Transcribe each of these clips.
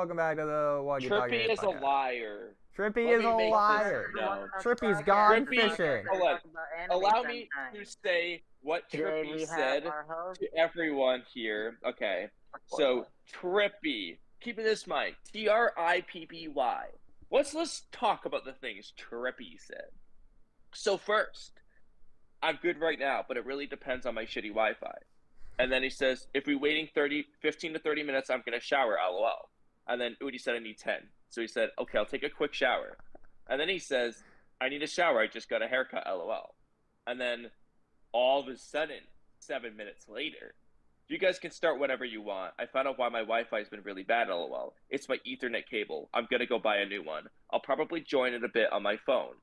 Welcome back to the Walky Talky Trippy is a podcast. liar. Trippy Let is me a make liar. this known. Trippy's gone Trippy, fishing. hold on. Allow me to say what Trippy said to everyone here. Okay, so Trippy, keep this in mind. Trippy. Let's talk about the things Trippy said. So first, I'm good right now, but it really depends on my shitty Wi-Fi. And then he says, if we're waiting 15 to 30 minutes, I'm going to shower, LOL. And then Oodie said, I need 10. So he said, okay, I'll take a quick shower. And then he says, I need a shower. I just got a haircut, LOL. And then all of a sudden, 7 minutes later, you guys can start whenever you want. I found out why my Wi-Fi has been really bad, LOL. It's my Ethernet cable. I'm going to go buy a new one. I'll probably join it a bit on my phone.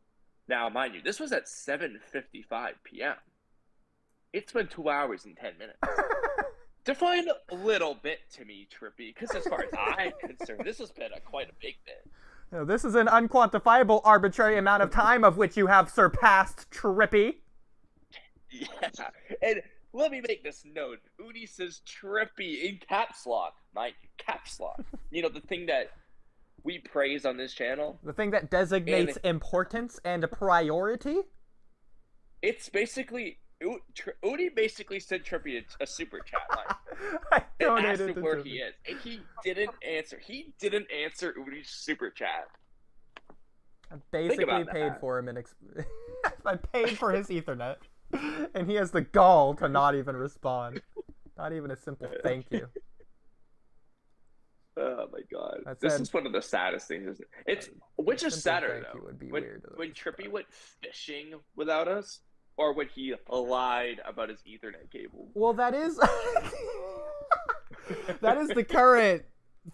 Now, mind you, this was at 7:55 p.m. It's been 2 hours and 10 minutes. Define a little bit to me, Trippy, because as far as I'm concerned, this has been quite a big bit. No, this is an unquantifiable arbitrary amount of time of which you have surpassed, Trippy. Yeah, and let me make this note. Oodie says Trippy in caps lock. Mind you, caps lock. You know, the thing that we praise on this channel. The thing that designates importance and a priority? It's basically... Oodie basically sent Trippy a super chat line. I donated donated to where he is, and he didn't answer. He didn't answer Oodie's super chat. I basically paid for him, and I paid for his Ethernet, and he has the gall to not even respond. Not even a simple thank you. Oh my god, this is one of the saddest things. Isn't it? Which is sadder though, when Trippy went fishing without us. Or when he lied about his Ethernet cable. Well, that is that is the current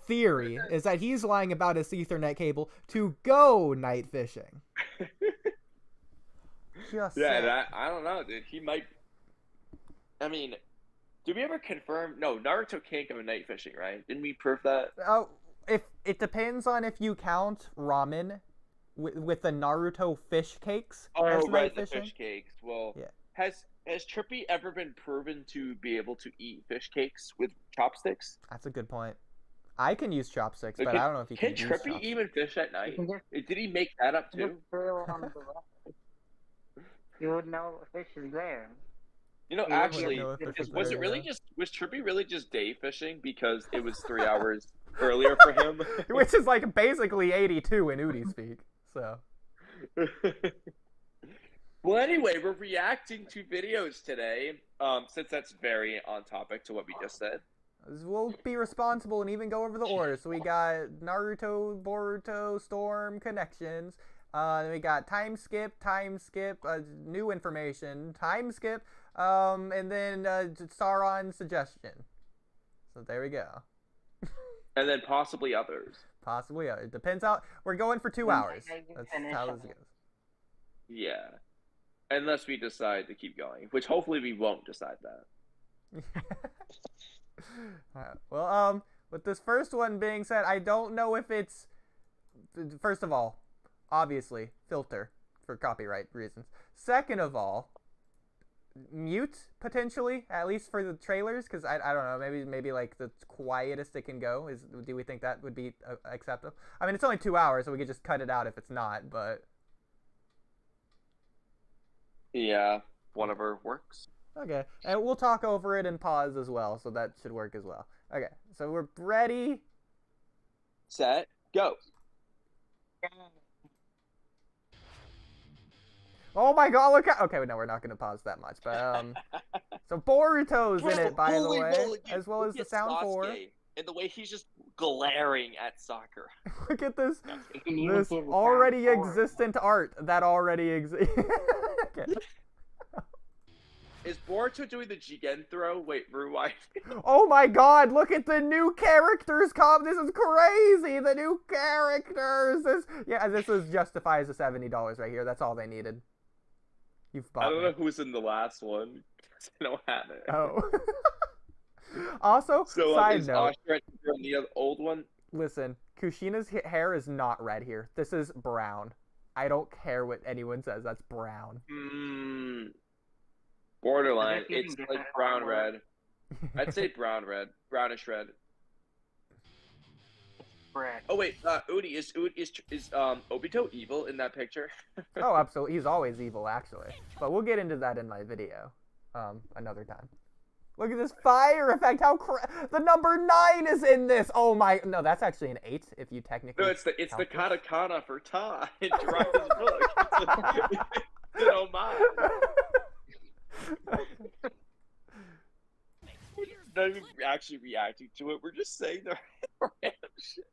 theory, is that he's lying about his Ethernet cable to go night fishing. I don't know, dude. He might... I mean, did we ever confirm... No, Naruto can't go night fishing, right? Didn't we prove that? Oh, it depends on if you count ramen with the Naruto fish cakes. Oh, right, the fish cakes. Well, yeah. Has Trippy ever been proven to be able to eat fish cakes with chopsticks? That's a good point. I can use chopsticks, but I don't know if he can use chopsticks. Can Trippy even fish at night? Did he make that up too? You would know fish is there. You know, actually, was Trippy really just day fishing because it was 3 hours earlier for him? Which is like basically 82 in Oodie speak. So. Well, anyway, we're reacting to videos today, since that's very on topic to what we just said. We'll be responsible and even go over the order. So we got Naruto, Boruto, Storm, Connections. Then we got time skip, new information, time skip, and then Sauron suggestion. So there we go. And then possibly others. Possibly others. Depends how... We're going for 2 hours. That's how this goes. Yeah. Unless we decide to keep going. Which hopefully we won't decide that. Well, with this first one being said, I don't know if it's... First of all, obviously, filter for copyright reasons. Second of all, mute potentially, at least for the trailers, because I don't know, maybe like the quietest it can go is. Do we think that would be acceptable? I mean, it's only 2 hours, so we could just cut it out if it's not. But yeah, whatever works. Okay, and we'll talk over it and pause as well, so that should work as well. Okay, so we're ready, set, go. Oh my god, look at... Okay, no, we're not going to pause that much, but, so Boruto's in it, by the way, as well as the sound for... And the way he's just glaring at soccer. Look at this already existent art that already exists. Okay. Is Boruto doing the Jigen throw? Wait, rewind. Oh my god, look at the new characters this is crazy, the new characters! This is justifies the $70 right here, that's all they needed. I don't know who's in the last one. I don't have it. Oh. Also, side note. The old one? Listen, Kushina's hair is not red here. This is brown. I don't care what anyone says. That's brown. Borderline. It's like brown red. I'd say brown red. Brownish red. Correct. Oh wait, Oodie, is Obito evil in that picture? Oh, absolutely. He's always evil, actually. But we'll get into that in my video, another time. Look at this fire effect. How the number 9 is in this. Oh my, no, that's actually an 8 if you technically. No, it's the katakana for ta in Jiraiya's book. You know, mine. We're not even actually reacting to it. We're just saying the random shit.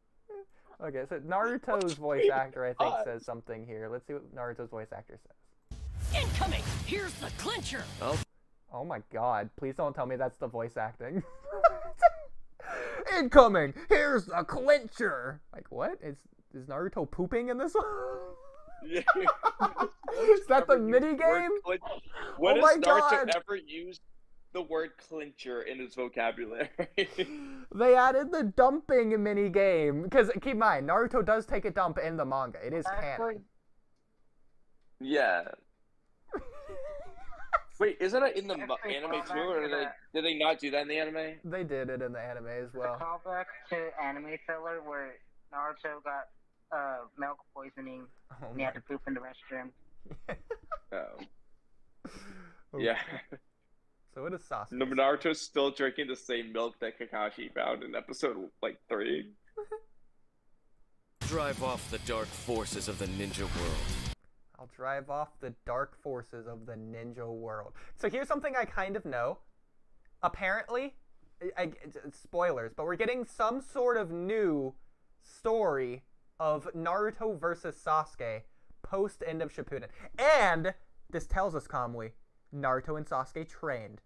Okay, so Naruto's voice actor, I think, says something here. Let's see what Naruto's voice actor says. Incoming! Here's the clincher! Oh my god, please don't tell me that's the voice acting. Incoming! Here's the clincher! Like, what? Is Naruto pooping in this one? Yeah. Is that the mini-game? When oh my has Naruto god! ever used the word clincher in his vocabulary? They added the dumping mini-game. Because, keep in mind, Naruto does take a dump in the manga. It is canon. Yeah. Wait, isn't it in the anime too, or did they not do that in the anime? They did it in the anime as well. A callback to anime filler where Naruto got milk poisoning and he had to poop in the restroom. Oh. Yeah. So it is Sasuke. Naruto's still drinking the same milk that Kakashi found in episode 3. Drive off the dark forces of the ninja world. I'll drive off the dark forces of the ninja world. So here's something I kind of know. Apparently, spoilers, but we're getting some sort of new story of Naruto versus Sasuke post end of Shippuden. And this tells us, Kamui, Naruto and Sasuke trained.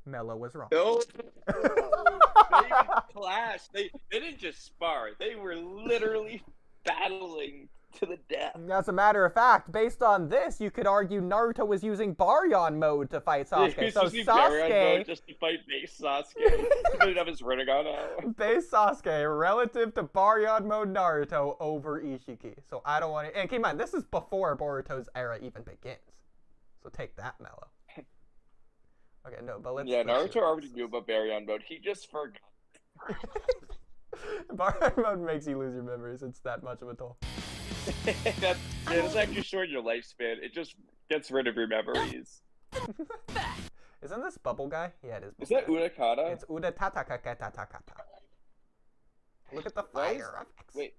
Mello was wrong. No. They even clashed. They didn't just spar. They were literally battling to the death. As a matter of fact, based on this, you could argue Naruto was using Baryon mode to fight Sasuke. Yeah, so Sasuke mode just to fight base Sasuke. He didn't have his Rinnegan out. Base Sasuke relative to Baryon mode Naruto over Ishiki. So I don't want to. And keep in mind, this is before Boruto's era even begins. So take that, Mello. Okay, no, but let's. Yeah, Naruto already knew about Baryon mode. He just forgot. Baryon mode makes you lose your memories. It's that much of a toll. It's actually short your lifespan. It just gets rid of your memories. Isn't this Bubble Guy? Yeah, it is. Is that Udakata? It's Udatatakatatata. Look at the fire effects. Wait,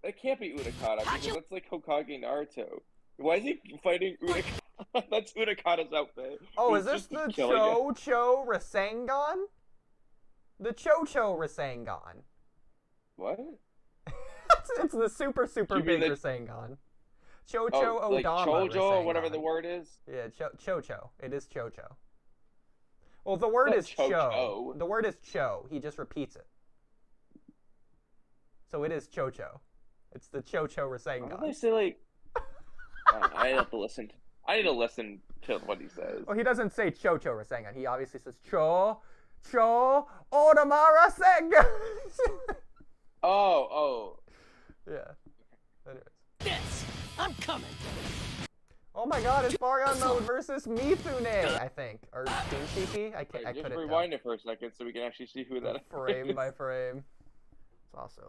that can't be Udakata because that's like Hokage Naruto. Why is he fighting Udakata? That's Udakata's outfit. Oh, is this the Cho-Cho Rasengan? The Cho-Cho Rasengan. What? It's the super big Rasengan. Cho-Cho Odama like Chojo Rasengan. or whatever the word is? Yeah, Cho-Cho. It is Cho-Cho. Well, the word is Cho. The word is Cho. He just repeats it. So it is Cho-Cho. It's the Cho-Cho Rasengan. Why do they say like... I have to listen. I need to listen to what he says. Well, he doesn't say Cho-Cho Rasengan. He obviously says Cho Odama Rasengan. Oh. Yeah. Anyways. This! I'm coming! Oh my god, it's Baryon mode versus Mifune, I think. Or Kinshiki? I couldn't just tell. rewind it for a second so we can actually see who that is. Frame by frame. It's also...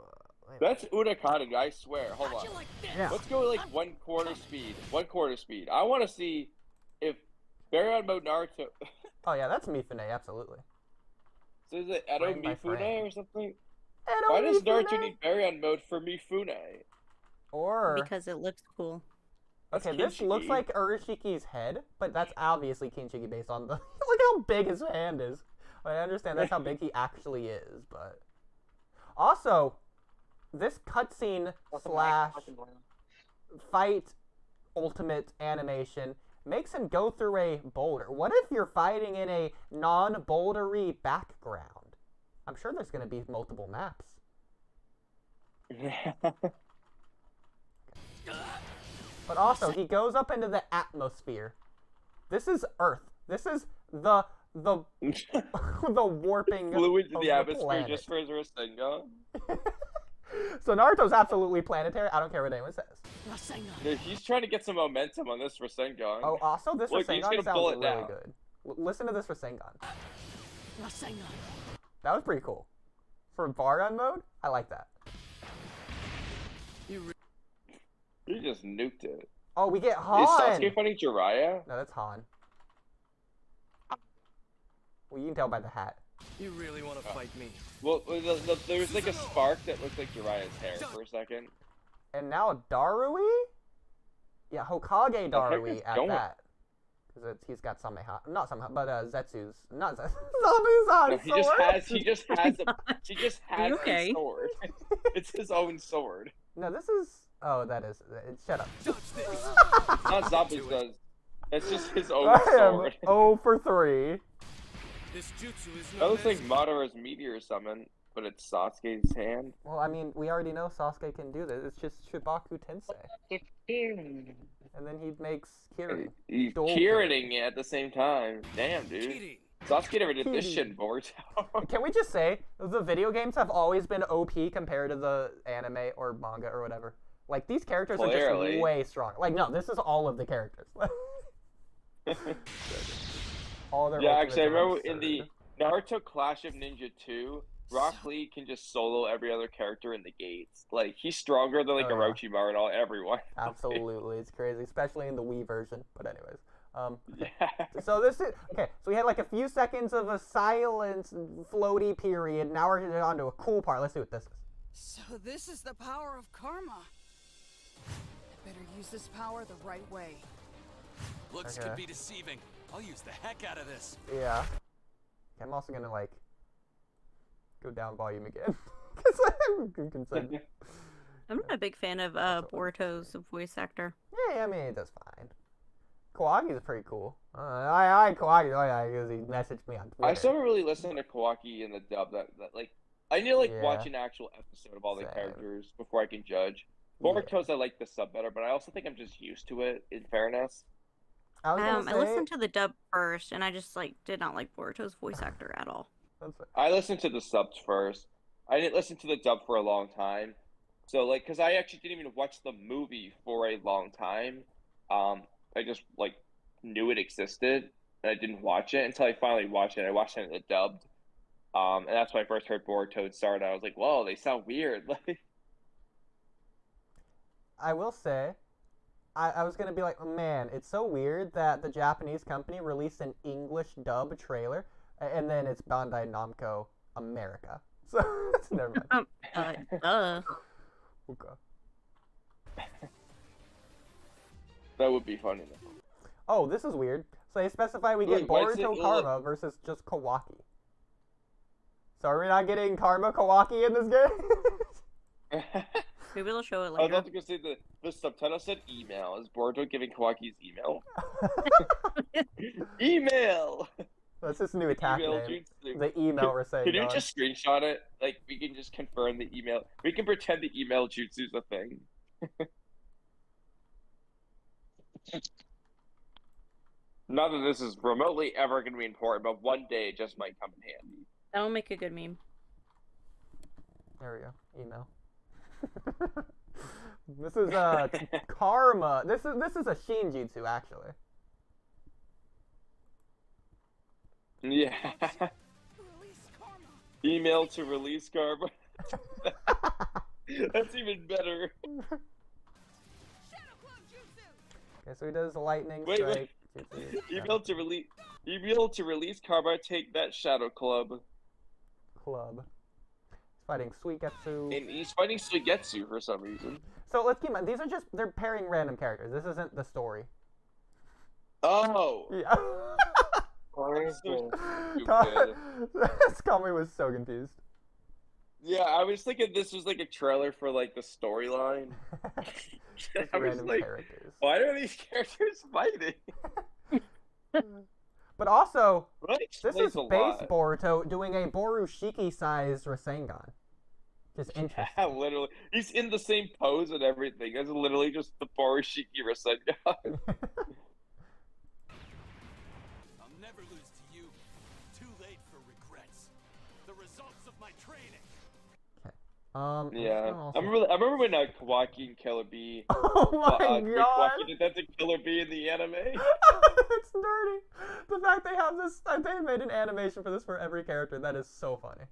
That's Udakata, I swear. Hold on. Like yeah. Let's go like 1/4 speed. 1/4 speed. I want to see if Baryon mode Naruto... Oh yeah, that's Mifune, absolutely. So is it Edo Mifune or something? Edo Why does Mifune? Naruto need Baryon mode for Mifune? Or... Because it looks cool. Okay, this looks like Urushiki's head, but that's obviously Kinshiki based on the... Look how big his hand is. I understand that's how big he actually is, but... Also, this cutscene / fight ultimate animation makes him go through a boulder. What if you're fighting in a non-bouldery background? I'm sure there's going to be multiple maps. But also, he goes up into the atmosphere. This is Earth. This is the the warping flew into of the atmosphere planet. just for his Rasengan. So Naruto's absolutely planetary. I don't care what anyone says. Yeah, he's trying to get some momentum on this Rasengan. Oh, also this Look, he's Rasengan gonna sounds pull it really down. good. Listen to this Rasengan. That was pretty cool. For Baryon mode, I like that. You just nuked it. Oh, we get Han! Is Sasuke fighting Jiraiya? No, that's Han. Well, you can tell by the hat. You really want to fight me? Well, there was like a spark that looked like Jiraiya's hair for a second. And now Darui? Yeah, Hokage Darui at that. Because he's got Sameha. Not Sameha, but Zetsu's. Not Zetsu's. No, he just has a sword. It's his own sword. No, this is... Oh, that is... Shut up. Not Zabu's does. It's just his own sword. 0 for 3. This jutsu is that looks like Madara's meteor summon, but it's Sasuke's hand. Well, I mean, we already know Sasuke can do this. It's just Shibaku Tensei. It's Kirin. And then he makes Kirin. He's Kirining it at the same time. Damn, dude. cheating. Sasuke never did this shit in Boruto. Can we just say, the video games have always been OP compared to the anime or manga or whatever. Like, these characters are just way stronger. Like, no, this is all of the characters. All their actually, I remember in the Naruto Clash of Ninja 2, Rock Lee can just solo every other character in the gates. Like, he's stronger than, like, Orochimaru and everyone. Absolutely, it's crazy, especially in the Wii version. But anyways, so this is, okay, so we had, like, a few seconds of a silence, floaty period. Now we're on to a cool part. Let's see what this is. So this is the power of karma. I better use this power the right way. Looks could be deceiving. I'll use the heck out of this. Yeah. Okay, I'm also gonna, like, go down volume again. Because I'm concerned. I'm not a big fan of Boruto's voice actor. Yeah, I mean, it does fine. Kawaki's pretty cool. I like Kawaki, because he messaged me on Twitter. I still haven't really listened to Kawaki in the dub. That like, I need to, like, watch an actual episode of all the characters before I can judge. Boruto's, I like the sub better, but I also think I'm just used to it, in fairness. I listened to the dub first, and I just, like, did not like Boruto's voice actor at all. I listened to the subs first. I didn't listen to the dub for a long time. So, like, because I actually didn't even watch the movie for a long time. I just, like, knew it existed, and I didn't watch it until I finally watched it. I watched it in the dubbed. And that's when I first heard Boruto start. I was like, whoa, they sound weird. Like, I will say, I was going to be like, man, it's so weird that the Japanese company released an English dub trailer, and then it's Bandai Namco America. So, never mind. Okay. That would be funny. Oh, this is weird. So they specify we get Boruto Karma versus just Kawaki. So are we not getting Karma Kawaki in this game? Maybe they'll show it later. I was about to say the subtitle said email. Is Boruto giving Kawaki's email? Email! That's his new attack name. The email Rasengan. Can you just screenshot it? Like, we can just confirm the email. We can pretend the email jutsu's a thing. Not that this is remotely ever going to be important, but one day it just might come in handy. That will make a good meme. There we go. Email. This is Karma. This is a Shinjutsu, actually. Yeah. Email to release Karma. That's even better. Okay, so he does lightning strike. Jutsu. Email to release Karma. Take that, Shadow Club. He's fighting Suigetsu. And he's fighting Suigetsu for some reason. So let's keep in mind, they're pairing random characters. This isn't the story. Oh. Yeah. So Kamui was so confused. Yeah, I was thinking this was like a trailer for like the storyline. I was like, why are these characters fighting? But also, this is base Boruto doing a Borushiki-sized Rasengan. Just interesting. Yeah, literally. He's in the same pose and everything. It's literally just the Borushiki Rasengan. I'll never lose to you. Too late for regrets. The results of my training. Yeah. I remember when Kawaki and Killer Bee. Oh my god! Kawaki did that to Killer Bee in the anime. It's nerdy. The fact they have this, they made an animation for this for every character. That is so funny.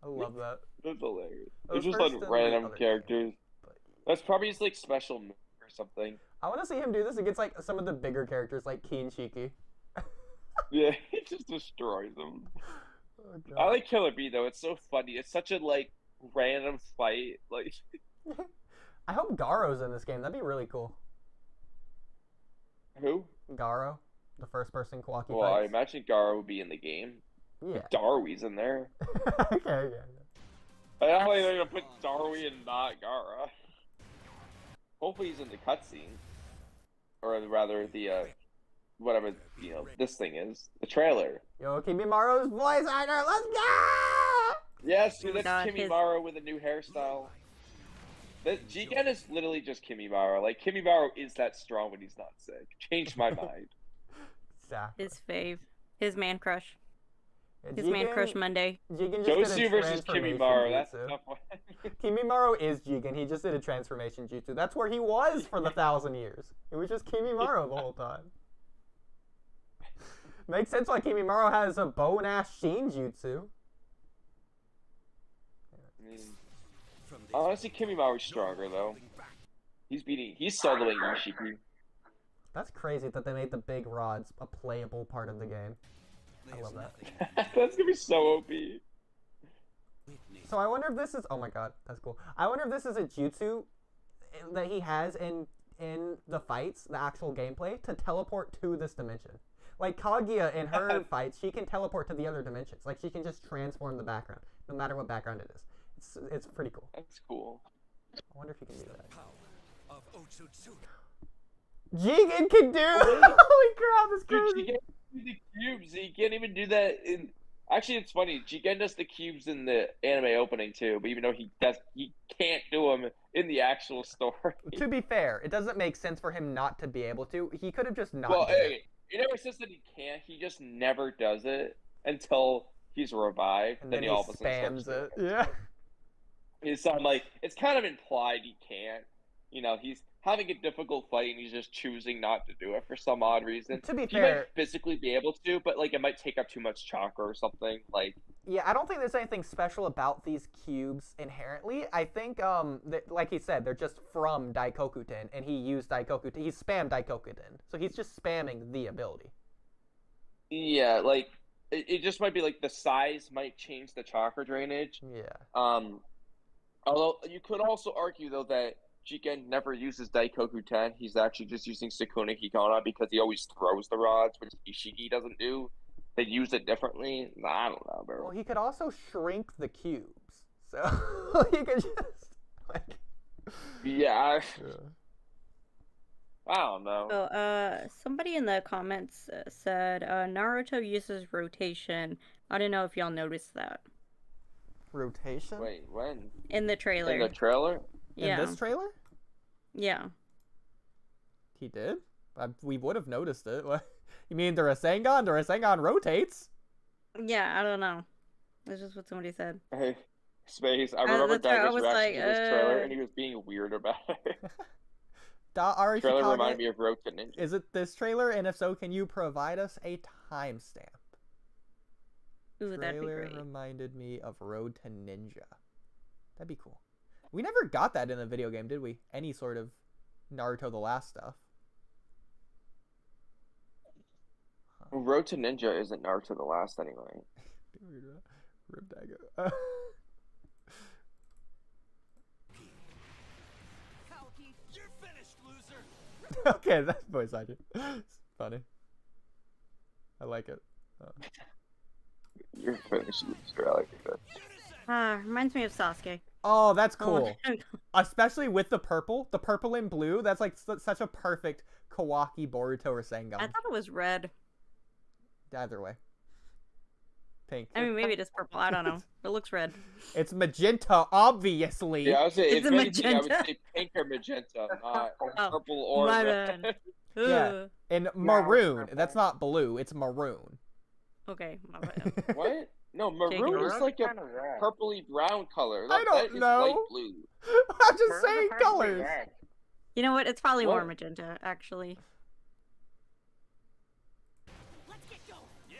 I love that. That's hilarious. It's just like random characters. That's probably his like special move or something. I want to see him do this against like some of the bigger characters like Keen Shiki. Yeah, he just destroys them. Oh, I like Killer Bee though. It's so funny. It's such a like random fight. Like, I hope Garo's in this game. That'd be really cool. who? Garo, the first-person Kawaki Well, I fights. imagine Garo would be in the game. Yeah. Darwee's in there. Okay. I don't think they're gonna put Darwee and not Gara. Hopefully he's in the cutscene, or rather the whatever this thing is, the trailer. Yo, Kimimoro's voice actor, let's go! Yes, dude, that's God, Kimimaro with a new hairstyle. Jigen is literally just Kimimaro. Like, Kimimaro is that strong when he's not sick. Changed my mind. Exactly. His fave. His man crush. Yeah, His man crush Monday. Jigen just did Josu a versus transformation Kimimaro. That's a jutsu. tough one. Kimimaro is Jigen. He just did a transformation jutsu. That's where he was for the 1,000 years. It was just Kimimaro the whole time. Makes sense why Kimimaro has a bow and ash Shin jutsu. Honestly, Kimimaro's stronger though. He's soloing Ishiki. That's crazy that they made the big rods a playable part of the game. I love that. That's gonna be so OP. So I wonder if this is, oh my god, that's cool. I wonder if this is a jutsu that he has in the fights, the actual gameplay, to teleport to this dimension. Like Kaguya in her fights, she can teleport to the other dimensions. Like she can just transform the background, no matter what background it is. It's pretty cool. That's cool. I wonder if he can do that. Of Otsutsuki. Jigen can do. Holy crap, that's Dude, crazy. Jigen can do the cubes. He can't even do that in. Actually, it's funny. Jigen does the cubes in the anime opening too, but even though he can't do them in the actual story. To be fair, it doesn't make sense for him not to be able to. He could have just not. Well, did it. he never says that he can't. He just never does it until he's revived. And then he all of a sudden spams starts it. Yeah. It's kind of implied he can't. He's having a difficult fight and he's just choosing not to do it for some odd reason. To be He fair, might physically be able to, but like it might take up too much chakra or something. Like, yeah, I don't think there's anything special about these cubes inherently. I think, like he said, they're just from Daikokuten, and he used Daikokuten. He spammed Daikokuten, so he's just spamming the ability. yeah, like it just might be like the size might change the chakra drainage. Yeah. Although you could also argue though that Jigen never uses Daikoku-ten. He's actually just using Sukuna Hikona because he always throws the rods, which Ishiki doesn't do. They use it differently. I don't know, bro. Well, he could also shrink the cubes, so he could just like. Yeah. I don't know. So, somebody in the comments said Naruto uses rotation. I don't know if y'all noticed that Rotation? Wait, when? in the trailer. In the trailer? Yeah. In this trailer? Yeah. He did? We would have noticed it. What? You mean the Rasengan? The Rasengan rotates? Yeah, I don't know. That's just what somebody said. Hey, Space, I remember that's right, I Dagger's was reaction like, to this trailer, and he was being weird about it. Ari Trailer Shikage, reminded me of Rota Ninja. is it this trailer? And if so, can you provide us a timestamp? Ooh, that'd be Trailer great. reminded me of Road to Ninja. That'd be cool. We never got that in the video game, did we? Any sort of Naruto the Last stuff. Road to Ninja isn't Naruto the Last anyway. Rib Dagger. Talky, you're finished, loser. Okay, that's voice acting. It's funny. I like it. You're finished, loser. I like it. Reminds me of Sasuke. Oh, that's Oh, cool. Especially with the purple and blue. That's like such a perfect Kawaki Boruto or Sengan. I thought it was red. Either way. Pink. I mean, maybe it is purple. I don't know. It looks red. It's magenta, obviously. Yeah, I would say, It's if a anything, I would magenta. say pink or magenta, not Oh, purple or my red. bad. Yeah. Ugh. And maroon. purple. That's not blue. It's maroon. Okay, my bad. What? No, Take it maroon over. is like a Kinda red. purpley brown color. I don't That is know. light blue. I'm just Maroon's saying hard to colors. red. You know what? It's probably more What? magenta, actually. Let's get going. Yeah.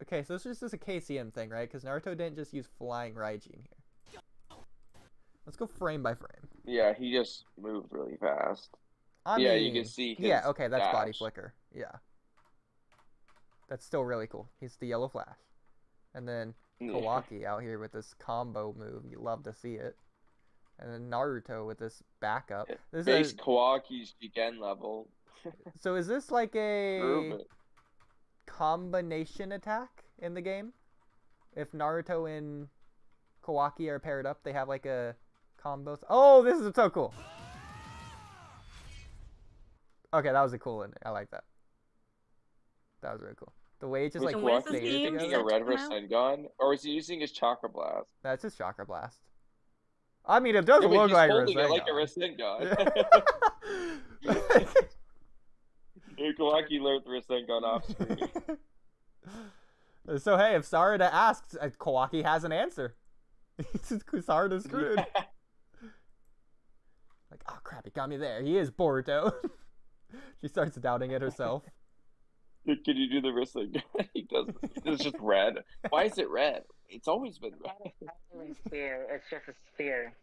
Okay, so this is just a KCM thing, right? Because Naruto didn't just use flying Raijin here. Let's go frame by frame. Yeah, he just moved really fast. I yeah, mean, you can see his yeah, okay, that's dash. body flicker. Yeah. That's still really cool. He's the yellow flash. And then Kawaki out here with this combo move. You love to see it. And then Naruto with this backup. This Base is Kawaki's Jigen level. So is this like a Prove it. combination attack in the game? If Naruto and Kawaki are paired up, they have like a combo. Oh, this is so cool. Okay, that was a cool one. I like that. That was really cool. The way it just Was like where's Kawaki the game? using Does a that red come out? Rasengan, or is he using his Chakra Blast? That's his chakra blast. I mean, it does Yeah, but look he's like holding it like a Rasengan. Rasengan. Kawaki learned Rasengan off screen. So hey, if Sarada asks, Kawaki has an answer. Sarada's screwed. Like, oh crap, he got me there. He is Boruto. She starts doubting it herself. Can you do the Rasengan? He does. It's just red. Why is it red? It's always been red. It's not really a sphere. It's just a sphere.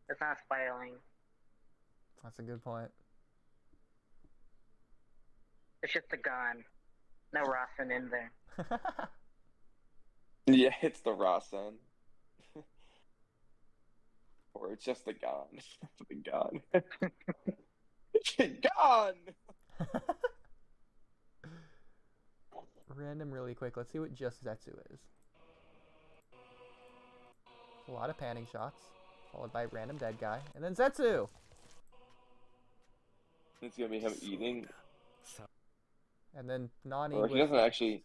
It's not spiraling. That's a good point. It's just a gun. No Rasen in there. Yeah, it's the Rasen. Or it's just the gun. It's the gun. It's a gun! Random really quick. Let's see what just Zetsu is. A lot of panning shots, followed by random dead guy, and then Zetsu! It's gonna be him eating. And then Nani Or he with... doesn't actually...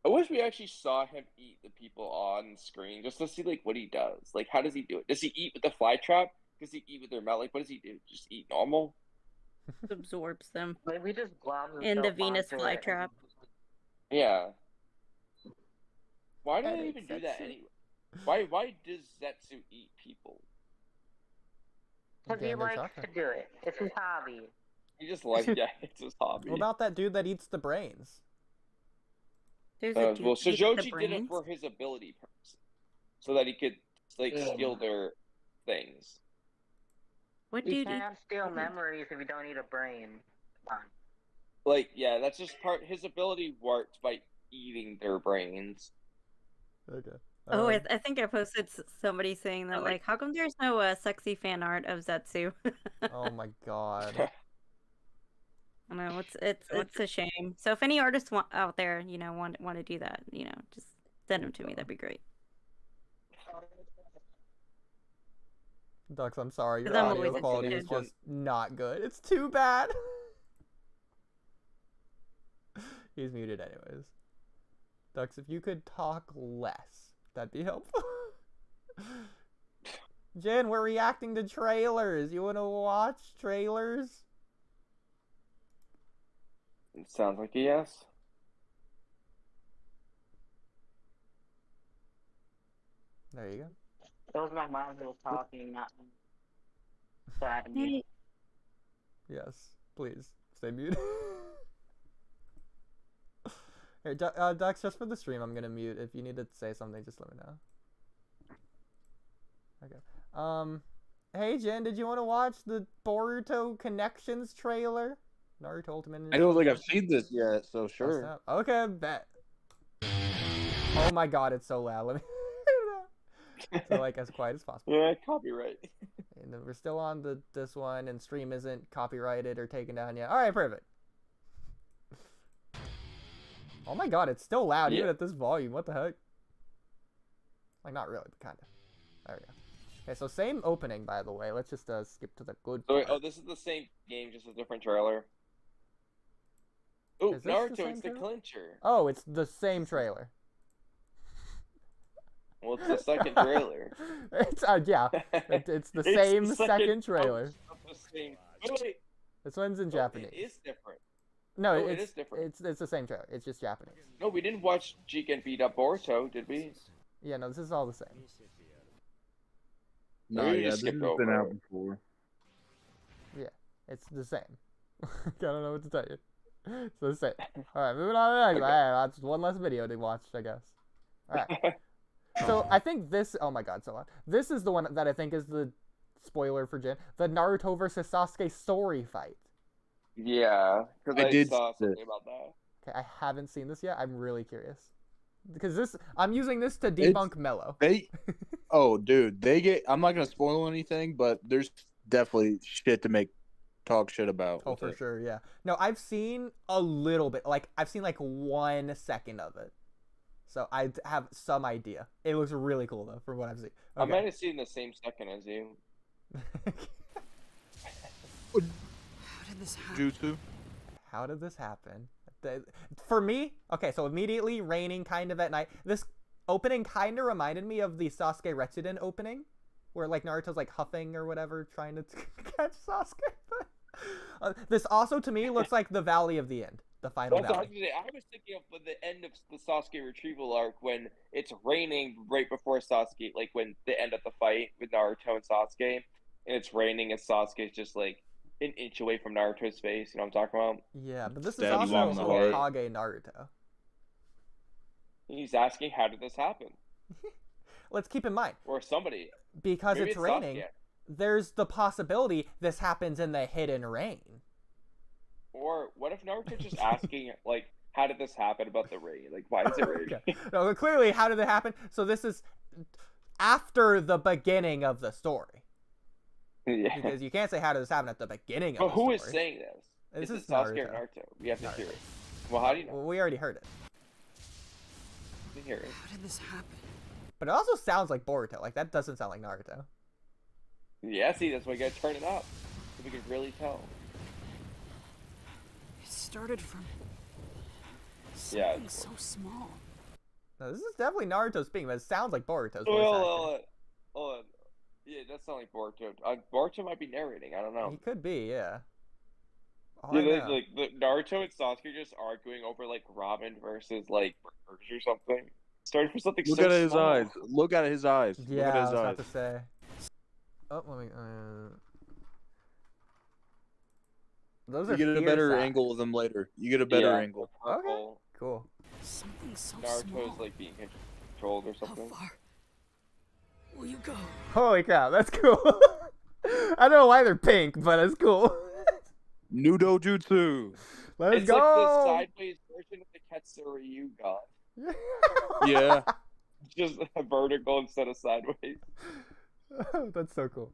I wish we actually saw him eat the people on screen, just to see, like, what he does. Like, how does he do it? Does he eat with the fly trap? Does he eat with their mouth? Like, what does he do? Just eat normal? Absorbs them. Like, we just glob In the himself Venus onto it. flytrap. Yeah. Why do I they think even do that Zetsu- anyway? Why does Zetsu eat people? Because he Gain their likes chakra. to do it. It's his hobby. He just like, yeah, it's his hobby. What about that dude that eats the brains? There's a dude Well, who eats the Shojoji did it brains. for his ability purposes. So that he could, like, steal their things. What You dude? can't steal memories if you don't eat a brain. Come on. Like, yeah, that's just part. His ability works by eating their brains. Okay. Oh, I think I posted somebody saying that, Oh, like, how come there's no sexy fan art of Zetsu? Oh my god. I know it's a shame. So if any artists out there, you know, want to do that, you know, just send them to me. That'd be great. Dux, I'm sorry. Your 'Cause I'm audio always quality is interested. just not good. It's too bad. He's muted anyways. Dux, if you could talk less, that'd be helpful. Jen, we're reacting to trailers. You want to watch trailers? It sounds like a yes. There you go. It was my mom who was talking, not me. So I had to mute. Yes, please stay muted. Here, Dux, just for the stream, I'm gonna mute. If you need to say something, just let me know. Okay. Hey Jen, did you want to watch the Boruto Connections trailer? Naruto Ultimate. I don't think I've seen this yet, so Bust sure. out. Okay, bet. Oh my god, it's so loud. Let me. So like as quiet as possible. Yeah, copyright. And then we're still on this one, and stream isn't copyrighted or taken down yet. All right, perfect. Oh my god, it's still loud even at this volume. What the heck? Like not really, but kind of. There we go. Okay, so same opening, by the way. Let's just skip to the good So part. wait, oh, this is the same game, just a different trailer. Oh, Is this the Naruto, same it's the trailer? clincher. Oh, it's the same trailer. Well, it's the second trailer. It's yeah, it's the It's same the second trailer. of the same. Wait, This one's in no, Japanese. It is different. No, it it's is different. It's the same trailer. It's just Japanese. No, we didn't watch Jigen beat up Boruto, did we? Yeah, no, this is all the same. No, Maybe yeah, just this has skip been over out it. before. Yeah, it's the same. I don't know what to tell you. It's the same. All right, moving on to the next. Okay. All right, that's one less video to watch, I guess. All right. So I think this. Oh my God, so long. This is the one that I think is the spoiler for Jin. The Naruto versus Sasuke story fight. Yeah, because I did saw see something about that. Okay, I haven't seen this yet. I'm really curious because I'm using this to debunk Mello. Oh, dude, I'm not gonna spoil anything, but there's definitely shit to talk shit about. Oh, for sure, yeah. No, I've seen a little bit. Like I've seen like 1 second of it, so I have some idea. It looks really cool though, from what I've seen. Okay. I might have seen the same second as you. How did this happen? Jutsu. How did this happen? For me, okay, so immediately raining kind of at night. This opening kind of reminded me of the Sasuke Retsuden opening, where like Naruto's like huffing or whatever, trying to catch Sasuke. This also to me looks like the Valley of the End, the final valley. I was thinking of the end of the Sasuke retrieval arc when it's raining right before Sasuke, like when the end of the fight with Naruto and Sasuke, and it's raining and Sasuke's just like an inch away from Naruto's face. You know what I'm talking about? Yeah, but this is Stab you also in the heart. Hokage Naruto. He's asking, how did this happen? Let's keep in mind, Or somebody. because Maybe it's raining, Sasuke. there's the possibility this happens in the hidden rain. Or what if Naruto's just asking, like, how did this happen about the rain? Like, why is it raining? Okay. No, clearly, how did it happen? So this is after the beginning of the story. Yeah. Because you can't say how did this happen at the beginning of But the who story. is saying this? This is is it Sasuke Naruto. or Naruto? We have to Naruto. hear it. Well, how do you know? Well, we already heard it. We hear it. How did this happen? But it also sounds like Boruto. Like, that doesn't sound like Naruto. Yeah, see, that's why you gotta turn it up. So we can really tell. It started from Yeah. something so small. No, this is definitely Naruto speaking, but it sounds like Boruto's voice Hold acting. on. Yeah, that's not like Boruto. Boruto might be narrating. I don't know. He could be, yeah. Oh, Yeah, I know. like the Naruto and Sasuke just arguing over like ramen versus like burgers or something. Started for something Look so at his small. eyes. Look at his eyes. Yeah, Look I at was his about eyes. to say. Oh, let me. Those are You get a fierce better eyes. angle of them later. You get a better Yeah, angle. the purple. Cool. Something so Naruto's small. like being controlled or How something. far will you go? Holy cow, that's cool. I don't know why they're pink, but it's cool. Nudo Jutsu. Let's It's go. like the sideways version of the Ketsuryu gun. Yeah. Just a vertical instead of sideways. That's so cool.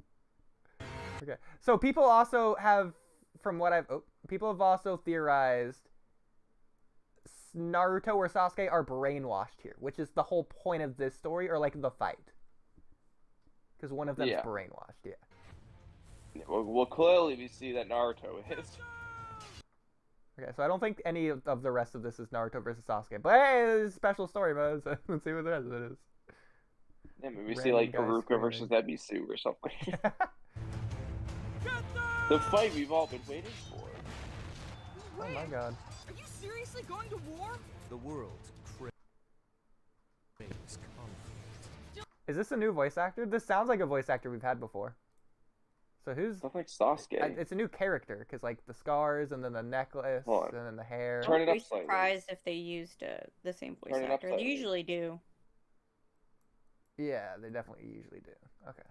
Okay, so people also have, from what people have also theorized Naruto or Sasuke are brainwashed here, which is the whole point of this story, or like the fight. Because one of them's Yeah. brainwashed, yeah. Well, clearly we see that Naruto is. Okay, so I don't think any of the rest of this is Naruto versus Sasuke. But hey, it's a special story, man. So let's see what the rest of it is. Yeah, maybe we see Random like guy Baruka versus Ebisu or something. The fight we've all been waiting for. Oh my god. Are you seriously going to war? The world craves conflict. Is this a new voice actor? This sounds like a voice actor we've had before. So who's... Stuff like Sasuke. It's a new character, because like the scars, and then the necklace, Hold on. and then the hair. Turn it I'd up be slightly. surprised if they used the same voice Turn it up actor. They slightly. usually do. Yeah, they definitely usually do. Okay.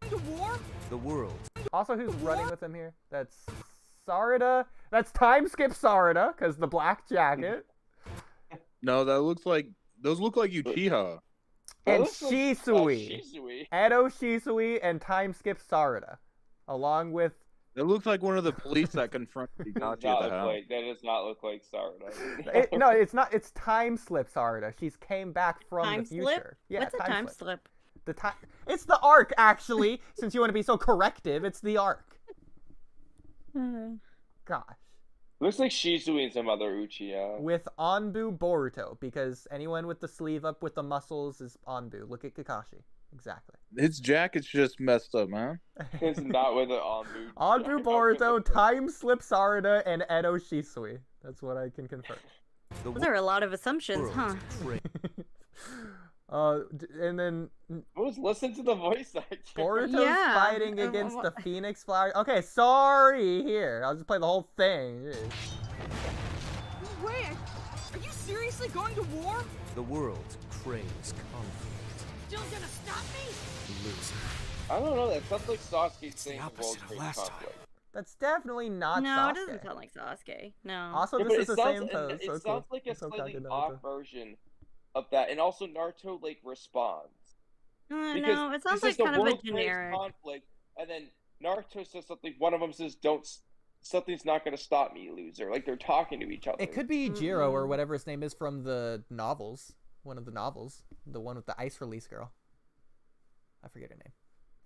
Going to war? The world Also, who's running with him here? That's Sarada. That's TIMESKIP Sarada, because the black jacket. No, those look like Uchiha. That And looks like, Shisui. Shisui. Edo Shisui and TIMESKIP Sarada. Along with... It looks like one of the police that confronted Itachi at the house. That does not look like Sarada. No, it's not. It's time slip Sarada. She's came back from Time the future. slip? Yeah, What's a time slip? The time. It's the arc, actually. Since you want to be so corrective, it's the arc. Gosh. Looks like Shisui and some other Uchiha. With Anbu Boruto, because anyone with the sleeve up with the muscles is Anbu. Look at Kakashi. Exactly. His jacket's just messed up, man. It's not with an Anbu. Anbu Boruto, time slip Sarada, and Edo Shisui. That's what I can confirm. Those are a lot of assumptions, huh? And then Listen to the voice actor. Boruto's Yeah. fighting against the Phoenix Flower. Okay, sorry. Here, I'll just play the whole thing. Jeez. Wait, are you seriously going to war? The world craves conflict. Still gonna stop me? Loser. I don't know. That sounds like Sasuke It's the saying the opposite world's of greatest last time. conflict. That's definitely not No, Sasuke. it doesn't sound like Sasuke. No. Also, Yeah, this but is the sounds, same pose. it So sounds cool. like a So slightly cocky off Naruto. version of that, and also Naruto like responds. Because No, it sounds he like says the kind of a world's greatest generic. conflict, and then Naruto says something. One of them says, "Don't. Something's not going to stop me, loser." Like they're talking to each other. It could be Jiro or whatever his name is from the novels. One of the novels. The one with the ice release girl. I forget her name.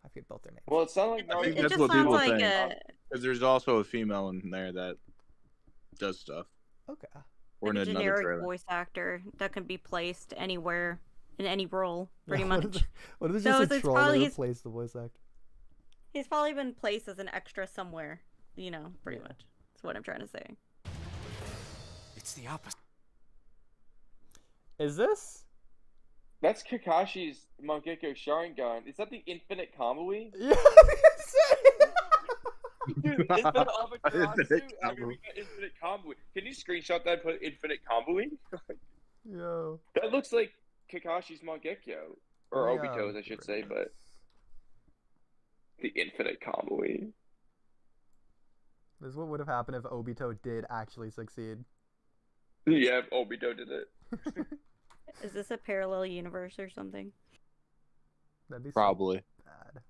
I forget both their names. Well, it sounds like I think It that's just what sounds people like think. a Because there's also a female in there that does stuff. Okay. Or in like a another generic trailer. voice actor that can be placed anywhere in any role, pretty Yeah, much. What if it's So just a it's troll probably to he's- replace the voice actor? He's probably been placed as an extra somewhere, pretty Yeah. much. That's what I'm trying to say. It's the opposite. Is this? That's Kakashi's Mangekyo Sharingan. Is that the Infinite Kamui? Yeah, I was gonna say. Dude, Infinite Amaterasu? Infinite I mean, we got Infinite Kamui. Can you screenshot that and put Infinite Kamui? Yo. That looks like Kakashi's Mangekyo. Or Yeah, Obito's, I should say, but the Infinite Kamui. This is what would have happened if Obito did actually succeed. Yeah, Obito did it. Is this a parallel universe or something? That'd be so Probably. bad.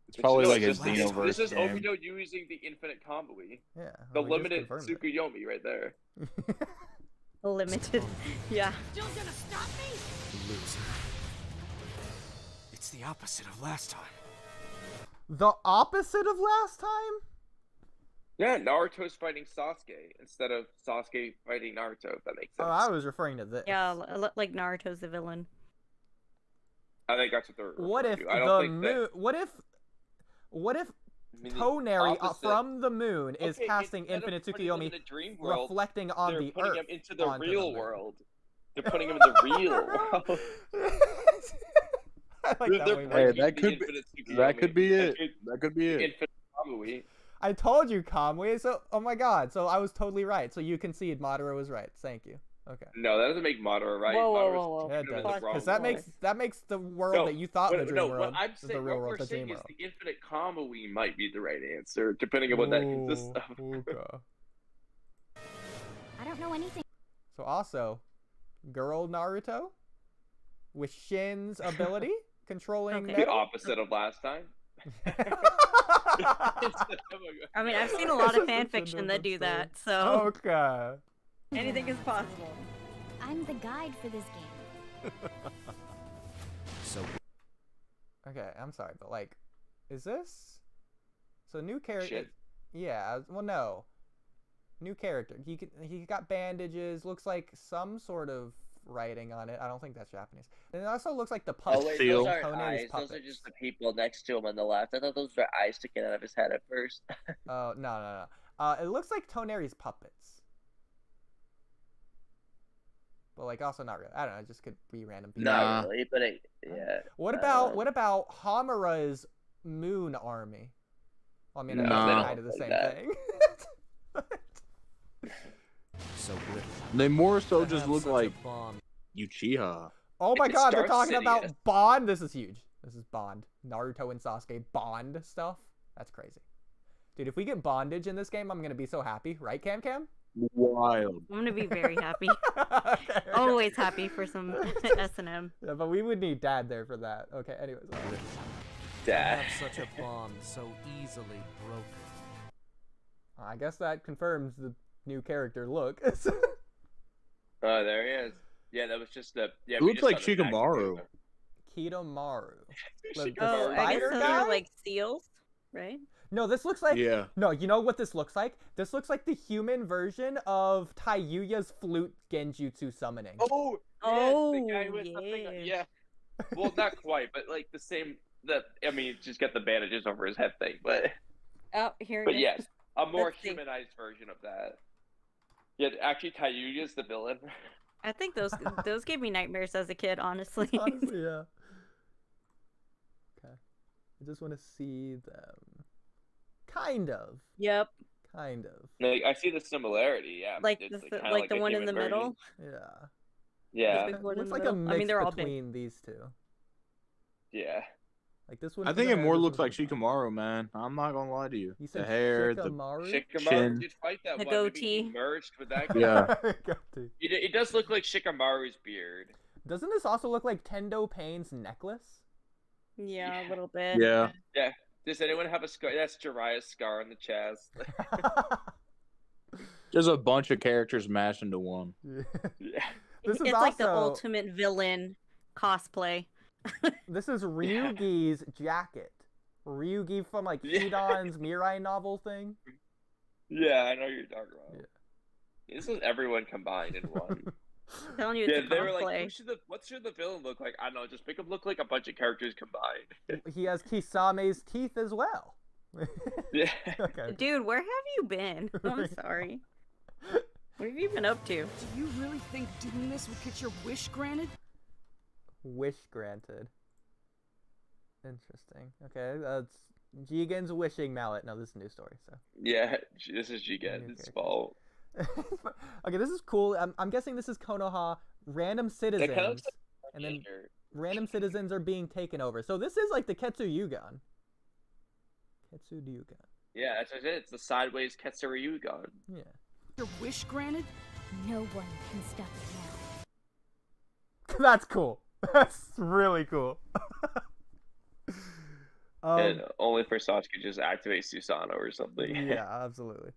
It's probably like a this Xenoverse is game. Obito using the Infinite Kamui. Yeah. The we just limited confirmed it. Tsukuyomi right there. Limited. Yeah. Still gonna stop me? Loser. It's the opposite of last time. The opposite of last time? Yeah, Naruto's fighting Sasuke instead of Sasuke fighting Naruto, if that makes sense. Oh, I was referring to this. Yeah, like Naruto's the villain. I think that's what they're What if referring to. I don't the think that- moon? What if I mean, the Toneri opposite- from the moon is Okay, casting instead of Infinite putting him in Tsukuyomi, the dream world, reflecting on they're the putting Earth him into the onto real moon. world. They're putting him in the real world. I like that They're way Hey, better. breaking that the could be- Infinite That Tsukuyomi. could be it. Infinite- That could be it. Infinite Kamui. I told you, Kamui. So, oh my God. So I was totally right. So you concede Madara was right. Thank you. Okay. No, that doesn't make Madara right. Whoa, whoa, Madara's whoa, whoa. Yeah, it putting him in does. the wrong Because that world. makes the world No, that you thought the dream no, world, what I'm the saying, real what world, we're the saying dream is world. the Infinite Kamui might be the right answer, depending on what that consists of. Ooh, okay. I don't know anything. So also, girl Naruto with Shin's ability controlling Okay. The metal. opposite of last time. I mean, I've seen a lot of fan That's fiction that do interesting. that, so Okay. anything is possible. I'm the guide for this game. So Okay, I'm sorry, but like, is this so new character? Shit. Yeah. Well, no. New character. He got bandages. Looks like some sort of writing on it. I don't think that's Japanese. And it also looks like the puppets. Oh wait, Seal. those aren't Toneri's eyes. Those are puppets. just the people next to him on the left. I thought those were eyes sticking out of his head at first. Oh no. It looks like Toneri's puppets. But like also not really. I don't know. It just could be random people. Nah. Not really, but yeah. What about Hamura's moon army? Well, I mean, No, that's they don't kind of the look same like thing. so brittle. They more so To just have look such a like bomb. Uchiha. Oh my It's God, they're Star talking City, about yes. Bond. This is huge. This is Bond. Naruto and Sasuke Bond stuff. That's crazy. Dude, if we get bondage in this game, I'm gonna be so happy, right, Cam? Wild. I'm gonna be very happy. Okay. Always happy for some S&M. Yeah, but we would need Dad there for that. Okay, anyways. To Dad. have such a bomb so easily broken. I guess that confirms the new character look. Oh, there he is. Yeah, that was just the. Yeah, It we looks just like saw the back Shikamaru. together. Kidomaru. The Oh, I guess spider those guy? are like seals, right? No, this looks like Yeah. No, you know what this looks like? This looks like the human version of Taiyuya's flute genjutsu summoning. Oh, Oh, yes, the guy with the thing. yeah. Yeah. Well, not quite, but like the same. I mean, just got the bandages over his head thing, but Oh, here it but is. yes, a more Let's see. humanized version of that. Yeah, actually, Taiyuya's the villain. I think those gave me nightmares as a kid, honestly. Honestly, yeah. Okay. I just want to see them. Kind of. Yep. Kind of. Like, I see the similarity. Yeah, Like it's the, kinda like the a one in the human version. middle. Yeah. Yeah. big one in Looks the like a middle. mix I mean, they're all big. between these two. Yeah. Like this one. I think it more looks like Shikamaru, man. I'm not gonna lie to you. You said the hair, Shikamaru? the Shikamaru chin. did fight that The one. Maybe goatee. he merged with that guy. Yeah. Goatee. It does look like Shikamaru's beard. Doesn't this also look like Tendo Pain's necklace? Yeah, a little bit. Yeah. Yeah. Does anyone have a scar? That's Jiraiya's scar on the chest. There's a bunch of characters mashed into one. Yeah. This is It's also like the ultimate villain cosplay. This is Ryugi's jacket. Ryugi from like Hidan's Mirai novel thing. Yeah, I know what you're talking about. Yeah. This is everyone combined in one. I'm telling you, it's a they were cosplay. like, what should the villain look like? I don't know, just make him look like a bunch of characters combined. He has Kisame's teeth as well. Yeah. Okay. Dude, where have you been? I'm sorry. What have you been up to? Do you really think doing this would get your wish granted? Wish granted. Interesting. Okay, that's Jigen's wishing mallet. No, this is a new story. So. Yeah, this is Jigen's fault. Okay, this is cool. I'm guessing this is Konoha. Random citizens, and then random citizens are being taken over. So this is like the Ketsu-Yugan. Ketsu-Yugan. Yeah, that's what it is. It's the sideways Ketsu-Yugan. Yeah. Your wish granted? No one can stop it now. That's cool. That's really cool. And only for Sasuke just activate Susanoo or something. Yeah, absolutely.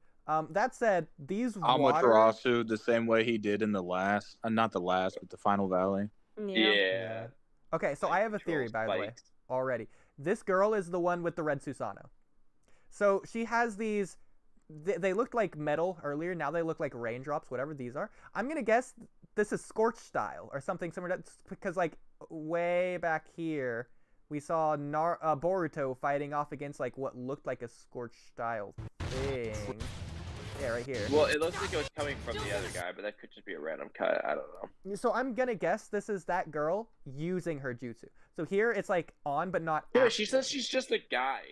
That said, these Amaterasu the same way he did in the last, not the last, but the Final Valley. Yeah. Okay, so I have a theory, by the way, already. This girl is the one with the red Susanoo. So she has these. They looked like metal earlier. Now they look like raindrops, whatever these are. I'm gonna guess this is Scorch style or something similar. Because like way back here, we saw Boruto fighting off against like what looked like a Scorch style thing. Yeah, right here. Well, it looks like it was coming from the other guy, but that could just be a random cut. I don't know. So I'm gonna guess this is that girl using her jutsu. So here it's like on, but not. Yeah, active. she says she's just a guide.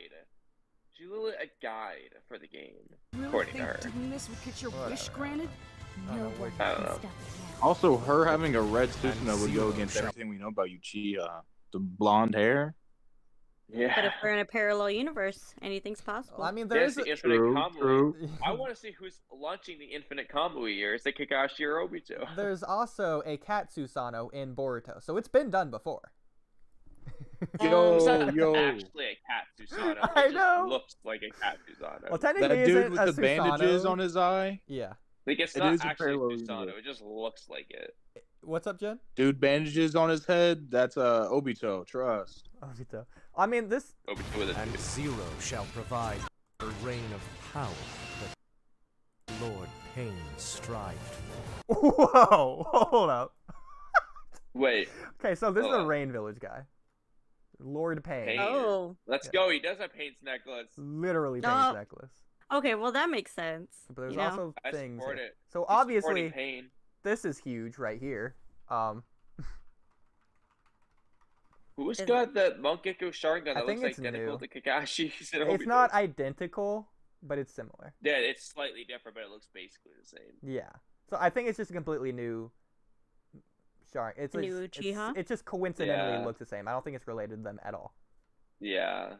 She's literally a guide for the game, according to her. Doing this would get your wish granted? No one I can don't know. stop it now. Also, her having a red Susanoo would go against everything we know about Uchiha. The blonde hair. Yeah. But if we're in a parallel universe, anything's possible. I mean, there is the a... infinite Kamui. True. I want to see who's launching the infinite Kamui here. Is it Kakashi or Obito? There's also a cat Susanoo in Boruto, so it's been done before. It's not actually a cat Susanoo. I It know. just looks like a cat Susanoo. Well, technically, That dude isn't with a the bandages Susanoo- on his eye. Yeah. Like, it's It not is a actually parallel Susanoo. universe. It just looks like it. What's up, Jen? Dude, bandages on his head. That's Obito. Trust. Obito. I mean, this... Obito with a And Zero shall provide a reign of power that Lord Pain strived for. Whoa! Hold up. Wait. Okay, so this is Hold a on. Rain Village guy. Lord Pain. Pain. Oh. Let's go. He does have Pain's necklace. Literally Pain's Oh. necklace. Okay, well that makes sense. But there's you know? also I things... support here. it. So He's obviously, supporting Pain. this is huge right here. Who's Is got the Mangekyo Sharingan I that think looks it's identical new. to Kakashi's and It's Obito's? not identical, but it's similar. Yeah, it's slightly different, but it looks basically the same. Yeah. So I think it's just a completely new Sharingan. It's New it's, Uchiha? it just coincidentally Yeah. looks the same. I don't think it's related to them at all. Yeah.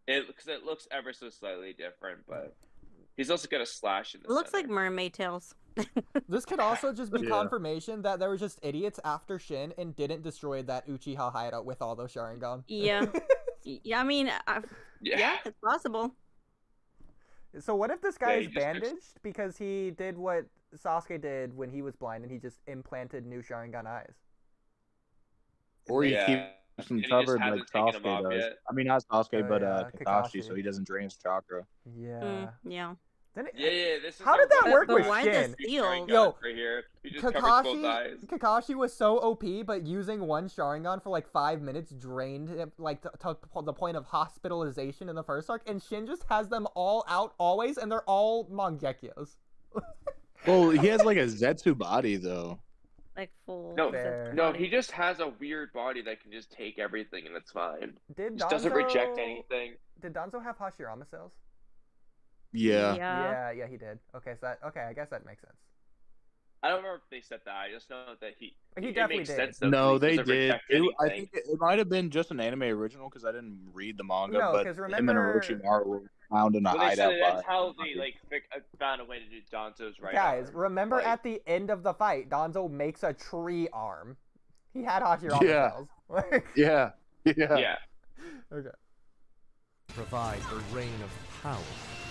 Because it looks ever so slightly different, but he's also got a slash in the It looks like center. mermaid tails. This could also just be Yeah. confirmation that there were just idiots after Shin and didn't destroy that Uchiha hideout with all those Sharingan. Yeah. Yeah, I mean, yeah, it's possible. So what if this Yeah, guy he is just took- bandaged because he did what Sasuke did when he was blind and he just implanted new Sharingan eyes? Or he Yeah. keeps them And he just covered like hasn't taken 'em Sasuke off does. yet. I mean, not Sasuke, Oh, but yeah, Kakashi, so Kakashi. he doesn't drain his chakra. Yeah. Yeah. Then it, Yeah, this is How did that work But with why Shin? the seal? Yo, right here. He just covers both eyes. Kakashi was so OP, but using one Sharingan for like 5 minutes drained him, like to the point of hospitalization in the first arc, and Shin just has them all out always, and they're all Mangekyos. Well, he has like a Zetsu body though. Like full. No, Fair. no, he just has a weird body that can just take everything, and it's fine. Did Just doesn't reject Danzo- anything. Did Danzo have Hashirama cells? Yeah. Yeah, he did. Okay, so I guess that makes sense. I don't remember if they said that. I just know that he definitely makes did. sense, though, No, 'cause he they doesn't did. reject I anything. think it might have been just an anime original because I didn't read the manga. No, but 'cause him and remember- Orochimaru were found in a Well, they hideout. said that's how they found a way to do Danzo's right Guys, arm. remember Like, at the end of the fight, Danzo makes a tree arm. He had Hashirama Yeah. cells. Like, Yeah. yeah. okay. Provide the reign of power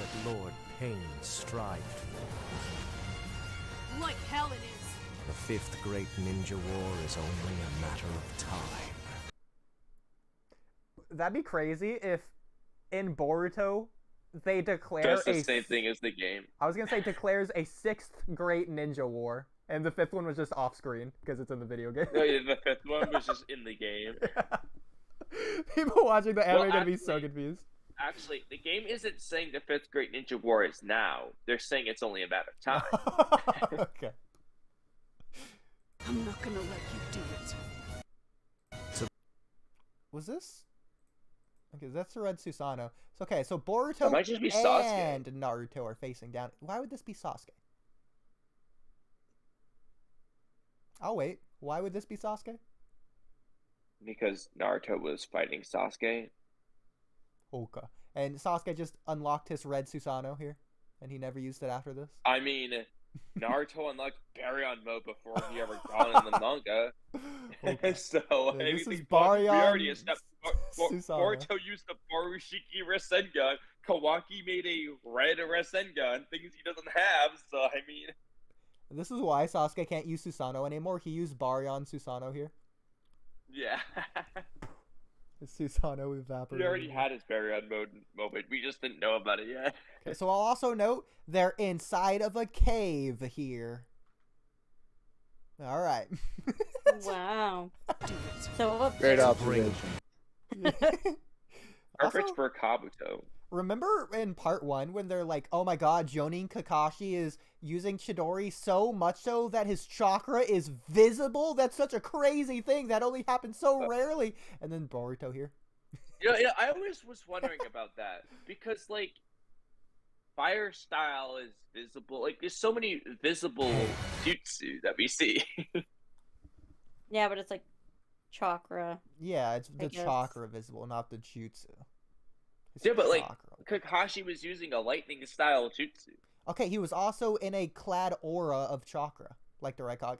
that Lord Pain strived for. Like hell it is. The fifth great ninja war is only a matter of time. That'd be crazy if in Boruto they declare Just the same thing as the game. I was gonna say declares a sixth great ninja war, and the fifth one was just off screen because it's in the video game. No, the fifth one was just in the game. People watching the anime Well, are gonna be so confused. Actually, the game isn't saying the fifth great ninja war is now. They're saying it's only a matter of time. Okay. I'm not gonna let you do it. Was this? Okay, that's the Red Susanoo. So okay, so Boruto It might just be Sasuke. and Naruto are facing down. Why would this be Sasuke? I'll wait. Why would this be Sasuke? Because Naruto was fighting Sasuke. Okay. And Sasuke just unlocked his Red Susanoo here, and he never used it after this. I mean, Naruto unlocked Baryon mode before he ever got in the manga. Okay. So, Yeah, I this mean, is we Baryon already established Susanoo. Boruto used the Borushiki Rasengan. Kawaki made a red Rasengan, things he doesn't have, so I mean... This is why Sasuke can't use Susanoo anymore. He used Baryon Susanoo here. Yeah. His Susanoo evaporated. He already had his Baryon mode moment, we just didn't know about it yet. Okay, so I'll also note they're inside of a cave here. All right. Wow. So Great observation. Perfect Also, for Kabuto. remember in part 1 when they're like, oh my god, Jonin Kakashi is using Chidori so much so that his chakra is visible? That's such a crazy thing. That only happens so rarely. And then Boruto here. Yeah, I always was wondering about that. Because, like, fire style is visible. Like, there's so many visible jutsu that we see. Yeah, but it's like chakra. Yeah, it's I the guess. chakra visible, not the jutsu. It's Yeah, but, like, chakra. Kakashi was using a lightning style jutsu. Okay, he was also in a clad aura of chakra, like the Raikage.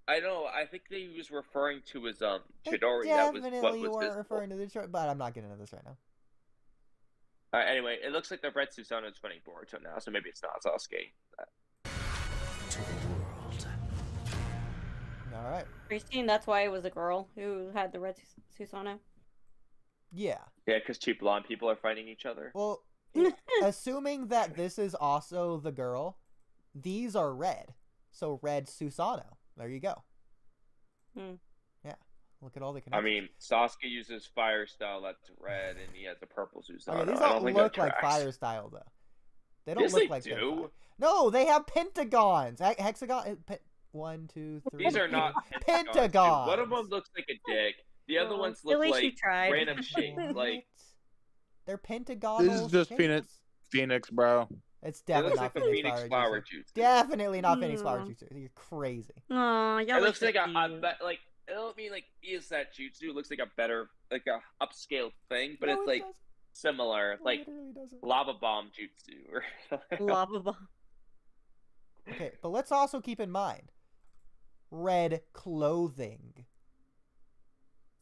I know, I think that he was referring to his, They Chidori. That was definitely what was weren't visible. referring to the chakra, but I'm not getting into this right now. Anyway, it looks like the Red Susanoo is fighting Boruto now, so maybe it's not Sasuke. To the world. All right. Christine, that's why it was a girl who had the red Susanoo. Yeah. Yeah, because cheap blonde people are fighting each other. Well, assuming that this is also the girl, these are red. So red Susanoo. There you go. Hmm. Yeah. Look at all the I connections. mean, Sasuke uses fire style, that's red, and he has a purple Susanoo. Okay, these I don't don't think look that like tracks. fire style though. They don't Yes, look they like they're do. fire. No, they have pentagons. Hexagon. 1, 2, 3. These are not Pentagons. pentagons. One of them looks like a dick. The other Well, ones at look least you like tried. random shapes. Like, They're pentagonal. This is just shapes. Phoenix, bro. It's it definitely looks not like the Phoenix Phoenix Flower flower Juicer. juice. Definitely not Phoenix Flower No. Juicer. You're crazy. Aw, y'all It are looks like so a cute. like. I don't mean like is that jutsu? It looks like a better, like a upscale thing, but No, it's it like doesn't. similar, It like literally doesn't. lava bomb jutsu. Or Lava bomb. Okay, but let's also keep in mind red clothing.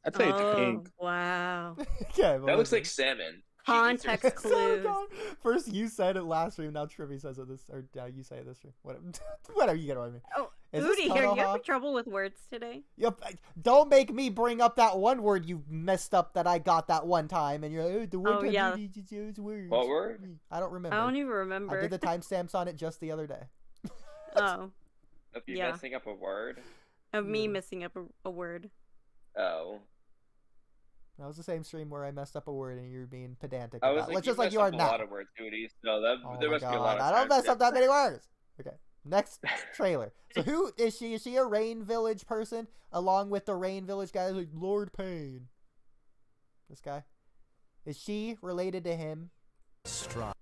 I'd say it's Oh, pink. wow. Okay, but That looks listen. like salmon. Context She eats her salmon. clues. So dumb. First you said it last stream, now Trippy says it this, or now you say it this stream. Whatever, whatever, you get what I mean. Oh, Is this Oodie, here, you Konoha? having trouble with words today? Yep. Don't make me bring up that one word you messed up that I got that one time, and you're like, oh, the one Oh, time yeah. you just use words. What word? I don't remember. I don't even I remember. did the timestamps on it just the other day. Oh, If you're Yeah. messing up a word, of me Yeah. messing up a word. oh, That was the same stream where I messed up a word and you were being pedantic I was about it. like, Let's just like messed you are up a now. lot of words, Oodie. So that Oh there my must be a lot god, of. I don't mess up that timestamps. many words. Okay, next trailer. So who is she? Is she a Rain Village person along with the Rain Village guys like Lord Pain? This guy? Is she related to him? Strive.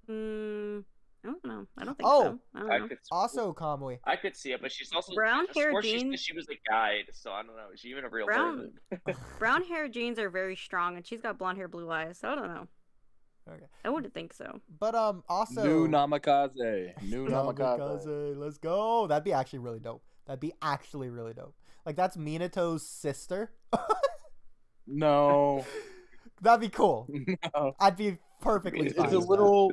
Hmm. I don't know. I don't think Oh, so. I don't know. Also, Kamui. I could see it, but she's also Brown hair she said jeans. she was a guide, so I don't know. Is she even a real Brown person? brown hair jeans are very strong, and she's got blonde hair, blue eyes. So I don't know. Okay. I wouldn't think so. But also New Namikaze. New Namikaze. Namikaze. Let's go. That'd be actually really dope. Like that's Minato's sister. No. That'd be cool. No. I'd be perfectly fine. It's a with little.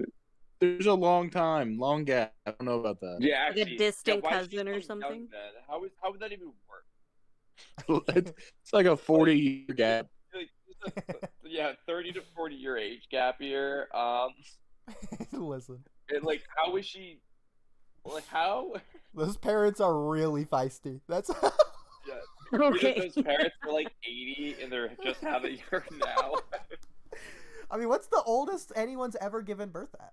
There's a long gap. I don't know about that. Yeah, Like a actually, distant why is she cousin or so young something? then? How would that even work? It's like a 40-year gap. Yeah, 30 to 40 year age gap here. that. Listen, and like, how is she? Like, how? those parents are really feisty. That's Yeah. Okay. Those parents are like 80 and they're just having her now. I mean, what's the oldest anyone's ever given birth at?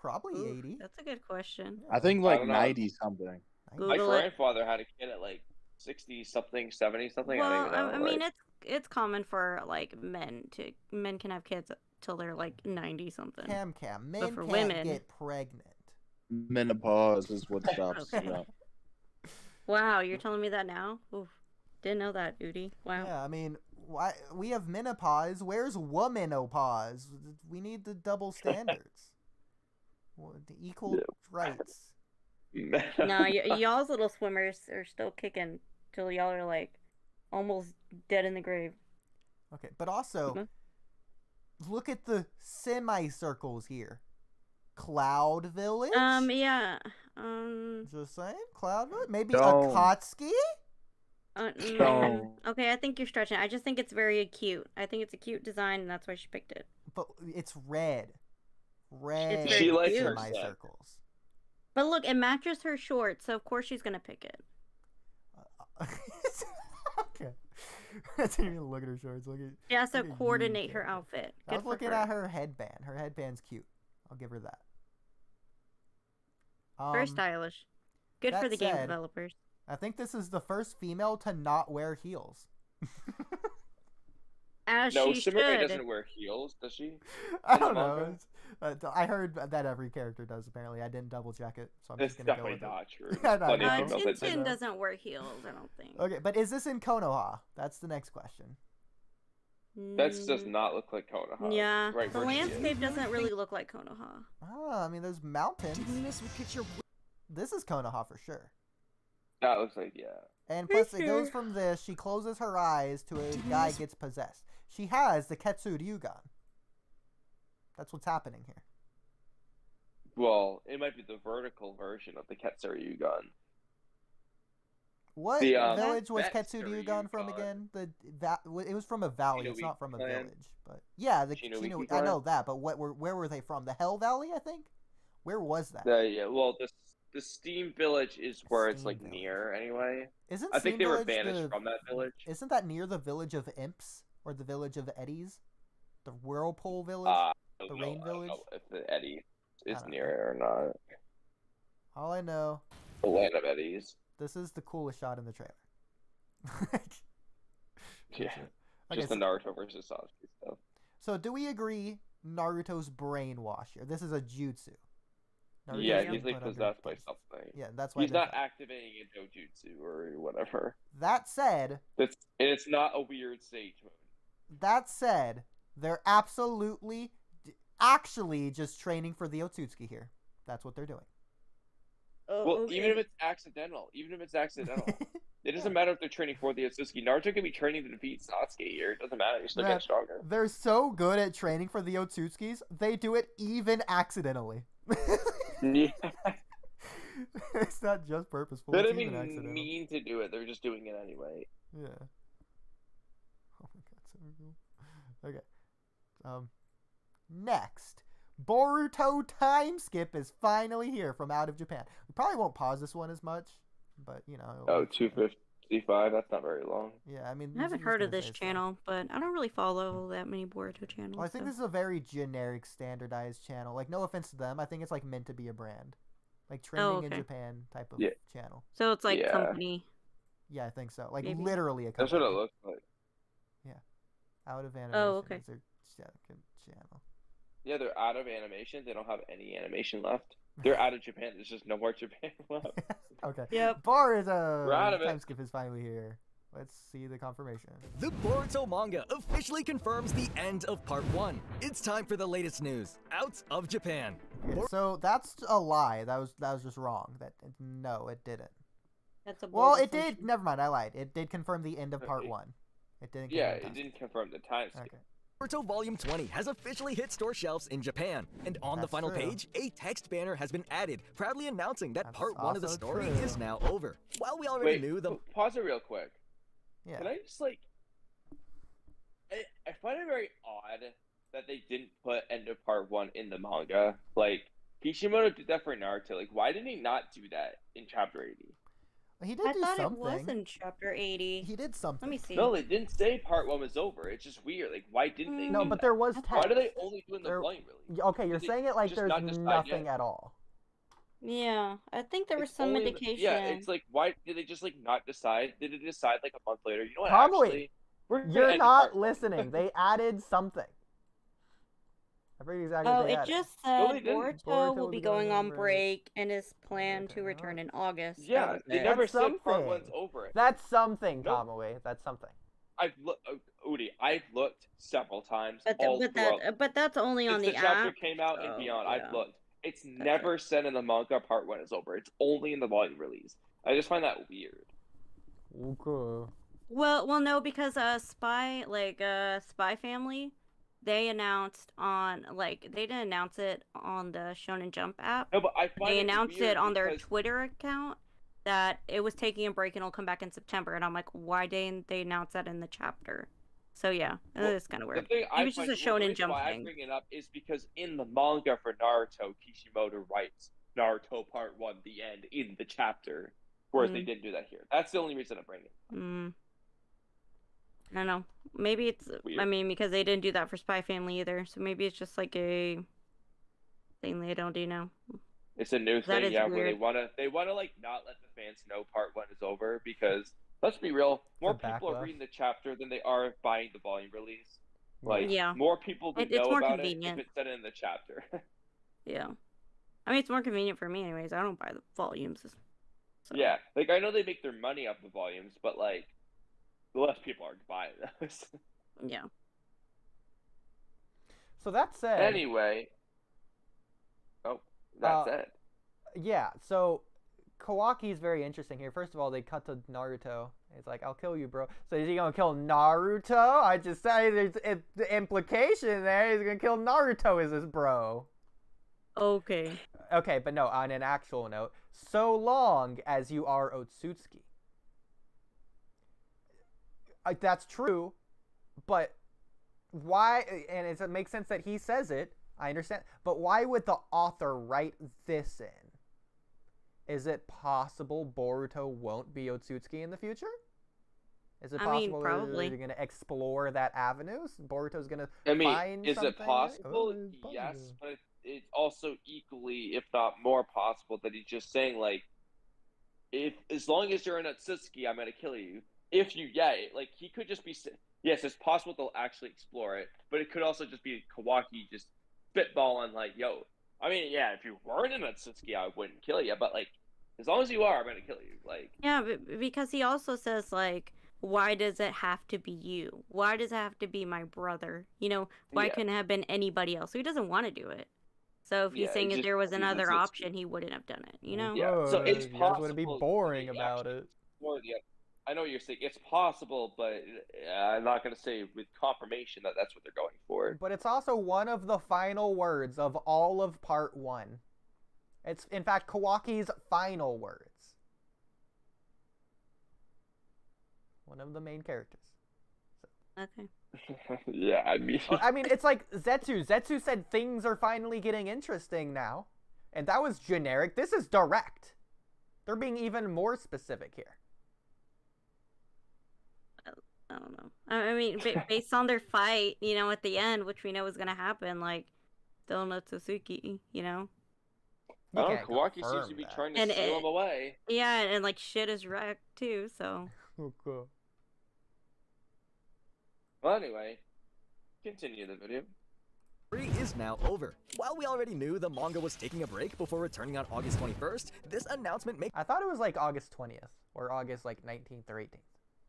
Probably Ooh, 80. That's a good question. I think I like don't know. 90 something. My Google it. grandfather had a kid at like 60 something, 70 something. I Well, don't even know. I mean, like, it's common for like men can have kids till they're like 90 something. Cam, men for can't women- get pregnant. Menopause is what stops. Okay. Yeah. Wow, you're telling me that now? Oof. Didn't know that, Oodie. Wow. Yeah, I mean, why we have menopause? Where's womanopause? We need the double standards. The equal rights. No, y'all's little swimmers are still kicking till y'all are like almost dead in the grave. Okay, but also look at the semicircles here. Cloud Village. Yeah. Just saying, Cloud Village. Maybe Don't. Akatsuki. Don't. Okay, I think you're stretching. I just think it's very cute. I think it's a cute design, and that's why she picked it. But it's red. Red. It's very She likes cute. her set. semicircles. But look, it matches her shorts, so of course she's gonna pick it. Okay. I didn't even look at her shorts. She has to look at you, coordinate her Karen. outfit. I Good was for looking her. at her headband. Her headband's cute. I'll give her that. Very stylish. Good for that the game said, developers. I think this is the first female to not wear heels. As no, she Shimmeray should. doesn't wear heels, does she? I In the don't know. manga? I heard that every character does, apparently. I didn't double check it, so I'm It's just going to go definitely with it. not true. I know. Plenty of females that do Tintin that. doesn't wear heels, I don't think. Okay, but is this in Konoha? That's the next question. That does not look like Konoha. Yeah, Right the where she is. landscape doesn't really look like Konoha. Oh, I mean, there's mountains. Doing this would get your This is Konoha for sure. That looks like, yeah. And plus, it goes from this, she closes her eyes to a guy gets possessed. She has the Ketsu Ryugan. That's what's happening here. Well, it might be the vertical version of the Ketsuru gun. What The, village was that Ketsu Ryugan from Ryugan. again? It was from a valley. It's not from a Clan? village. But yeah, the Shinobiki Shino, I Clan? know that. But where were they from? The Hell Valley, I think. Where was that? Yeah, well, the Steam Village is where it's Steam like Village. near anyway. Isn't I think Steam they were Village banished the- from that village. Isn't that near the village of Imps or the village of Eddies? The Whirlpool Village. I The don't Rain know, I don't Village? know if the Eddie is don't near it or not. All I know, The land of Eddies. this is the coolest shot in the trailer. Yeah. Okay, Just the Naruto versus Sasuke stuff. So do we agree Naruto's brainwash here? This is a jutsu. Naruto's Yeah, being he's like put under possessed by things. something. Yeah, that's why He's they're not activating a dojutsu or whatever. That said, And it's not a weird sage mode. they're absolutely, actually just training for the Otsutsuki here. That's what they're doing. Oh, Well, okay. even if it's accidental, it doesn't matter if they're training for the Otsutsuki. Naruto can be training to defeat Sasuke here. It doesn't matter. He's still Man, getting stronger. They're so good at training for the Otsutsukis, they do it even accidentally. Yeah. It's not just purposeful. They It's didn't even even accidental. mean to do it. They're just doing it anyway. Yeah. Oh my god, so cool. Okay. Next, Boruto time skip is finally here from out of Japan. We probably won't pause this one as much, but you know. Oh, 255. That's not very long. Yeah, I mean. I haven't heard of this channel, but I don't really follow that many Boruto channels. Well, I think so. this is a very generic, standardized channel. Like, no offense to them, I think it's like meant to be a brand, like trending in okay. Japan type of channel. So it's like Yeah. company. Yeah, I think so. Like Maybe. literally a company. That's what it looks like. Out of animation. Oh, okay. Is their second channel. Yeah, they're out of animation. They don't have any animation left. They're out of Japan. There's just no more Japan left. Okay. Yep. We're out of it. Time skip is finally here. Let's see the confirmation. The Boruto manga officially confirms the end of part 1. It's time for the latest news out of Japan. Okay, so that's a lie. That was just wrong. No, it didn't. That's a Well, bold it did. assumption. Never mind. I lied. It did confirm the end of part 1. It didn't. Yeah, confirm it time didn't confirm the time skip. skip. Okay. Boruto Volume 20 has officially hit store shelves in Japan, and on the That's final true. page, a text banner has been added, proudly announcing that That's part 1 of the also story true. is now over. While we already Wait, knew the pause it real quick. Yeah. Can I just I find it very odd that they didn't put end of part 1 in the manga. Like, Kishimoto did that for Naruto. Like, why did he not do that in chapter 80? He did I do thought something. it was in chapter 80. He did something. Let me see. No, they didn't say part 1 was over. It's just weird. Like, why didn't they? No, do but that? there was text. Why do they only do it in the There- volume release? Okay, you're Did they saying it like just there's not decide nothing yet? at all. Yeah, I think there was It's some only in the- indication. Yeah, it's like, why did they just like not decide? Did they decide like a month later? You know what? Kamui, Actually, we're gonna You're end not part 1. listening. They added something. I forget exactly Oh, what they it added. just No, said they didn't. Boruto will be going on break and is planned to return in August. That Yeah, was they it. never That's said part something. 1's over. That's something, No. Kamui. That's something. I've looked, Oodie. I've looked several times. But, all but throughout. that that's only on Since the the chapter app. came out and so, beyond, yeah. I've looked. It's never said in the manga part 1 is over. It's only in the volume release. I just find that weird. Okay. Well, no, because Spy Family, they announced on they didn't announce it on the Shonen Jump app. No, but I find They it announced weird it on their because- Twitter account that it was taking a break and it'll come back in September. And I'm like, why didn't they announce that in the chapter? So yeah, Well, it's kind of The weird. thing Maybe it's just a the Shonen reason Jump why I thing. bring it up is because in the manga for Naruto, Kishimoto writes Naruto Part 1, the end, in the chapter, whereas they didn't do that here. That's the only reason I bring it. I don't know. Maybe it's. Weird. I mean, because they didn't do that for Spy Family either. So maybe it's just like a thing they don't do now. It's a new That thing, is yeah, where weird. they wanna like not let the fans know part 1 is over because let's be real, more people are backlash. reading the chapter than they are buying the volume release. Like Yeah. more people would It's know more about convenient. it if it said it in the chapter. Yeah. I mean, it's more convenient for me, anyways. I don't buy the volumes. So. Yeah, like I know they make their money off the volumes, but like the less people are buying those. Yeah. So that said. Anyway, that's it. Yeah, so Kawaki's very interesting here. First of all, they cut to Naruto. He's like, I'll kill you, bro. So is he going to kill Naruto? I just say there's the implication there. He's going to kill Naruto as his bro. Okay. Okay, but no, on an actual note, so long as you are Otsutsuki. That's true, but why, and it makes sense that he says it, I understand, but why would the author write this in? Is it possible Boruto won't be Otsutsuki in the future? Is it possible probably. they're going to explore that avenue? Boruto's going to I mean, find is something? it possible? Oh, it's Yes, possible. but it's also equally, if not more possible, that he's just saying like, if as long as you're in Otsutsuki, I'm gonna kill you. If you, like he could just be. Yes, it's possible they'll actually explore it, but it could also just be Kawaki just spitballing like, yo. I mean, yeah, if you weren't in Otsutsuki, I wouldn't kill you, but like, as long as you are, I'm gonna kill you. Like, Yeah, because he also says like, why does it have to be you? Why does it have to be my brother? You know, why Yeah. couldn't it have been anybody else? So he doesn't want to do it. So if he's Yeah, saying it's if just- there was he's another Otsutsuki. option, he wouldn't have done it. You know? Yeah, so it's You guys possible. want to be that boring they about actually it. explore I know what you're saying. It's possible, but I'm not going to say with confirmation that that's what they're going for. But it's also one of the final words of all of part 1. It's, in fact, Kawaki's final words. One of the main characters. Okay. Yeah, I mean, I mean, it's like Zetsu. Zetsu said things are finally getting interesting now. And that was generic. This is direct. They're being even more specific here. I don't know. I mean, based on their fight, you know, at the end, which we know is gonna happen, like, still no Tsuzuki, you know? I don't know, can't Kawaki seems confirm to be that. trying to And steal him away. Yeah, and like shit is wrecked too, so. Okay. Well, anyway, continue the video. is now over. While we already knew the manga was taking a break before returning on August 21st, this announcement makes... I thought it was like August 20th or August like 19th or 18th.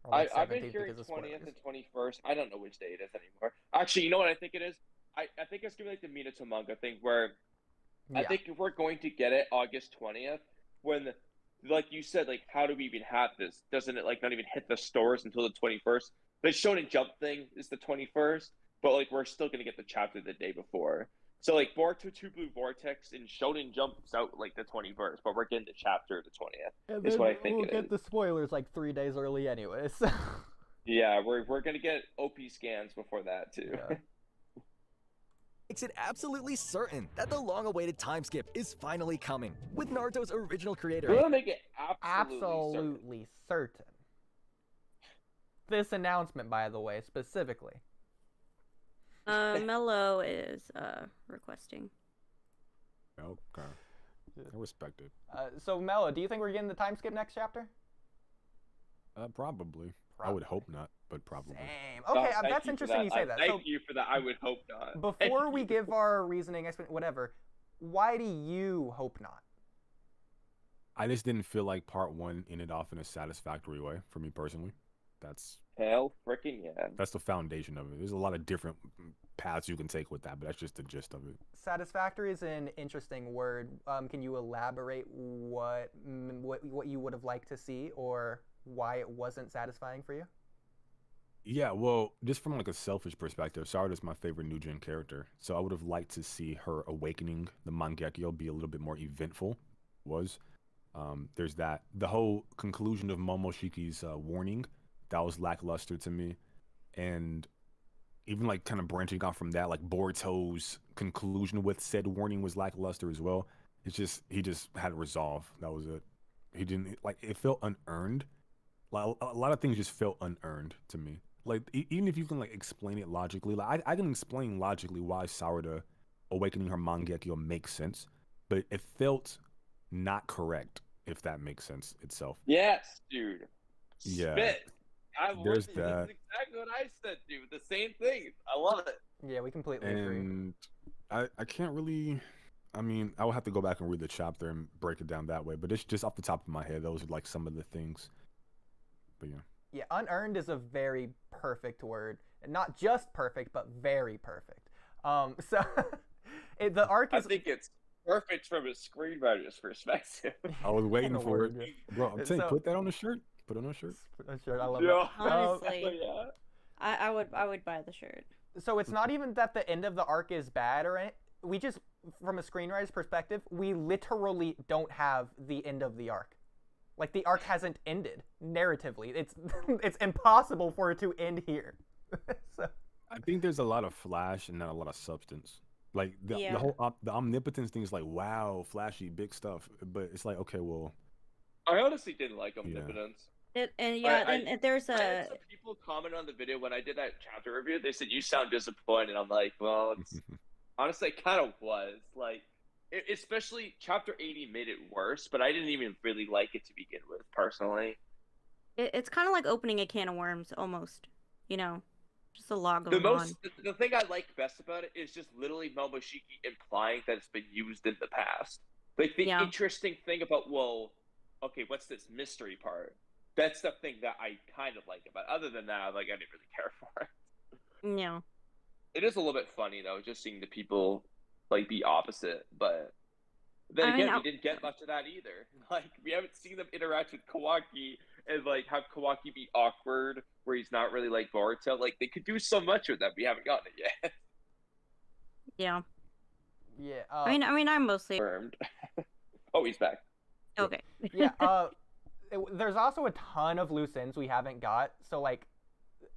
Or like I've been hearing 20th and 21st. I don't know which day it is anymore. Actually, you know what I think it is? I think it's going to be like the Minato manga thing where I think if we're going to get it August 20th, when, like you said, like, how do we even have this? Doesn't it, like, not even hit the stores until the 21st? The Shonen Jump thing is the 21st, but, like, we're still going to get the chapter the day before. So, like, Boruto 2 Blue Vortex and Shonen Jump's out, like, the 21st, but we're getting the chapter the 20th. And is then what I think we'll get the spoilers, like, 3 days early anyways. Yeah, we're going to get OP scans before that, too. Yeah. Makes it absolutely certain that the long-awaited time skip is finally coming, with Naruto's original creator. We're going to make it absolutely certain. This announcement, by the way, specifically. Mello is requesting. Okay. I respect it. So Mello, do you think we're getting the time skip next chapter? Probably. I would hope not, but probably. Same. Okay, that's interesting you say that. Thank you for that. I would hope not. Before we give our reasoning, whatever, why do you hope not? I just didn't feel like part 1 ended off in a satisfactory way for me personally. That's hell freaking yeah. That's the foundation of it. There's a lot of different paths you can take with that, but that's just the gist of it. Satisfactory is an interesting word. Can you elaborate what you would have liked to see or why it wasn't satisfying for you? Yeah, well, just from like a selfish perspective, Sarada's my favorite new gen character, so I would have liked to see her awakening the Mangekyo be a little bit more eventful. There's that. The whole conclusion of Momoshiki's warning, that was lackluster to me, and even like kind of branching off from that, like Boruto's conclusion with said warning was lackluster as well. It's just he just had resolve. That was it. He didn't like it felt unearned. Like a lot of things just felt unearned to me. Like even if you can like explain it logically, like I can explain logically why Sarada awakening her Mangekyo makes sense, but it felt not correct, if that makes sense itself. Yes, dude. Yeah. Spit. There's that. That's exactly what I said, dude. The same thing. I love it. Yeah, we completely agree. And I can't really. I mean, I will have to go back and read the chapter and break it down that way. But it's just off the top of my head. those are like some of the things. But yeah. Yeah, unearned is a very perfect word. And not just perfect, but very perfect. So the arc is. I think it's perfect from a screenwriter's perspective. I was waiting for it, bro. I'm saying, put that on a shirt. Put it on a shirt. I love Yeah. it. Honestly, I would buy the shirt. So it's not even that the end of the arc is bad or anything. We just, from a screenwriter's perspective, we literally don't have the end of the arc. Like the arc hasn't ended narratively. It's impossible for it to end here. So. I think there's a lot of flash and not a lot of substance. Like the whole the omnipotence thing is like, wow, flashy, big stuff. But it's like, okay, well. I honestly didn't like omnipotence. And there's I had some people comment on the video when I did that chapter review. They said you sound disappointed. I'm like, well, it's honestly, it kind of was like, especially chapter 80 made it worse. But I didn't even really like it to begin with, personally. It's kind of like opening a can of worms, almost. You know, just a lot going on. The thing I like best about it is just literally Momoshiki implying that it's been used in the past. Like the interesting thing about, well, okay, what's this mystery part? That's the thing that I kind of like about it. Other than that, like, I didn't really care for it. Yeah. It is a little bit funny, though, just seeing the people, like, be opposite. But then again, we didn't get much of that either. Like, we haven't seen them interact with Kawaki and, like, have Kawaki be awkward, where he's not really like Boruto. Like, they could do so much with that. We haven't gotten it yet. Yeah. Yeah. I mean, I'm mostly... Oh, he's back. Okay. Yeah, there's also a ton of loose ends we haven't got. So, like,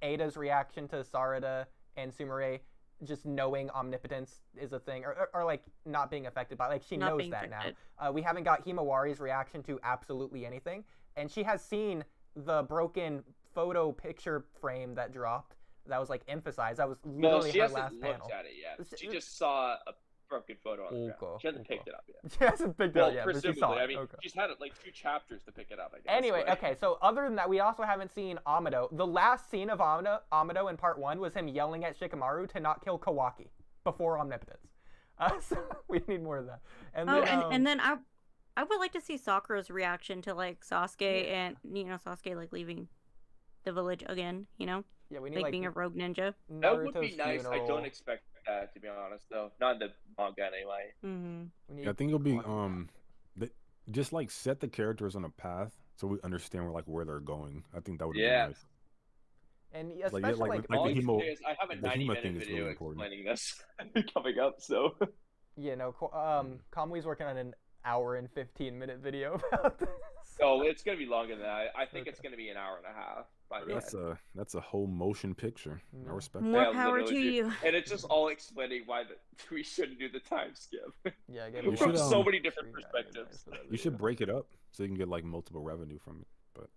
Ada's reaction to Sarada and Sumire just knowing omnipotence is a thing, or like, not being affected by, like, she knows that now. We haven't got Himawari's reaction to absolutely anything, and she has seen the broken photo picture frame that dropped that was, like, emphasized. That was literally her last panel. She hasn't looked at it yet. She just saw a broken photo on the ground. She hasn't picked it up yet. She hasn't picked it up yet, but she saw it. I mean, she's had like 2 chapters to pick it up, I guess. Anyway, okay, so other than that, we also haven't seen Amado. The last scene of Amado in part 1 was him yelling at Shikamaru to not kill Kawaki. before omnipotence. So we need more of that. And Oh, then, and then I would like to see Sakura's reaction to like Sasuke and Sasuke like leaving the village again. Yeah, we need being a rogue ninja. That would be nice. I don't expect that, to be honest, though. Not in the manga anyway. Mm-hmm. Yeah, I think it'll be just like set the characters on a path so we understand where they're going. I think that would be nice. And especially I have a 90-minute video explaining this coming up, so. Yeah, no, Kamui's working on an hour and 15-minute video about this. Oh, it's gonna be longer than that. I think it's gonna be an hour and a half. That's a whole motion picture. I respect that. More power to you. And it's just all explaining why we shouldn't do the time skip. Yeah, from so many different perspectives. You should break it up so you can get like multiple revenue from it. But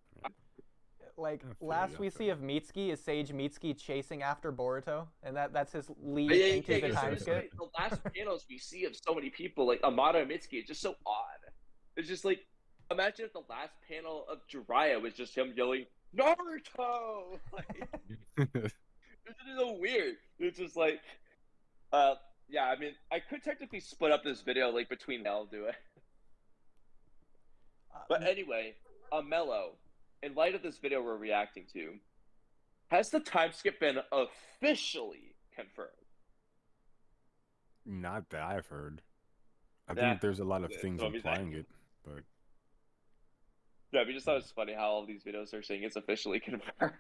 like last we see of Mitsuki is Sage Mitsuki chasing after Boruto, and that's his lead into the time skip. The last panels we see of so many people like Amada and Mitsuki, it's just so odd. It's just like, imagine if the last panel of Jiraiya was just him yelling Naruto. Like, it's so weird. It's just like, yeah. I mean, I could technically split up this video like between. I'll do it. But anyway, Mello. In light of this video we're reacting to, has the time skip been officially confirmed? Not that I've heard. I think there's a lot of things implying it, but yeah, we just thought it's funny how all these videos are saying it's officially confirmed.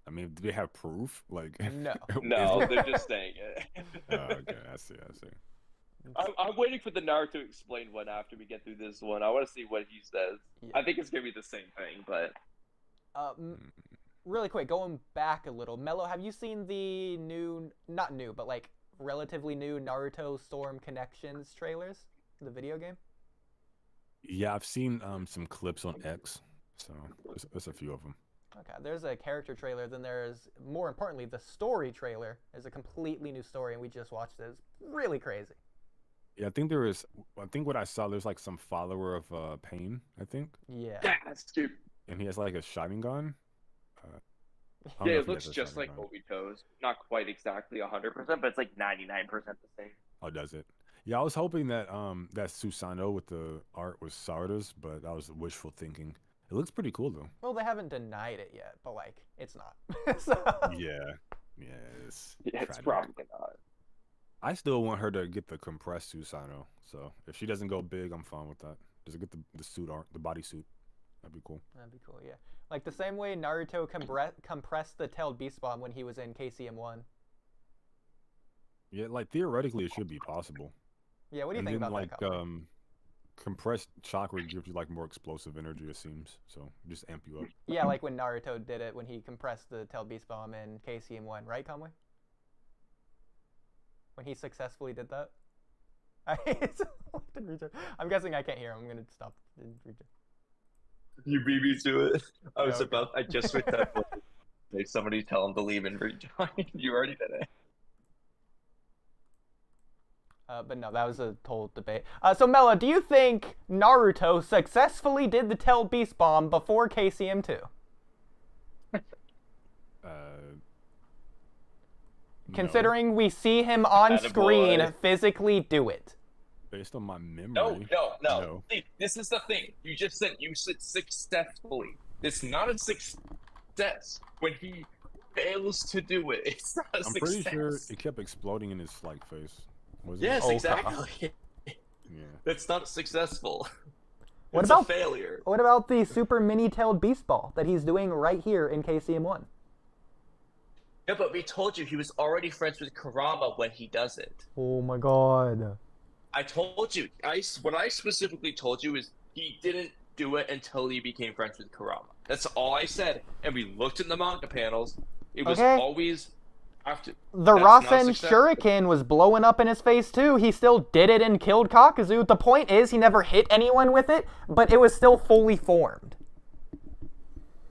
I mean, do they have proof? Like, no, they're just saying it. Okay, I see. I'm waiting for the Naruto to explain one after we get through this one. I want to see what he says. Yeah. I think it's gonna be the same thing, but really quick, going back a little, Mello, have you seen the not new, but like relatively new Naruto Storm Connections trailers, the video game? Yeah, I've seen some clips on X, so there's a few of them. Okay, there's a character trailer, then there's, more importantly, the story trailer is a completely new story, and we just watched it. It's really crazy. Yeah, I think what I saw, there's like some follower of Pain, I think. Yeah. That's stupid. And he has like a Sharingan. Yeah, it looks just like Obito's. Not quite exactly 100%, but it's like 99% the same. Oh, does it? Yeah, I was hoping that that Susanoo with the art was Sarda's, but that was wishful thinking. It looks pretty cool though. Well, they haven't denied it yet, but like, it's not. So... Yeah, it's probably not. I still want her to get the compressed Susanoo. So if she doesn't go big, I'm fine with that. Just get the suit art, the bodysuit. That'd be cool. That'd be cool, yeah. Like the same way Naruto compressed the tailed beast bomb when he was in KCM1. Yeah, like theoretically it should be possible. Yeah, what do you think about that? Like compressed chakra gives you like more explosive energy, it seems. So just amp you up. Yeah, like when Naruto did it when he compressed the tailed beast bomb in KCM1, right, Kamui? When he successfully did that? I'm guessing I can't hear him. I'm gonna stop. You beat me to it. I just with that. Like somebody tell him to leave and rejoin. You already did it. But no, that was a total debate. So Mela, do you think Naruto successfully did the tailed beast bomb before KCM2? Considering we see him on screen physically do it. Based on my memory. No. See, this is the thing. You said successfully. It's not a success when he fails to do it. It's not a success. I'm pretty sure it kept exploding in his like face. Yes, exactly. Yeah. That's not successful. What about a failure? What about the super mini-tailed beast ball that he's doing right here in KCM1? Yeah, but we told you he was already friends with Kurama when he does it. Oh my god. I told you. What I specifically told you is he didn't do it until he became friends with Kurama. That's all I said. And we looked in the manga panels. It was always after. The Rasen Shuriken was blowing up in his face too. He still did it and killed Kakuzu. The point is he never hit anyone with it, but it was still fully formed.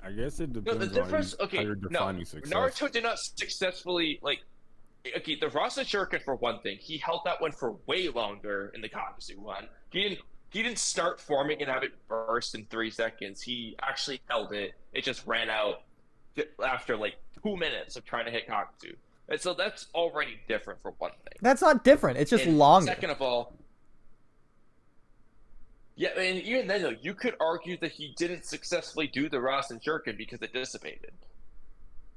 I guess it depends the difference, on how you're defining success. Naruto did not successfully, the Rasen Shuriken for one thing, he held that one for way longer in the Kakuzu one. He didn't start forming and have it burst in 3 seconds. He actually held it. It just ran out after 2 minutes of trying to hit Kakuzu. And so that's already different for one thing. That's not different. It's just And longer. Second of all, yeah, and even then, though, you could argue that he didn't successfully do the Rasen Shuriken because it dissipated.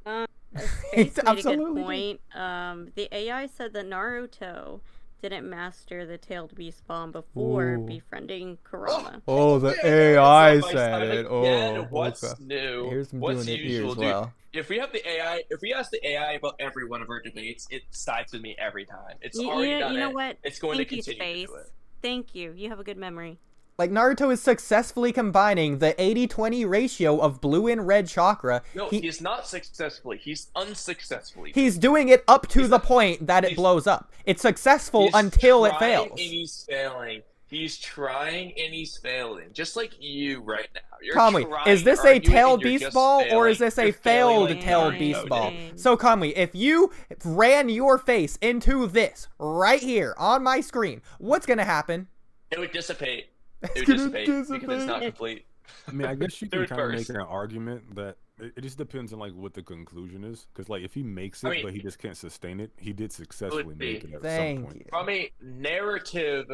Space made a good point. The AI said that Naruto didn't master the tailed beast bomb before befriending Kurama. Oh, the AI said it. Again, Oh, what's okay. new? Here's him What's doing it here usual, as dude? well. If we have the AI, if we ask the AI about every one of our debates, it sides with me every time. It's already done you know it. what? It's going Thank to you, continue Space. to do it. Thank you. You have a good memory. Like, Naruto is successfully combining the 80-20 ratio of blue and red chakra. No, he's not successfully. He's unsuccessfully. He's doing it up to the point that it blows up. It's successful until it fails. And he's failing. He's trying and he's failing. Just like you right now. You're Kamui, trying, is this a arguing, tailed and you're beast just ball or failing. is this a You're failing failed like tailed Naruto beast ball? did. So Kamui, if you ran your face into this right here on my screen, what's gonna happen? It would dissipate. It would gonna dissipate because it's not complete. I mean, I guess you can Third kind of make verse. an argument that it just depends on like what the conclusion is. Because like if he makes it, I mean, but he just can't sustain it, he did successfully be. make it at Thank some point. you. From a narrative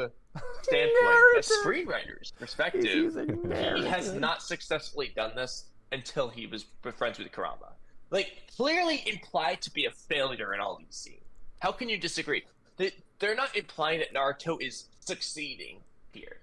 standpoint, a screenwriter's perspective, he has not successfully done this until he was friends with Kurama. Like, clearly implied to be a failure in all these scenes. How can you disagree? They're not implying that Naruto is succeeding here.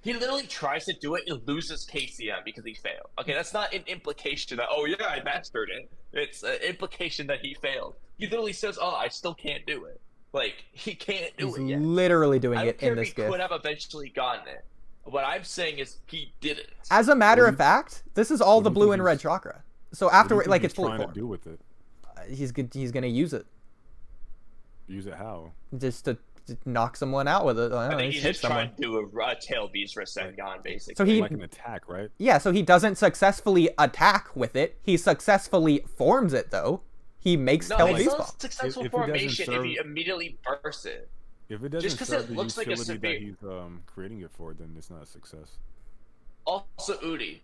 He literally tries to do it and loses KCM because he failed. Okay, that's not an implication that, oh yeah, I mastered it. It's an implication that he failed. He literally says, oh, I still can't do it. Like, he can't do He's it yet. literally doing I don't it care in if this he GIF. could have eventually gotten it. What I'm saying is he didn't. As a matter of fact, this is all the blue and red chakra. So after, like, it's fully trying to formed. do with it. He's gonna use it Use it how? just to knock someone out with it. I I don't know, think just he's hit just someone. trying to do a tail beast Rasengan, basically. So he- like an attack, right? Yeah, so he doesn't successfully attack with it. He successfully forms it, though. He makes no, tail it's beast not ball. successful If it doesn't formation if serve- he immediately bursts it. If it doesn't 'cause serve it the looks like a utility that severe- he's creating it for, then it's not a success. Also, Oodie,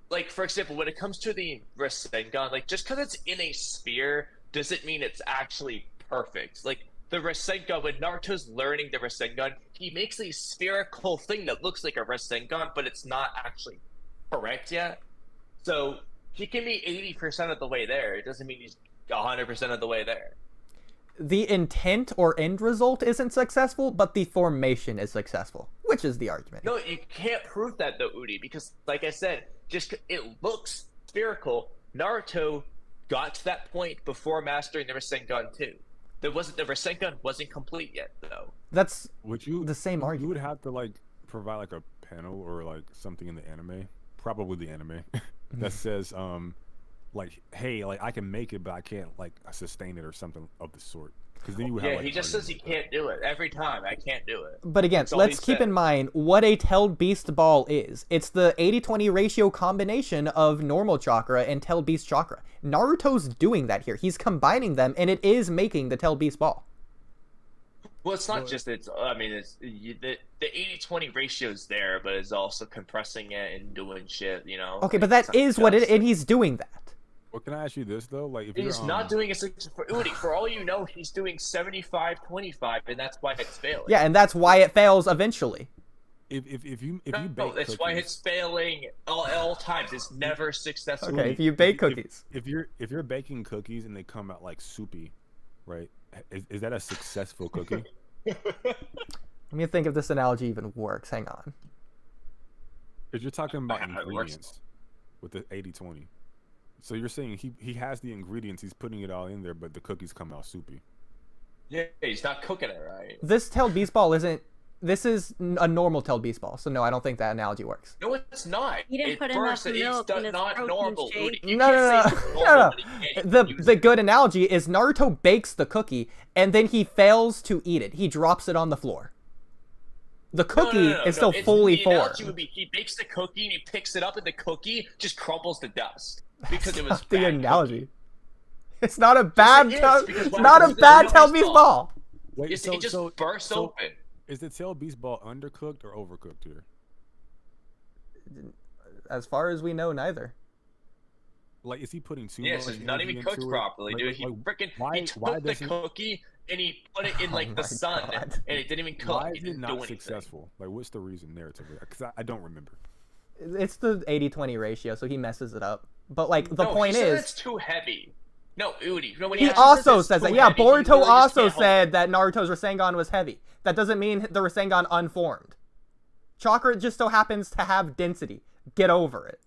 like, for example, when it comes to the Rasengan, like, just because it's in a sphere doesn't mean it's actually perfect. Like, the Rasengan, when Naruto's learning the Rasengan, he makes a spherical thing that looks like a Rasengan, but it's not actually correct yet. So, he can be 80% of the way there. It doesn't mean he's 100% of the way there. The intent or end result isn't successful, but the formation is successful, which is the argument. No, you can't prove that though, Oodie, because like I said, just it looks spherical. Naruto got to that point before mastering the Rasengan too. The Rasengan wasn't complete yet though. That's Would you the same You argument. would have to like provide like a panel or like something in the anime, probably the anime, that says like, hey, like I can make it, but I can't like sustain it or something of the sort. Because then you would have, Yeah, like, he just says he can't do it every time. I can't do it. But again, That's all let's he keep said. in mind what a tailed beast ball is. It's the 80-20 ratio combination of normal chakra and tailed beast chakra. Naruto's doing that here. He's combining them, and it is making the tailed beast ball. Well, it's not just it's. I mean, it's the 80-20 ratio's there, but it's also compressing it and doing shit. You know. Okay, but It's that not is what it, just- and he's doing that. Well, can I ask you this though? Like, if He's you're not doing it for Oodie. For all you know, he's doing 75-25, and that's why it's failing. Yeah, and that's why it fails eventually. if you No, bake that's why cookies- it's failing all times. It's never successful. Okay, if you bake cookies. If you're baking cookies and they come out like soupy, right? Is that a successful cookie? Let me think if this analogy even works. Hang on. Because you're talking about It works. ingredients with the 80-20. So you're saying he has the ingredients, he's putting it all in there, but the cookies come out soupy. Yeah, he's not cooking it right. This tailed beast ball isn't... This is a normal tailed beast ball, so no, I don't think that analogy works. No, it's not. He didn't It put bursts. enough milk It's in his not protein normal. shake. Oodie. You No, can't no, say it's no, normal, no. but you can't use The it. good analogy is Naruto bakes the cookie, and then he fails to eat it. He drops it on the floor. The cookie is still fully the analogy formed. would be he bakes the cookie and he picks it up and the cookie just crumbles to dust because it was That's the bad analogy. It's not a bad it is, tail. because It's what not a happens is bad the tail beast beast ball. ball. Wait, It just bursts open. Is the tail beast ball undercooked or overcooked here? As far as we know, neither. Like, is he putting too Yes, much? it's not even energy cooked into it? properly, Like, dude. like, He freaking why took the doesn't cookie and he put it in like the my sun, God. and it didn't even cook. why It is it didn't do not anything. successful? Like, what's the reason narratively? Because I don't remember. It's the 80-20 ratio, so he messes it up. But like the No, point he said is, it's too heavy. No, Oodie. You know, when he actually also it's says too that. Yeah, heavy, he Boruto really just also can't hold said that Naruto's Rasengan was heavy. That doesn't mean the Rasengan unformed. Chakra just so happens to have density. Get over it.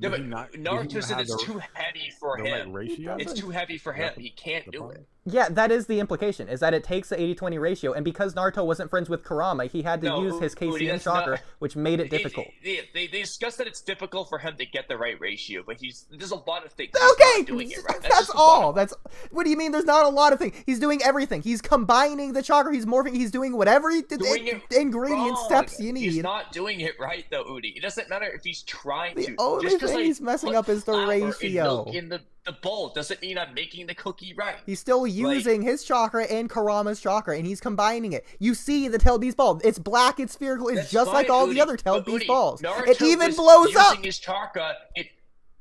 Yeah, but Naruto said it's too heavy for the right him. ratio? It's too heavy for him. He can't do problem? it. Yeah, that is the implication, is that it takes the 80-20 ratio, and because Naruto wasn't friends with Kurama, he had to use his KCM that's chakra, not- which made it difficult. They discussed that it's difficult for him to get the right ratio, but there's a lot of things. Okay, He's not doing it right. that's just the all. bottom That's what do you mean? There's not a lot of things. He's doing everything. He's combining the chakra. He's morphing. He's doing whatever Doing it ingredient wrong. steps you need. He's not doing it right though, Oodie. It doesn't matter if he's trying The to. only Just 'cause thing I he's messing put up is the flour and ratio. milk in the bowl doesn't mean I'm making the cookie right. He's still using his chakra and Kurama's chakra, and he's combining it. You see the tail beast ball. It's black, it's spherical, it's That's just fine, like all Oodie, the other tail but beast Oodie, balls. Naruto It even was blows up! using his chakra.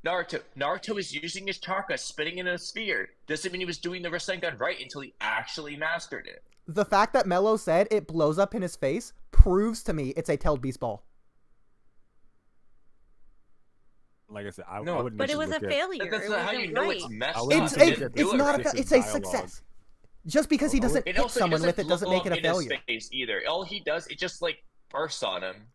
Naruto is using his chakra, spitting in a sphere. Doesn't mean he was doing the Rasengan right until he actually mastered it. The fact that Mello said it blows up in his face proves to me it's a tailed beast ball. Like I said, I No, wouldn't. But it was a look at- failure. That's It not how wasn't you know right. it's messed I up. wouldn't It's look He at didn't the do it's it not right. a it's a dialogue. success. Just because he Oh, doesn't It hit also someone with it doesn't doesn't make it blow a up in his failure. face either. All he does, it just like bursts on him.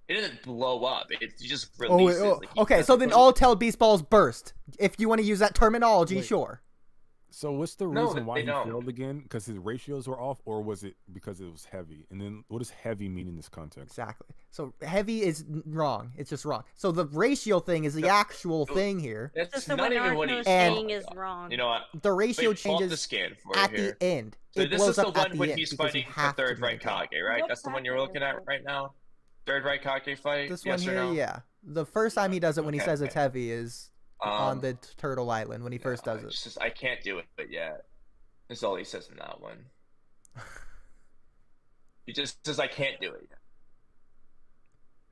It doesn't blow up. It just releases. Like, he Okay, so doesn't then put- all tailed beast balls burst. If you want to use that terminology, Wait. sure. So what's the No, reason why they he don't. failed again? Because his ratios were off, or was it because it was heavy? And then what does heavy mean in this context? Exactly. So heavy is wrong. It's just wrong. So the ratio thing is the actual thing here. That's Just so not what even what Naruto's he's saying talking is about. wrong. You know what? The ratio Wait, pull up the changes scan for at it here. the end. So It this blows is the up at one the when end he's because you fighting the have to third do the game. Raikage, right? What That's the one you're chapter looking is at it? right now. Third Raikage fight. This yes one or here, no? yeah. The first time he does it when he Okay, says it's okay. heavy is on the Turtle Island when he first does it. It's just, I can't do it yet. That's all he says in that one. He just says I can't do it yet.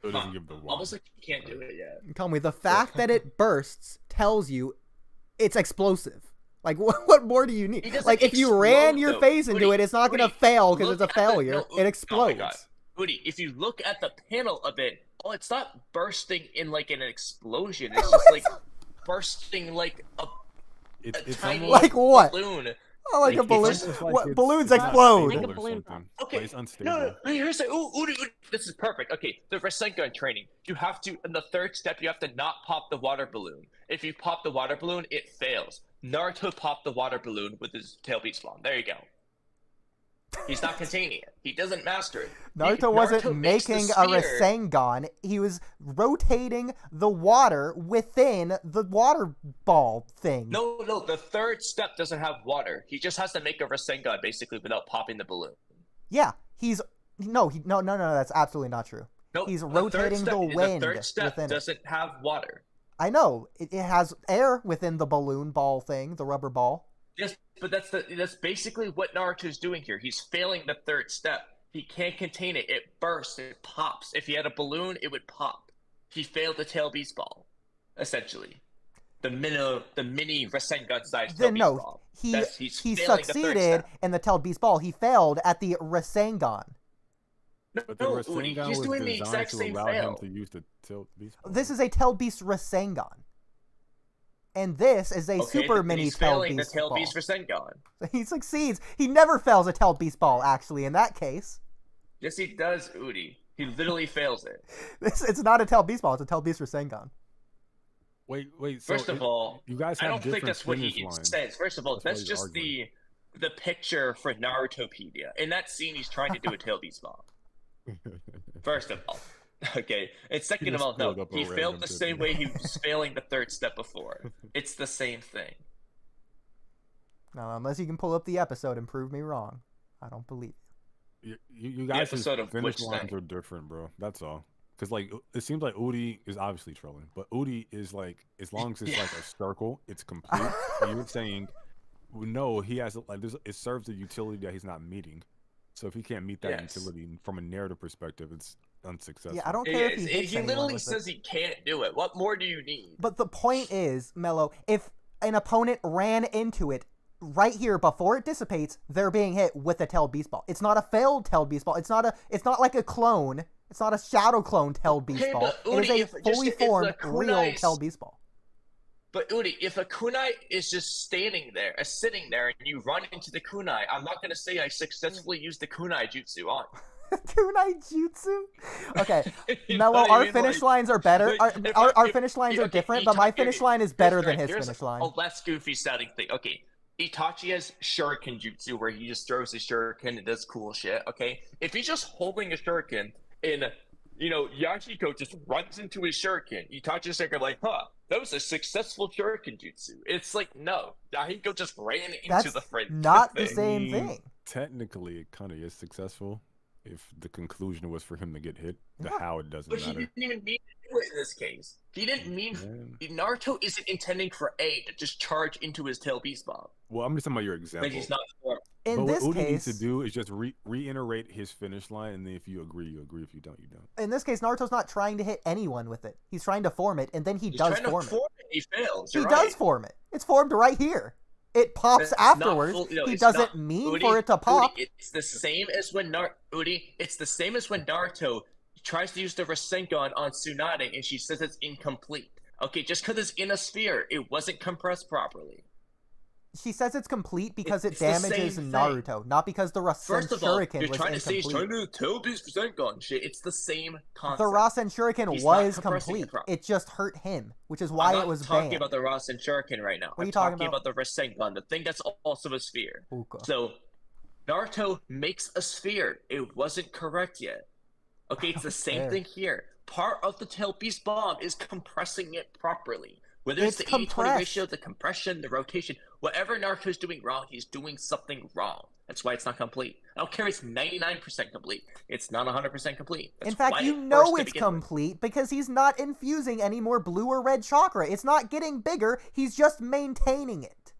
So it doesn't give the why. Almost like he can't do it yet. Kamui, the fact that it bursts tells you it's explosive. Like, what more do you He need? doesn't Like, if you ran explode, your though. face into Oodie, it, it's not going to Oodie, fail because it's look a at the- failure. no, It Oh my explodes. God. Oodie, if you look at the panel of it, it's not bursting in like an explosion. It's just like bursting like a It's tiny almost Like what? balloon. Oh, like a it's balloon. almost like What, it's- balloons it's not explode. stable Like a or balloon something. Okay. Like, it's unstable. No, here's the Oodie, this is perfect. Okay, the Rasengan training. You have to, in the third step, you have to not pop the water balloon. If you pop the water balloon, it fails. Naruto popped the water balloon with his tail beast bomb. There you go. He's not containing it. He doesn't master it. Naruto wasn't Naruto makes the making a sphere- Rasengan. He was rotating the water within the water ball thing. No, the third step doesn't have water. He just has to make a Rasengan basically without popping the balloon. Yeah, no, that's absolutely not true. No, He's the third rotating step- the wind third step within it. doesn't have water. I know it has air within the balloon ball thing, the rubber ball. Yes, but that's basically what Naruto's doing here. He's failing the third step. He can't contain it. It bursts. It pops. If he had a balloon, it would pop. He failed the tail beast ball, essentially. The mini Rasengan size tail Then beast no, ball. he He's failing the third succeeded step. in the tailed beast ball. He failed at the Rasengan. But the No, Rasengan Oodie, he's was doing the designed exact to same allow fail. him to use the tilt beast. This is a tailed beast Rasengan. And this is a Okay, super then mini he's tailed failing the beast tail ball. beast Rasengan. He succeeds. He never fails a tailed beast ball, actually, in that case. Yes, he does, Oodie. He literally fails it. It's not a tailed beast ball, it's a tailed beast Rasengan. Wait. So First of all, you guys I have don't think different that's what finish he lines. says. First of all, That's why that's he's just arguing. the picture for Narutopedia. In that scene, he's trying to do a tail beast ball. First of all. Okay. And second of just all, no, pulled up a he failed random the tip same here. way he was failing the third step before. It's the same thing. Now, unless you can pull up the episode and prove me wrong, I don't believe you. You guys' episode of finish which lines thing? are different, bro. That's all. Because like it seems like Oodie is obviously trolling, but Oodie is like, as long as it's like a circle, it's complete. And you're saying, well, no, he has like it serves a utility that he's not meeting. So if he can't meet that Yes. utility from a narrative perspective, it's unsuccessful. Yeah, I don't care if he hits He anyone literally with says he can't do it. What more do you need? But the point is, Mello, if an opponent ran into it right here before it dissipates, they're being hit with a tailed beast ball. It's not a failed tailed beast ball. It's not like a clone. It's not a shadow clone tailed beast ball. Oodie, it is a fully formed real tailed beast ball. But Oodie, if a kunai is just standing there, sitting there, and you run into the kunai, I'm not gonna say I successfully used the kunai jutsu on. Kunai jutsu? Okay, Mello, our finish lines are better. Our finish lines are different, but my finish line is better than his finish line. A less goofy sounding thing. Okay, Itachi has shuriken jutsu where he just throws his shuriken and does cool shit. Okay, if he's just holding a shuriken and Yashiko just runs into his shuriken, Itachi's like, huh, that was a successful shuriken jutsu. It's like, no, Yahiko just ran into the friend. Not the same thing. Technically, it kind of is successful. If the conclusion was for him to get hit, the how it doesn't But matter. he didn't even mean to do it in this case. He didn't mean Naruto isn't intending for A to just charge into his tail beast bomb. Well, I'm just talking about your example. But he's not. In this what Oodie case, needs to do is just reiterate his finish line, and then if you agree, you agree. If you don't, you don't. in this case, Naruto's not trying to hit anyone with it. He's trying to form it, and then he does form it. He fails. He does form it. It's formed right here. It pops afterwards. He doesn't mean for it to pop. Oodie, it's the same as when It's the same as when Naruto tries to use the Rasengan on Tsunade, and she says it's incomplete. Okay, just because it's in a sphere, it wasn't compressed properly. She says it's complete because it damages Naruto, not because the Rasen Shuriken was trying incomplete. to say he's trying to tail beast Rasengan shit. It's the same concept. The Rasen Shuriken was complete. It just hurt him, which is why it was banned. I'm not talking about the Rasen Shuriken right now. What are you talking about the Rasengan, the thing that's also a sphere. So, Naruto makes a sphere. It wasn't correct yet. Okay, it's the same thing here. Part of the tail beast bomb is compressing it properly. Whether it's the 80-20 ratio, the compression, the rotation, whatever Naruto's doing wrong, he's doing something wrong. That's why it's not complete. I don't care if it's 99% complete. It's not 100% complete. That's in fact, you know it's complete because he's not infusing any more blue or red chakra. It's not getting bigger. He's just maintaining it.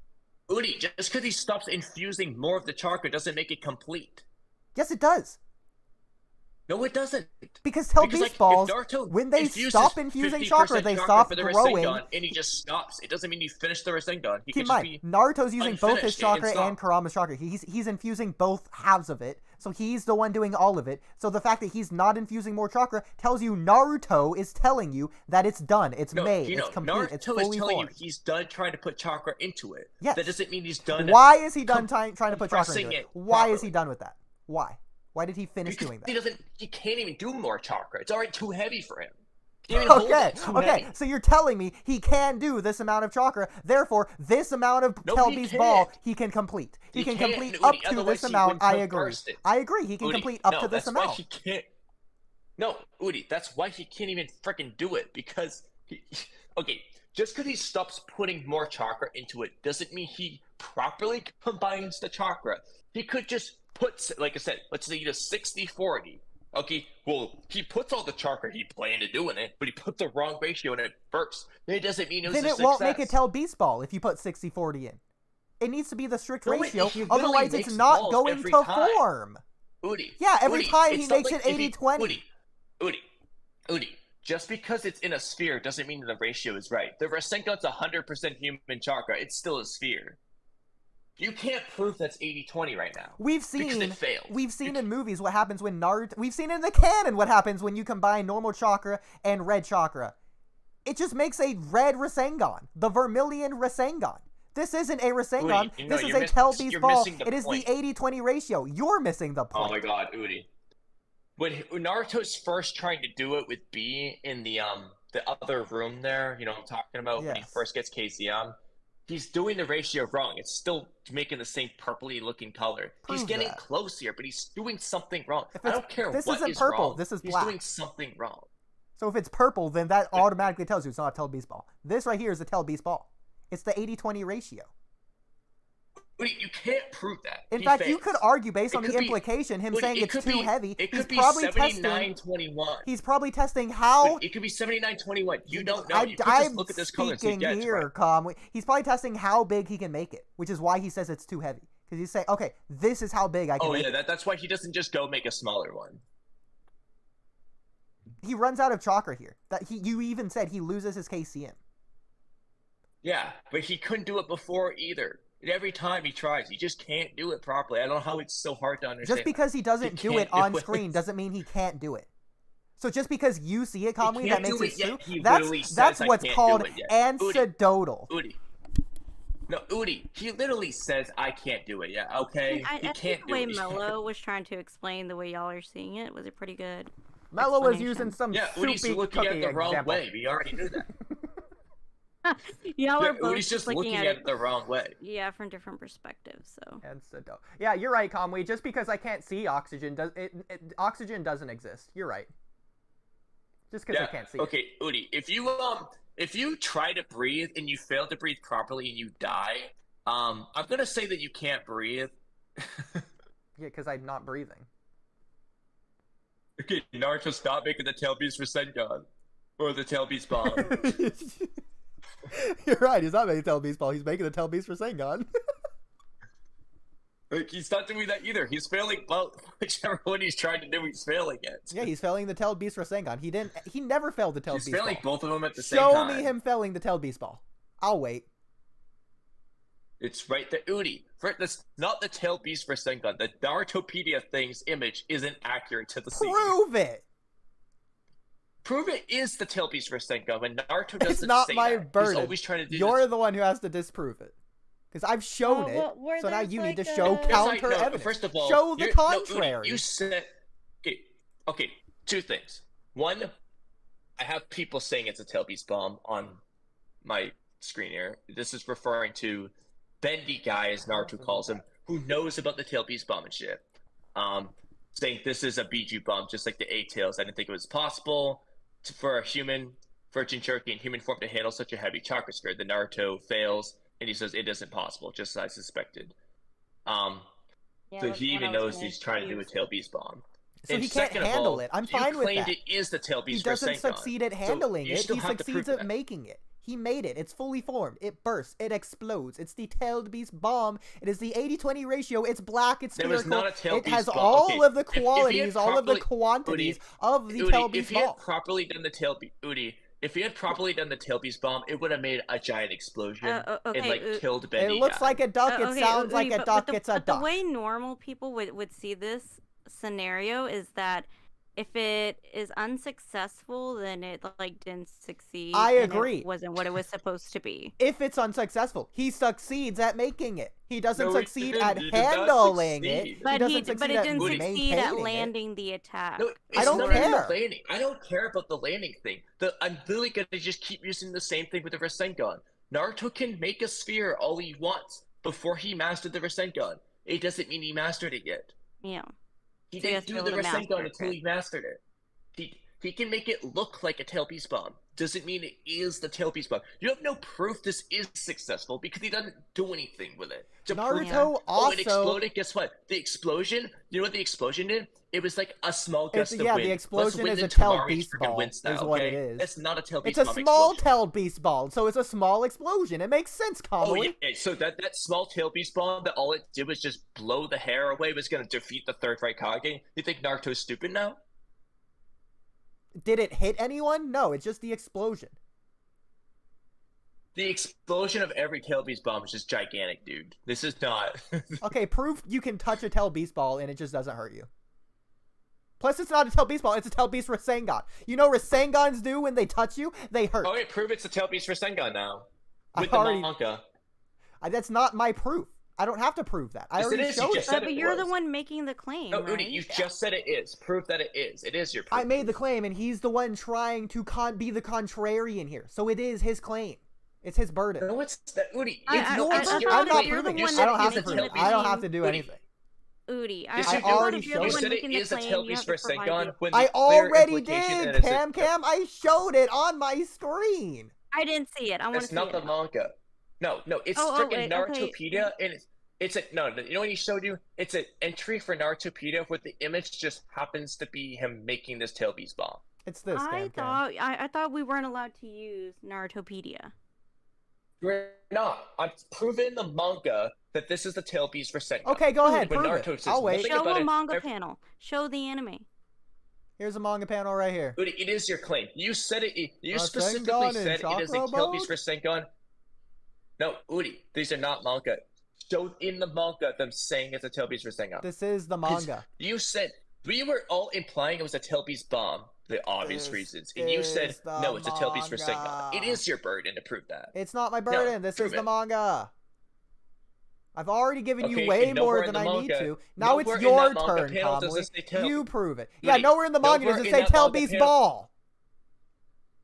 Oodie, just because he stops infusing more of the chakra doesn't make it complete. Yes, it does. No, it doesn't. Because tail beast balls, when they stop infusing chakra, they stop growing. And he just stops. It doesn't mean you finish the Rasengan. Keep in mind, Naruto's using both his chakra and Kurama's chakra. He's infusing both halves of it, so he's the one doing all of it. So the fact that he's not infusing more chakra tells you Naruto is telling you that it's done, it's made, it's complete, it's fully formed. Naruto is telling you he's done trying to put chakra into it. Yes. That doesn't mean he's done. Why is he done trying to put chakra into it? Why is he done with that? Why? Why did he finish doing that? He can't even do more chakra. It's already too heavy for him. Okay, so you're telling me he can do this amount of chakra, therefore this amount of tail beast ball he can complete. He can complete up to this amount, I agree. I agree, he can complete up to this amount. Why he can't. No, Oodie, that's why he can't even freaking do it, because okay, just because he stops putting more chakra into it doesn't mean he properly combines the chakra. He could just put, like I said, let's say he does 60-40. Okay, well, he puts all the chakra he planned to do in it, but he put the wrong ratio in it first. It doesn't mean it was a success. Then it won't make a tail beast ball if you put 60-40 in. It needs to be the strict ratio, otherwise it's not going to form. Oodie. Yeah, every time he makes it 80-20. Oodie. Just because it's in a sphere doesn't mean the ratio is right. The Rasengan's 100% human chakra. It's still a sphere. You can't prove that's 80-20 right now. We've seen in movies what happens when Naruto. We've seen in the canon what happens when you combine normal chakra and red chakra. It just makes a red Rasengan, the Vermilion Rasengan. This isn't a Rasengan. This is a tail beast ball. It is the 80-20 ratio. You're missing the point. Oh my God, Oodie. When Naruto's first trying to do it with B in the other room there, you know what I'm talking about, when he first gets KCM. He's doing the ratio wrong. It's still making the same purpley looking color. He's getting close here, but he's doing something wrong. I don't care what is wrong. This isn't purple. This is black. He's doing something wrong. So if it's purple, then that automatically tells you it's not a tail beast ball. This right here is a tail beast ball. It's the 80-20 ratio. You can't prove that. In fact, you could argue based on the implication, him saying it's too heavy. It could be 79-21. He's probably testing how. It could be 79-21. You don't know. You could just look at this color and see here, Kamui. He's probably testing how big he can make it, which is why he says it's too heavy. Because he's saying, okay, this is how big I can make it. That's why he doesn't just go make a smaller one. He runs out of chakra here. You even said he loses his KCM. Yeah, but he couldn't do it before either. And every time he tries, he just can't do it properly. I don't know how it's so hard to understand. Just because he doesn't do it on screen doesn't mean he can't do it. So just because you see it, Kamui, that makes it true. That's what's called anecdotal. Oodie. No, Oodie, he literally says, I can't do it yet, okay? I can't think do the way it. Mello was trying to explain the way y'all are seeing it was pretty good. Mello was using some Oodie's looking at it the wrong way. We already knew that. Y'all are both Oodie's just looking at it the wrong way. Yeah, from different perspectives. So. Yeah, you're right, Kamui. Just because I can't see oxygen, oxygen doesn't exist. You're right. Just because I can't see. Okay, Oodie, if you try to breathe and you fail to breathe properly and you die, I'm gonna say that you can't breathe. Yeah, because I'm not breathing. Okay, Naruto, stop making the tail beast for Sengon. Or the tail beast bomb. You're right, he's not making the tail beast ball, he's making the tail beast for Sengon. Like, he's not doing that either. He's failing both. Whichever one he's trying to do, he's failing it. Yeah, he's failing the tail beast for Sengon. He never failed the tail beast ball. He's failing both of them at the same time. Show me him failing the tail beast ball. I'll wait. It's right there, Oodie. That's not the tail beast for Sengon. The Narutopedia thing's image isn't accurate to the scene. Prove it! Prove it is the tail beast for Sengon when Naruto doesn't It's not say my that. burden. He's always trying to do You're this. the one who has to disprove it. Because I've shown it, so now you need to show counter evidence. First of all, show the contrary. Oodie, you said... Okay, two things. One, I have people saying it's a tail beast bomb on my screen here. This is referring to Bendy Guy, as Naruto calls him, who knows about the tail beast bomb and shit. Saying this is a Biju bomb, just like the A-Tails. I didn't think it was possible for a human, for a Jinchuriki in human form to handle such a heavy chakra sphere. The Naruto fails, and he says it isn't possible, just as I suspected. So he even knows he's trying to do a tail beast bomb. So he can't handle it. I'm fine with that. You claimed it is the tail beast He doesn't succeed at handling it. He succeeds at that. making it. He made it. It's fully formed. It bursts. It explodes. It's the tailed beast bomb. It is the 80-20 ratio. It's black. It's spherical. There was not a tail it beast has bomb. all of the qualities, all of the quantities of the tail beast If he had properly done the tail beast, Oodie, if he had properly done the tail beast bomb, it would have made a giant explosion and killed Bendy. It looks like a duck. It sounds like a duck. It's a duck. The way normal people would see this scenario is that if it is unsuccessful, then it didn't succeed. I agree. It wasn't what it was supposed to be. If it's unsuccessful, he succeeds at making it. He doesn't succeed at handling it. But it didn't succeed at landing the attack. No, I don't care. I don't care about the landing thing. I'm literally gonna just keep using the same thing with the Rasengan. Naruto can make a sphere all he wants before he mastered the Rasengan. It doesn't mean he mastered it yet. Yeah. He didn't do the Rasengan until he mastered it. He can make it look like a tail beast bomb. Doesn't mean it is the tail beast bomb. You have no proof this is successful because he doesn't do anything with it. Naruto also... it exploded. Guess what? The explosion, you know what the explosion did? It was like a small gust of wind. Yeah, the explosion is a tail beast ball, is what it is. It's not a tail beast bomb. It's a small tail beast ball, so it's a small explosion. It makes sense, Kamui. Oh, yeah. So that small tail beast bomb that all it did was just blow the hair away was going to defeat the third Raikage? You think Naruto's stupid now? Did it hit anyone? No, it's just the explosion. The explosion of every tail beast bomb is just gigantic, dude. This is not... Okay, proof you can touch a tail beast ball and it just doesn't hurt you. Plus, it's not a tail beast ball, it's a tail beast Rasengan. You know what Rasengans do when they touch you? They hurt. Oh, wait, prove it's a tail beast Rasengan now. With the manga. That's not my proof. I don't have to prove that. I already showed it. But you're the one making the claim, No, right? Oodie, you just said it is. Prove that it is. It is your proof. I made the claim, and he's the one trying to be the contrarian here. So it is his claim. It's his burden. No, it's that, Oodie. I'm not proving it. I don't have to prove it. I don't have to do anything. Oodie, I already showed it. You said it is a tail beast for Sengon. I already did, Cam. I showed it on my screen. I didn't see it. I want to see it. It's not the manga. No, it's freaking Narutopedia, and it's a no. You know what he showed you? It's an entry for Narutopedia where the image just happens to be him making this tail beast bomb. It's this. I thought we weren't allowed to use Narutopedia. You're not. I've proven in the manga that this is the tail beast for Sengon. Okay, go ahead. When prove Naruto it. says I'll wait. Show a manga panel. Show the anime. Here's a manga panel right here. Oodie, it is your claim. You said it. You specifically Sengon said it is a chakra tail piece mode? for Sengon. No, Oodie, these are not manga. Showed in the manga them saying it's a tail piece for Sengon. This is the manga. You said we were all implying it was a tail piece bomb. The obvious reasons, and you said no, it's a tail piece for Sengon. It is your burden to prove that. It's not my burden. This is the manga. I've already given you Okay, way and more nowhere than in the I need manga- to. Now it's nowhere in your that manga turn, panel does Kamui. it say tail- You prove it. Woody, Yeah, nowhere in the manga does nowhere it in say that tail manga piece panel- ball.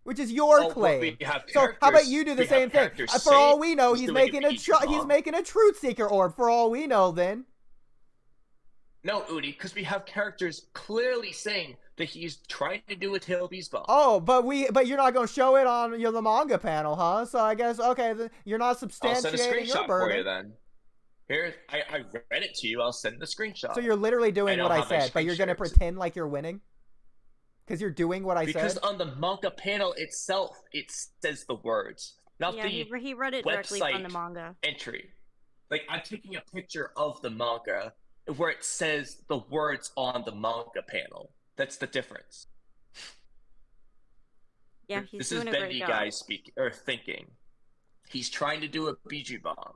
Which is your Oh, but claim. we have So how about characters- you do the we have same thing? characters For all say we know, he's he's doing making a a beach he's bomb. making a truth seeker orb. For all we know, then. No, Oodie, because we have characters clearly saying that he's trying to do a tail piece bomb. Oh, but you're not going to show it on the manga panel, huh? So I guess okay, you're not I'll send a substantiating your screenshot for burden. you then. Here, I read it to you. I'll send the screenshot. So you're literally doing I what don't I have my said, but you're going to screen shares. pretend like you're winning? Because you're doing what I Because said? on the manga panel itself, it says the words, not Yeah, the he read it directly from the website manga. entry. Like, I'm taking a picture of the manga where it says the words on the manga panel. That's the difference. Yeah, he's This doing is a great Bendy job. guy speaking or thinking. He's trying to do a BG bomb.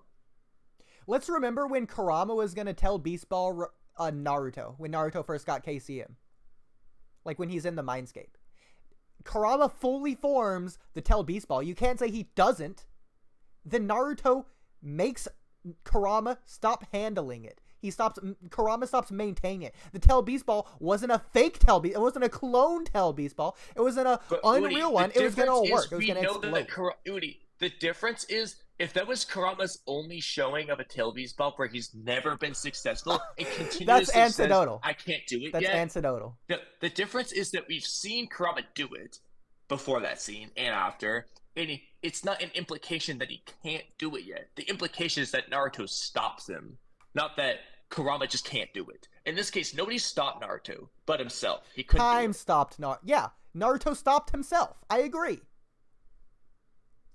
Let's remember when Kurama was going to tell Beast Ball Naruto, when Naruto first got KCM. Like when he's in the Mindscape. Kurama fully forms the Tell Beast Ball. You can't say he doesn't. Then Naruto makes Kurama stop handling it. Kurama stops maintaining it. The Tell Beast Ball wasn't a fake Tell Beast. It wasn't a clone Tell Beast Ball. It wasn't an unreal one. It was going to work. It was going to explode. Oodie, the difference is, if that was Kurama's only showing of a tail beast ball where he's never been successful and continuously That's says, anecdotal. I can't do it That's yet. anecdotal. The difference is that we've seen Kurama do it before that scene and after, and it's not an implication that he can't do it yet. The implication is that Naruto stops him, not that Kurama just can't do it. In this case, nobody stopped Naruto but himself. He couldn't do Time it. stopped Naruto. Yeah, Naruto stopped himself. I agree.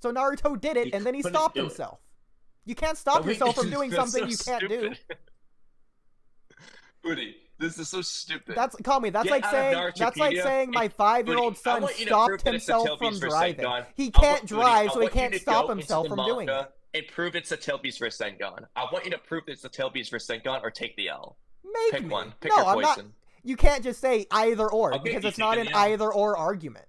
So Naruto did it, and then he couldn't stopped do it. himself. You can't stop yourself from doing That's something so you can't do. stupid. Oodie, this is so stupid. That's Kamui. That's Get like out of saying Narutopedia. my 5-year-old Oodie, I son want you to prove stopped that it's a himself tail from beast for driving. Sengon. He I can't want- drive, Oodie, so I he want you can't to stop go himself into from the doing manga it. And prove it's a tail beast for Sengon. I want you to prove it's a tail beast for Sengon or take the L. Make Pick me. one. Pick No, your I'm not. poison. You can't just say either or Okay, because you it's take not the an L. either or argument.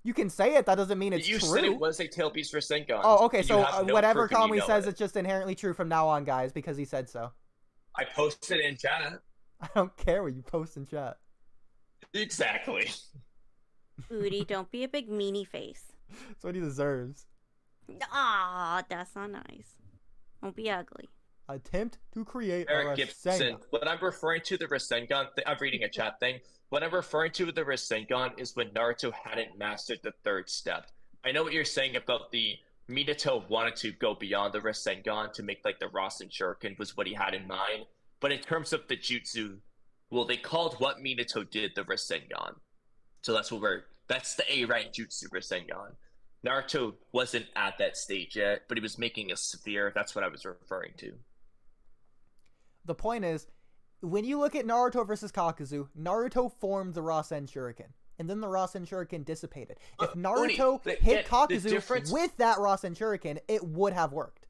You can say it. That doesn't mean it's You true. said it was a tail beast for Sengon. Oh, okay. and So you have no whatever proof and you Kamui know says, it. it's just inherently true from now on, guys, because he said so. I posted it in chat. I don't care what you post in chat. Exactly. Oodie, don't be a big meanie face. That's what he deserves. Ah, that's not nice. Don't be ugly. Attempt to create a Eric Gibson. Rasengan. When I'm referring to the Rasengan, I'm reading a chat thing. When I'm referring to the Rasengan is when Naruto hadn't mastered the third step. I know what you're saying about the Minato wanted to go beyond the Rasengan to make like the Rasen Shuriken was what he had in mind. But in terms of the jutsu, well, they called what Minato did the Rasengan. So that's the A rank jutsu Rasengan. Naruto wasn't at that stage yet, but he was making a sphere. That's what I was referring to. The point is, when you look at Naruto versus Kakuzu, Naruto formed the Rasen Shuriken, and then the Rasen Shuriken dissipated. If Naruto hit Kakuzu with that Rasen Shuriken, it would have worked.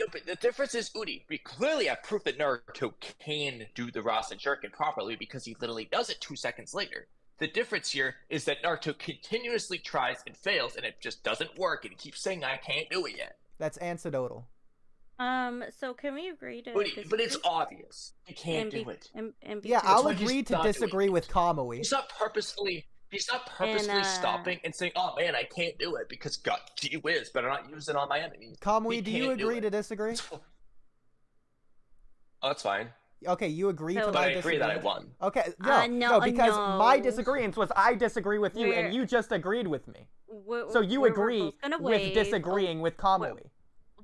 No, but the difference is, Oodie, we clearly have proof that Naruto can do the Rasen Shuriken properly because he literally does it 2 seconds later. The difference here is that Naruto continuously tries and fails, and it just doesn't work, and he keeps saying, I can't do it yet. That's anecdotal. So can we agree to Oodie, but it's obvious. He can't do it. Yeah, I'll agree to disagree with Kamui. He's not purposefully stopping and saying, oh man, I can't do it because God, gee whiz, better not use it on my enemies. Kamui, do you agree to disagree? Oh, that's fine. Okay, you agree to but my I agree that I disagreement? won. Okay, no, because no. my disagreement was I disagree with you, and you just agreed with me. So you agree with disagreeing with Kamui.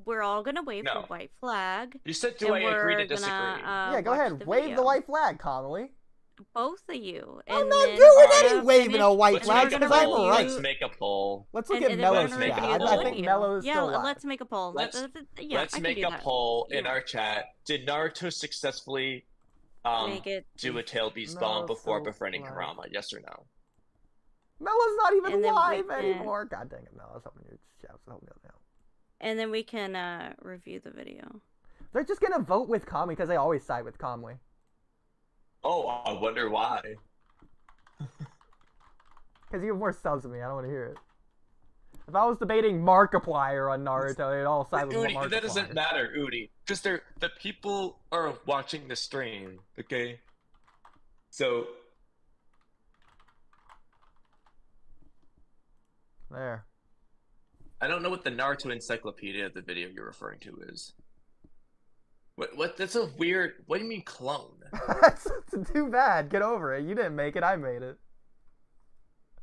We're all gonna wave for white flag. You said, do I agree to disagree? Yeah, go ahead. Wave the white flag, Kamui. Both of you. I'm not doing any waving a white flag because I'm right. Let's make a poll. Let's look at Mello's chat. I think Mello's still alive. Let's make a poll. Let's make a poll in our chat. Did Naruto successfully do a tail beast bomb before befriending Kurama? Yes or no? Mella's not even live anymore. God dang it, Mella's helping you. Help me out now. And then we can review the video. They're just gonna vote with Kamui because they always side with Kamui. Oh, I wonder why. Because you have more subs than me. I don't want to hear it. If I was debating Markiplier on Naruto, they'd all side with Markiplier. That doesn't matter, Oodie. Just the people are watching the stream, okay? So there. I don't know what the Naruto encyclopedia of the video you're referring to is. What? That's a weird. What do you mean clone? That's too bad. Get over it. You didn't make it. I made it.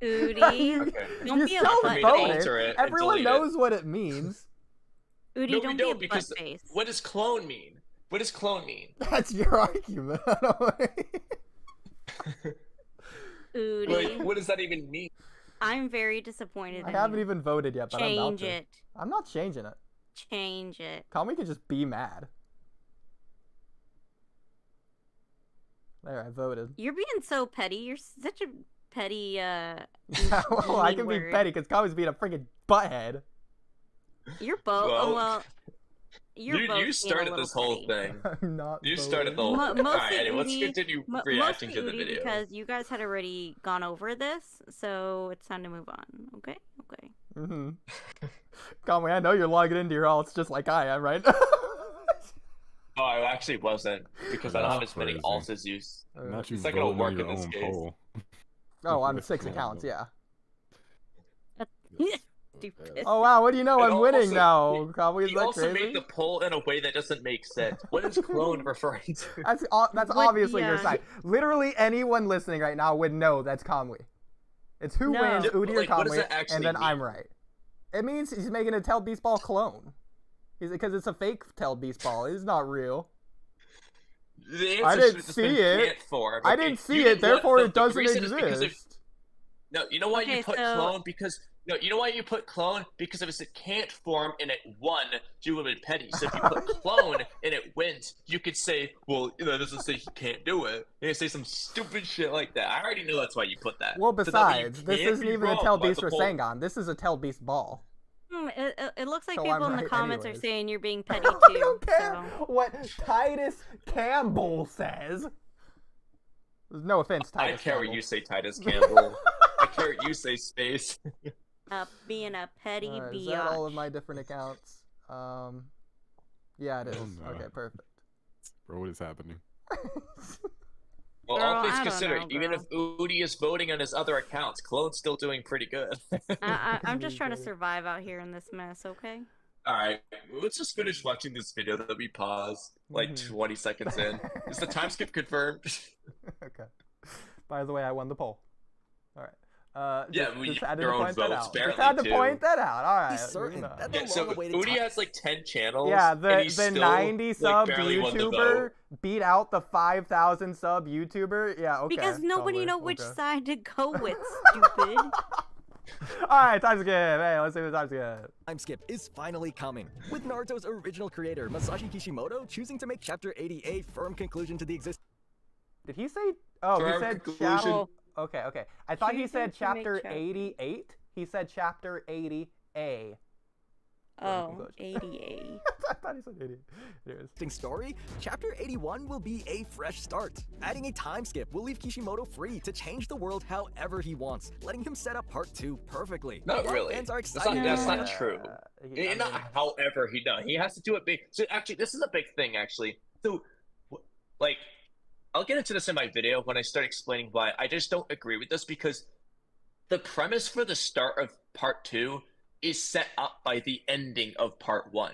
Oodie, don't be a butt. Everyone knows what it means. Oodie, no, don't be a butt face. What does clone mean? What does clone mean? That's your argument. Oodie. Like, what does that even mean? I'm very disappointed. I haven't even voted yet, but I'm about to. Change it. I'm not changing it. Change it. Kamui can just be mad. There, I voted. You're being so petty. You're such a petty, well, I can be petty because Kamui's being a freaking butthead. You're both. Well, you started this whole thing. I'm not. You started the whole thing. Alright, anyway, let's continue reacting to the video. Because you guys had already gone over this, so it's time to move on. Okay? Okay. Mm-hmm. Kamui, I know you're logging into your alts just like I am, right? Oh, I actually wasn't, because I don't have as many alts as you. It's not gonna work in this case. Oh, on 6 accounts, yeah. Stupid. Oh wow, what do you know? I'm winning now. Kamui, is You that also crazy? made the poll in a way that doesn't make sense. What is clone referring to? That's obviously your side. Literally anyone listening right now would know that's Kamui. It's who wins, Oodie or Kamui, and then I'm right. It means he's making a Tail Beast Ball clone. Because it's a fake Tail Beast Ball. It's not real. I didn't see it. I didn't see it, therefore it doesn't exist. No, you know why you put clone? Because you know why you put clone? Because if it can't form and it won, you would have been petty. So if you put clone and it wins, you could say, well, that doesn't say he can't do it. You say some stupid shit like that. I already know that's why you put that. Well, besides, this isn't even a Tail Beast Rasengan. This is a Tail Beast Ball. It looks like people in the comments are saying you're being petty too. I don't care what Titus Campbell says. No offense, Titus. I care Campbell. what you say, Titus Campbell. I care what you say, Space. Being a petty biatch. Is that all of my different accounts? Yeah, it is. No. Okay, perfect. Bro, what is happening? Well, all things considered, even if Oodie is voting on his other accounts, Clone's still doing pretty good. I'm just trying to survive out here in this mess, okay? Alright, let's just finish watching this video that we paused, like 20 seconds in. Is the time skip confirmed? Okay. By the way, I won the poll. Alright. Yeah, just had your to own point that votes, out. barely, Just had to too. point that out. Alright. He's certain that the So long-awaited Oodie has like 10 channels. Yeah, and the he's still, 90 sub barely won the YouTuber vote. beat out the 5,000 sub YouTuber. Yeah, okay. Because nobody totally. know which Okay. side to go with, stupid. Alright, time skip. Hey, let's see the time skip. Time skip is finally coming, with Naruto's original creator Masashi Kishimoto choosing to make Chapter 80 a firm conclusion to the existence. Did he say? Oh, he Firm said conclusion. chapter. Okay. I thought he said Choosing to make chapter chap- 88. He said chapter 80A. Oh, 80A. I thought he said 80. There it is. Story, Chapter 81 will be a fresh start. Adding a time skip will leave Kishimoto free to change the world however he wants, letting him set up Part 2 perfectly. Not A lot of really. Fans are That's excited. not true. However he does. He has to do it big. So actually, this is a big thing, actually. So, like, I'll get into this in my video when I start explaining why I just don't agree with this, because the premise for the start of Part 2 is set up by the ending of Part 1.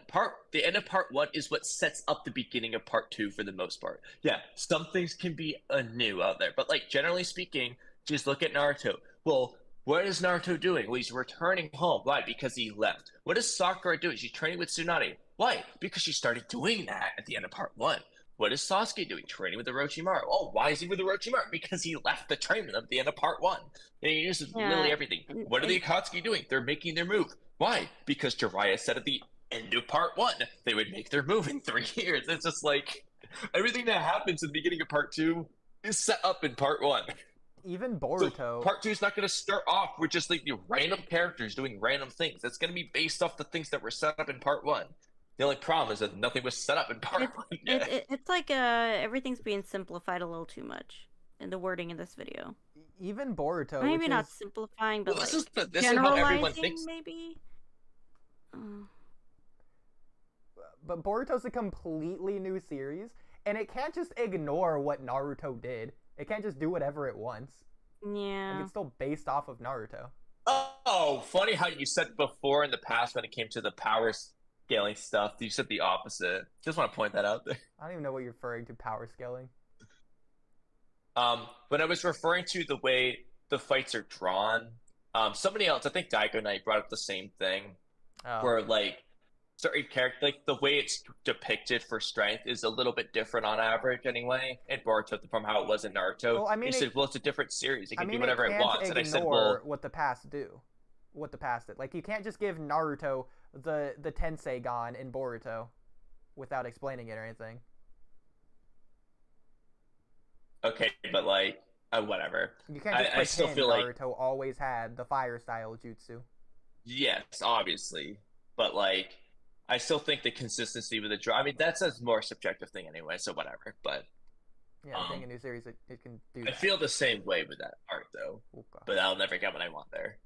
The end of Part 1 is what sets up the beginning of Part 2 for the most part. Yeah, some things can be new out there, but like generally speaking, just look at Naruto. Well, what is Naruto doing? Well, he's returning home. Why? Because he left. What is Sakura doing? She's training with Tsunade. Why? Because she started doing that at the end of Part 1. What is Sasuke doing? Training with Orochimaru. Oh, why is he with Orochimaru? Because he left to train with him at the end of Part 1. And he uses literally everything. What are the Akatsuki doing? They're making their move. Why? Because Jiraiya said at the end of Part 1 they would make their move in 3 years. It's just like, Everything that happens in the beginning of part 2 is set up in part 1. Even Boruto. So part 2 is not going to start off with just like the random characters doing random things. It's going to be based off the things that were set up in part 1. The only problem is that nothing was set up in part 1 yet. It's like everything's being simplified a little too much in the wording in this video. Even Boruto. Maybe not simplifying, but this like is how everyone generalizing, thinks. maybe. But Boruto's a completely new series, and it can't just ignore what Naruto did. It can't just do whatever it wants. Yeah. Like, it's still based off of Naruto. Oh, funny how you said before in the past when it came to the power scaling stuff, you said the opposite. Just want to point that out there. I don't even know what you're referring to, power scaling. When I was referring to the way the fights are drawn, somebody else, I think Daigo Knight brought up the same thing, where like certain character, like the way it's depicted for strength is a little bit different on average anyway in Boruto from how it was in Naruto. Well, I mean, he said, well, it's a different series. It can do it whatever it can't wants. And I said, ignore well, what the past do. What the past did. Like, you can't just give Naruto the Tenseigan in Boruto without explaining it or anything. okay, but like, whatever. You can't just I still pretend feel like Naruto always had the fire style jutsu. yes, obviously, but like, I still think the consistency with the draw. I mean, that's a more subjective thing anyway, so whatever. But yeah, I think a new series it can do. I feel the same way with that art though, but I'll never get what I want there.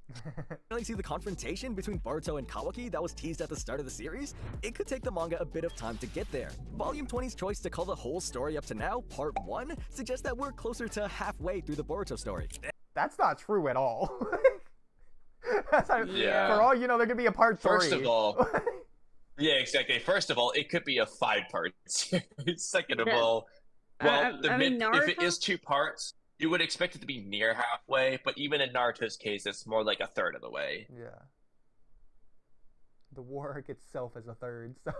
Finally see the confrontation between Boruto and Kawaki that was teased at the start of the series? It could take the manga a bit of time to get there. Volume 20's choice to call the whole story up to now Part 1 suggests that we're closer to halfway through the Boruto story. That's not true at all. That's not, Yeah. For all you know, there could be a Part 3. First of all, yeah, exactly. First of all, it could be a 5-part series. Second of all, well, if it is 2 parts, you would expect it to be near halfway, but even in Naruto's case, it's more like a third of the way. Yeah. The war arc itself is a third, so...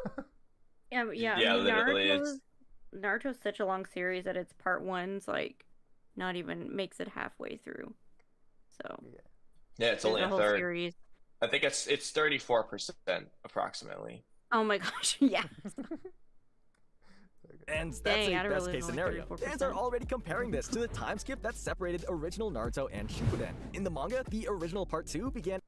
Yeah, I mean, literally, Naruto's such a long series that its part 1's like not even makes it halfway through. So yeah, it's only a whole third. series. I think it's 34% approximately. Oh my gosh, yeah. And that's Dang, I a didn't best realize case it was scenario. 34%. Fans are already comparing this to the time skip that separated original Naruto and Shippuden. In the manga, the original part 2 began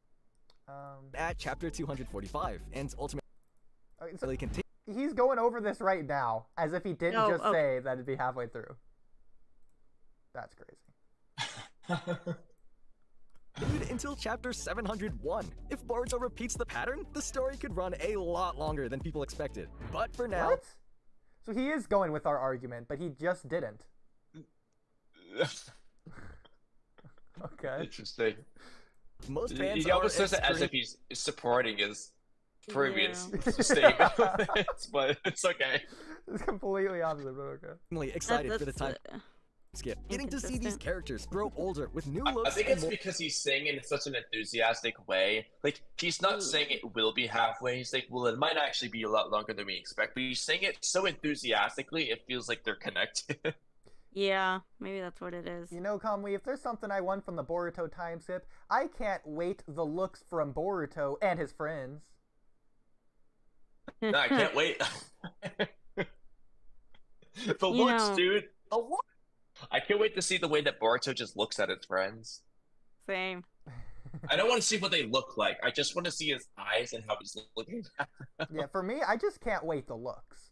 at chapter 245, and ultimately continued. He's going over this right now, as if he didn't say that it'd be halfway through. That's crazy. Until chapter 701. If Boruto repeats the pattern, the story could run a lot longer than people expected. But for now... What? So he is going with our argument, but he just didn't. Okay. Interesting. Most fans he almost says it as if he's supporting his previous statement, but it's okay. It's completely opposite, but okay. I'm excited for the time skip. Getting to see these characters grow older with new looks. I think it's because he's saying it in such an enthusiastic way. Like, he's not saying it will be halfway. He's like, well, it might actually be a lot longer than we expect. But he's saying it so enthusiastically, it feels like they're connected. Yeah, maybe that's what it is. You know, Kamui, if there's something I want from the Boruto time skip, I can't wait the looks from Boruto and his friends. No, I can't wait. The looks, dude. The looks. I can't wait to see the way that Boruto just looks at his friends. Same. I don't want to see what they look like. I just want to see his eyes and how he's looking at them. Yeah, for me, I just can't wait the looks.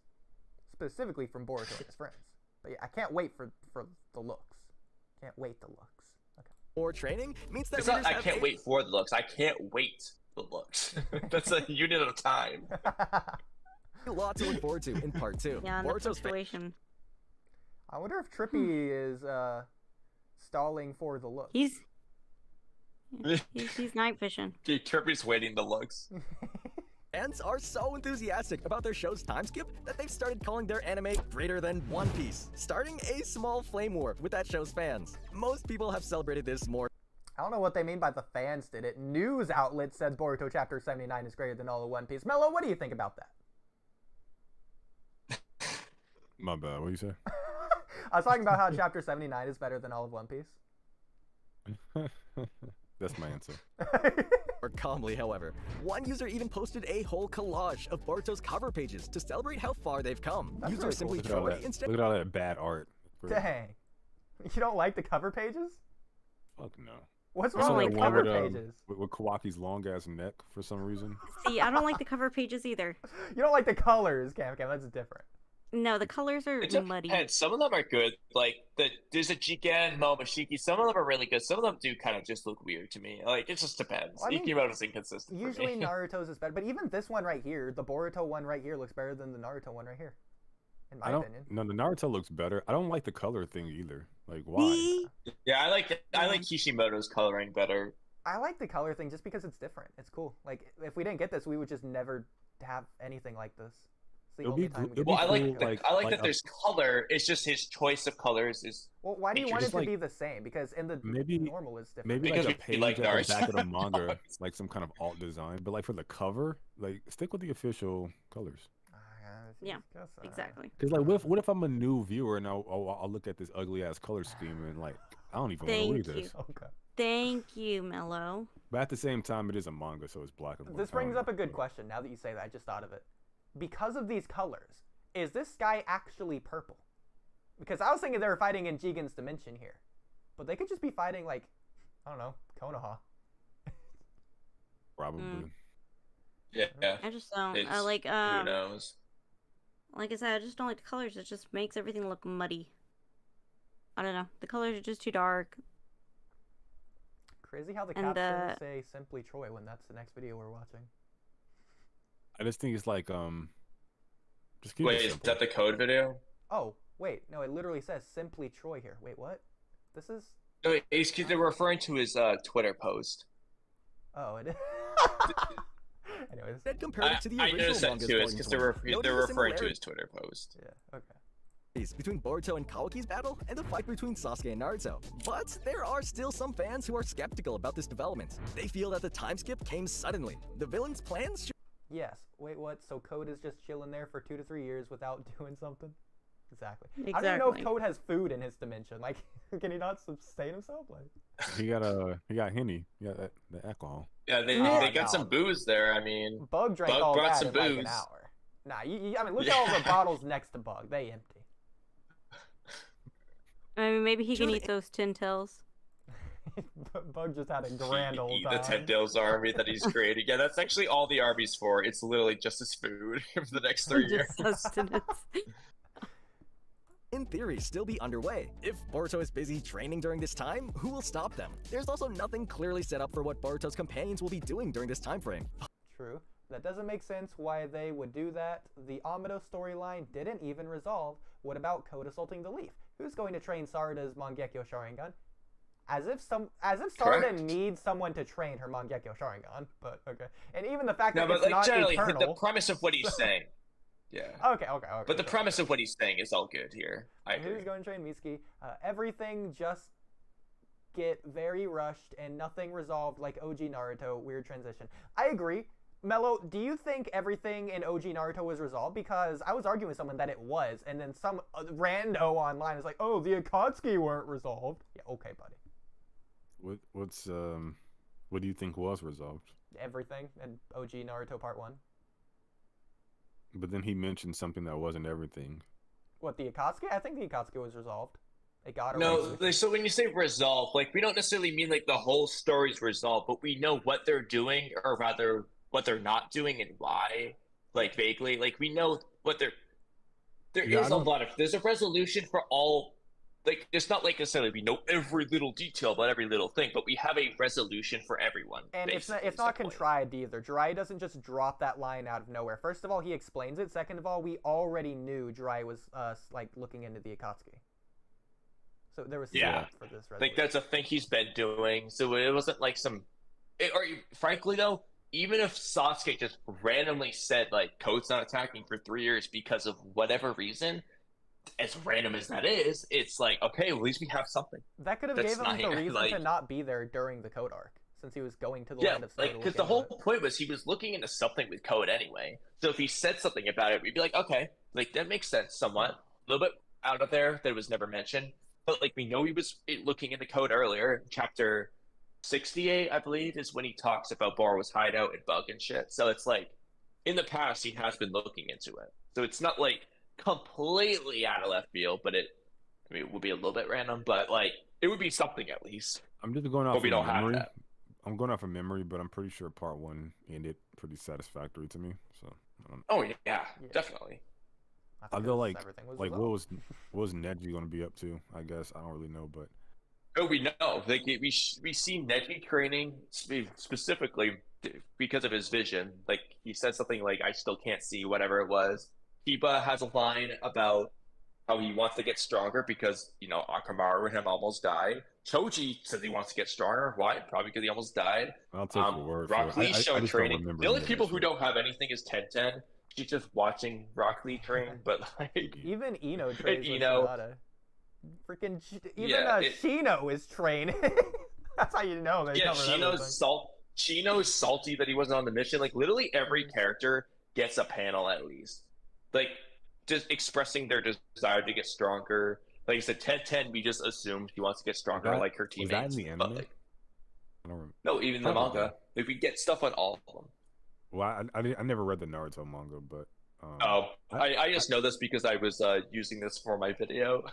Specifically from Boruto and his friends. But yeah, I can't wait for the looks. Can't wait the looks. Okay. More training means that it's not I can't wait for the looks. I can't wait the looks. That's a unit of time. A lot to look forward to in part 2. Yeah, the situation. I wonder if Trippy is stalling for the looks. He's night fishing. Dude, Trippy's waiting the looks. Fans are so enthusiastic about their show's time skip that they've started calling their anime greater than One Piece, starting a small flame war with that show's fans. Most people have celebrated this more. I don't know what they mean by the fans did it. News outlet said Boruto Chapter 79 is greater than all of One Piece. Mello, what do you think about that? My bad, what do you say? I was talking about how Chapter 79 is better than all of One Piece. That's my answer. Or calmly, however. One user even posted a whole collage of Boruto's cover pages to celebrate how far they've come. That's User really simply Look at, all Troy that, instead. look at all that bad art. Dang. You don't like the cover pages? Fuck no. What's I saw wrong that with one cover with, pages? with Kawaki's long ass neck for some reason. See, I don't like the cover pages either. You don't like the colors, Cam. That's different. No, the colors are muddy. And some of them are good. Like there's a Jigen, Momoshiki. Some of them are really good. Some of them do kind of just look weird to me. Like it just depends. Well, I mean, Ikimoto's inconsistent. Usually for me. Naruto's is better, but even this one right here, the Boruto one right here, looks better than the Naruto one right here. In my opinion. No, the Naruto looks better. I don't like the color thing either. Like why? Yeah, I like Kishimoto's coloring better. I like the color thing just because it's different. It's cool. Like if we didn't get this, we would just never have anything like this. It's the It'll only be time we it'll get be Well, I cool, like I like that there's color. It's just his choice of colors is. Well, why do you Picture. want it Just to like- be the same? Because in the maybe normal is different. maybe Because like a we page like at the Naruto. back of the manga, like some kind of alt design. But like for the cover, like stick with the official colors. Yeah, exactly. Because like, what if I'm a new viewer and I'll look at this ugly ass color scheme and like I don't even want to read Thank this. you. Okay. Thank you, Mello. But at the same time, it is a manga, so it's black and white. This I don't brings know. up a good question. Now that you say that, I just thought of it. Because of these colors, is this sky actually purple? Because I was thinking they were fighting in Jigen's dimension here, but they could just be fighting like, I don't know, Konoha. Probably. Yeah. I just don't. It's, Like who knows? Like I said, I just don't like the colors. It just makes everything look muddy. I don't know. The colors are just too dark. Crazy how the And, captions say simply Troy when that's the next video we're watching. I just think it's like just keep Wait, it is simple. that the code video? Oh, wait, no, it literally says simply Troy here. Wait, what? This is... No, they're referring to his Twitter post. Oh, it is. Anyways. That compared it to the I original noticed that manga's too. It's volume because 20. they're Notice the referring to similarity- his Twitter post. Yeah, okay. Between Boruto and Kawaki's battle and the fight between Sasuke and Naruto. But there are still some fans who are skeptical about this development. They feel that the time skip came suddenly. The villain's plans should Yes. Wait, what? So Code is just chilling there for 2 to 3 years without doing something? Exactly. I don't even know if Code has food in his dimension. Like, can he not sustain himself? Like, He got Henny. He got the alcohol. Yeah, they got some booze there. I mean, Bug drank Bug all brought that some in like an booze. hour. Nah, I mean, look at all the bottles next to Bug. They empty. I mean, maybe he can eat those tin tails. Bug just had a grand old the time. Ted Dale's army that he's created. Yeah, that's actually all the army's for. It's literally just his food for the next 3 years. Just sustenance. in theory still be underway. If Boruto is busy training during this time, who will stop them? There's also nothing clearly set up for what Boruto's companions will be doing during this time frame. True. That doesn't make sense why they would do that. The Amado storyline didn't even resolve. What about Code assaulting the Leaf? Who's going to train Sarada's Mangekyo Sharingan? As if Sarada Correct. needs someone to train her Mangekyo Sharingan, but okay. And even the fact No, that but it's like not generally, eternal. the premise of what he's saying. Yeah. Okay. But the premise of what he's saying is all good here. I agree. Who's going to train Mitsuki? Everything just get very rushed and nothing resolved like OG Naruto. Weird transition. I agree. Mello, do you think everything in OG Naruto was resolved? Because I was arguing with someone that it was, and then some rando online is like, "Oh, the Akatsuki weren't resolved." Yeah, okay, buddy. What do you think was resolved? Everything in OG Naruto Part 1. But then he mentioned something that wasn't everything. What, the Akatsuki? I think the Akatsuki was resolved. It got No, erased. like, so when you say resolve, like we don't necessarily mean like the whole story's resolved, but we know what they're doing, or rather what they're not doing and why. Like vaguely, like we know what they're. There's a resolution for all. Like it's not like necessarily we know every little detail about every little thing, but we have a resolution for everyone. And it's not contrived either. Jiraiya doesn't just drop that line out of nowhere. First of all, he explains it. Second of all, we already knew Jiraiya was like looking into the Akatsuki. So there was setup for this resolution. Like that's a thing he's been doing. So it wasn't like frankly though, even if Sasuke just randomly said like Code's not attacking for 3 years because of whatever reason, as random as that is, it's like, okay, well, at least we have something. That could have gave him the reason to not be there during the Code arc, since he was going to the land of Snow. Because the whole point was he was looking into something with Code anyway. So if he said something about it, we'd be like, okay, like that makes sense somewhat. A little bit out of there that was never mentioned, but like we know he was looking into Code earlier, chapter 68, I believe, is when he talks about Boruto's hideout and bug and shit. So it's like, in the past, he has been looking into it. So it's not like completely out of left field, but it would be a little bit random, but like, it would be something at least. I'm just going off But we of don't have memory. that. I'm going off of memory, but I'm pretty sure part 1 ended pretty satisfactory to me. So. Oh yeah, definitely. I feel like everything was what resolved. was Neji gonna be up to? I guess I don't really know, but Oh, we know. Like we see Neji training specifically because of his vision. Like he said something like, "I still can't see," whatever it was. Kiba has a line about how he wants to get stronger because Akamaru and him almost died. Choji says he wants to get stronger. Why? Probably because he almost died. I'll take your word for Rock it. Lee I showed just don't training. remember The only any of people that who shit. don't have anything is Ten. She's just watching Rock Lee train, but like Even Ino trains with Ino- Sonata. Freaking Yeah, Shino is training. That's how you know they covered everything. Chino's salty that he wasn't on the mission. Like literally every character gets a panel at least. Like just expressing their desire to get stronger. Like you said, 10, we just assumed he wants to get stronger like her teammates. Was that in the but, anime? like, I don't remember. no, even the Probably. manga. Like we get stuff on all of them. Well, I never read the Naruto manga, but I just know this because I was using this for my video.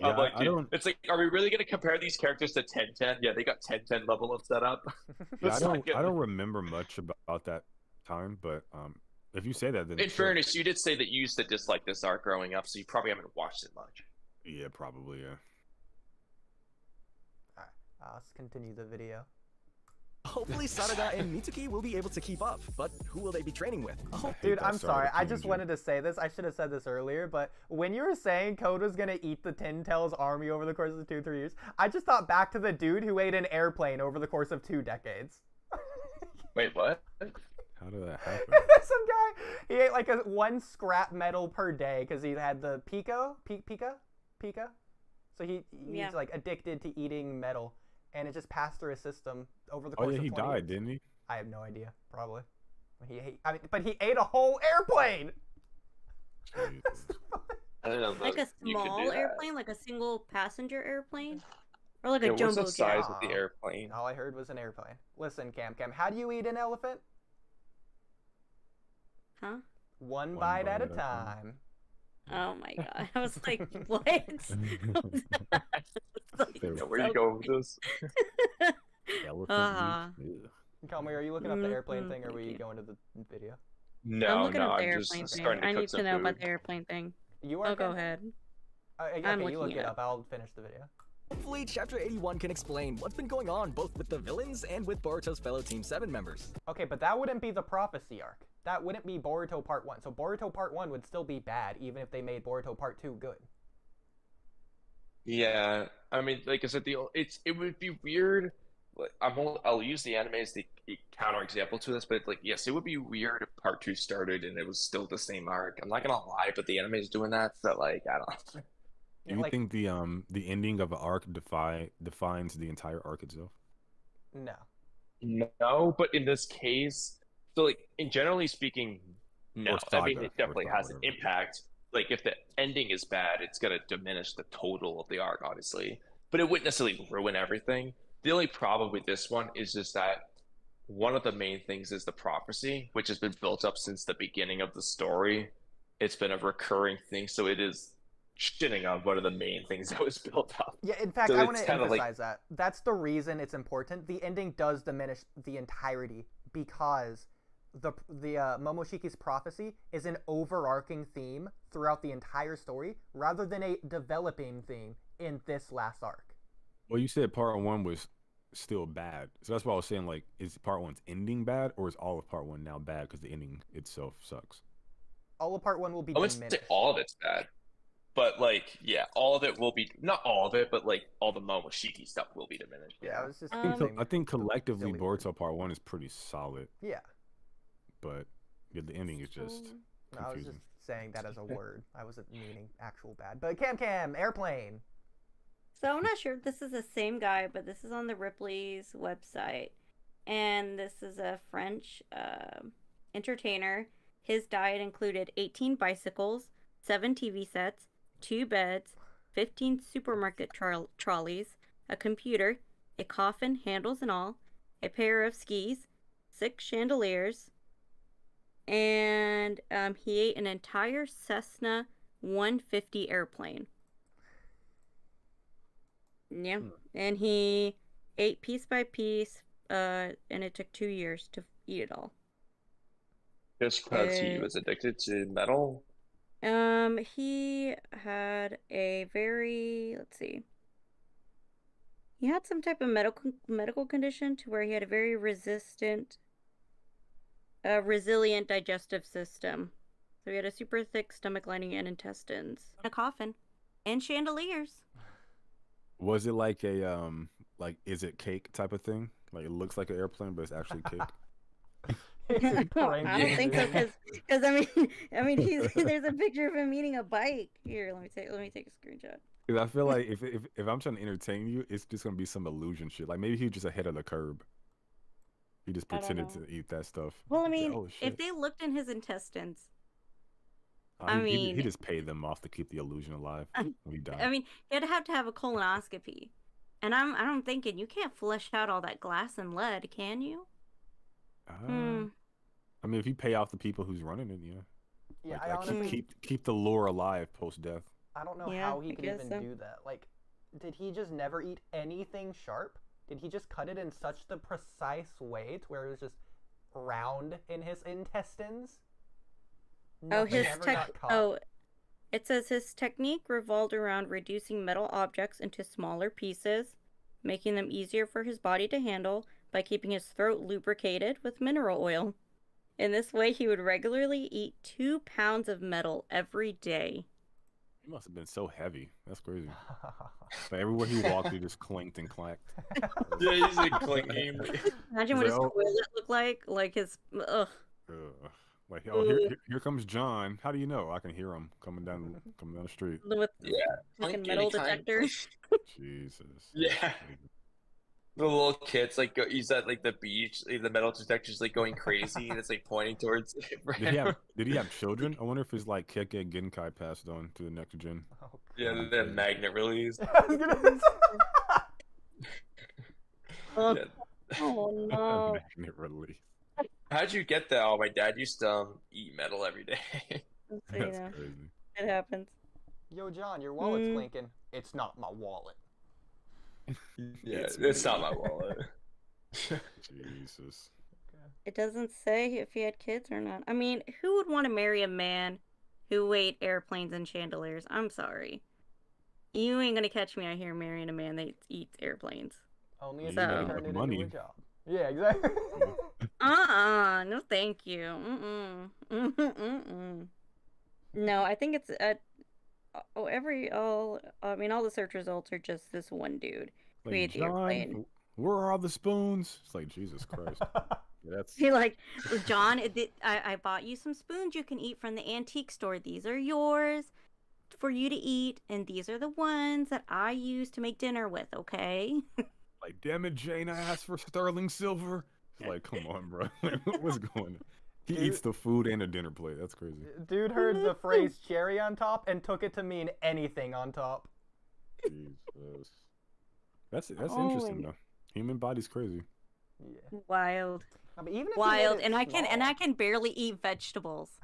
I'm like, I don't. it's like, are we really going to compare these characters to 10? Yeah, they got 10 level of setup. Yeah, It's like- I don't remember much about that time, but if you say that, then In sure. fairness, you did say that you used to dislike this arc growing up, so you probably haven't watched it much. Yeah, probably, yeah. Alright, let's continue the video. Hopefully Sarada and Mitsuki will be able to keep up, but who will they be training with? Dude, I'm sorry. I just wanted to say this. I should have said this earlier, but when you were saying Code was gonna eat the Ten Tails army over the course of 2-3 years, I just thought back to the dude who ate an airplane over the course of 2 decades. Wait, what? How did that happen? Some guy, he ate like 1 scrap metal per day because he had the Pika. So he's like addicted to eating metal, and it just passed through his system over the course of 20 he died, years. didn't he? I have no idea. Probably. But he ate a whole airplane. I don't know. Like a you could do small that. airplane, like a single passenger airplane, or like a What's jumbo the size jet. of the airplane? All I heard was an airplane. Listen, Cam, how do you eat an elephant? Huh? One bite at a time. Oh my god! I was like, what? Yeah, where you going with this? Elephant meat. Kamui, are you looking up the airplane thing, or were you going to the video? I'm No, looking up the I'm just airplane thing. starting to I cook need some to know food. about the airplane thing. You are. Oh, go ahead. Okay, I'm you looking look it it up. up. I'll finish the video. Hopefully, Chapter 81 can explain what's been going on both with the villains and with Boruto's fellow Team 7 members. Okay, but that wouldn't be the prophecy arc. That wouldn't be Boruto Part 1. So Boruto Part 1 would still be bad, even if they made Boruto Part 2 good. Yeah, I mean, like I said, it would be weird. Like, I'll use the anime as the counter example to this, but like, yes, it would be weird if Part 2 started and it was still the same arc. I'm not gonna lie, but the anime is doing that, so like, I don't. Do you think the ending of an arc defines the entire arc itself? No. No, but in this case, so like, in generally speaking, no. I mean, it definitely has an impact. Like, if the ending is bad, it's gonna diminish the total of the arc, obviously. But it wouldn't necessarily ruin everything. The only problem with this one is just that one of the main things is the prophecy, which has been built up since the beginning of the story. It's been a recurring thing, so it is shitting on one of the main things that was built up. Yeah, in fact, So I it's want to kinda emphasize that. That's the reason it's important. The ending does diminish the entirety because the Momoshiki's prophecy is an overarching theme throughout the entire story rather than a developing theme in this last arc. Well, you said part 1 was still bad, so that's why I was saying, like, is part 1's ending bad, or is all of part 1 now bad because the ending itself sucks? All of part 1 will be I wouldn't diminished. say all of it's bad, but like, yeah, all of it will be, not all of it, but like all the Momoshiki stuff will be diminished. Yeah, I was just I think collectively Boruto part 1 is pretty solid. Yeah. But yeah, the ending is just No, I was confusing. just saying that as a word. I wasn't meaning actual bad. But Cam, airplane. So I'm not sure if this is the same guy, but this is on the Ripley's website. And this is a French entertainer. His diet included 18 bicycles, 7 TV sets, 2 beds, 15 supermarket trolleys, a computer, a coffin, handles and all, a pair of skis, 6 chandeliers, and he ate an entire Cessna 150 airplane. Yeah, and he ate piece by piece, and it took 2 years to eat it all. Just because he was addicted to metal? He had a very, let's see. He had some type of medical condition to where he had a very resilient digestive system. So he had a super thick stomach lining and intestines, a coffin, and chandeliers. Was it like a is it cake type of thing? Like it looks like an airplane, but it's actually cake. I don't think so, because I mean there's a picture of him eating a bike. Here, let me take a screenshot. Because I feel like if I'm trying to entertain you, it's just gonna be some illusion shit. Like maybe he was just ahead of the curb. He just pretended to eat that stuff. Well, I mean, if they looked in his intestines, he just paid them off to keep the illusion alive when he died. I mean, he'd have to have a colonoscopy, and I'm thinking you can't flush out all that glass and lead, can you? I mean, if you pay off the people who's running it, yeah. Yeah, like, I honestly keep the lore alive post death. I don't know how he could even do that. Like, did he just never eat anything sharp? Did he just cut it in such the precise way to where it was just round in his intestines? It says his technique revolved around reducing metal objects into smaller pieces, making them easier for his body to handle by keeping his throat lubricated with mineral oil. In this way, he would regularly eat 2 pounds of metal every day. He must have been so heavy. That's crazy. Like everywhere he walked, he just clinked and clacked. Yeah, he's like clinking. Imagine what his toilet looked like. Like his, ugh. Like, here comes John. How do you know? I can hear him coming down the street. With fucking metal detector. Jesus. Yeah. The little kids like he's at like the beach. The metal detector's like going crazy, and it's like pointing towards. Did he have children? I wonder if his like Kekkei Genkai passed on to the next gen. Yeah, the magnet release. Oh no! Magnet release. How'd you get that? Oh, my dad used to eat metal every day. That's crazy. It happens. Yo, John, your wallet's clinking. It's not my wallet. Yeah, it's not my wallet. Jesus. It doesn't say if he had kids or not. I mean, who would want to marry a man who ate airplanes and chandeliers? I'm sorry. You ain't gonna catch me out here marrying a man that eats airplanes. Only if you turn it into a job. Yeah, exactly. No thank you. No, I think it's all the search results are just this one dude who ate the airplane. Where are all the spoons? It's like, Jesus Christ. He like, John, I bought you some spoons you can eat from the antique store. These are yours for you to eat, and these are the ones that I use to make dinner with, okay? Like, damn it, Jane, I asked for sterling silver. It's like, come on, bro. What's going on? He eats the food and a dinner plate. That's crazy. Dude heard the phrase cherry on top and took it to mean anything on top. Jesus. That's interesting, though. Human body's crazy. Yeah. Wild. I mean, even if wild, and I can barely eat vegetables.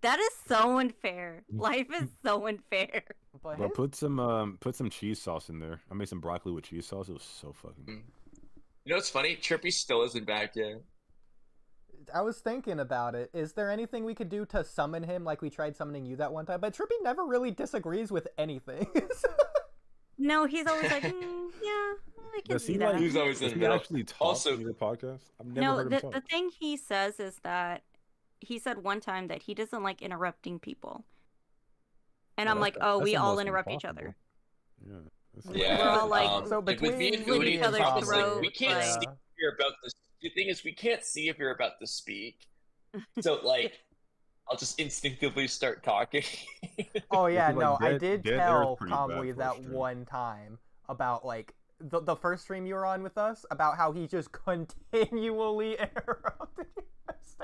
That is so unfair. Life is so unfair. But put some cheese sauce in there. I made some broccoli with cheese sauce. It was so fucking good. You know what's funny? Trippy still isn't back yet. I was thinking about it. Is there anything we could do to summon him like we tried summoning you that one time? But Trippy never really disagrees with anything. No, he's always like, yeah, I can see that. He's always in the actually also in the podcast. I've never heard him talk. The thing he says is that he said one time that he doesn't like interrupting people. And I'm like, we all interrupt each other. Yeah. We're all like, so between me and Oodie, each other's throat. We can't see if you're about to. The thing is, we can't see if you're about to speak. So like, I'll just instinctively start talking. Oh yeah, no, I did tell Kamui that one time about like the first stream you were on with us about how he just continually interrupted you.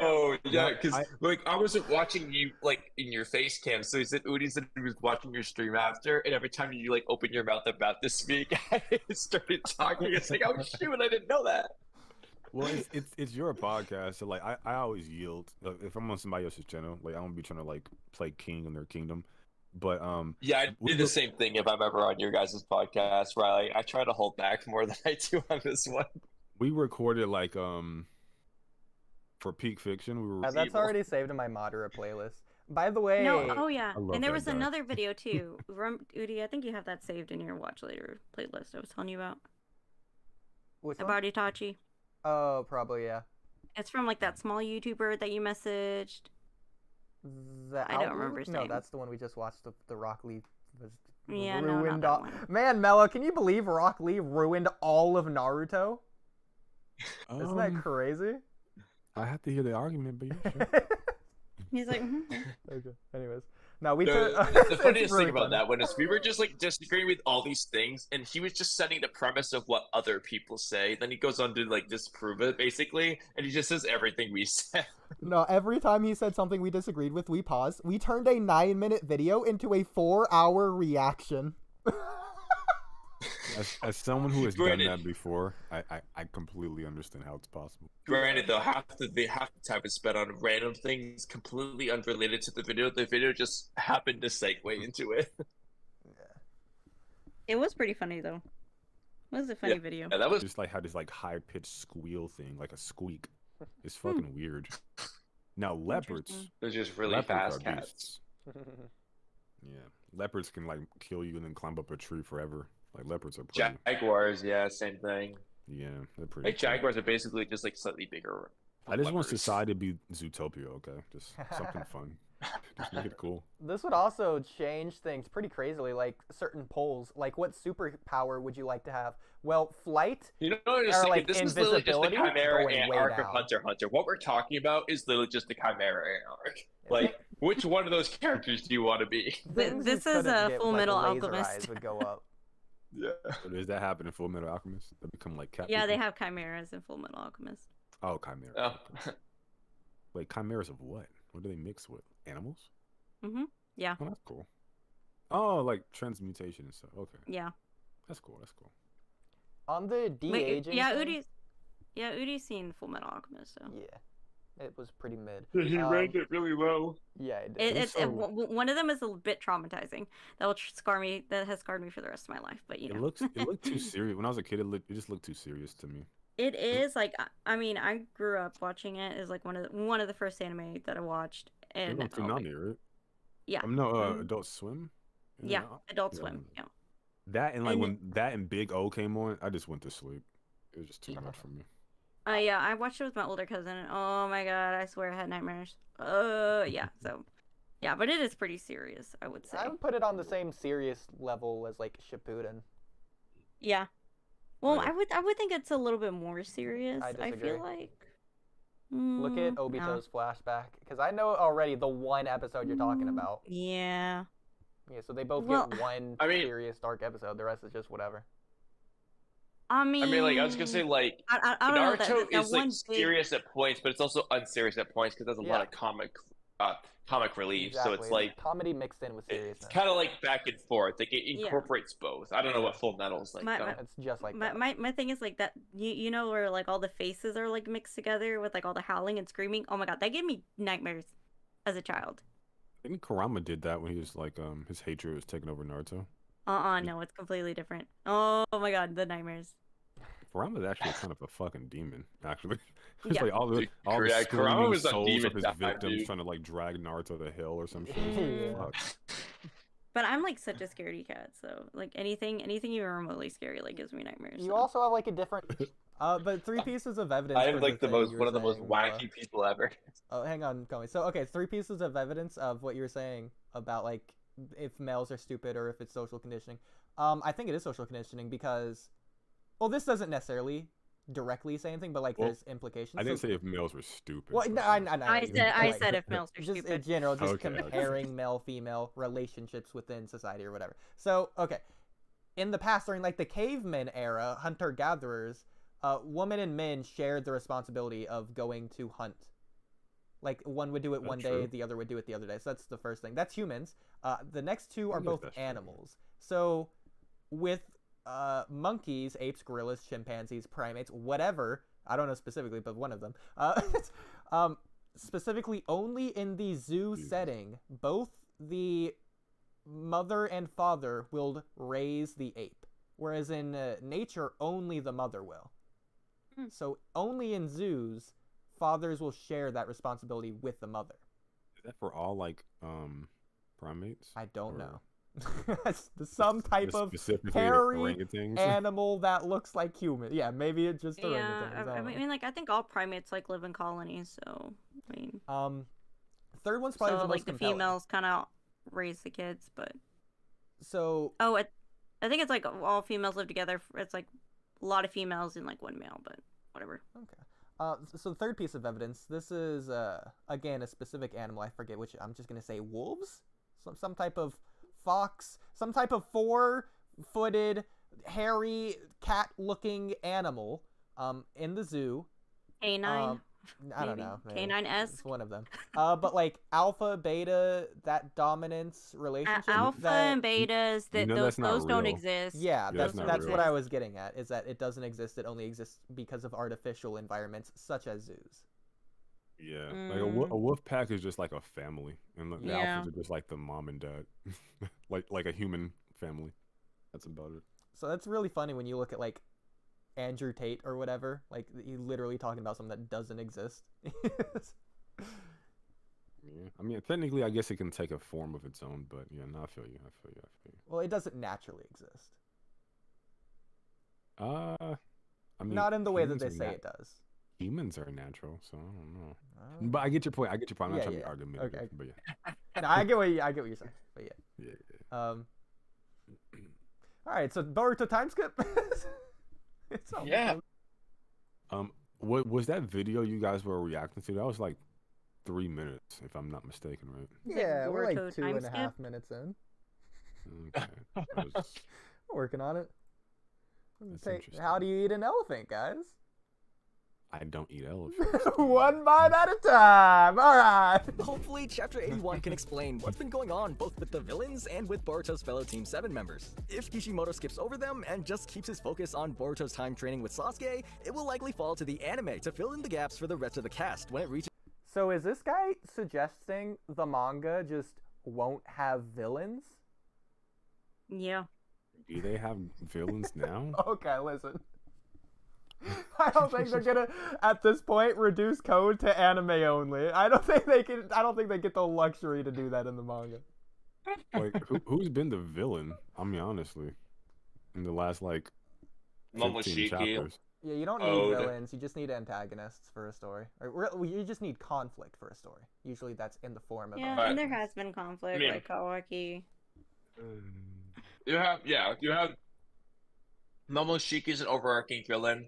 Oh yeah, because like I wasn't watching you like in your face cam, so he said Oodie said he was watching your stream after, and every time you like open your mouth about to speak, I started talking. It's like, oh shoot, I didn't know that. Well, it's your podcast, so like I always yield. Like, if I'm on somebody else's channel, like I don't be trying to like play king in their kingdom. But yeah, I do the same thing if I'm ever on your guys' podcast, right? I try to hold back more than I do on this one. We recorded like for Peak Fiction. We were that's already saved in my moderate playlist. By the way, oh yeah, and there was another video too. Oodie, I think you have that saved in your watch later playlist. I was telling you about. Which about Itachi. Oh, probably yeah. It's from like that small YouTuber that you messaged. I don't remember his name. No, that's the one we just watched. The Rock Lee was ruined. No, not that one. Man, Mello, can you believe Rock Lee ruined all of Naruto? Isn't that crazy? I have to hear the argument, but yeah, sure. He's like, Okay. Anyways, no, the funniest thing about that one is we were just like disagreeing with all these things, and he was just setting the premise of what other people say. Then he goes on to like disprove it, basically, and he just says everything we said. No, every time he said something we disagreed with, we paused. We turned a 9-minute video into a 4-hour reaction. As someone who has done that before, I completely understand how it's possible. Granted, though, half the time is spent on random things completely unrelated to the video. The video just happened to segue into it. It was pretty funny though. It was a funny video. Yeah, that was just like how this like high pitched squeal thing, like a squeak. It's fucking weird. Now leopards, they're just really fast cats. Yeah, leopards can like kill you and then climb up a tree forever. Like leopards are pretty. Jaguars, yeah, same thing. Yeah, they're pretty. Like jaguars are basically just like slightly bigger. I just want society to be Zootopia, okay? Just something fun. Just make it cool. This would also change things pretty crazily, like certain polls. Like, what superpower would you like to have? Well, flight. You know what I'm saying? Like this is literally just the Chimera and arc down. of Hunter x Hunter. What we're talking about is literally just the Chimera and arc. Like, which one of those characters do you want to be? This is a Full Metal Alchemist. Would go up. Yeah. So does that happen in Full Metal Alchemist? They become like cat Yeah, people? they have chimeras in Full Metal Alchemist. Oh, chimeras. Oh. Wait, chimeras of what? What do they mix with? Animals? Mm-hmm. Yeah. Oh, that's cool. Oh, like transmutation and stuff. Okay. Yeah. That's cool. That's cool. On the de-aging. Oodie's seen Full Metal Alchemist, so. Yeah. It was pretty mid. He ranked it really low. Yeah, it did. One of them is a bit traumatizing. That will scar me. That has scarred me for the rest of my life. But you know, it looked too serious. When I was a kid, it just looked too serious to me. It is like, I mean, I grew up watching it. It was like one of the first anime that I watched. And Toonami, right? Yeah. No, Adult Swim. Yeah, Adult Swim. Yeah. That and like when that and Big O came on, I just went to sleep. It was just too much for me. Yeah, I watched it with my older cousin. And, oh my god, I swear I had nightmares. Yeah. So, yeah, but it is pretty serious, I would say. I would put it on the same serious level as like Shippuden. Yeah. Well, I would think it's a little bit more serious. I feel like. Look at Obito's flashback, because I know already the one episode you're talking about. Yeah. Yeah, so they both get one serious dark episode. The rest is just whatever. I mean, like I was gonna say, like I Naruto that is like serious at points, but it's also unserious at points because there's a lot of comic relief. Exactly. So it's like comedy mixed in with seriousness. It's kind of like back and forth. Like it incorporates both. I don't know what Full Metal's like. It's just like that. My thing is like that. You know where like all the faces are like mixed together with like all the howling and screaming. Oh my god, that gave me nightmares as a child. I think Kurama did that when he was like his hatred was taking over Naruto. No, it's completely different. Oh my god, the nightmares. Kurama's actually kind of a fucking demon, actually. It's Yeah. like all the Kurama was a souls demon of his guy, victims dude. trying to like drag Naruto to hell or some shit. Fuck. But I'm like such a scaredy cat, so like anything even remotely scary like gives me nightmares. You also have like a different. But 3 pieces of evidence. I am for like the one of the most wacky people ever. Oh, hang on, Kamui. So, okay, 3 pieces of evidence of what you were saying about, like, if males are stupid or if it's social conditioning. I think it is social conditioning because, well, this doesn't necessarily directly say anything, but, like, there's implications. I didn't say if males were stupid. Well, no, I said if males are just stupid. in general, just Okay, comparing male-female relationships within society or whatever. So, okay. In the past, during, like, the caveman era, hunter-gatherers, women and men shared the responsibility of going to hunt Like one would do it one day, the other would do it the other day. So that's the first thing. That's humans. The next two are both animals. So with monkeys, apes, gorillas, chimpanzees, primates, whatever, I don't know specifically, but one of them, specifically only in the zoo setting, both the mother and father will raise the ape, whereas in nature, only the mother will. So only in zoos, fathers will share that responsibility with the mother. Is that for all like primates? I don't know. Some type of hairy animal that looks like human. Yeah, maybe it's just orangutans. I mean, like I think all primates like live in colonies, so I mean. Third one's probably the most like the compelling. females kind of raise the kids, but. So. Oh, I think it's like all females live together. It's like a lot of females and like one male, but whatever. Okay. So the third piece of evidence. This is again a specific animal. I forget which. I'm just gonna say wolves. Some type of fox, some type of four-footed, hairy, cat-looking animal in the zoo. Canine? I don't know. Canine-esque? It's one of them. But like alpha, beta, that dominance relationship. Alpha and betas, those don't exist. Yeah, that's what I was getting at, is that it doesn't exist. It only exists because of artificial environments such as zoos. Yeah, like a wolf pack is just like a family, and the alphas are just like the mom and dad, like a human family. That's about it. So that's really funny when you look at like Andrew Tate or whatever. Like he's literally talking about something that doesn't exist. Yeah, I mean, technically, I guess it can take a form of its own, but yeah, no, I feel you. Well, it doesn't naturally exist. I mean, not in the way that they say it does. Humans are natural, so I don't know. But I get your point. I'm not trying to be argumentative. Okay. But yeah. No, I get what you're saying. But yeah. All right. So Boruto time skip. It's all What was that video you guys were reacting to? That was like 3 minutes, if I'm not mistaken, right? Yeah, we're like 2.5 minutes in. Okay. Working on it. How do you eat an elephant, guys? I don't eat elephants. One bite at a time. All right. Hopefully, Chapter 81 can explain what's been going on both with the villains and with Boruto's fellow Team 7 members. If Kishimoto skips over them and just keeps his focus on Boruto's time training with Sasuke, it will likely fall to the anime to fill in the gaps for the rest of the cast when it reaches. So is this guy suggesting the manga just won't have villains? Yeah. Do they have villains now? Okay, listen. I don't think they're gonna, at this point, reduce code to anime only. I don't think they get the luxury to do that in the manga. Like, who's been the villain? I mean, honestly, in the last like 15 chapters. Yeah, you don't need villains. You just need antagonists for a story. Or you just need conflict for a story. Usually, that's in the form of. Yeah, and there has been conflict, like Kawaki. You have Momoshiki is an overarching villain.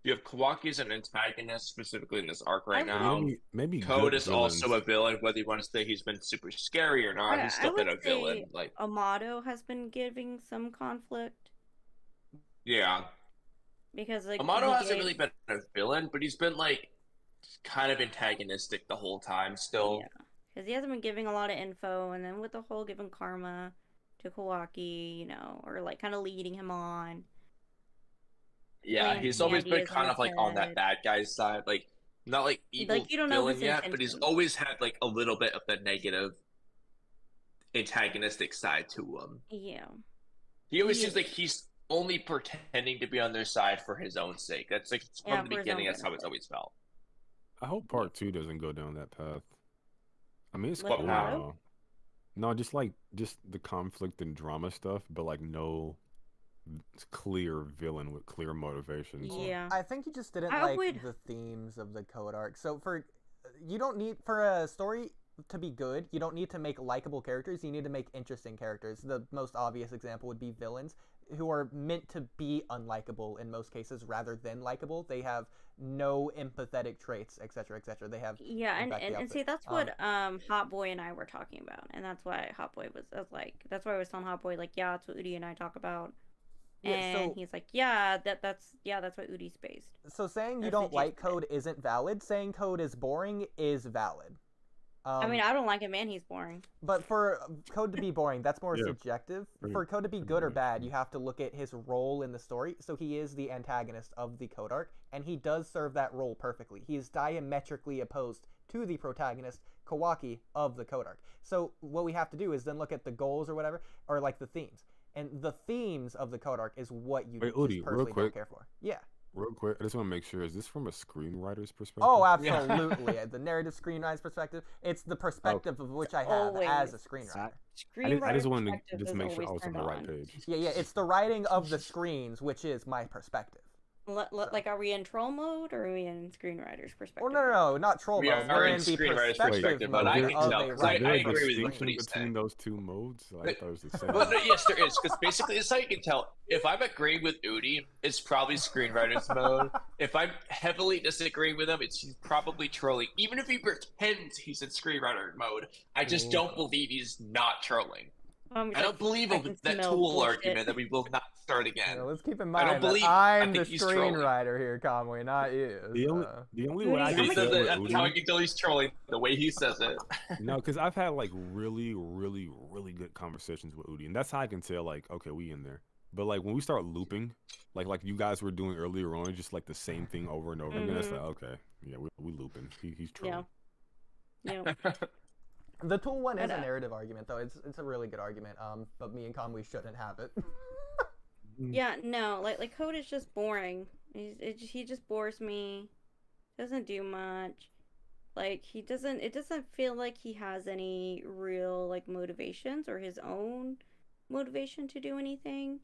You have Kawaki as an antagonist, specifically in this arc right now. Maybe Code is also a villain, whether you want to say he's been super scary or not. He's still been a villain. Like Amato has been giving some conflict. Yeah. Because like Amato hasn't really been a villain, but he's been like kind of antagonistic the whole time still. Yeah. Because he hasn't been giving a lot of info, and then with the whole giving karma to Kawaki, you know, or like kind of leading him on. Yeah, he's always been kind of like on that bad guy's side, like not like evil villain yet, but he's always had like a little bit of the negative antagonistic side to him. Yeah. He always seems like he's only pretending to be on their side for his own sake. That's like from the beginning, that's how it's always felt. I hope part 2 doesn't go down that path. I mean, it's What cool. path? No, just the conflict and drama stuff, but like no clear villain with clear motivations. Yeah. I think you just didn't the themes of the code arc. So for a story to be good, you don't need to make likable characters. You need to make interesting characters. The most obvious example would be villains, who are meant to be unlikable in most cases rather than likable. They have no empathetic traits, etc., etc. They have and see, that's what Hot Boy and I were talking about, and that's why Hot Boy was like, that's why I was telling Hot Boy, like, yeah, that's what Oodie and I talk about, And he's like, that's what Oodie's based. So saying you don't like Code isn't valid. Saying Code is boring is valid. I mean, I don't like him, and he's boring. But for Code to be boring, that's more subjective. For Code to be good or bad, you have to look at his role in the story. So he is the antagonist of the Code arc, and he does serve that role perfectly. He is diametrically opposed to the protagonist, Kawaki, of the Code arc. So what we have to do is then look at the goals or whatever, or like the themes. And the themes of the Code arc is what you Oodie, personally don't care for. Yeah. Real quick, I just want to make sure, is this from a screenwriter's perspective? Oh, absolutely. The narrative screenwriter's perspective. It's the perspective of which I have as a screenwriter. I just wanted to just make sure I was on the right page. Yeah, it's the writing of the screens, which is my perspective. Like, are we in troll mode or are we in screenwriter's perspective? Well, no, not troll mode. We're in the perspective mode of a writer. I agree with you between those two modes. I thought it was the same. Well, no, yes, there is, because basically that's how you can tell. If I'm agreeing with Oodie, it's probably screenwriter's mode. If I'm heavily disagreeing with him, he's probably trolling. Even if he pretends he's in screenwriter mode, I just don't believe he's not trolling. I don't believe that tool argument that we will not start again. Yeah, let's keep in mind that I'm the screenwriter here, Kamui, not you. The only way I can tell that's how I can tell he's trolling, the way he says it. No, because I've had like really good conversations with Oodie, and that's how I can tell like, okay, we in there. But like when we start looping, like you guys were doing earlier on, just like the same thing over and over again, it's like, okay, yeah, we looping. He's trolling. Yeah. The tool one is a narrative argument, though. It's a really good argument. But me and Kamui shouldn't have it. Yeah, no, like Code is just boring. He just bores me. Doesn't do much. Like it doesn't feel like he has any real like motivations or his own motivation to do anything.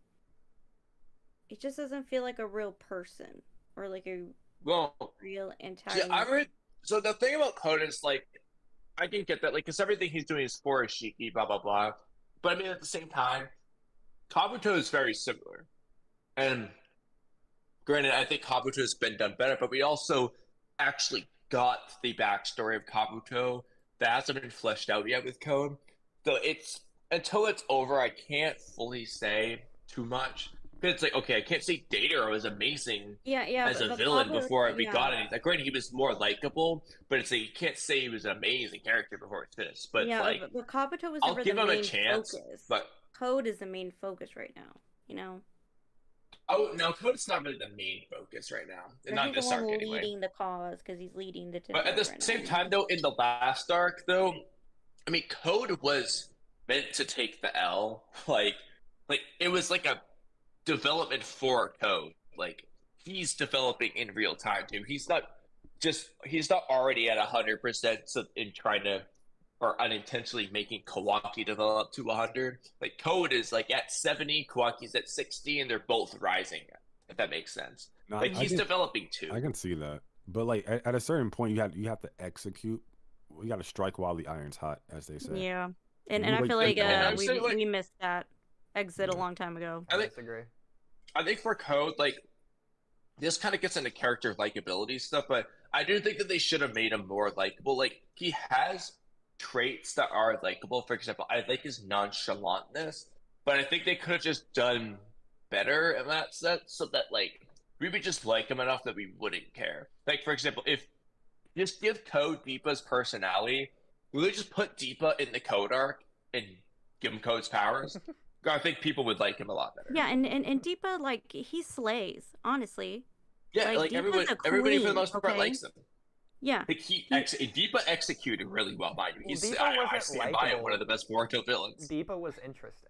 It just doesn't feel like a real person or like a real antagonist. So the thing about Code is like, I can get that, like, because everything he's doing is for Ishiki, blah, blah, blah. But, I mean, at the same time, Kabuto is very similar. And, granted, I think Kabuto has been done better, but we also actually got the backstory of Kabuto that hasn't been fleshed out yet with Code. So until it's over, I can't fully say too much. Because it's like, okay, I can't say Dataro was amazing as a villain before we got anything. Like, granted, he was more likable, but it's like you can't say he was an amazing character before it's finished. But but Kabuto was I'll give him a chance. Focus. But Code is the main focus right now, you know? Oh, no, Code's not really the main focus right now. Not in this arc, anyway. He's leading the cause, because he's leading the But at the same time, though, in the last arc, though, I mean, Code was meant to take the L. Like it was like a development for Code. Like, he's developing in real time too. He's not already at 100% in trying to, or unintentionally making Kawaki develop to 100. Like, Code is like at 70, Kawaki's at 60, and they're both rising, if that makes sense. No, like, he's developing too. I can see that. But like at a certain point you have to execute. You got to strike while the iron's hot, as they say. Yeah. And I feel like we missed that exit a long time ago. I disagree. I think for Code, like, this kind of gets into character likability stuff, but I do think that they should have made him more likable. Like, he has traits that are likable. For example, I like his nonchalantness, but I think they could have just done better in that sense, so that like we would just like him enough that we wouldn't care. Like, for example, if just give Code Deepa's personality, really just put Deepa in the Code arc and give him Code's powers. I think people would like him a lot better. Yeah, and Deepa, like, he slays, honestly. Yeah, like everybody for the most part likes him. Yeah. Like Deepa executed really well, mind you. I stand by him, one of the best Boruto villains. Deepa was interesting.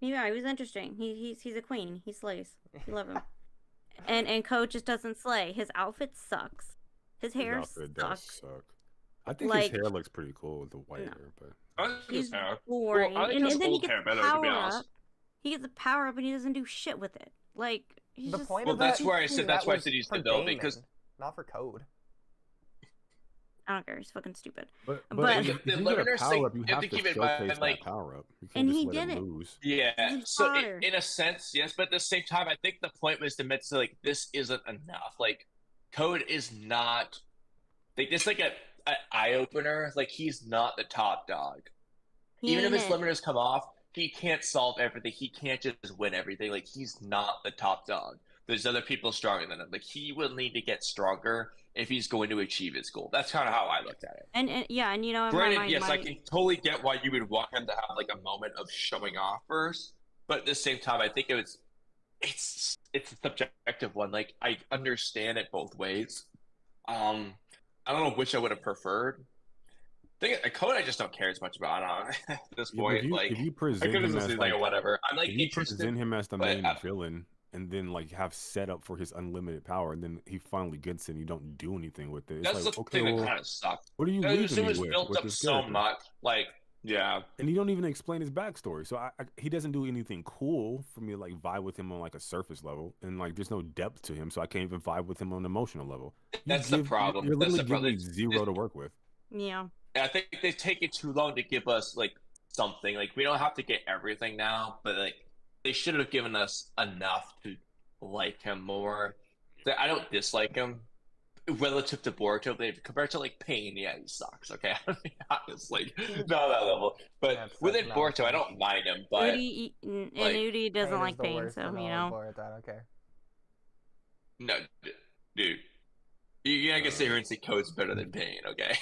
Yeah, he was interesting. He's a queen. He slays. You love him. and Code just doesn't slay. His outfit sucks. His hair sucks. I think his hair looks pretty cool with the white hair, but he's boring. Well, and then he gets the power up. He gets the power up, and he doesn't do shit with it. Like, he's just... that's why I said he's developing, because not for Code. I don't care. He's fucking stupid. But the limiters thing, you have to keep in mind, like, power up. And he didn't. Yeah. So in a sense, yes, but at the same time, I think the point was to admit, so like, this isn't enough. Like, Code is not like this. Like an eye opener. Like, he's not the top dog. Even if his limiters come off, he can't solve everything. He can't just win everything. Like, he's not the top dog. There's other people stronger than him. Like, he will need to get stronger if he's going to achieve his goal. That's kind of how I looked at it. And yeah, and you know, in my Granted, mind, yes, I can totally get why you would want him to have like a moment of showing off first, but at the same time, I think it's a subjective one. Like, I understand it both ways. I don't know which I would have preferred. A code I just don't care as much about. I don't know at this point. If you present him as like whatever, I'm like if you present him as the main villain, and then like have set up for his unlimited power, and then he finally gets it, and you don't do anything with it. It's that's like, the okay, thing well, that kind of sucks. What are you leaving me with? Built up so much, like, yeah. And you don't even explain his backstory, so he doesn't do anything cool for me to like vibe with him on like a surface level, and like there's no depth to him, so I can't even vibe with him on an emotional level. That's the problem. You're literally giving me zero to work with. Yeah. And I think they've taken too long to give us like something. Like, we don't have to get everything now, but like they should have given us enough to like him more. I don't dislike him relative to Boruto, but compared to like Pain, yeah, he sucks. Okay, I mean, honestly, not that level. But within Boruto, I don't mind him. But Oodie doesn't like Pain, so you know. Boruto, I don't care. No, dude, you're not gonna sit here and say Code's better than Pain, okay?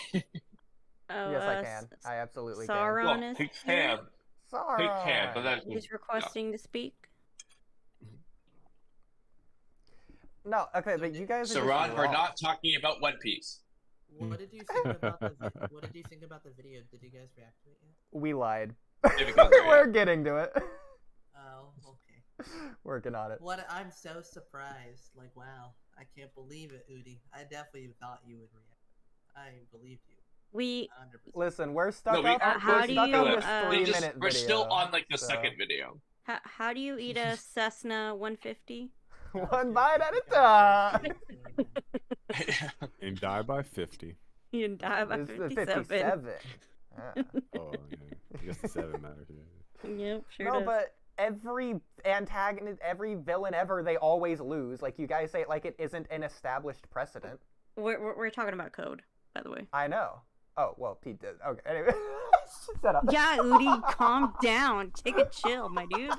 Oh, yes, I can. I absolutely Sauron can. is Pick Cam. Sauron. Pick Cam, but then he's requesting to speak. No, okay, but you guys. So, Ron, we're not talking about One Piece. What did you think about the? What did you think about the video? Did you guys react to it yet? We lied. We're getting to it. Oh, okay. Working on it. What? I'm so surprised. Like, wow, I can't believe it, Oodie. I definitely thought you would react. I believed you. We 100%. Listen, we're stuck up. How We're do stuck you, on this 3-minute video. We're still on like the second video. How do you eat a Cessna 150? One bite at a time. And die by 50. You die by 57. Yeah. Oh, yeah. I guess the 7 matters. Yeah. Yep, sure No, does. but every antagonist, every villain ever, they always lose. Like, you guys say it like it isn't an established precedent. We're talking about Code, by the way. I know. Oh, well, Pete did. Okay, anyway. Shut up. Yeah, Oodie, calm down. Take a chill, my dude.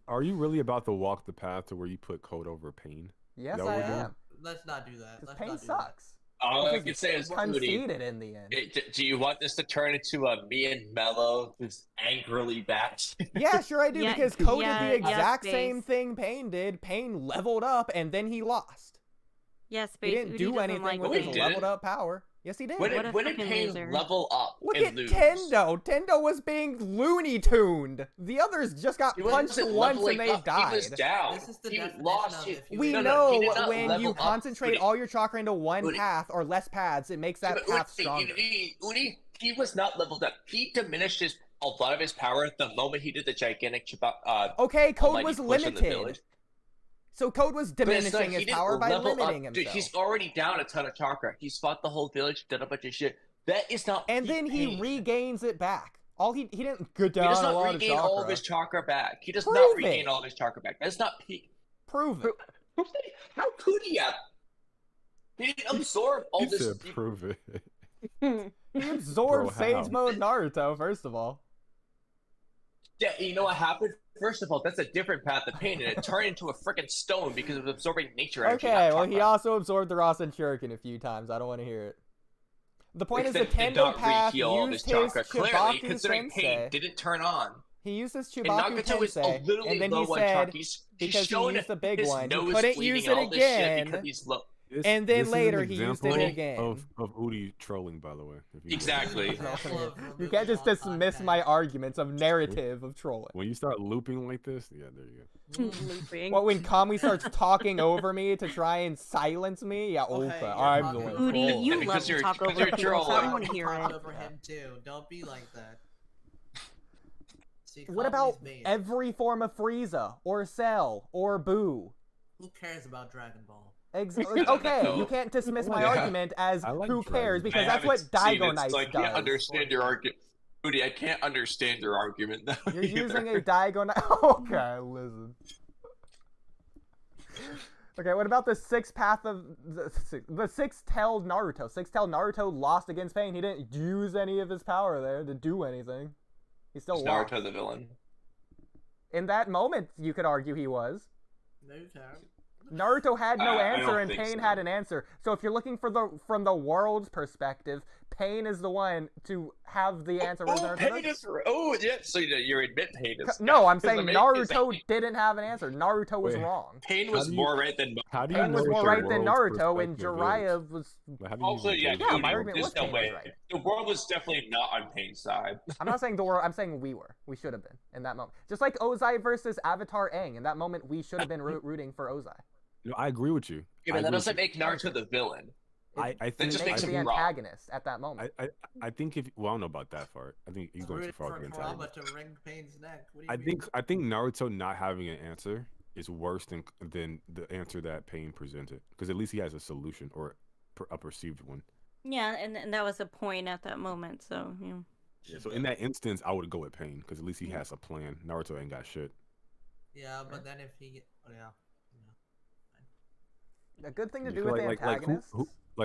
Are you really about to walk the path to where you put Code over Pain? Yes, I am. Let's not do that. Let's Pain not do sucks. All I can say is, conceded in the end. Do you want this to turn into a me and Mello just angrily bash? Yeah, sure I do, Yeah, because Code yeah, did the exact yeah, same thing Pain did. Pain leveled up, and then he lost. Yeah, Space. He didn't Oodie do doesn't anything like with Pain. his leveled up power. Yes, he did. When did fucking Pain loser. level up? Look and at lose? Tendo. Tendo was being Looney Tuned. The others just got punched once and they died. He was down. This is the he definition lost of his. if you We No, know he did not when level you up. concentrate all your chakra into one Oodie. path or less paths, it makes that path stronger. Oodie, he was not leveled up. He diminished a lot of his power the moment he did the gigantic. Okay, Code almighty was push in the village. limited. So Code was But it's diminishing not- his he power didn't by level limiting up. himself. Dude, he's already down a ton of chakra. He's fought the whole village, done a bunch of shit. That is not. And then he Pain. regains it back. He didn't go down He does a not lot of regain chakra. all of his chakra back. He does Prove not regain it. all of his chakra back. That's not peak. Prove it. How could he have? He didn't absorb all He this. said prove it. He absorbed Bro, how? Sage Mode Naruto, first of all. Yeah, you know what happened? First of all, that's a different path of Pain, and it turned into a freaking stone because of absorbing nature energy. Okay, not well, he chakra. also absorbed the Rasen Shuriken a few times. I don't want to hear it. The point is, the Except did Tendo not path reheal all of his used his chakra. Clearly, Chibaku considering Pain Sensei. didn't turn on. He used his And Chibaku Nagato is Tensei, literally and then low he on said, chakra. He's because shown he used the big his one, he nose couldn't bleeding use and it all this shit again. because he's low. And then this is later an he used example it again. of Oodie trolling, by the way. if you- Exactly. You can't just dismiss my arguments of narrative of trolling. When you start looping like this, yeah, there you go. Looping. What, when Kamui starts talking over me to try and silence me? Yeah, Okay, okay, you're I'm talking the one over Oodie, trolling. you Because love to you're- talk because over you're people, so I trolling. don't want to hear Talk it. over him too. Don't be like that. See, What Kamui's about made. every form of Frieza, or Cell, or Boo? Who cares about Dragon Ball? Okay, you can't dismiss my Yeah. argument as I like who Dragon cares, Ball. because I that's what haven't seen it, Daigo Knight so I can't does. understand your argument. Oodie, I can't understand your argument though. You're either. using a Daigo Knight. Okay, listen. Okay, what about the sixth path of the six-tailed Naruto? Six-tailed Naruto lost against Pain. He didn't use any of his power there to do anything. He still Is lost. Naruto the villain? In that moment, you could argue he was. No, you can't. Naruto had no I answer, don't and think Pain so. had an answer. So if you're looking for from the world's perspective, Pain is the one to have the answer. Pain is. Oh, yeah. So you admit Pain is. No, I'm saying the main thing is Naruto that didn't have an answer. Naruto was wrong. Pain was more right than. How do you Pain know was what more the right than world's Naruto, and perspective Jiraiya is? was. Like, how do you Also, even yeah, gauge yeah, it? my argument there's was no Pain way. was right. The world was definitely not on Pain's side. I'm not saying the world. I'm saying we were. We should have been in that moment. Just like Ozai versus Avatar Aang. In that moment, we should have been rooting for Ozai. No, I agree with you. Yeah, but that doesn't make Naruto the villain. I It think just makes makes the him wrong. antagonist at that moment. I think if I don't know about that part. I think you're going too Rooted far for with the Kurama antagonist. to wring Pain's neck. What do you mean? I think Naruto not having an answer is worse than the answer that Pain presented, because at least he has a solution or a perceived one. Yeah, and that was a point at that moment. So yeah. Yeah, so in that instance, I would go with Pain because at least he has a plan. Naruto ain't got shit. Yeah, but then if he, yeah. A good thing to Yeah, do with the antagonist.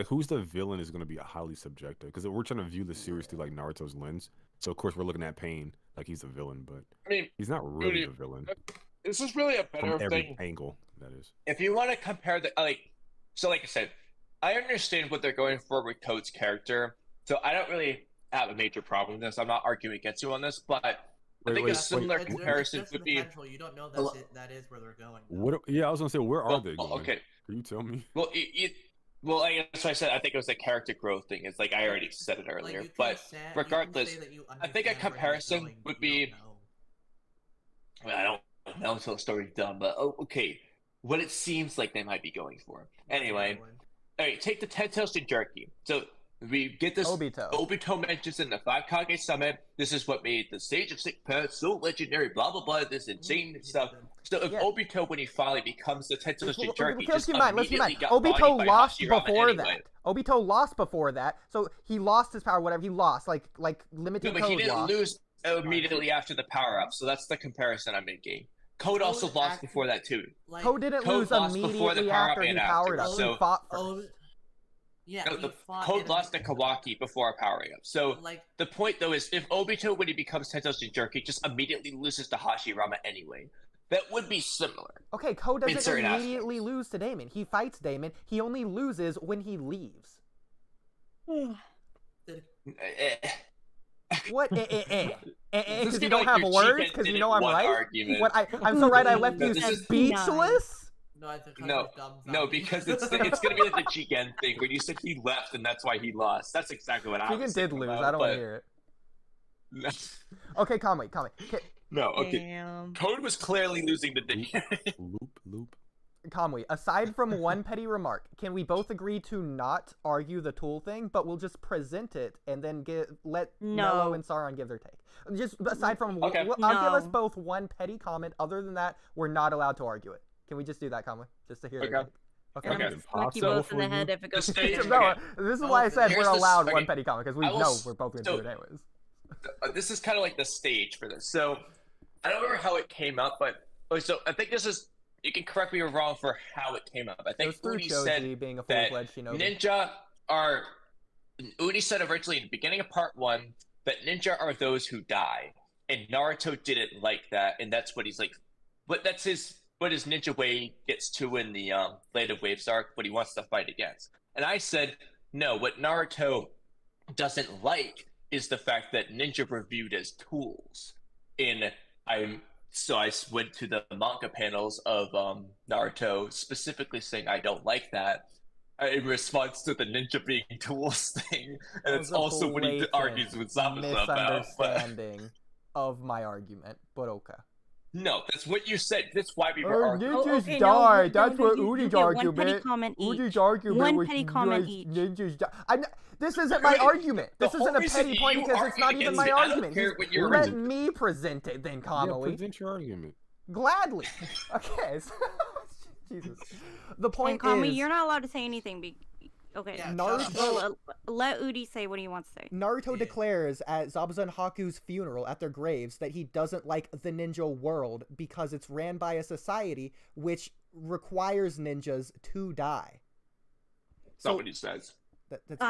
Who's the villain is going to be a highly subjective, because we're trying to view the series through like Naruto's lens. So of course we're looking at Pain like he's the villain, but I mean, he's not really the villain. This is really a better From every thing. angle, that is. If you want to compare the like I said, I understand what they're going for with Toad's character, so I don't really have a major problem with this. I'm not arguing against you on this, but I think a similar comparison would be. You don't know that is where they're going. What? Yeah, I was gonna say, where are they going? Okay, can you tell me? well, well, I guess what I said. I think it was a character growth thing. It's like I already said it earlier, but regardless, I think a comparison would be. Well, I don't know until the story's done, but okay, what it seems like they might be going for. Anyway, all right, take the 10 Tails to Jerky. So we get this. Obito mentions in the 5 Kage Summit, this is what made the Sage of Six Paths so legendary, blah, blah, blah, this insane stuff. So if Obito, when he finally becomes the 10 Tails to Jerky, Let's just keep in immediately mind. got Obito bodied by lost Hashirama before anyway. that. Obito lost before that, so he lost his power. Whatever he lost, like limited. No, but he Code didn't lost. lose immediately after the power up. So that's the comparison I'm making. Code also lost before that too. Code didn't lose lost before the immediately power up after he and powered up. after. So He fought first. Yeah, no, Code lost to Kawaki before powering up. So the point though is, if Obito, when he becomes Tentoshi Jerky, just immediately loses to Hashirama anyway, that would be similar. Okay, Code in doesn't certain immediately lose to Damon. He fights Damon. He only loses when he leaves. What? Because you don't have words? Because you know I'm right? Argument. What? I'm so right I left you this is- speechless? No, because it's gonna be like the Jigen thing when you said he left and that's why he lost. That's exactly what I was Jigen did thinking lose. about, I don't want but- to hear it. Okay, Kamui. Okay. No, okay. Code was clearly losing the day. Loop. Kamui, aside from one petty remark, can we both agree to not argue the tool thing, but we'll just present it and then let Mello and Sauron give their take? Just aside from, I'll give us both one petty comment. Other than that, we're not allowed to argue it. Can we just do that, Kamui? Just to hear their take. Okay. And I'm gonna smack you both in the head if it goes. No, this is why I said Here's we're the- allowed okay. one petty comment, because we know we're both going to do it anyways. This is kind of like the stage for this. So I don't remember how it came up, but so I think this is. You can correct me if I'm wrong for how it came up. I think Oodie said being a that full-fledged shinobi. ninja are. Oodie said originally in the beginning of part 1 that ninja are those who die, and Naruto didn't like that, and that's what he's like. But that's what his ninja way gets to in the Blade of Waves arc, what he wants to fight against. And I said no. What Naruto doesn't like is the fact that ninja were viewed as tools. So I went to the manga panels of Naruto, specifically saying I don't like that in response to the ninja being tools thing, and it's also what he argues with Zabuza about. Misunderstanding of my argument, but okay. No, that's what you said. That's why we were arguing. Ninjas die. That's what Oodie's argument. Oodie's argument was petty comment each. Ninjas die. This isn't my argument. This isn't a petty point because it's not even my argument. Let me present it then, Kamui. Yeah, present your argument. Gladly. Okay. Jesus. The point Kamui, is, you're not allowed to say anything. Okay. Yeah, Naruto. Let Oodie say what he wants to say. Naruto declares at Zabuza and Haku's funeral at their graves that he doesn't like the ninja world because it's ran by a society which requires ninjas to die. That's not what he says. That's basically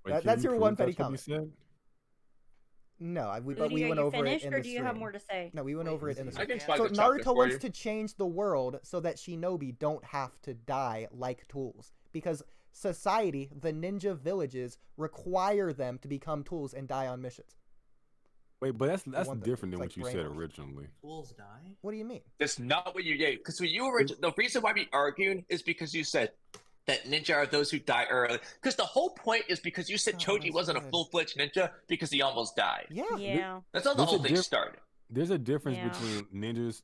Wait, that's can your you one prove petty that's what he comment. said? No, we Oodie, went are you over finished, it in or the do stream. you have more to say? No, we went over it in the I stream. can find So the chapter Naruto for wants you. to change the world so that shinobi don't have to die like tools. Because society, the ninja villages, require them to become tools and die on missions. Wait, but that's want them to. different than It's what like you said brainwash. originally. Tools die. What do you mean? That's not what you gave. Because when you were the reason why we argued is because you said that ninja are those who die early. Because the whole point is because you said Choji wasn't a full-fledged ninja because he almost died. Yeah. That's how the whole thing started. There's a difference Yeah. between ninjas.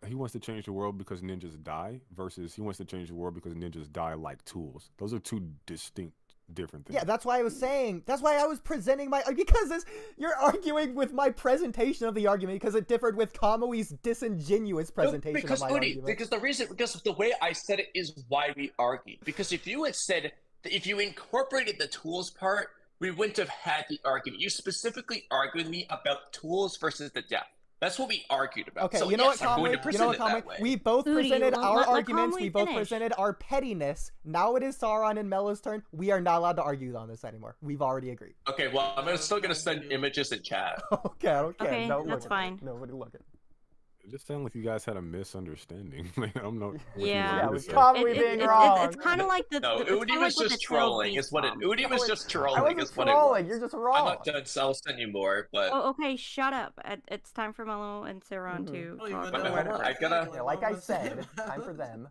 He wants to change the world because ninjas die versus he wants to change the world because ninjas die like tools. Those are two distinct, different things. Yeah, that's why I was saying. That's why I was presenting because you're arguing with my presentation of the argument because it differed with Kamui's disingenuous presentation of my argument. Because the way I said it is why we argued. Because if you had said that if you incorporated the tools part, we wouldn't have had the argument. You specifically argued with me about tools versus the death. That's what we argued about. Okay, so you know yes, what, I'm going to Kamui? present You know what, it that Kamui? way. We both Oodie, presented let- our let arguments. Kamui We both finish. presented our pettiness. Now it is Sauron and Melo's turn. We are not allowed to argue on this anymore. We've already agreed. Okay, well, still going to send images in chat. Okay, Okay, no, that's fine. Nobody looking. It just sounded like you guys had a misunderstanding. Like, I'm not. Yeah, it was Kamui being wrong. It's kind of like the. No, it's kinda Oodie like was with just the tailed trolling. beast Is what it. bomb. Oodie was just I trolling. wasn't Is what it trolling. was. You're just I'm wrong. not done, so I'll send you more. But Oh, okay, shut up. It's time for Melo and Saron to Oh, you talk. got Wait, hold on, I gotta. Yeah, like I said, time for them.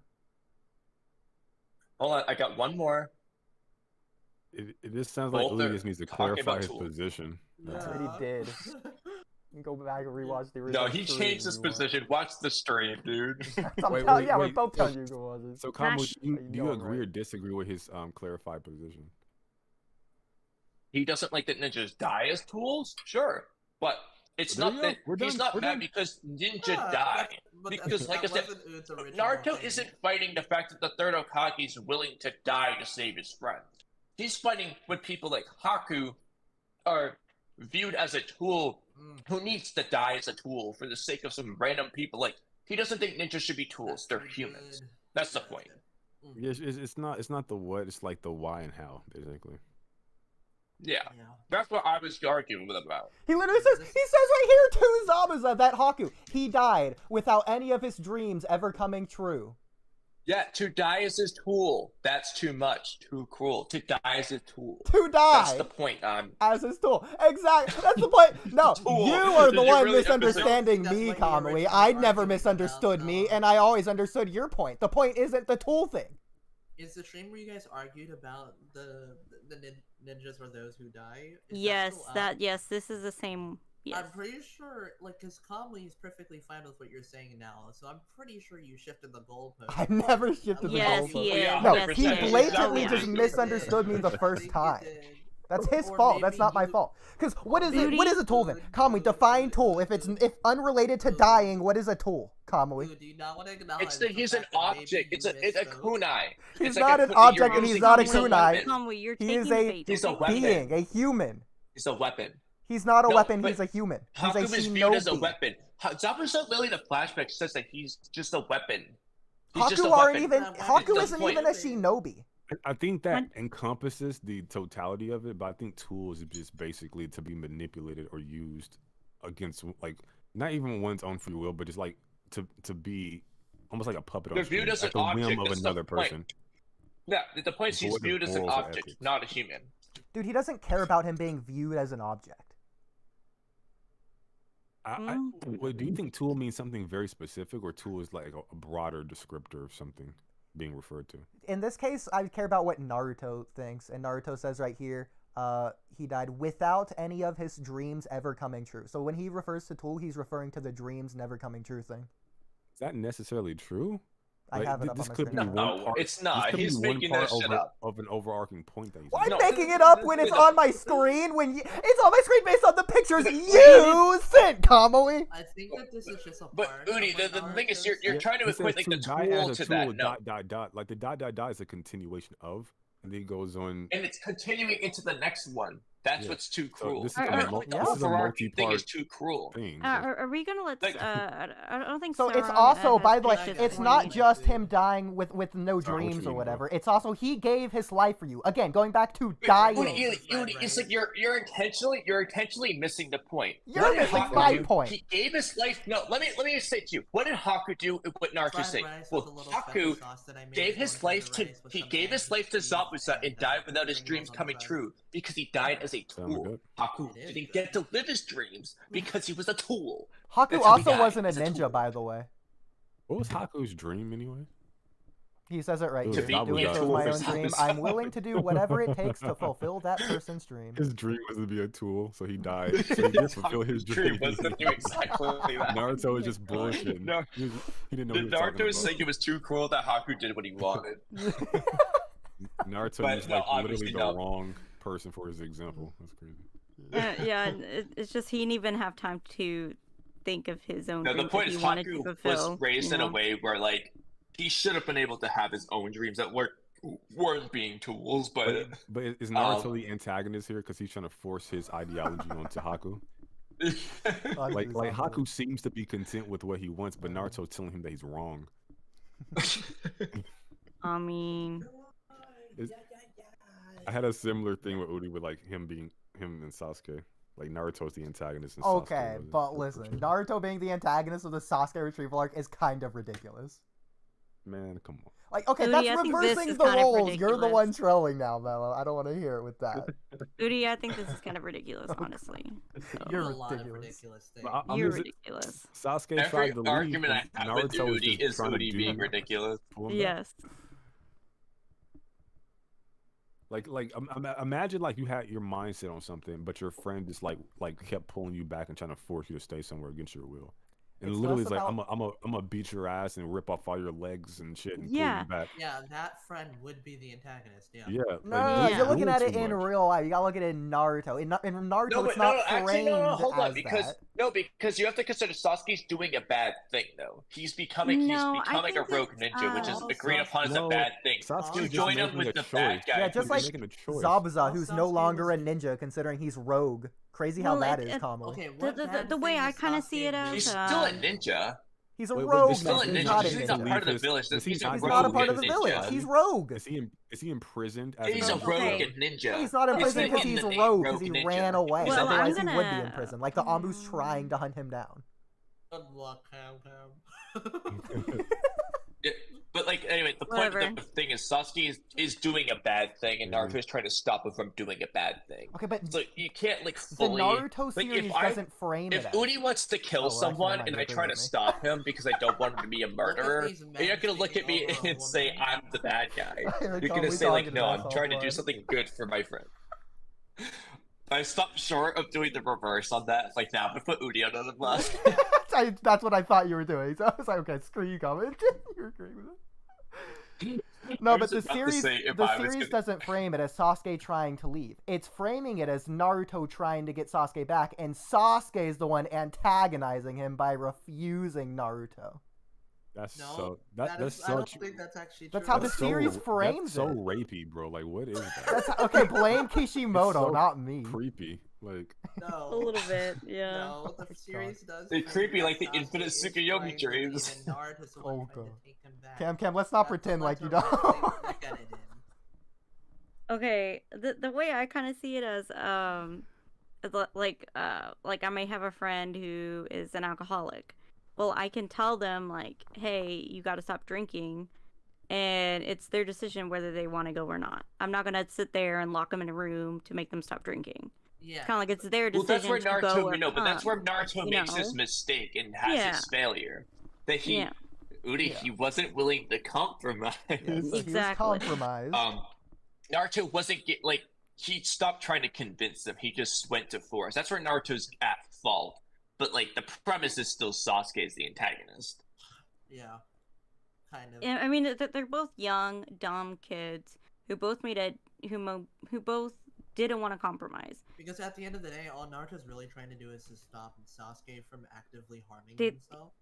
Hold on, I got one more. It just sounds like Both Oodie are just needs to talking clarify about his tools. position. That's what he did. You can go back and rewatch the original. No, he changed his position. Watch the stream, dude. Wait, yeah, we're wait, both so- telling you who it was. So, Kamui, Gosh. do you I'm agree right. or disagree with his clarified position? He doesn't like that ninjas die as tools. Sure, but it's There not you go. that We're he's done. not We're mad done. because ninja Yeah, die. but Because, like I that said, wasn't Ude's original Naruto thing. isn't fighting the fact that the third Hokage is willing to die to save his friends. He's fighting when people like Haku are viewed as a tool who needs to die as a tool for the sake of some random people. Like, he doesn't think ninjas should be tools. They're humans. That's the point. Yes, it's not the what, it's like the why and how, basically. Yeah. That's what I was arguing with about. He literally says, right here to Zabuza that Haku, he died without any of his dreams ever coming true. Yeah, to die as his tool. That's too much. Too cruel. To die as a tool. To die. That's the point. As his tool. Exactly. That's the point. No, Tool. you are the Did you one really misunderstanding emphasize- me, That's what you Kamui. originally I never argued misunderstood about, me, and I always understood your point. The point isn't the tool thing. Is the stream where you guys argued about the ninjas or those who die? Is Yes, still up? yes, this is the same. Yes. I'm pretty sure, like, because Kamui is perfectly fine with what you're saying now, so I'm pretty sure you shifted the goalpost. I never shifted the Yes, goalpost. he is. Yeah, No, Yes, he he is. blatantly Yeah. just misunderstood me the first time. That's his Or fault. That's maybe not my you- fault. Because what is it? Oodie? What is a tool then? Kamui, define tool. If unrelated to dying, what is a tool? Kamui. Dude, do you not want to acknowledge He's the an fact that maybe object. you It's a misspoke? kunai. He's It's not like an a, object you're and he's using- not a he's kunai. weapon. Kamui, you're He taking is bait. He's a okay? weapon. Being, a human. He's a weapon. He's not a No, weapon, but he's a human. He's a Haku is viewed as a shinobi. weapon. Zabuza literally the flashback says that he's just a weapon. He's just a Haku aren't weapon. even. That's Haku the isn't point. even a shinobi. I think that encompasses the totality of it, but I think tools is just basically to be manipulated or used against, like, not even one's own free will, but just like to be almost like a puppet on They're viewed string, as at an the whim object. of That's the another point. person. Yeah, the point is he's Void of viewed as an morals or object, ethics. not a human. Dude, he doesn't care about him being viewed as an object. Wait, do you think tool means something very specific, or tool is like a broader descriptor of something being referred to? In this case, I care about what Naruto thinks, and Naruto says right here, he died without any of his dreams ever coming true. So when he refers to tool, he's referring to the dreams never coming true thing. Is that necessarily true? I have it up this on my could screen. be No, one part. it's not. This could He's be one making part that shit up. of an overarching point that he's Why making. I'm making it up when it's on my screen? It's on my screen based on the pictures you sent, Kamui. I think that this is just a But part Oodie, of the what thing is, Naruto you're said. trying to He says equate like the die tool as to a that. tool, No, dot. Like the dot is a continuation of, and then it goes on. and it's continuing into the next one. That's what's too cruel. This is I a mean, the whole overarching thing is too cruel. Are we gonna let? I don't think. So it's Sauron also, has by the way, finished his it's point. not just him dying with no dreams or whatever. It's also he gave his life for you. Again, going back to dying. It's like you're intentionally missing the point. You're missing my point. He gave his life. No, let me just say to you. What did Haku do? What Naruto say? Well, Haku gave his life to Zabuza and died without his dreams coming true because he died as a tool. Haku didn't get to live his dreams because he was a tool. Haku also wasn't a ninja, by the way. What was Haku's dream anyway? He says it right It here. was Doing it for my own dream. I'm willing to do whatever it takes to fulfill that person's dream. His dream was to be a tool, so he died. So he didn't fulfill his dream. Was to do exactly that. Naruto was just bullshit. No, he didn't know what he was talking Naruto was about. saying it was too cruel that Haku did what he wanted. Naruto was like literally the wrong person for his example. That's crazy. Yeah, and it's just he didn't even have time to think of his own. No, the dreams point that is he wanted to Haku fulfill, was raised you in a know? way where like he should have been able to have his own dreams that weren't being tools, but is Naruto the antagonist here because he's trying to force his ideology onto Haku? like Haku seems to be content with what he wants, but Naruto's telling him that he's wrong. I mean, I had a similar thing with Oodie with like him and Sasuke. Like Naruto's the antagonist. And Okay, Sasuke wasn't. but listen, Naruto being the antagonist of the Sasuke retrieval arc is kind of ridiculous. Man, come on. Like, okay, Oodie, that's I think this reversing is the kind of roles. You're the ridiculous. one trolling now, Mello. I don't want to hear it with that. Oodie, I think this is kind of ridiculous, honestly. So. You're A lot of ridiculous. ridiculous things. You're ridiculous. Sasuke every tried to leave, argument I and have with Naruto was Oodie just is trying to Oodie do being that. ridiculous. Pull him back. Yes. Like imagine like you had your mindset on something, but your friend just like kept pulling you back and trying to force you to stay somewhere against your will. And It's literally, less it's like about- I'm gonna beat your ass and rip off all your legs and shit and Yeah. pull you back. Yeah, that friend would be the antagonist. Yeah. Yeah. No, Yeah. you're looking at it Doing in too much. real life. You gotta look at it in Naruto. In Naruto, No, it's but not framed actually, no, hold on, as because that. because you have to consider Sasuke's doing a bad thing though. He's becoming No, I a think rogue it's, ninja, which is agreed upon as a No, bad thing. Sasuke's You just join him making with a the choice. bad guy. Yeah, just He's like making a choice. Zabuza, who's no Sasuke longer a was- ninja, considering he's rogue. Crazy how Well, that it- is, it- Kamui. Okay, The, what the, bad the way thing I is kind of see it Sasuke as doing? He's still a ninja. He's a Wait, rogue. this Still a man, He's ninja. not a He's not ninja. part of the village. Is he He's not a He's rogue not a part of the ninja. village. He's rogue. Is he imprisoned as He's a a ninja? rogue Okay. ninja. He's not in He's prison like because in he's the name rogue, because he ninja. ran away. He's a- Otherwise, I'm he would be gonna- in prison. Like the Ambu's trying to hunt him down. Good luck, Ham. Yeah, but like anyway, the point Whatever. of the thing is Sasuke is doing a bad thing, and Naruto is trying to stop him from doing a bad thing. Okay, but So you can't like the fully. Naruto like, series if I- doesn't frame If it. Oodie wants to kill Oh, well, actually, someone never and mind, I you try agree to with me. stop him because I don't want him to be a murderer, these men you're not gonna look at me taking over a and say woman. I'm the bad guy. Here You're come gonna we say like, talking no, about I'm trying to do blood. something good for my friend. I stopped short of doing the reverse on that. It's like, now I'm gonna put Oodie under the bus. That's what I thought you were doing. So I was like, okay, screw you, comment. You're agreeing with it. No, I but was the about to series, say if the I was series gonna- doesn't frame it as Sasuke trying to leave. It's framing it as Naruto trying to get Sasuke back, and Sasuke is the one antagonizing him by refusing Naruto. That's No, so that's such. I don't think that's actually true. That's how the that's so- series frames That's so it. rapey, bro. Like, what is that? That's okay. Blame Kishimoto, so not me. Creepy. Like, No. A little bit, yeah. No, what the series does. They're frame creepy is like the Sasuke infinite is Tsukuyomi trying to leave, dreams. and Naruto's the one Oh, trying to God. take him back. Cam, let's not That's pretend like a you much don't. of a thing to look at it in. Okay, the way I kind of see it as like I may have a friend who is an alcoholic. Well, I can tell them like, hey, you got to stop drinking, and it's their decision whether they want to go or not. I'm not gonna sit there and lock them in a room to make them stop drinking. Yeah. Kind of like it's their Well, decision that's where to go Naruto, or no, but that's not, where Naruto you makes his know? mistake and has Yeah. his failure. That he, Yeah. Oodie, he wasn't willing to compromise. Yes, he was Exactly. compromised. Naruto wasn't he stopped trying to convince them. He just went to force. That's where Naruto's at fault. But like the premise is still Sasuke is the antagonist. Yeah. Kind of. Yeah, I mean they're both young, dumb kids who both who both didn't want to compromise. Because at the end of the day, all Naruto's really trying to do is to stop Sasuke from actively harming They- himself.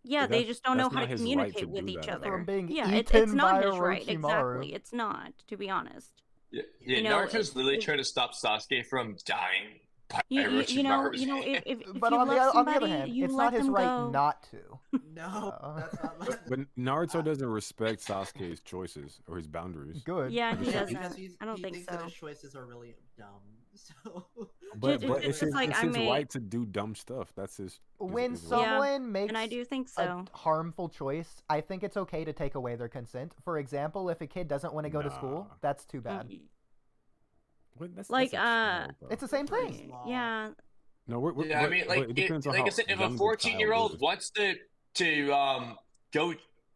Yeah, Yeah, they that's- just don't know that's how not to his right communicate to with do each that. other. From being Yeah, it's eaten not by his right. Orochimaru. Exactly, it's not. To be honest. Yeah, You know, Naruto's literally trying to stop Sasuke from dying by you know, Orochimaru's if But you on love the somebody, other hand, you it's let not his them right go. not to. No, that's not my... But Naruto doesn't respect Sasuke's choices or his boundaries. Good. Yeah, he because doesn't. I don't he think thinks so. that his choices are really dumb. So, But It's just like, it's I his may- right to do dumb stuff. That's his. When his right. someone makes and I do think so. a harmful choice, I think it's okay to take away their consent. For example, if a kid doesn't want to go to school, that's too bad. Wait, that's Like, a child, bro. It's the same thing. Yeah. No, we're Yeah, I mean, like, it depends on like how I said, if a young the 14-year-old child is. wants to go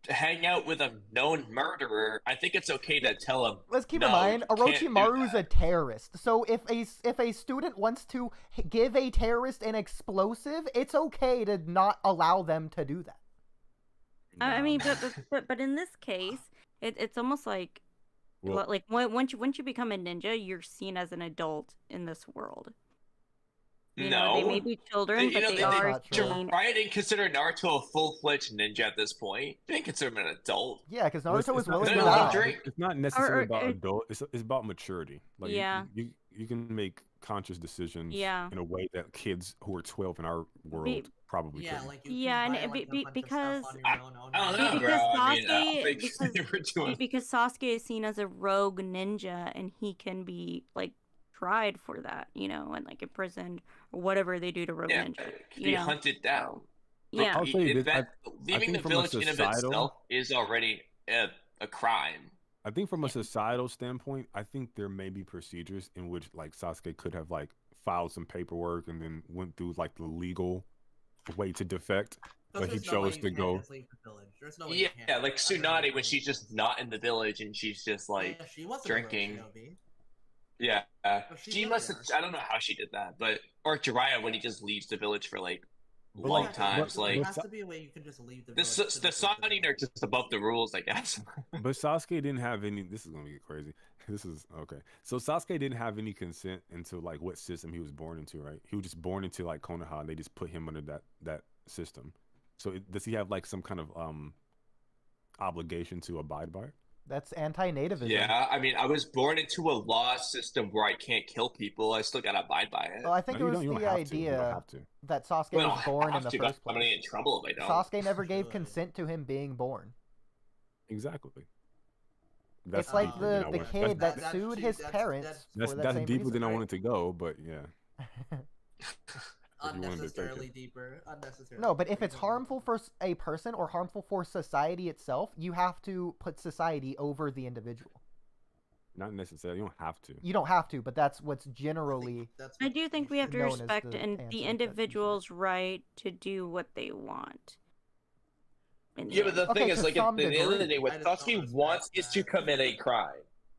hang out with a known murderer, I think it's okay to tell him. Let's keep no, in mind, you can't do Orochimaru's that. a terrorist. So if a student wants to give a terrorist an explosive, it's okay to not allow them to do that. I mean, but in this case, it's almost like, Well- like once you become a ninja, you're seen as an adult in this world. You know, they may be children, but they are seen. Jiraiya didn't consider Naruto a full-fledged ninja at this point. He didn't consider him an adult. Yeah, because Well, Naruto was not- willing to not- die. It's not necessarily about or- adult. It's about maturity. Like Yeah. you can make conscious decisions Yeah. in a way that kids who are 12 in our world Be- probably yeah, couldn't. like you Yeah, can and buy, like, a bunch of because stuff on your own. I don't know, bro. because I mean, I don't Sasuke think because they were doing. because Sasuke is seen as a rogue ninja, and he can be like tried for that, you know, and like imprisoned or whatever they do to rogue Yeah, ninja. be hunted down. Yeah. I'll tell you this, I Leaving think the from a village in of societal- itself is already a crime. I think from a societal standpoint, I think there may be procedures in which like Sasuke could have like filed some paperwork and then went through like the legal way to defect, but he There's no way chose you to can't go. just leave the village. There's no way you Yeah, can't. like Tsunade when she's just not in the village and she's just like Yeah, she wasn't a drinking. shinobi. Yeah, she she lived must have. there. I don't know how she did that, but or Jiraiya when he just leaves the village for like But, long like, times. but- Like There has to be a way you can just leave the the village. the Sannin are just above the rules, I guess. But Sasuke didn't have any. This is gonna get crazy. This is okay. So Sasuke didn't have any consent into like what system he was born into, right? He was just born into like Konoha, and they just put him under that system. So does he have like some kind of obligation to abide by it? That's anti-nativism. Yeah, I mean, I was born into a law system where I can't kill people. I still gotta abide by it. Well, I think No, it you was don't- you the don't have to. You don't idea have to. that Sasuke Well, was born I in the have to, but first I'm gonna place. get in trouble if I don't. Sasuke never gave consent to him being born. Exactly. It's like deeper than I the want- kid that's- that sued his parents That's for that that's same deeper reason, than I right? wanted to go, but yeah. If you wanted to take Unnecessarily it. deeper. Unnecessarily. No, but if it's deeper. harmful for a person or harmful for society itself, you have to put society over the individual. Not necessarily. You don't have to. You don't have to, but that's what's generally. I do think we have to known as respect the and answer the to that individual's right to do what they want. in Yeah, but the end. thing Okay, is, to like, at some the end of the degree. day, what I just don't Sasuke respect wants is to that. commit a crime.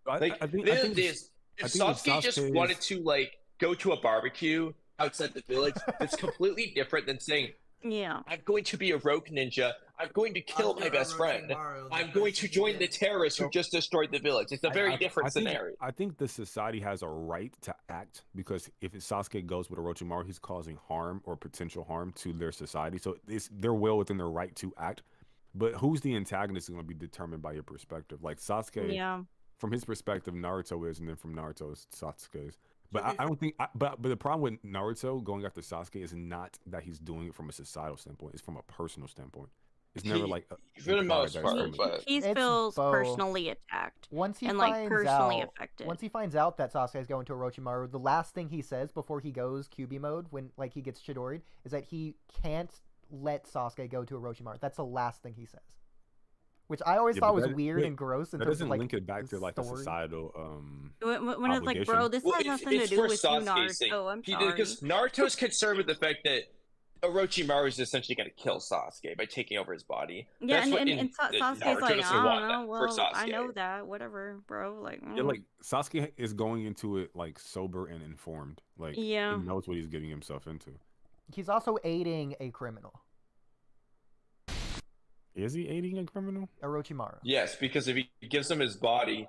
Like, I think the end of the day it's- is, if I think what Sasuke just Sasuke wanted is- to, like, go to a barbecue outside the village, it's completely different than saying, Yeah. I'm going to be a rogue ninja. I'm going to kill my best friend. I'm going to join the terrorists who just destroyed the village. It's a very different scenario. I think the society has a right to act because if Sasuke goes with Orochimaru, he's causing harm or potential harm to their society. So they're well within their right to act. But who's the antagonist is going to be determined by your perspective. Like Sasuke, Yeah. from his perspective, Naruto is, and then from Naruto, it's Sasuke's. But I don't think. But the problem with Naruto going after Sasuke is not that he's doing it from a societal standpoint. It's from a personal standpoint. It's never like For the most implied that it's part, from- but He It's feels both. personally attacked. Once he and like finds personally out, affected. once he finds out that Sasuke is going to Orochimaru, the last thing he says before he goes QB mode when like he gets Chidori'd is that he can't let Sasuke go to Orochimaru. That's the last thing he says. Which I always Yeah, thought but was that- weird that- and gross in That terms doesn't of like link it back the to like a story. societal When it's like, bro, this Well, has nothing to it's do for with you, Sasuke's sake. Naruto. I'm He sorry. because Naruto's concerned with the fact that Orochimaru is essentially going to kill Sasuke by taking over his body. Yeah, That's what and Sasuke's Naruto like, doesn't I want don't that know. for Well, I Sasuke. know that. Whatever, bro. Like, Yeah, like Sasuke is going into it like sober and informed. Like Yeah. he knows what he's getting himself into. He's also aiding a criminal, Is he aiding a criminal? Orochimaru. Yes, because if he gives him his body,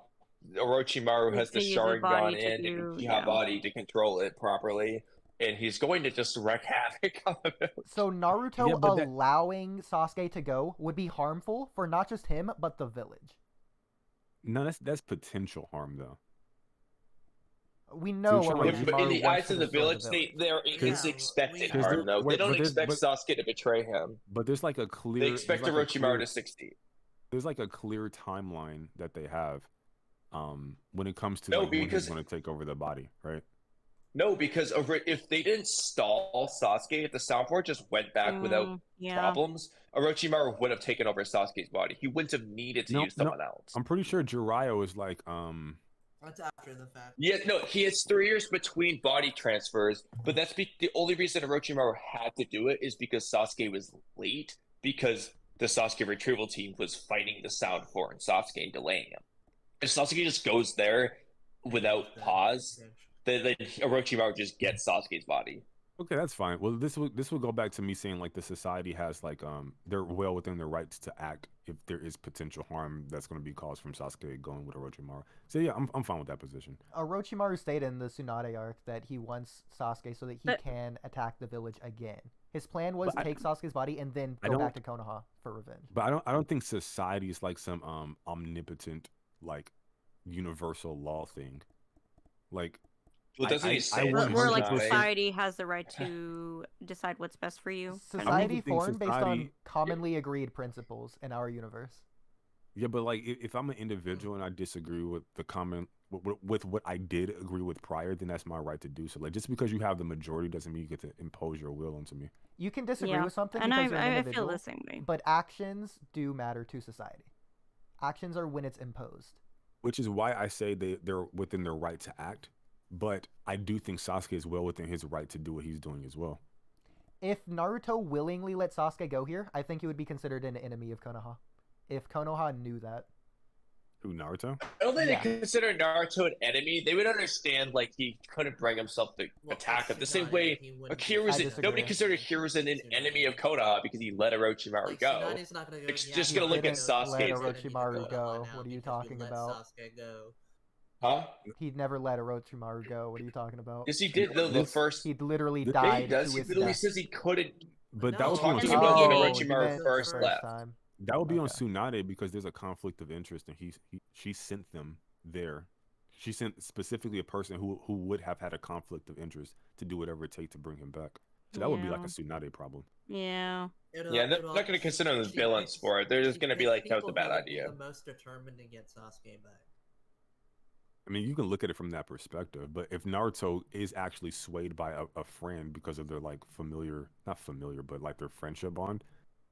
Orochimaru has the He can use his body Sharingan to and do- the yeah. Uchiha body to control it properly, and he's going to just wreak havoc on the village. So Naruto Yeah, but that- allowing Sasuke to go would be harmful for not just him but the village. No, that's potential harm though. We know So you're trying But in Orochimaru the wants eyes to of the destroy village, they're it's expected, hard though. They don't expect Sasuke to betray him. But there's like a clear. They expect Orochimaru to succeed. There's like a clear timeline that they have, when it comes to No, like when because he's going to take over the body, right? No, because if they didn't stall Sasuke, if the Sound Force just went back without problems, Orochimaru would have taken over Sasuke's body. He wouldn't have needed to use someone else. I'm pretty sure Jiraiya is like That's after the fact. Yeah, no, he has 3 years between body transfers, but that's the only reason Orochimaru had to do it is because Sasuke was late, because the Sasuke retrieval team was fighting the Sound Force and Sasuke and delaying him. If Sasuke just goes there without pause, then Orochimaru just gets Sasuke's body. Okay, that's fine. Well, this will go back to me saying like the society has like they're well within their rights to act if there is potential harm that's going to be caused from Sasuke going with Orochimaru. So yeah, I'm fine with that position. Orochimaru stated in the Tsunade arc that he wants Sasuke so that he can attack the village again. His plan was take Sasuke's body and then go back to Konoha for revenge. But I don't think society is like some omnipotent like universal law thing. Like well, doesn't he say where like society has the right to decide what's best for you? Society formed based on commonly agreed principles in our universe. Yeah, but like if I'm an individual and I disagree with the with what I did agree with prior, then that's my right to do so. Like just because you have the majority doesn't mean you get to impose your will onto me. You can disagree with something, and because you're an I individual, feel the same way. But actions do matter to society. Actions are when it's imposed. Which is why I say they're within their right to act. But I do think Sasuke is well within his right to do what he's doing as well. If Naruto willingly let Sasuke go here, I think he would be considered an enemy of Konoha. If Konoha knew that. Who, Naruto? I don't think they consider Naruto an enemy. They would understand like he couldn't bring himself to attack him. The same way nobody considered Hiruzen an enemy of Konoha because he let Orochimaru go. It's just gonna look at Sasuke. Let Orochimaru go. What are you talking about? Huh? He'd never let Orochimaru go. What are you talking about? Yes, he did. The first he'd literally died. He literally says he couldn't. But that was talking about when Orochimaru first left. That would be on Tsunade because there's a conflict of interest, and she sent them there. She sent specifically a person who would have had a conflict of interest to do whatever it takes to bring him back. So that would be like a Tsunade problem. Yeah. Yeah, they're not going to consider them villains for it. They're just going to be like, that was a bad idea. The most determined to get Sasuke back. I mean, you can look at it from that perspective, but if Naruto is actually swayed by a friend because of their like not familiar, but like their friendship bond,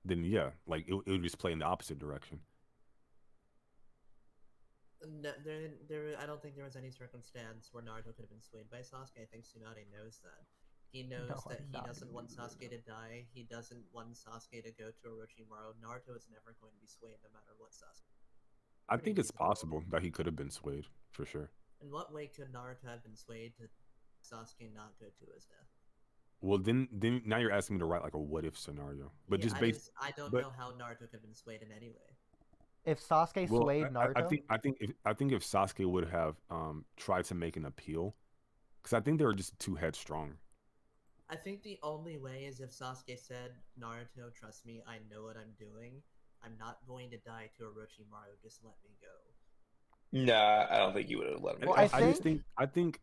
then yeah, like it would just play in the opposite direction. No, I don't think there was any circumstance where Naruto could have been swayed by Sasuke. I think Tsunade knows that. He knows that he doesn't want Sasuke to die. He doesn't want Sasuke to go to Orochimaru. Naruto is never going to be swayed no matter what Sasuke. I think it's possible that he could have been swayed, for sure. In what way could Naruto have been swayed to Sasuke not go to his death? Well, then now you're asking me to write like a what if scenario, but yeah, just based. I don't know how Naruto could have been swayed in any way. If Sasuke swayed Naruto, I think if Sasuke would have tried to make an appeal, because I think they were just too headstrong. I think the only way is if Sasuke said, "Naruto, trust me, I know what I'm doing. I'm not going to die to Orochimaru. Just let me go." Nah, I don't think you would have let him go. I think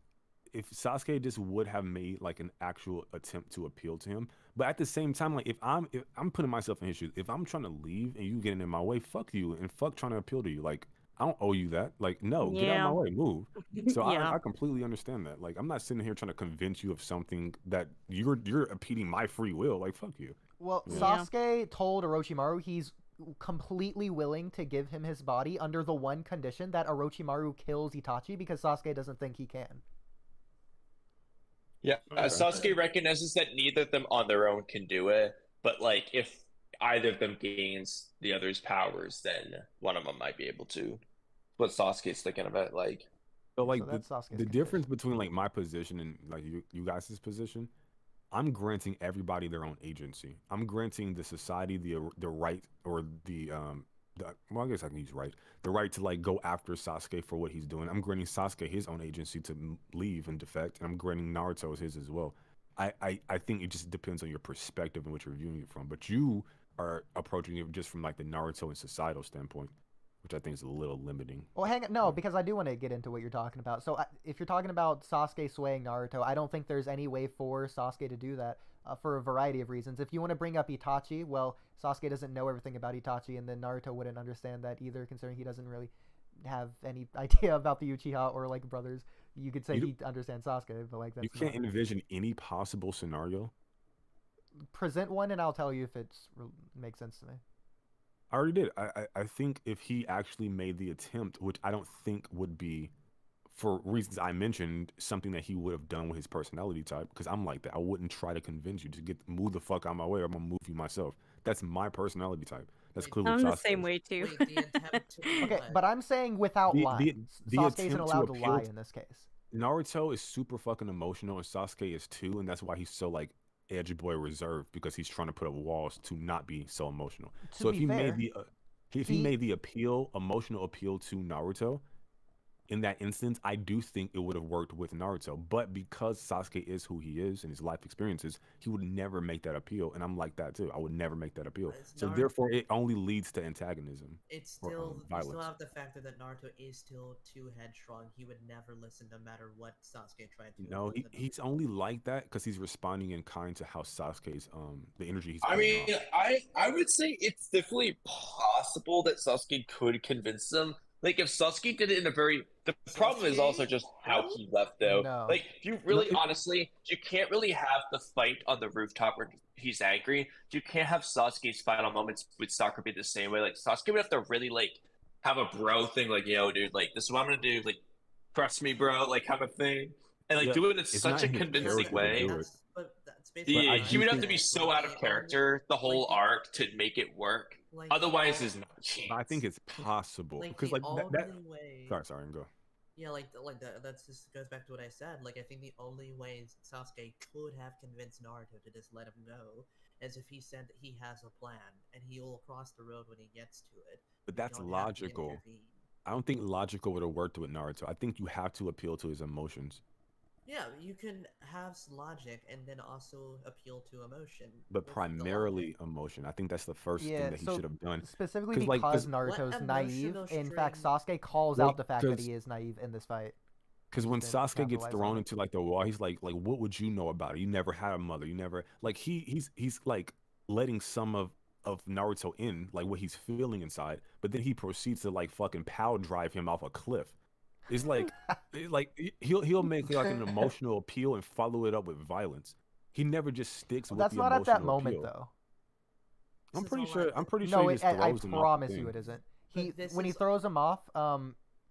if Sasuke just would have made like an actual attempt to appeal to him, but at the same time, like if I'm putting myself in his shoes, if I'm trying to leave and you getting in my way, fuck you and fuck trying to appeal to you. Like I don't owe you that. Like no, get out of my way, move. So I completely understand that. Like I'm not sitting here trying to convince you of something that you're impeding my free will. Like fuck you. Well, Sasuke told Orochimaru he's completely willing to give him his body under the one condition that Orochimaru kills Itachi because Sasuke doesn't think he can. Yeah, Sasuke recognizes that neither of them on their own can do it, but like if either of them gains the other's powers, then one of them might be able to. What Sasuke's thinking about, like. So like the difference between like my position and like you guys' position, I'm granting everybody their own agency. I'm granting the society the right or well, I guess I can use right. The right to like go after Sasuke for what he's doing. I'm granting Sasuke his own agency to leave and defect, and I'm granting Naruto his as well. I think it just depends on your perspective and what you're viewing it from. But you are approaching it just from like the Naruto and societal standpoint, which I think is a little limiting. Well, hang on. No, because I do want to get into what you're talking about. So if you're talking about Sasuke swaying Naruto, I don't think there's any way for Sasuke to do that for a variety of reasons. If you want to bring up Itachi, well, Sasuke doesn't know everything about Itachi, and then Naruto wouldn't understand that either, considering he doesn't really have any idea about the Uchiha or like brothers. You could say he understands Sasuke, but like that's you can't envision any possible scenario. Present one, and I'll tell you if it makes sense to me. I already did. I think if he actually made the attempt, which I don't think would be, for reasons I mentioned, something that he would have done with his personality type, because I'm like that. I wouldn't try to convince you to move the fuck out of my way, or I'm gonna move you myself. That's my personality type. That's clearly I'm the Sasuke's. same way too. Okay, but I'm saying without lying. Sasuke isn't allowed to lie in this case. Naruto is super fucking emotional, and Sasuke is too, and that's why he's so like edge boy reserved, because he's trying to put up walls to not be so emotional. So if he made the emotional appeal to Naruto, in that instance, I do think it would have worked with Naruto. But because Sasuke is who he is and his life experiences, he would never make that appeal. And I'm like that too. I would never make that appeal. So therefore, it only leads to antagonism. It's still violence. You still have the factor that Naruto is still too headstrong. He would never listen no matter what Sasuke tried to. No, he's only like that because he's responding in kind to how Sasuke's the energy he's. I mean, I would say it's definitely possible that Sasuke could convince them. Like, if Sasuke did it in a very... The problem is also just how he left, though. No. Like, you really, honestly, you can't really have the fight on the rooftop where he's angry. You can't have Sasuke's final moments with Sakura be the same way. Like, Sasuke would have to really, like, have a bro thing. Like, yo, dude, like, this is what I'm gonna do. Like, trust me, bro. Like, kind of thing. And, like, do it in such a convincing way. He would have to be so out of character the whole arc to make it work. Like, otherwise, there's no chance. I think it's possible because like that. Sorry, go. Yeah, like that just goes back to what I said. Like, I think the only way Sasuke could have convinced Naruto to just let him go is if he said that he has a plan and he will cross the road when he gets to it. But that's logical. I don't think logical would have worked with Naruto. I think you have to appeal to his emotions. Yeah, you can have logic and then also appeal to emotion. But primarily emotion. I think that's the first thing that he should have done. Specifically because Naruto's naive. In fact, Sasuke calls out the fact that he is naive in this fight. Because when Sasuke gets thrown into like the wall, he's like, what would you know about it? You never had a mother. You never like he's like letting some of Naruto in, like what he's feeling inside. But then he proceeds to like fucking power drive him off a cliff. It's like he'll make like an emotional appeal and follow it up with violence. He never just sticks with the emotional appeal. That's not at that moment though. I'm pretty sure he just throws him off. I promise you it isn't. When he throws him off,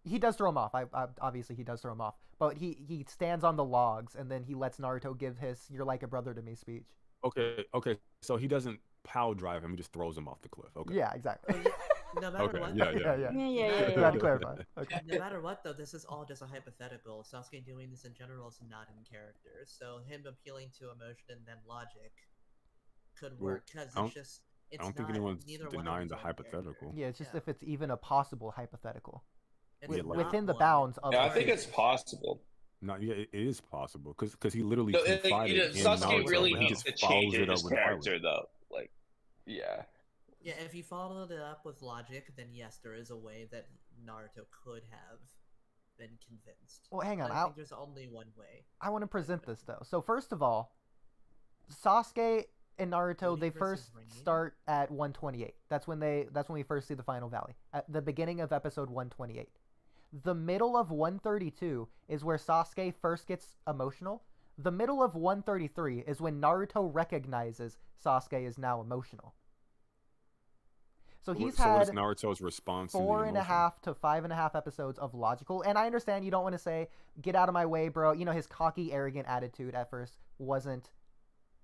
he does throw him off. Obviously he does throw him off. But he stands on the logs and then he lets Naruto give his "You're like a brother to me" speech. Okay. So he doesn't power drive him, he just throws him off the cliff. Okay. Yeah, exactly. No matter what. Yeah. To clarify. Okay. No matter what, though, this is all just a hypothetical. Sasuke doing this in general is not in character. So him appealing to emotion and then logic could work because it's just. I don't think anyone's denying the hypothetical. Yeah, it's just if it's even a possible hypothetical within the bounds of. Yeah, I think it's possible. No, yeah, it is possible because he literally no, confided in Sasuke Naruto, really he needs just to change his character, violence. though. Like, yeah. Yeah, if you followed it up with logic, then yes, there is a way that Naruto could have been convinced. Well, hang on. I think there's only one way. I want to present this though. So first of all, Sasuke and Naruto, they first start at 128. That's when we first see the final valley at the beginning of episode 128. The middle of 132 is where Sasuke first gets emotional. The middle of 133 is when Naruto recognizes Sasuke is now emotional. So he's had what is Naruto's response 4.5 to 5.5 episodes of logical, and I understand you don't want to say, get out of my way, bro. You know, his cocky, arrogant attitude at first wasn't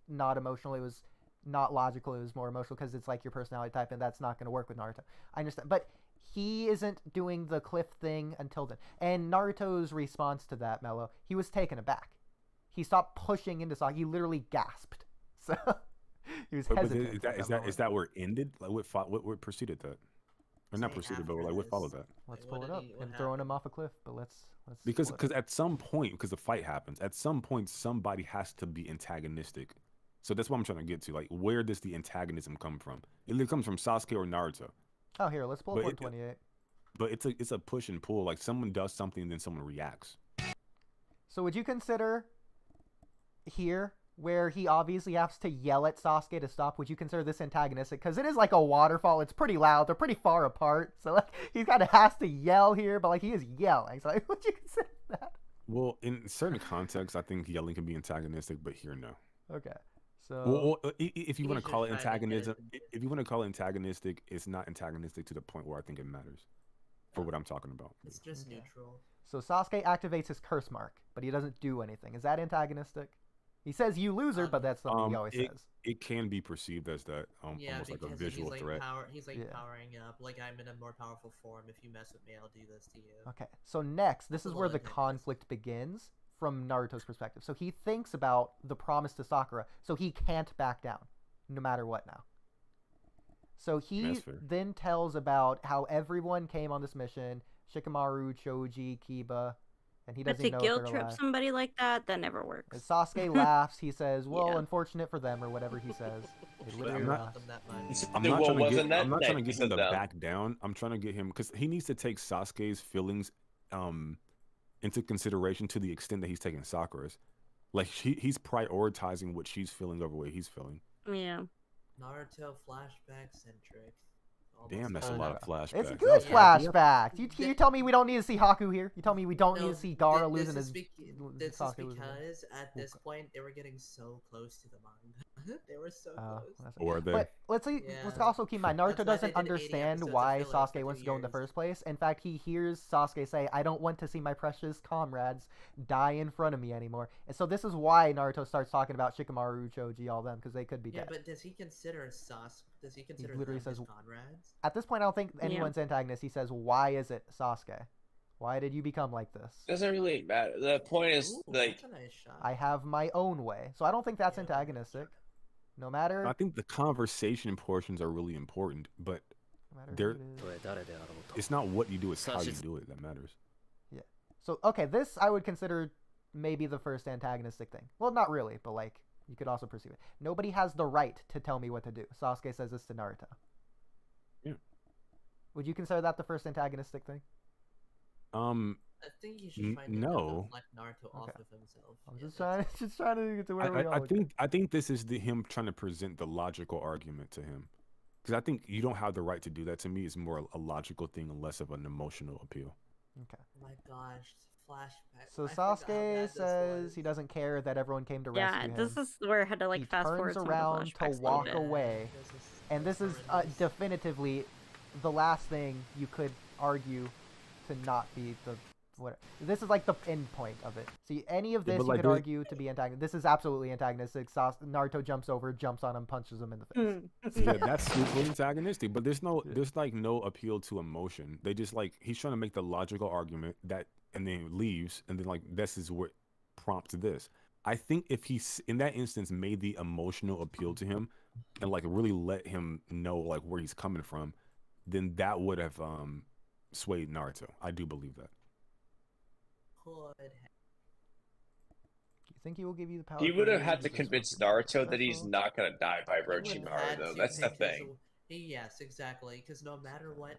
not emotional. It was not logical. It was more emotional because it's like your personality type, and that's not going to work with Naruto. I understand. But he isn't doing the cliff thing until then. And Naruto's response to that, Mello, he was taken aback. He stopped pushing into Sasuke. He literally gasped. So... He was hesitant. Is that where it ended? Like what preceded that? Or not preceded, but like what followed that? Let's pull it up. Him throwing him off a cliff, but let's because at some point, because the fight happens, at some point somebody has to be antagonistic. So that's what I'm trying to get to. Like, where does the antagonism come from? It either comes from Sasuke or Naruto. Oh, here, let's pull up 128. but it's a push and pull. Like someone does something, then someone reacts. So would you consider here, where he obviously has to yell at Sasuke to stop, would you consider this antagonistic? Because it is like a waterfall. It's pretty loud. They're pretty far apart. So like he kind of has to yell here, but like he is yelling. So like, would you consider that? Well, in certain contexts, I think yelling can be antagonistic, but here, no. Okay. So if you want to call it antagonism, if you want to call it antagonistic, it's not antagonistic to the point where I think it matters for what I'm talking about. It's just neutral. So Sasuke activates his curse mark, but he doesn't do anything. Is that antagonistic? He says "you loser," but that's something he always says. It can be perceived as that, almost like a visual threat. He's like powering up, like I'm in a more powerful form. If you mess with me, I'll do this to you. Okay, so next, this is where the conflict begins from Naruto's perspective. So he thinks about the promise to Sakura, so he can't back down, no matter what now. So he then tells about how everyone came on this mission, Shikamaru, Choji, Kiba, and he doesn't know if they're guilt trip alive. somebody like that never works. As Sasuke laughs, he says, well, unfortunate for them, or whatever he says. I'm not trying to get him to back down. I'm trying to get him, because he needs to take Sasuke's feelings into consideration to the extent that he's taking Sakura's. Like, he's prioritizing what she's feeling over what he's feeling. Yeah. Naruto flashback centric. Damn, that's a lot of flashbacks. It's good flashbacks. You tell me we don't need to see Haku here? You tell me we don't need to see Gaara losing his... This is because at this point, they were getting so close to the manga. They were so close. Or they... But let's also keep in mind, Naruto doesn't understand why Sasuke wants to go in the first place. In fact, he hears Sasuke say, I don't want to see my precious comrades die in front of me anymore. And so this is why Naruto starts talking about Shikamaru, Choji, all them, because they could be dead. Yeah, but does he consider Sasuke... Does he consider literally them says, his comrades? At this point, I don't think anyone's antagonist. He says, why is it Sasuke? Why did you become like this? Doesn't really matter. The point is, like... That's a nice shot. I have my own way. So I don't think that's antagonistic. No matter... I think the conversation portions are really important, but it's not what you do, it's how you do it that matters. Yeah. So, okay, this I would consider maybe the first antagonistic thing. Well, not really, but like... You could also pursue it. Nobody has the right to tell me what to do. Sasuke says this to Naruto. Yeah. Would you consider that the first antagonistic thing? I think you should find no. Let Naruto off of himself. I'm just trying to get to where we are. I think this is him trying to present the logical argument to him. Because I think you don't have the right to do that. To me, it's more a logical thing and less of an emotional appeal. Okay. Oh my gosh. Flashback. So Sasuke says he doesn't care that everyone came to rescue him. Yeah, this is where I had to like fast forward. He turns around to walk away, and this is definitively the last thing you could argue to not be the whatever. This is like the end point of it. See, any of this you could argue to be antagonistic. This is absolutely antagonistic. Naruto jumps over, jumps on him, punches him in the face. Yeah, that's super antagonistic. But there's like no appeal to emotion. They just like he's trying to make the logical argument that. And then leaves, and then like this is what prompts this. I think if he's in that instance made the emotional appeal to him, and like really let him know like where he's coming from, then that would have swayed Naruto. I do believe that. Do you think he will give you the power? He would have had to convince Naruto that he's not gonna die by Orochimaru, though. That's the thing. Yes, exactly. Because no matter what.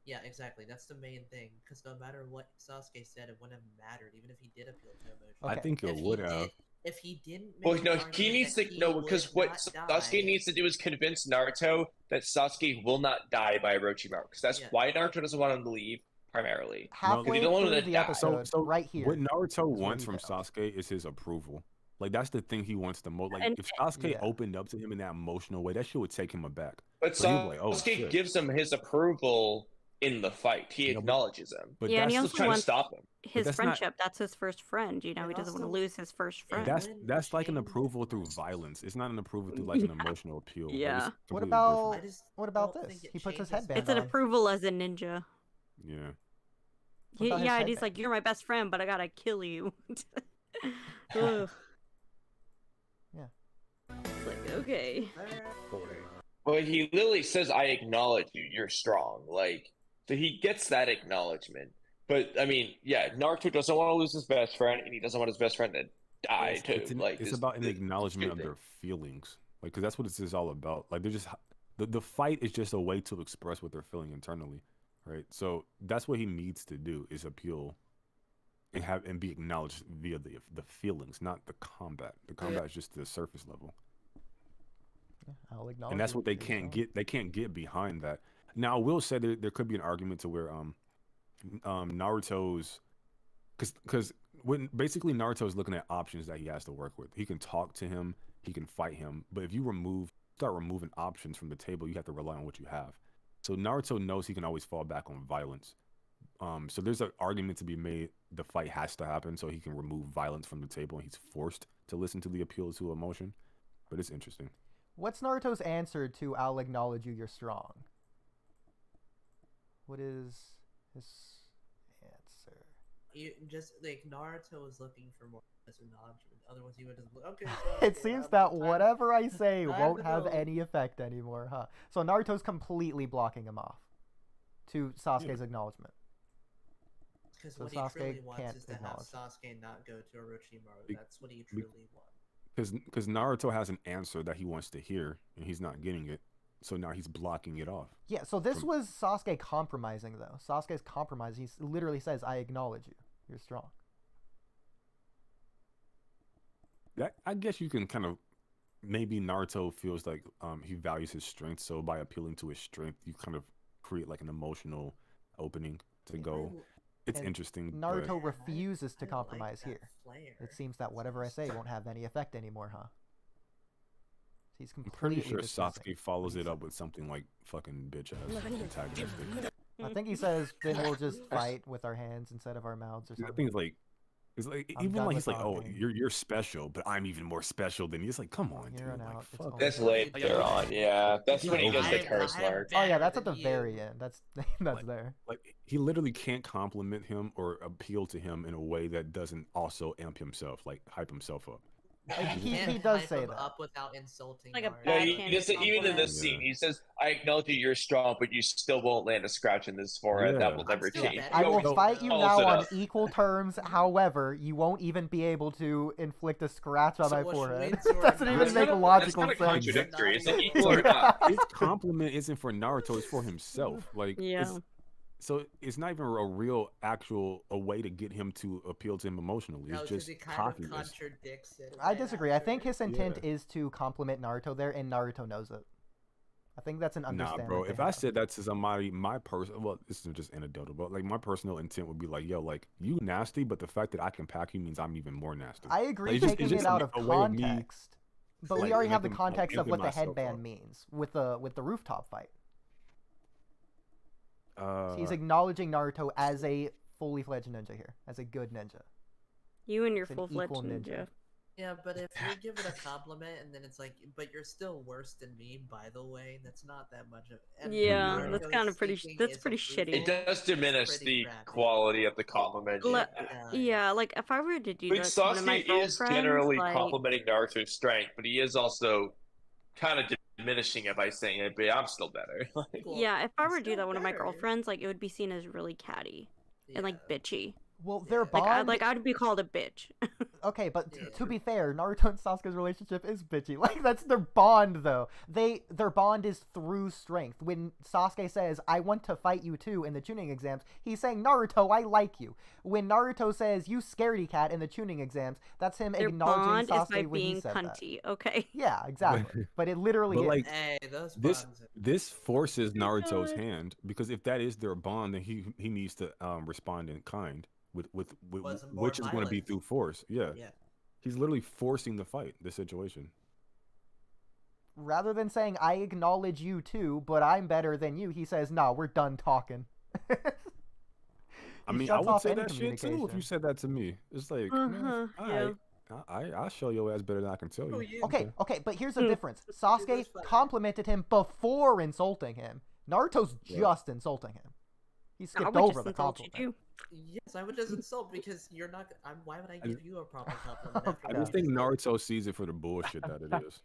Yeah, exactly. That's the main thing. Because no matter what Sasuke said, it wouldn't have mattered, even if he did appeal to emotion. Okay. I think it would have. If he didn't. Well, no, he needs to because what Sasuke needs to do is convince Naruto that Sasuke will not die by Orochimaru. Because that's why Naruto doesn't want him to leave primarily. Halfway through the episode, so right here. What Naruto wants from Sasuke is his approval. Like that's the thing he wants the most. Like if Sasuke opened up to him in that emotional way, that shit would take him aback. But Sasuke gives him his approval. In the fight, he acknowledges him. But yeah, and he also trying to stop him. His friendship. That's his first friend. You know, he doesn't want to lose his first friend. That's like an approval through vielence. It's not an approval through like an emotional appeal. Yeah. What about this? He puts his headband. It's an approval as a ninja. Yeah. Yeah, and he's like, "You're my best friend, but I gotta kill you." Yeah. It's like, okay. Well, he literally says, "I acknowledge you. You're strong." Like. So he gets that acknowledgement. But, I mean, yeah, Naruto doesn't want to lose his best friend, and he doesn't want his best friend to die, too. It's about an acknowledgement of their feelings. Like, because that's what this is all about. Like, they're just... The fight is just a way to express what they're feeling internally. right? So that's what he needs to do is appeal and be acknowledged via the feelings, not the combat. The combat is just the surface level. I'll acknowledge. And that's what they can't get. They can't get behind that. Now, I will say that there could be an argument to where Naruto's, because when basically Naruto's looking at options that he has to work with. He can talk to him, he can fight him, but if you start removing options from the table, you have to rely on what you have. So Naruto knows he can always fall back on violence. So there's an argument to be made. The fight has to happen so he can remove violence from the table, and he's forced to listen to the appeal to emotion. But it's interesting. What's Naruto's answer to "I'll acknowledge you, you're strong"? What is his answer? You just like Naruto is looking for more acknowledgement. Otherwise, he would just okay. It seems that whatever I say won't have any effect anymore, huh? So Naruto's completely blocking him off to Sasuke's acknowledgement. Because what he truly wants is to have Sasuke not go to Orochimaru. That's what he truly wants. Because Naruto has an answer that he wants to hear, and he's not getting it. So now he's blocking it off. Yeah, so this was Sasuke compromising, though. Sasuke's compromise. He literally says, I acknowledge you. You're strong. I guess you can kind of... Maybe Naruto feels like he values his strength, so by appealing to his strength, you kind of create like an emotional opening to go... It's interesting. Naruto refuses to compromise here. It seems that whatever I say won't have any effect anymore, huh? He's completely. I'm pretty sure Sasuke follows it up with something like fucking bitch ass antagonistic. I think he says, "Then we'll just fight with our hands instead of our mouths," or something. I think it's like even like he's like, "Oh, you're special, but I'm even more special than you." It's like, come on, dude. Like, fuck. That's later on, yeah. That's when he gets the curse mark. Oh yeah, that's at the very end. That's there. Like he literally can't compliment him or appeal to him in a way that doesn't also amp himself, like hype himself up. He does say that. Up without insulting. Like a even in this scene, he says, "I acknowledge you're strong, but you still won't land a scratch in this forehead. That will never change." I will fight you now on equal terms. However, you won't even be able to inflict a scratch on my forehead. It doesn't even make logical sense. Contradictory. Is it equal or not? His compliment isn't for Naruto; it's for himself. Like, so it's not even a real actual way to get him to appeal to him emotionally. It's just cockiness. I disagree. I think his intent is to compliment Naruto there, and Naruto knows it. I think that's an understanding. Nah, bro. If I said that to somebody, well, this is just anecdotal, but like my personal intent would be like, yo, like you nasty, but the fact that I can pack you means I'm even more nasty. I agree, like, taking it out of context, but we already have the context of what the headband means with the rooftop fight. He's acknowledging Naruto as a fully fledged ninja here, as a good ninja. You and your full-fledged ninja. Yeah, but if you give it a compliment and then it's like, but you're still worse than me, by the way, that's not that much of. Yeah, that's kind of pretty. That's pretty shitty. It does diminish the quality of the compliment. Yeah, like if I were to do that, Sasuke is generally complimenting Naruto's strength, but he is also kind of diminishing it by saying, "But I'm still better." Yeah, if I were to do that with one of my girlfriends, like it would be seen as really catty and like bitchy. Well, their bond... I'd be called a bitch. Okay, but to be fair, Naruto and Sasuke's relationship is bitchy. Like, that's their bond, though. Their bond is through strength. When Sasuke says, "I want to fight you too" in the tuning exams, he's saying, "Naruto, I like you." When Naruto says, "You scaredy cat" in the tuning exams, that's him their acknowledging bond Sasuke is by when being he said cunty. that. Okay. Yeah, exactly. But it literally is. Like, hey, those this forces Naruto's hand, because if that is their bond, then he needs to respond in kind. With which is going to be through force. Yeah. He's literally forcing the fight, the situation. Rather than saying, "I acknowledge you too, but I'm better than you," he says, "No, we're done talking." I mean, I would say that shit too if you said that to me. It's like, I'll show your ass better than I can tell you. Okay, but here's the difference. Sasuke complimented him before insulting him. Naruto's just insulting him. He skipped over the compliment. Yes, I would just insult because you're not. Why would I give you a proper compliment? I just think Naruto sees it for the bullshit that it is.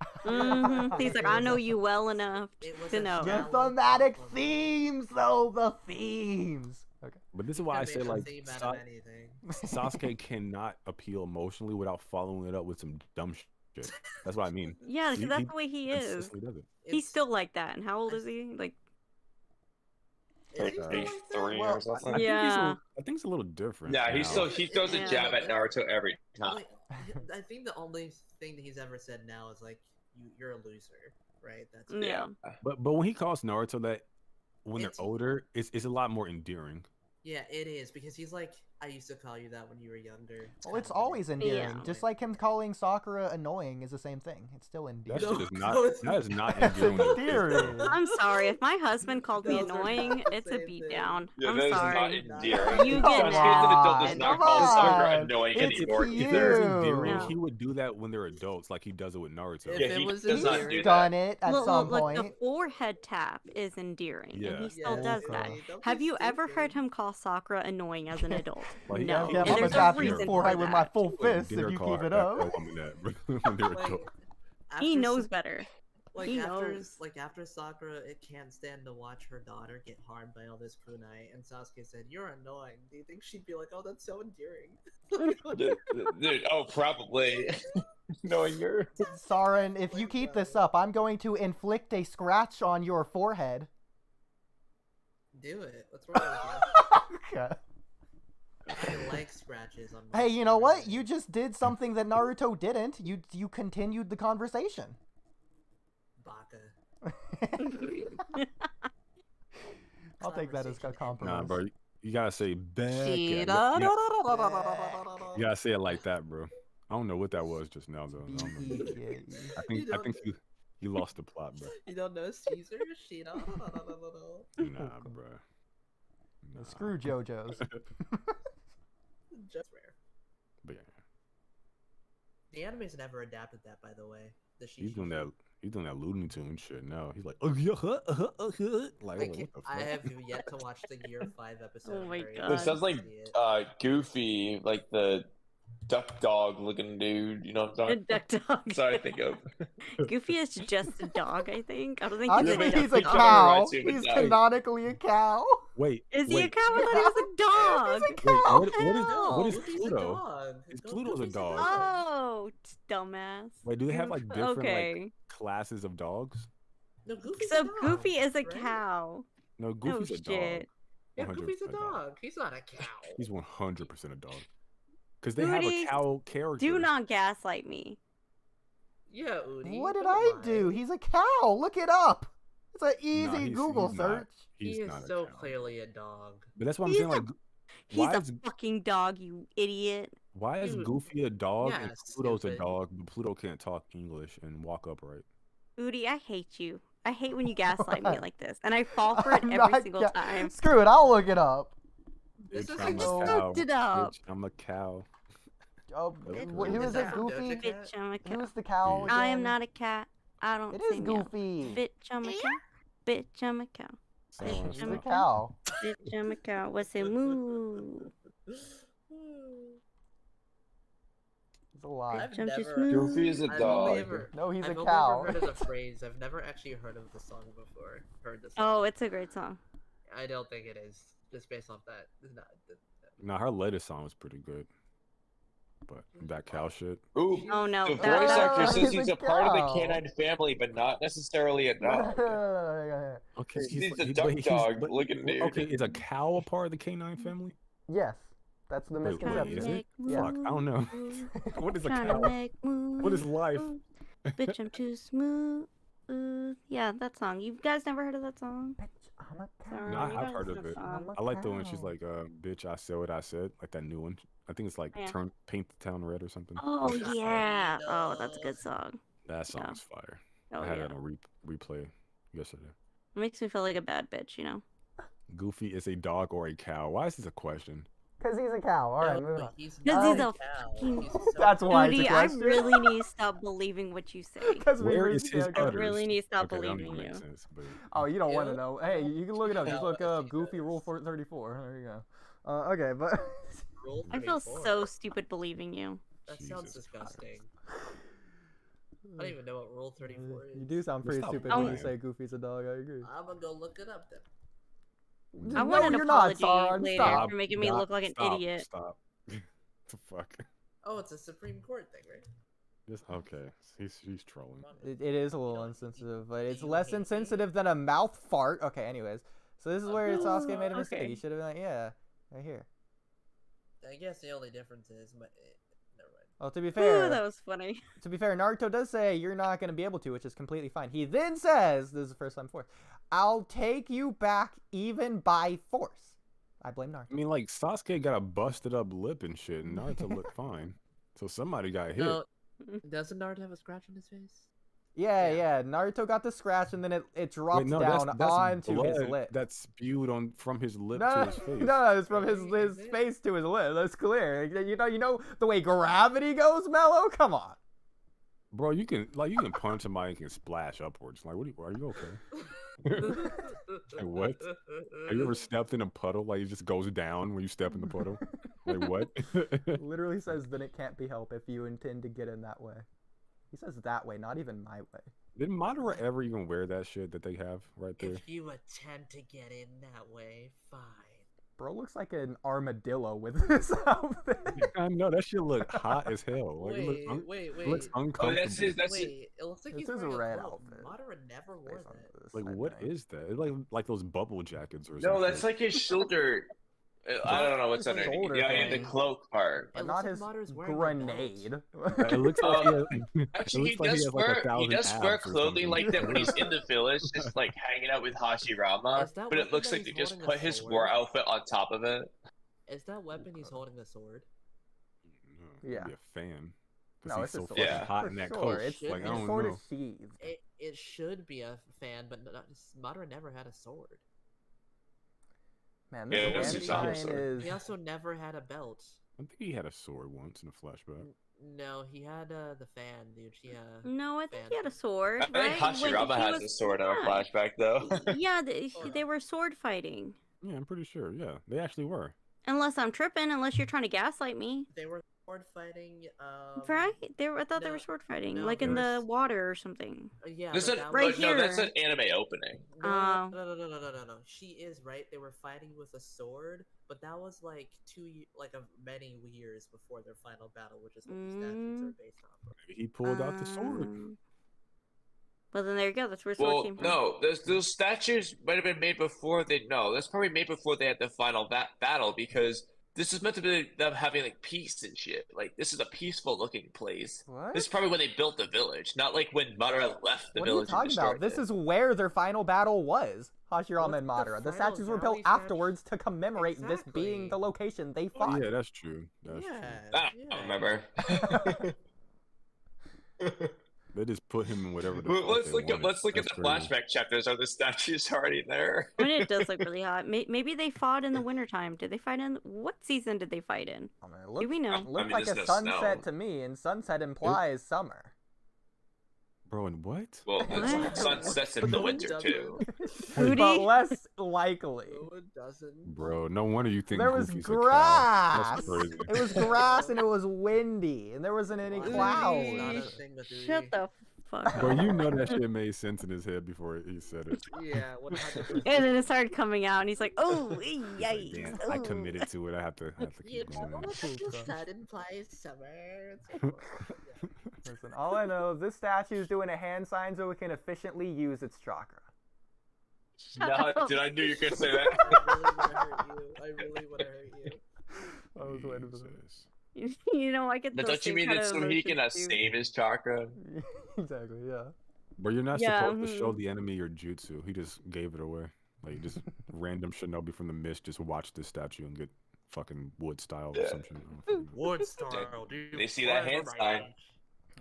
He's like, I know you well enough to know. The thematic themes, though, the themes. Okay. But this is why I say, like, Sasuke cannot appeal emotionally without following it up with some dumb shit. That's what I mean. Yeah, because that's the way he is. He's still like that. And how old is he? Like. Page 3 Well, or something. Yeah. I think it's a little different. Yeah, he now. throws a jab at Naruto every time. Like, I think the only thing that he's ever said now is like, "You're a loser," right? That's it. Yeah. But when he calls Naruto that, when they're older, it's a lot more endearing. Yeah, it is because he's like, "I used to call you that when you were younger." Well, it's always endearing. Just like him calling Sakura annoying is the same thing. It's still endearing. That shit is not. That is not That's endearing. endearing. I'm sorry. If my husband called me Those are annoying, not the it's a same beatdown. Yeah, I'm that is sorry. not endearing. You get Sasuke as an adult does mad. not Come call Sakura on. annoying It's anymore. If it was you. endearing, No. he would do that when they're adults, like he does it with Naruto. If Yeah, it he was does not endearing- do Done that. it at Look, some look, point. the forehead tap is endearing, Yeah. and he still Yeah, does okay. that. Don't Have be you ever stupid. heard him call Sakura annoying as an adult? Well, he- No. he- Yeah, And I'm gonna there's a tap your reason for forehead with my that. full Like, fist if dinner you card keep it that up. woman that when they're Like, adult. He after knows Sa- better. Like He after, knows. like after Sakura, it can't stand to watch her daughter get harmed by all this kunai, and Sasuke said, "You're annoying." Do you think she'd be like, "Oh, that's so endearing"? Dude, oh, probably. Knowing your. Saren, if you keep this up, I'm going to inflict a scratch on your forehead. Do it. What's wrong with Okay. you? I like scratches on my Hey, you know what? forehead. You just did something that Naruto didn't. You continued the conversation. Baka. I'll take that as a compliment. Nah, bro, you gotta say back. She- You gotta say it like that, bro. I don't know what that was just now, though. I don't know. I think you lost the plot, bro. You don't know Caesar? She Nah, bro. Nah. Screw JoJo's. Just rare. But yeah, The anime's never adapted that, by the way. The he's doing that. He's doing that Looney Tune shit now. He's like, oh yeah, like, what the fuck? I have yet to watch the Gear 5 episode. Oh my I'm very God. It sounds like excited to see it. Goofy, like the duck dog looking dude. You know what I'm A talking duck dog. Sorry, I think of. Goofy is just a dog, I think. I don't think I he's a think duck he's a dog. cow. Reminds me of a He's dog. canonically a cow. Wait, Is he a wait, cow? I thought he was a dog. He's a cow. what is Goofy's a Pluto? dog. Pluto's a Goofy's dog. Oh, dumbass. Wait, do they have like different Okay. like classes of dogs? No, Goofy's So a dog. Goofy is a right? cow. No, Goofy's a dog. shit. Yeah, Goofy's a 100% dog. He's not a cow. He's 100% a dog. Because they have a Oodie, cow character. Do not gaslight me. Yeah, Oodie. What did come I on. do? He's a cow. Look it up. It's an easy Nah, he's Google not. search. He's He is not a so cow. clearly a dog. But that's what I'm He's saying. Like, He's why a is fucking dog, you idiot. why is Dude, Goofy a dog and yeah, Pluto's a stupid. dog, but Pluto can't talk English and walk upright? Oodie, I hate you. I hate when you gaslight me What? like this, and I fall for it I'm every not single ga- time. Screw it. I'll look it up. This Bitch, is I'm just a cow. looked it up. Bitch, I'm a cow. Oh, Bitch, who is that it? from Goofy? Doja Cat? Bitch, I'm a cat. Who's the cow? Yeah. I am again? not a cat. I don't It is say meow. Goofy. Bitch, I'm a cow. Bitch, I'm a cow. Someone Bitch, He's I'm a a stop. cow. Bitch, I'm a cow. What's it? Moo. It's a lie. I've Jump to never. smooth. Goofy is a I've dog. only ever. No, he's I've a only cow. ever heard of the phrase. I've never actually heard of the song before. Heard the song. Oh, it's a great song. I don't think it is. Just based off that. Nah, her latest song was pretty good. But that cow shit. Ooh, Oh no, the that- voice actor He's says a he's a part of the cow. canine family, but not necessarily a dog. Okay, He's a but duck he's- dog but- looking dude. Okay, is a cow a part of the canine family? Yes, that's the Wait, misconception. is it? Yeah. Fuck, I don't know. What is a Tryna cow? make What is moves. life? Ooh, Bitch, I'm too smooth. Yeah, that song. You guys never heard of that song? I'm a Sorry, No, I you have gotta heard listen of to it. the song. I like the one she's cow. like, bitch, I said what I said. Like that new one. I think it's like Yeah. Paint the Town Red or something. Oh yeah. Oh, that's a good song. That yeah. song's fire. Oh I had yeah. it on replay yesterday. It makes me feel like a bad bitch, you know. Goofy is a dog or a cow? Why is this a question? Because he's a cow. All right, moving on. He's Because not he's a cow. fucking. He's so That's why it's a Oodie, I question. really need to stop believing what you say. Where is his I udders? really need to stop Okay, that don't believing make you. sense, but Oh, you don't want to Ew. know. Hey, you can look it up. Just No, look I up see Goofy those. Rule 34. There you go. Okay, but Rule I feel 34. so stupid believing you. That sounds Jesus disgusting. I don't even know what Rule 34 is. you do sound pretty Stop stupid lying. when you say Goofy's a dog. I agree. I'm gonna go look it up then. I No, want an you're not, apology Sauron. later Stop. for making me Stop, look like an stop, idiot. Stop. the fuck? Oh, it's a Supreme Court thing, right? Just okay. He's trolling. It is a little insensitive, but it's you less hate me? insensitive than a mouth fart. Okay, anyways. So this is where Sasuke made a okay. mistake. He should have been like, yeah, right here. I guess the only difference is, never mind. Well, to be fair, that was funny. To be fair, Naruto does say you're not going to be able to, which is completely fine. He then says, this is the first time force, I'll take you back even by force. I blame Naruto. I mean, like, Sasuke got a busted up lip and shit, and Naruto looked fine. So somebody got hit. No, doesn't Naruto have a scratch on his face? Yeah. Naruto got the scratch, and then it dropped no, down that's onto his blood lip. that spewed from his lip No, to his face. no, it's from his face to his lip. That's clear. You know the way gravity goes, Mello? Come on. Bro, you can punch somebody and can splash upwards. Like, are you okay? Like, what? Have you ever stepped in a puddle? Like, it just goes down when you step in the puddle? Like, what? Literally says, then it can't be helped if you intend to get in that way. He says that way, not even my way. Did Madara ever even wear that shit that they have right there? If you attempt to get in that way, fine. Bro looks like an armadillo with this outfit. I know, that shit look hot as hell. Like, Wait. It looks uncomfortable. Wait, it looks like this he's is a wearing red a glove. outfit. Madara never wore that. Like, what is that? It's like those bubble jackets or something. No, that's like his shoulder. I don't know what's His underneath. shoulder Yeah, thing. the cloak part. But not his grenade. It looks like Actually, he does wear clothing like that when he's in the village, just like hanging out with Hashirama. But it looks like they just put his war outfit on top of it. Is that weapon he's holding a sword? Yeah. Be a fan. No, it's it's so a sword. fucking hot in that coat. It's Like, I don't sword know. is sheathed. It should be a fan, but Madara never had a sword. Man, this is... He also never had a belt. I think he had a sword once in a flashback. No, he had the fan, dude. No, I think he had a sword. I think Hashirama has a sword in a flashback, though. Yeah, they were sword fighting. Yeah, I'm pretty sure. Yeah, they actually were. Unless I'm tripping, unless you're trying to gaslight me. They were sword fighting. Right? I thought they were sword fighting, like in the water or something. Yeah, This right here. No, that's an anime opening. No. She is right. They were fighting with a sword, but that was like many years before their final battle, which is what the statues are based off of. Maybe he pulled out the sword. Well, then there you go. That's where sword came from. No, those statues might have been made before they. No, that's probably made before they had the final battle, because this is meant to be them having like peace and shit. Like, this is a peaceful looking place. What? This is probably when they built the village, not like when Madara left the What are you village. talking about? This is where their final battle was. Hashirama and Madara. The statues were built afterwards to commemorate this being the location they fought. Yeah, that's true. That's true. I don't remember. They just put him in whatever. Let's look at the flashback chapters. Are the statues already there? I mean, it does look really hot. Maybe they fought in the wintertime. Did they fight in? What season did they fight in? Do we know? It looked like a sunset to me, and sunset implies summer. Bro, and what? Well, sunsets in the winter too. But less likely. It doesn't. Bro, no wonder you think There was Goofy's grass. A cow. That's crazy. It was grass and it was windy, and there wasn't any clouds. Shut the fuck up. Bro, you know that shit made sense in his head before he said it. Yeah, 100%. And then it started coming out, and he's like, "Oh, yikes!" Damn, I committed to it. I have to keep going. The sun implies summer. Listen, all I know is this statue is doing a hand sign so it can efficiently use its chakra. No, dude, I knew you could say that. I really want to hurt you. I was waiting for this. You know, I get. Don't you mean it's so he can save his chakra? Exactly, yeah. But you're not supposed to show the enemy your jutsu. He just gave it away. Like, just random shinobi from the mist just watch this statue and get fucking wood style or something. Wood style, dude. They see that hand sign.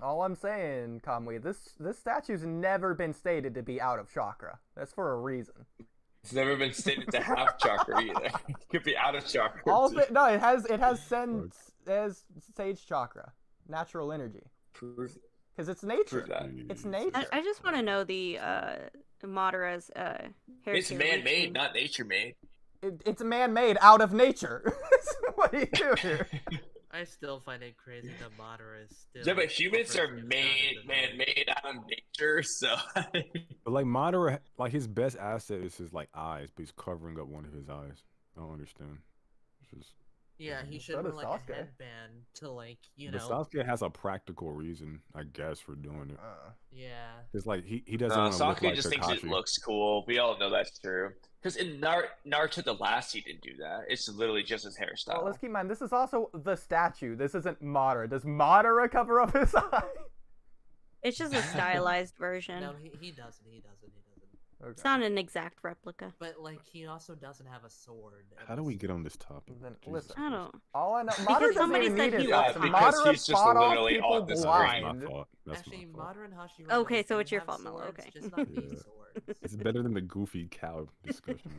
All I'm saying, Kamui, this statue's never been stated to be out of chakra. That's for a reason. It's never been stated to have chakra either. It could be out of chakra. No, it has sage chakra, natural energy. Because it's nature. It's nature. I just want to know the Madara's hair. It's man-made, not nature-made. It's man-made out of nature. What do you do here? I still find it crazy that Madara is still. Yeah, but humans are man-made out of nature, so. But like Madara, like his best asset is his like eyes, but he's covering up one of his eyes. I don't understand. It's just... Yeah, he should wear like a headband to like But Sasuke has a practical reason, I guess, for doing it. Yeah. It's like he doesn't want to look Sasuke like just Kakashi. thinks it looks cool. We all know that's true. Because in Naruto the last, he didn't do that. It's literally just his hairstyle. Well, let's keep in mind, this is also the statue. This isn't Madara. Does Madara cover up his eye? It's just a stylized version. No, he doesn't. Okay. It's not an exact replica. But like, he also doesn't have a sword. How do we get on this topic? Then, Jesus listen, I don't. all I know, Because Madara doesn't somebody even said need he his looks because Madara he's just fought off literally people on the screen. blind. My fault. That's Actually, my fault. Madara and Hashirama. Okay, so do it's your have fault, Mello, swords, okay. Just not these Yeah. swords. It's better than the goofy cow discussion.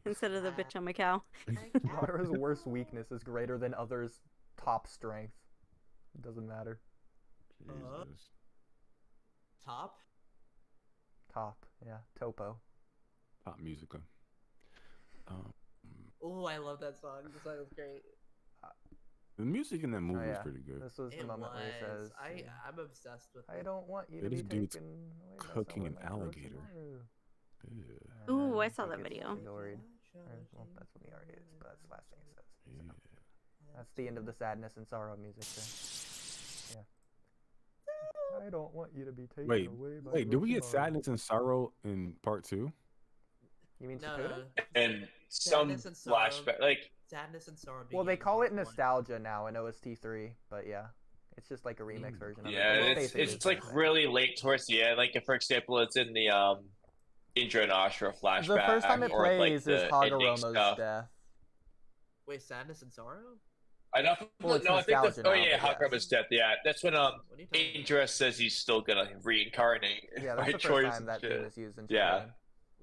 Instead of the bitch on my cow. Madara's worst weakness is greater than others' top strength. It doesn't matter. Jesus. Top? Top, yeah, Topo. Pop musica. Oh, I love that song. The song is great. The music in that movie yeah. is pretty good. This was the It moment where he was. says, I'm obsessed with I it. don't want you to This be dude's taken away by cooking someone an like alligator. Orochimaru." Yeah. And Ooh, then I saw he that gets video. Chidori'd. Well, that's what he already is, but that's the last thing he says. So, Yeah. that's the end of the sadness and sorrow music there. Yeah. I don't want you to be taken Wait, away by wait. Did we get Orochimaru." sadness and sorrow in part 2? You mean No, Shippuden? And some Sadness and sorrow. flashback, like Sadness and Sorrow. Well, they begin call it part one. Nostalgia now in OST 3, but yeah. It's just like a remix version of yeah, it. it's basically the like same thing. really late towards the end. Like, if, for example, it's in the Indra and Ashura flashback. The first time it or, like, plays the is ending Hagoromo's stuff. death. Wait, Sadness and Sorrow? I know. Well, it's no, I think that's. nostalgia Oh now, yeah, but yes. Hagoromo's death. Yeah, that's when What are you talking about? Indra says he's still gonna reincarnate. Yeah, by that's the choice first time and that shit. theme is used in Yeah. Shippuden.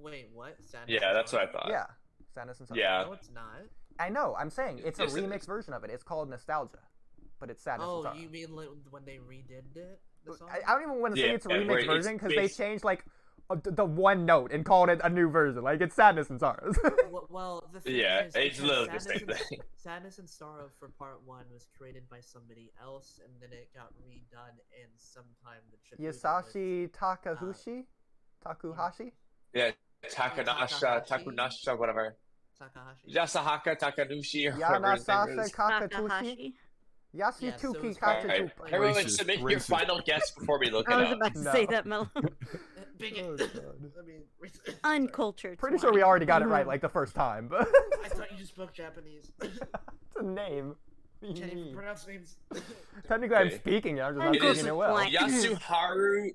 Wait, what? Sadness Yeah, and that's what I Sorrow? thought. Yeah. Sadness and Sorrow. Yeah. No, it's not. I know, I'm saying it's a Yes, it remix is. version of it. It's called Nostalgia. But it's Sadness and Oh, Sorrow. you mean like when they redid it? The song? I don't even want to say Yeah, it's a where remix it's version because they based- changed like the one note and called it a new version. Like it's Sadness and Sorrow. Well, the thing Yeah, is, it's because literally the same thing. Sadness and Sorrow for part 1 was created by somebody else, and then it got redone in sometime the Shippuden Yasashi Takahashi? Takuhashi? Yeah, Takunasha, whatever. Takahashi. Yasahaka Takanushi, or whatever his name Yanasasa is. Kakatushi? Takahashi. Yasutuki it's Alright, Kakatupa. everyone, Racist, submit your racist. final guess before we look I it was up. about to No. say that, Mello. Bigot. Oh, God. I mean, Uncultured. Pretty swine. sure we already got it right like the first time, but I thought you just spoke Japanese. it's a name. What do you Can't even mean? pronounce names. Technically, I'm Okay. speaking it. I'm just It not It is speaking it well. like- Yasuharu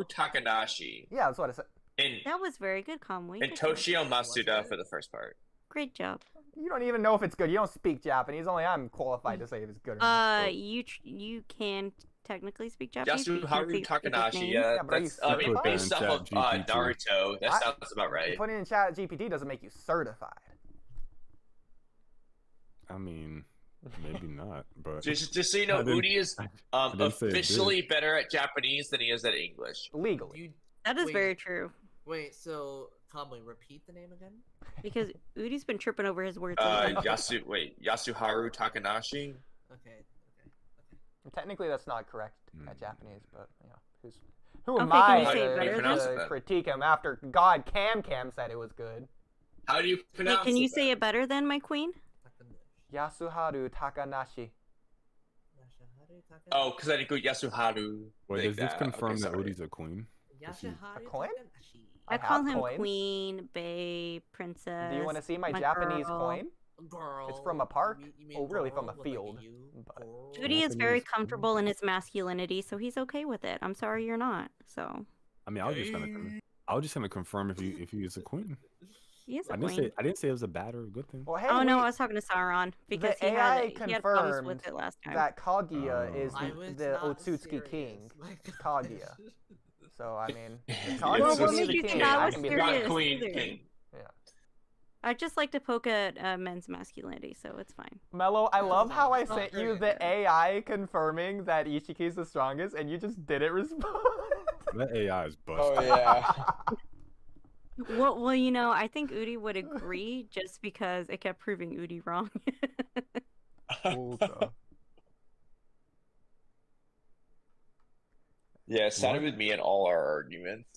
Takanashi Yeah, that's what I said. and That was very good, Kamui. and Good job. Toshio Masuda for the first part. Great job. You don't even know if it's good. You don't speak Japanese. Only I'm qualified to say if it's good or not. You can technically speak Japanese. but you can't Yasuharu say his Takanashi, name. yeah, Yeah, but are you that's I mean certified? based off of ChatGPT. Naruto, that I- sounds about right. Putting in chat GPT doesn't make you certified. I mean, maybe not, but Just so you know, I didn't- Oodie is I didn't say it did. officially better at Japanese than he is at English. Legally. You, That is wait, very true. Wait, so Kamui, repeat the name again? Because Udi's been tripping over his words. lately. Yasuharu Takanashi. Okay. Technically, that's not correct at Japanese, but you know, who Okay, am can I you say it to, better then? to critique him after God Cam said it was good? How do you Hey, pronounce can you it? say it better than my queen? Yasuharu Takanashi. Oh, because I did go Yasuharu. wait, like does this that. confirm Okay, that sorry. Odie's a queen? A coin? I call have him coins. queen, babe, princess. Do you want to see my my Japanese girl. coin? Girl. It's from a park. You mean Well, really from a girl with, field. Like a U? but- Girl. Udi is very Japanese comfortable in his masculinity, so he's okay with it. I'm sorry you're not. So I mean, I was just gonna confirm if he is a queen. he is a I didn't queen. say it was a bad or a good thing. Well, hey, Oh no, we- I was talking to Sauron because the he AI had problems confirmed with it last time. that Kaguya is I was the not Otsutsuki serious. king. My Kaguya. So I mean, Yes, Kaguya Well, is what the made you king. think I I was can be the serious? king. Not queen, either. king. I just like to poke at men's masculinity, so it's fine. Mello, I love how I Oh, sent great. you the AI confirming that Ichiki's the strongest, and you just didn't respond. That AI is busted. Oh yeah. Well, you know, I think Udi would agree just because it kept proving Udi wrong. Yeah, sided with me in all our arguments.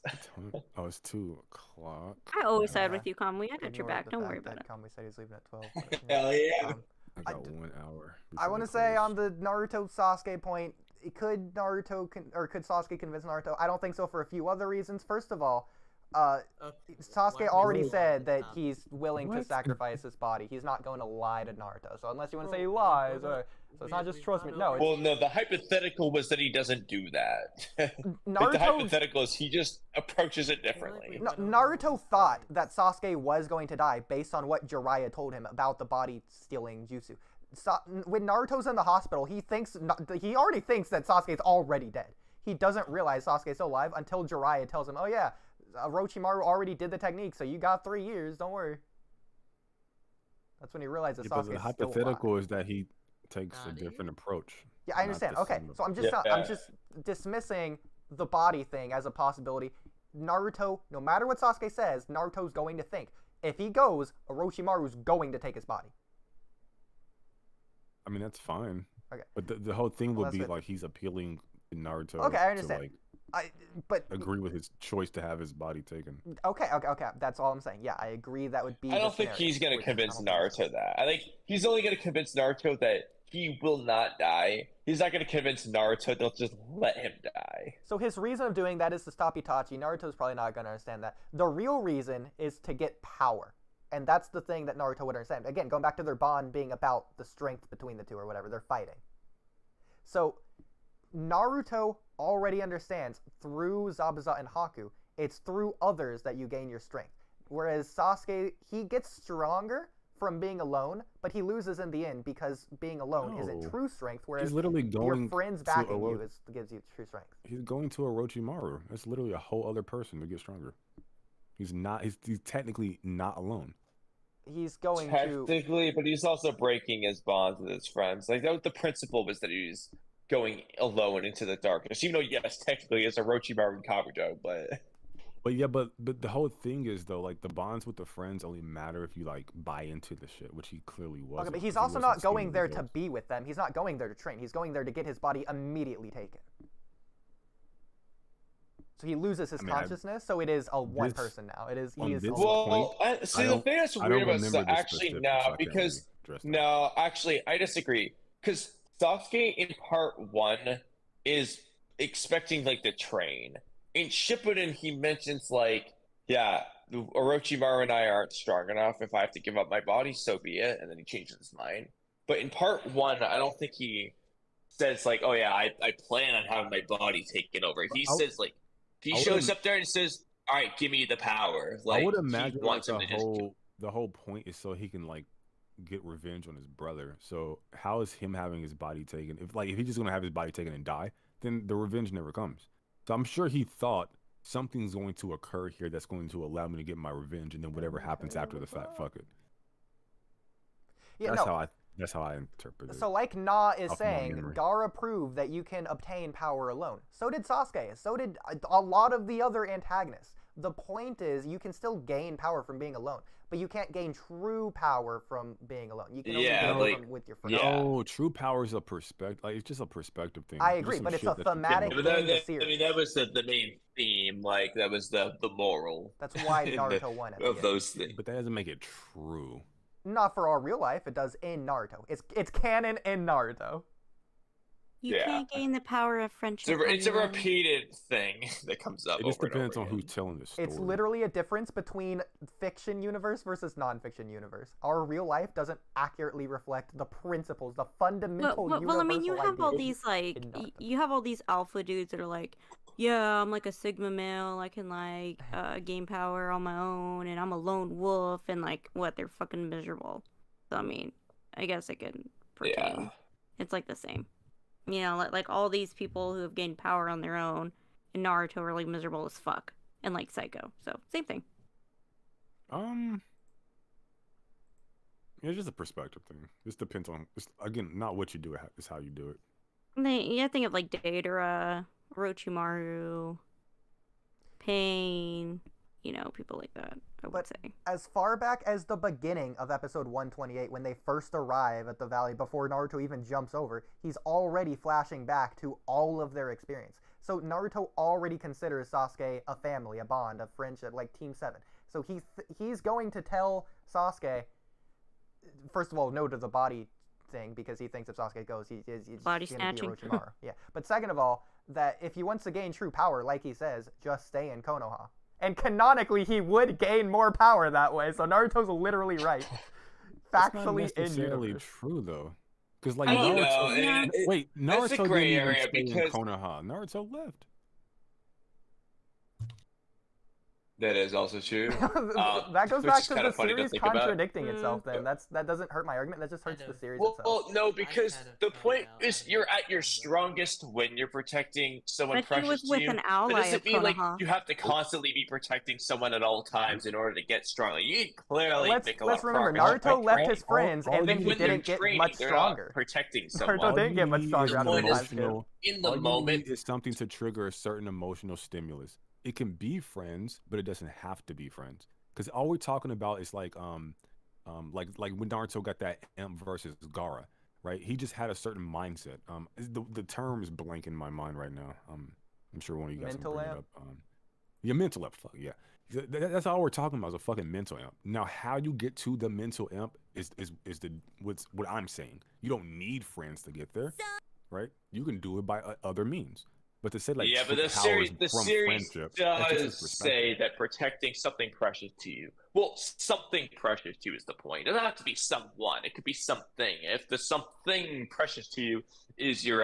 Oh, it's 2:00. I always side with you, Kamui. I got your Ignore back. the Don't fact worry about that it. Kamui said he's leaving at 12. but, Hell yeah. I got 1 hour. I want to say on the Naruto Sasuke point, could Sasuke convince Naruto? I don't think so for a few other reasons. First of all, Sasuke already said that he's willing to sacrifice his body. He's not going to lie to Naruto. So unless you want to say he lies, so it's not just trust me. No. Well, no. The hypothetical was that he doesn't do that. Naruto, the hypothetical is he just approaches it differently. Naruto thought that Sasuke was going to die based on what Jiraiya told him about the body stealing jutsu. When Naruto's in the hospital, he already thinks that Sasuke's already dead. He doesn't realize Sasuke's still alive until Jiraiya tells him, "Oh yeah, Orochimaru already did the technique, so you got 3 years. Don't worry." That's when he realizes Sasuke's the hypothetical is that he takes a different approach. Yeah, I understand. Okay, so I'm just dismissing the body thing as a possibility. Naruto, no matter what Sasuke says, Naruto's going to think if he goes, Orochimaru's going to take his body. I mean, that's fine. Okay. But the whole thing would be like he's appealing to Naruto. Okay, I understand. To, but agree with his choice to have his body taken. Okay. That's all I'm saying. Yeah, I agree that would be. I don't think he's gonna convince Naruto that. I think he's only gonna convince Naruto that he will not die. He's not gonna convince Naruto they'll just let him die. So his reason of doing that is to stop Itachi. Naruto's probably not gonna understand that. The real reason is to get power. And that's the thing that Naruto would understand. Again, going back to their bond being about the strength between the two or whatever, they're fighting. So Naruto already understands through Zabuza and Haku, it's through others that you gain your strength. Whereas Sasuke, he gets stronger from being alone, but he loses in the end because being alone isn't true strength, whereas he's literally going your friends backing you gives you true strength. He's going to Orochimaru. That's literally a whole other person to get stronger. He's technically not alone. He's going technically, but he's also breaking his bonds with his friends. Like the principle was that he's going alone into the darkness. Even though, yes, technically it's Orochimaru and Kabuto, but the whole thing is though, like the bonds with the friends only matter if you like buy into the shit, which he clearly was. Okay, but he's also not going there to be with them. He's not going there to train. He's going there to get his body immediately taken. So he loses his consciousness, so it is one person now. It is he is. Well, see, the thing that's weird about Sasuke, actually, no, because no, actually, I disagree. Because Sasuke in part 1 is expecting like to train. In Shippuden, he mentions like, yeah, Orochimaru and I aren't strong enough. If I have to give up my body, so be it. And then he changes his mind. But in part 1, I don't think he says like, oh yeah, I plan on having my body taken over. He says like. He shows up there and says, "All right, give me the power." Like, I would imagine like the whole point is so he can like get revenge on his brother. So how is him having his body taken? If he's just gonna have his body taken and die, then the revenge never comes. So I'm sure he thought something's going to occur here that's going to allow me to get my revenge, and then whatever happens after the fact, fuck it. Yeah, That's how I interpret it. So like Na is saying, Gaara proved that you can obtain power alone. So did Sasuke. So did a lot of the other antagonists. The point is, you can still gain power from being alone, but you can't gain true power from being alone. You can only gain from with your friends. No, true power is a perspective. Like, it's just a perspective thing. I agree, but it's a thematic thing in the series. I mean, that was the main theme. Like, that was the moral. That's why Naruto won of those things. But that doesn't make it true. Not for our real life. It does in Naruto. It's canon in Naruto. You can't gain the power of friendship. It's a repeated thing that comes up. It just depends on who's telling the story. It's literally a difference between fiction universe versus non-fiction universe. Our real life doesn't accurately reflect the principles, the fundamental universal Well, I mean, you have all ideas these like you have all these alpha dudes that are like, yeah, I'm like a sigma male. I can like gain power on my own, and I'm a lone wolf, and like what? They're fucking miserable. So I mean, I guess it can pertain. Yeah. It's like the same. You know, like all these people who have gained power on their own in Naruto are like miserable as fuck, and like Psycho. So same thing. It's just a perspective thing. This depends on, again, not what you do, it's how you do it. Yeah, think of like Deidara, Orochimaru, Pain, you know, people like that, I would say. As far back as the beginning of episode 128, when they first arrive at the valley, before Naruto even jumps over, he's already flashing back to all of their experience. So Naruto already considers Sasuke a family, a bond, a friendship, like Team 7. So he's going to tell Sasuke, first of all, no to the body thing, because he thinks if Sasuke goes, he's body going to be snatching. Orochimaru. Yeah. But second of all, that if he wants to gain true power, like he says, just stay in Konoha. And canonically, he would gain more power that way. So Naruto's literally right. That's not Factually in necessarily universe. true though, because like I don't Naruto. know. Wait, That's a Naruto gray didn't even area stay in because Konoha. Naruto left. that is also true. That goes which back is to kinda the funny to series think about. contradicting itself. Then that doesn't hurt my argument. That just hurts the series itself. Well, no, because the point is you're at your strongest when you're protecting someone But he precious was to with you. an ally That doesn't of mean like Konoha. you have to constantly be protecting someone at all times in order to get strong. Like, you clearly make a lot Let's of remember, progress. Naruto left his friends, and then he When they're didn't get training, much they're not stronger. protecting someone. Naruto didn't get much All you stronger need out of is the time skip. emotional. In the all you moment- need is something to trigger a certain emotional stimulus. It can be friends, but it doesn't have to be friends. Because all we're talking about is like when Naruto got that Imp versus Gaara, right? He just had a certain mindset. The term is blank in my mind right now. I'm sure one of you guys Mental can bring amp? it up. Yeah, mental amp. Fuck yeah. That's all we're talking about is a fucking mental amp. Now, how you get to the mental amp is what I'm saying. You don't need friends to get there, right? You can do it by other means. But to say like yeah, but the true series, power is from friendship, that's just does his say that protecting something precious to you. Well, something precious to you is the point. It doesn't have to be someone. It could be something. If the something precious to you is your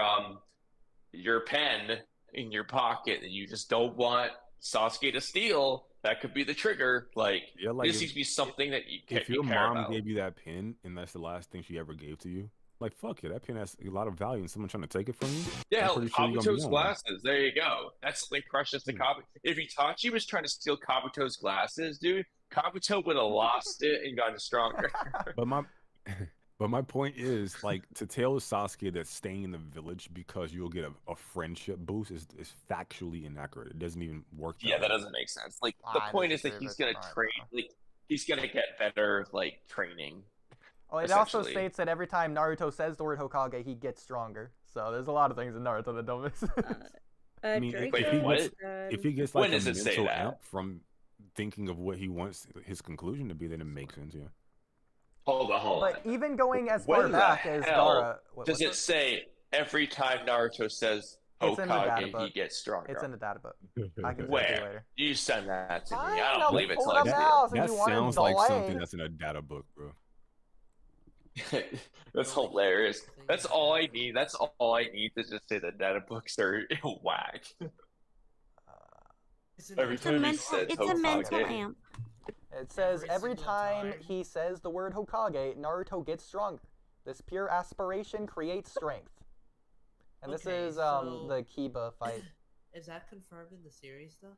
pen in your pocket that you just don't want Sasuke to steal, that could be the trigger. Like, yeah, like this needs to be something that you if you your care mom about. gave you that pin and that's the last thing she ever gave to you, like fuck yeah, that pin has a lot of value and someone trying to take it from you. Yeah, I'm hell, pretty sure you're gonna be Kabuto's on one. glasses. There you go. That's something precious to Kabuto. If Itachi was trying to steal Kabuto's glasses, dude, Kabuto would have lost it and gotten stronger. But my point is, like, to tell Sasuke that staying in the village because you'll get a friendship boost is factually inaccurate. It doesn't even work. Yeah, that doesn't make sense. Like, the point is that he's gonna train. Like, he's gonna get better, like, training. Oh, it also states that every time Naruto says the word Hokage, he gets stronger. So there's a lot of things in Naruto that don't make sense. I mean, if he gets like a mental amp from thinking of what he wants his conclusion to be, then it makes sense. Yeah. Hold on. But even going as far When the back as hell Gaara, does it say every time Naruto says It's in the data Hokage, book. he gets stronger? It's in the data book. I can send it to you Where? later. You send that to me. I I know, don't believe it pull till it I up now, see since That you wanted sounds like delay. something that's in a data book, bro. it. That's hilarious. That's all I need. That's all I need to just say that data books are whack. Every time he says It's a mental Hokage. amp. It says every time he says the word Hokage, Naruto gets stronger. This pure aspiration creates strength. And this Okay, is so- the Kiba fight. Is that confirmed in the series though?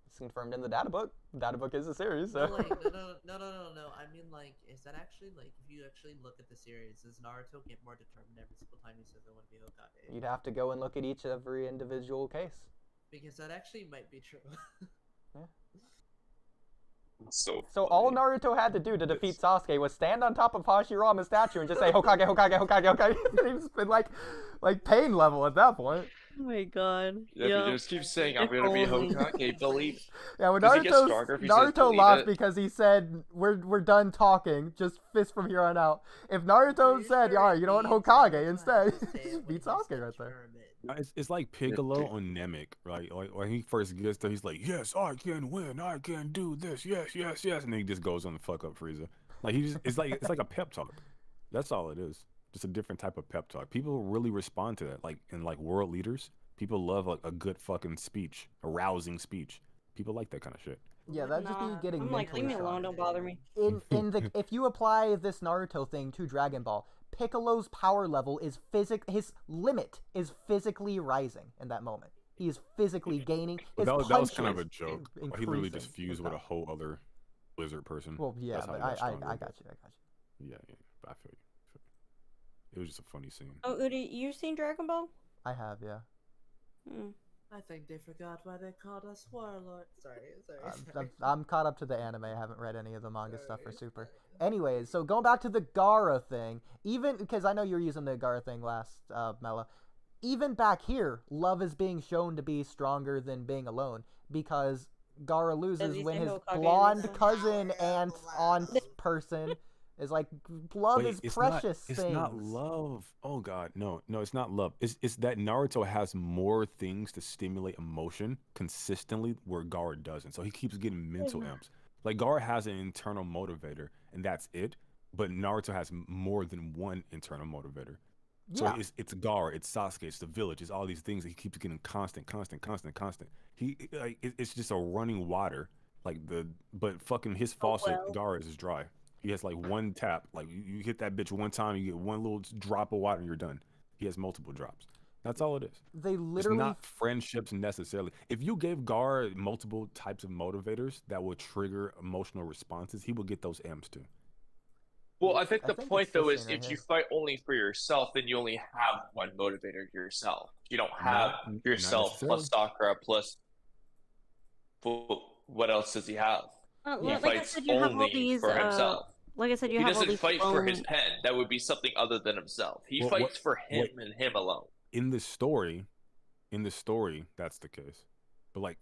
It's confirmed in the data book. The data book is a series. So. No, like, no. I mean, like, is that actually like if you actually look at the series, does Naruto get more determined every single time he says I want to be Hokage? You'd have to go and look at every individual case. Because that actually might be true. So all Naruto had to do to defeat Sasuke was stand on top of Hashirama's statue and just say Hokage, Hokage, Hokage, Hokage. And he's been like pain level at that point. Oh my god. Yeah, but you just keep saying I'm gonna be Hokage. Believe. Yeah, when Does he get stronger if he says Naruto believe lost it? because he said we're done talking, just fist from here on out. If Naruto said, all right, you know what, Hokage instead, he just beat Sasuke right there. No, it's like Piccolo on Namek, right? Like when he first gets there, he's like, "Yes, I can win. I can do this. Yes, yes, yes," and then he just goes on the fuck up Frieza. Like it's like a pep talk. That's all it is. Just a different type of pep talk. People really respond to that. Like in like world leaders, people love like a good fucking speech, a rousing speech. People like that kind of shit. Yeah, that'd just be getting I'm like, leave me alone, don't bother me. If you apply this Naruto thing to Dragon Ball, Piccolo's power level is his limit is physically rising in that moment. He is physically gaining. His That was kind of a punches joke. He increasing literally just fused in with a power. whole other lizard person. Well, yeah, That's how but he got I stronger. got you. Yeah, but I feel you. It was just a funny scene. Oh, Oodie, you seen Dragon Ball? I have, yeah. I think they forgot why they called us warlords. Sorry. I'm caught up to the anime. I haven't read any of the manga stuff for Super. Anyways, so going back to the Gaara thing, even because I know you were using the Gaara thing last, Mela. Even back here, love is being shown to be stronger than being alone because Gaara loses he when say his Hokage blonde loses? cousin aunt person It's like love Wait, is it's precious It's things. not love. Oh God, no, it's not love. It's that Naruto has more things to stimulate emotion consistently, where Gaara doesn't. So he keeps getting mental imps. Like Gaara has an internal motivator, and that's it. But Naruto has more than one internal motivator. So it's Gaara, it's Sasuke, it's the village, it's all these things that he keeps getting constant. It's just a running water. But fucking his faucet, Gaara, is dry. He has like one tap. Like you hit that bitch one time, you get one little drop of water, and you're done. He has multiple drops. That's all it is. They literally It's not friendships necessarily. If you gave Gaara multiple types of motivators that would trigger emotional responses, he would get those M's too. Well, I think the point though is if you fight only for yourself, then you only have one motivator yourself. You don't have yourself plus Sakura plus. What else does he have? He fights only for himself. Like I said, He doesn't fight for his pen. That would be something other than himself. He fights for him and him alone. In the story, that's the case. But like,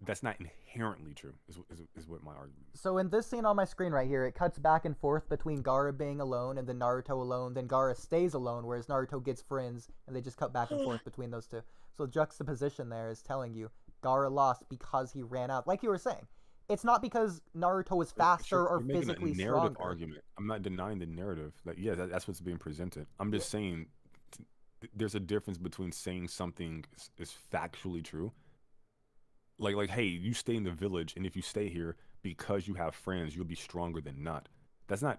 that's not inherently true. Is what my argument is. So in this scene on my screen right here, it cuts back and forth between Gaara being alone and then Naruto alone. Then Gaara stays alone, whereas Naruto gets friends, and they just cut back and forth between those two. So the juxtaposition there is telling you Gaara lost because he ran out. Like you were saying, it's not because Naruto was faster or physically a narrative stronger. Argument. I'm not denying the narrative. Like, yeah, that's what's being presented. I'm just saying there's a difference between saying something is factually true. Like, hey, you stay in the village, and if you stay here because you have friends, you'll be stronger than not. That's not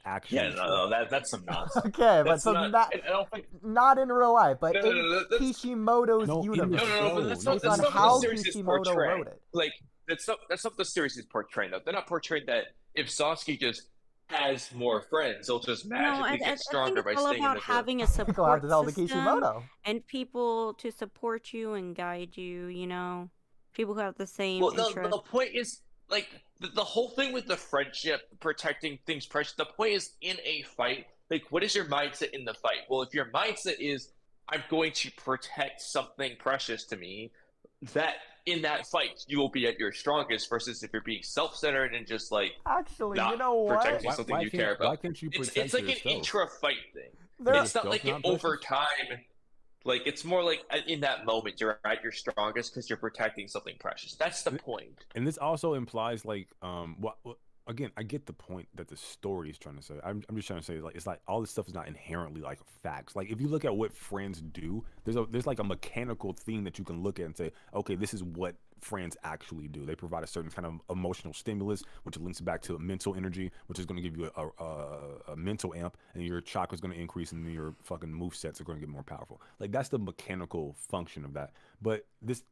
actually. Yeah, no, that's some nonsense. Okay, but so I don't think... not in real life, but No, Kishimoto's universe. but that's not on what how the series is Kishimoto portraying. wrote it. Like, that's not what the series is portraying, though. They're not portraying that if Sasuke just has more friends, he'll just magically get stronger by staying in the village. Having a support the system Kishimoto. and people to support you and guide you. You know, people who have the same Well, interests. the point is, like, the whole thing with the friendship, protecting things precious, the point is, in a fight, like, what is your mindset in the fight? Well, if your mindset is, I'm going to protect something precious to me, that in that fight, you will be at your strongest, versus if you're being self-centered and just, like, actually, not you know what? protecting something you care about. Why can't you protect it's like yourself? an intra-fight thing. There- It's not like an over time. Like, it's more like in that moment you're at your strongest because you're protecting something precious. That's the point. And this also implies like again, I get the point that the story is trying to say. I'm just trying to say, like, it's like all this stuff is not inherently like facts. Like, if you look at what friends do, there's like a mechanical thing that you can look at and say, okay, this is what friends actually do. They provide a certain kind of emotional stimulus, which links back to mental energy, which is going to give you a mental amp, and your chakra is going to increase, and your fucking move sets are going to get more powerful. Like, that's the mechanical function of that. But this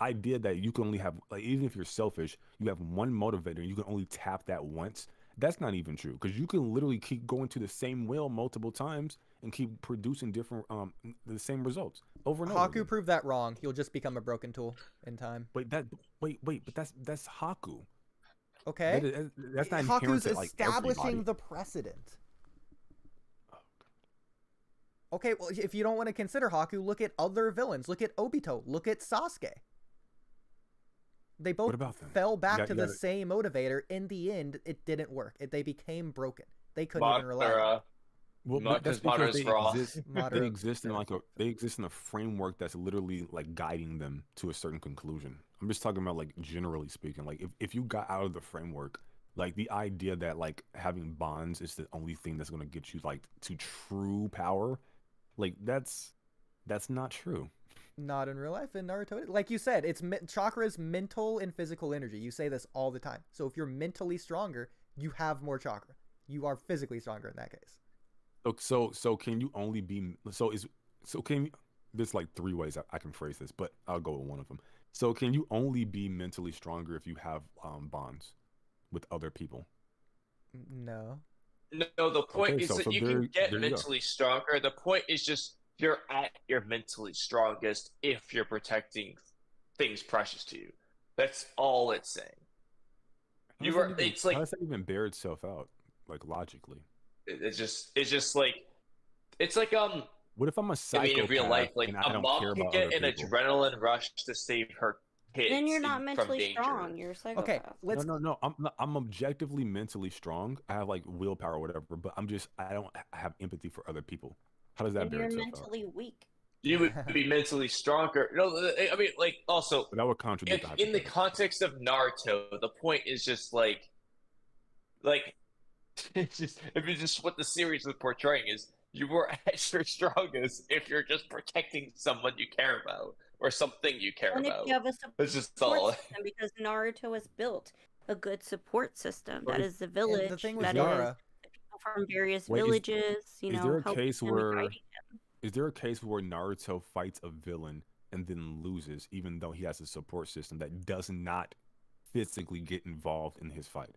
idea that you can only have, like, even if you're selfish, you have one motivator and you can only tap that once, that's not even true, because you can literally keep going to the same well multiple times and keep producing different the same results over and over Haku again. proved that wrong. He'll just become a broken tool in time. Wait, but that's Haku. Okay. That's not Haku's inherent to, like, establishing everybody. the precedent. Okay, well, if you don't want to consider Haku, look at other villains. Look at Obito. Look at Sasuke. They both about them? fell back You to gotta- the same motivator. In the end, it didn't work. They became broken. They couldn't even rely on it. Madara. Well, Not but that's because because Madara's raw. Madara. they exist in a framework that's literally like guiding them to a certain conclusion. I'm just talking about, like, generally speaking. Like, if you got out of the framework, like, the idea that, like, having bonds is the only thing that's going to get you, like, to true power, like, that's not true. Not in real life. In Naruto, like you said, it's chakra is mental and physical energy. You say this all the time. So if you're mentally stronger, you have more chakra. You are physically stronger in that case. So can you only be there's like three ways I can phrase this, but I'll go with one of them. So can you only be mentally stronger if you have bonds with other people? No. No, the point is so that you there- can get there you go. mentally stronger. The point is just you're at your mentally strongest if you're protecting things precious to you. That's all it's saying. How does that even bear itself out, like, logically? It's just like it's like What if I'm a I psychopath mean, in real life, like and I a don't mom care can about get other an people? adrenaline rush to save her hits. Then you're not from mentally danger. strong. You're a psychopath. Okay, let's. No. I'm objectively mentally strong. I have like willpower or whatever, but I don't have empathy for other people. How does that Then bear you're itself out? mentally weak. You would be mentally stronger. No, I mean, like, also, But that would contradict the in the hypothetical. context of Naruto, the point is just like, it's just if it's just what the series is portraying is you were at your strongest if you're just protecting someone you care about or something you care And if about. you have a It's just support all. system, because Naruto has built a good support system. But That is- is the village. the thing with that Nara- is the people from various Wait, villages. You is know, there a helping case him and where guiding him. is there a case where Naruto fights a villain and then loses, even though he has a support system that does not physically get involved in his fight?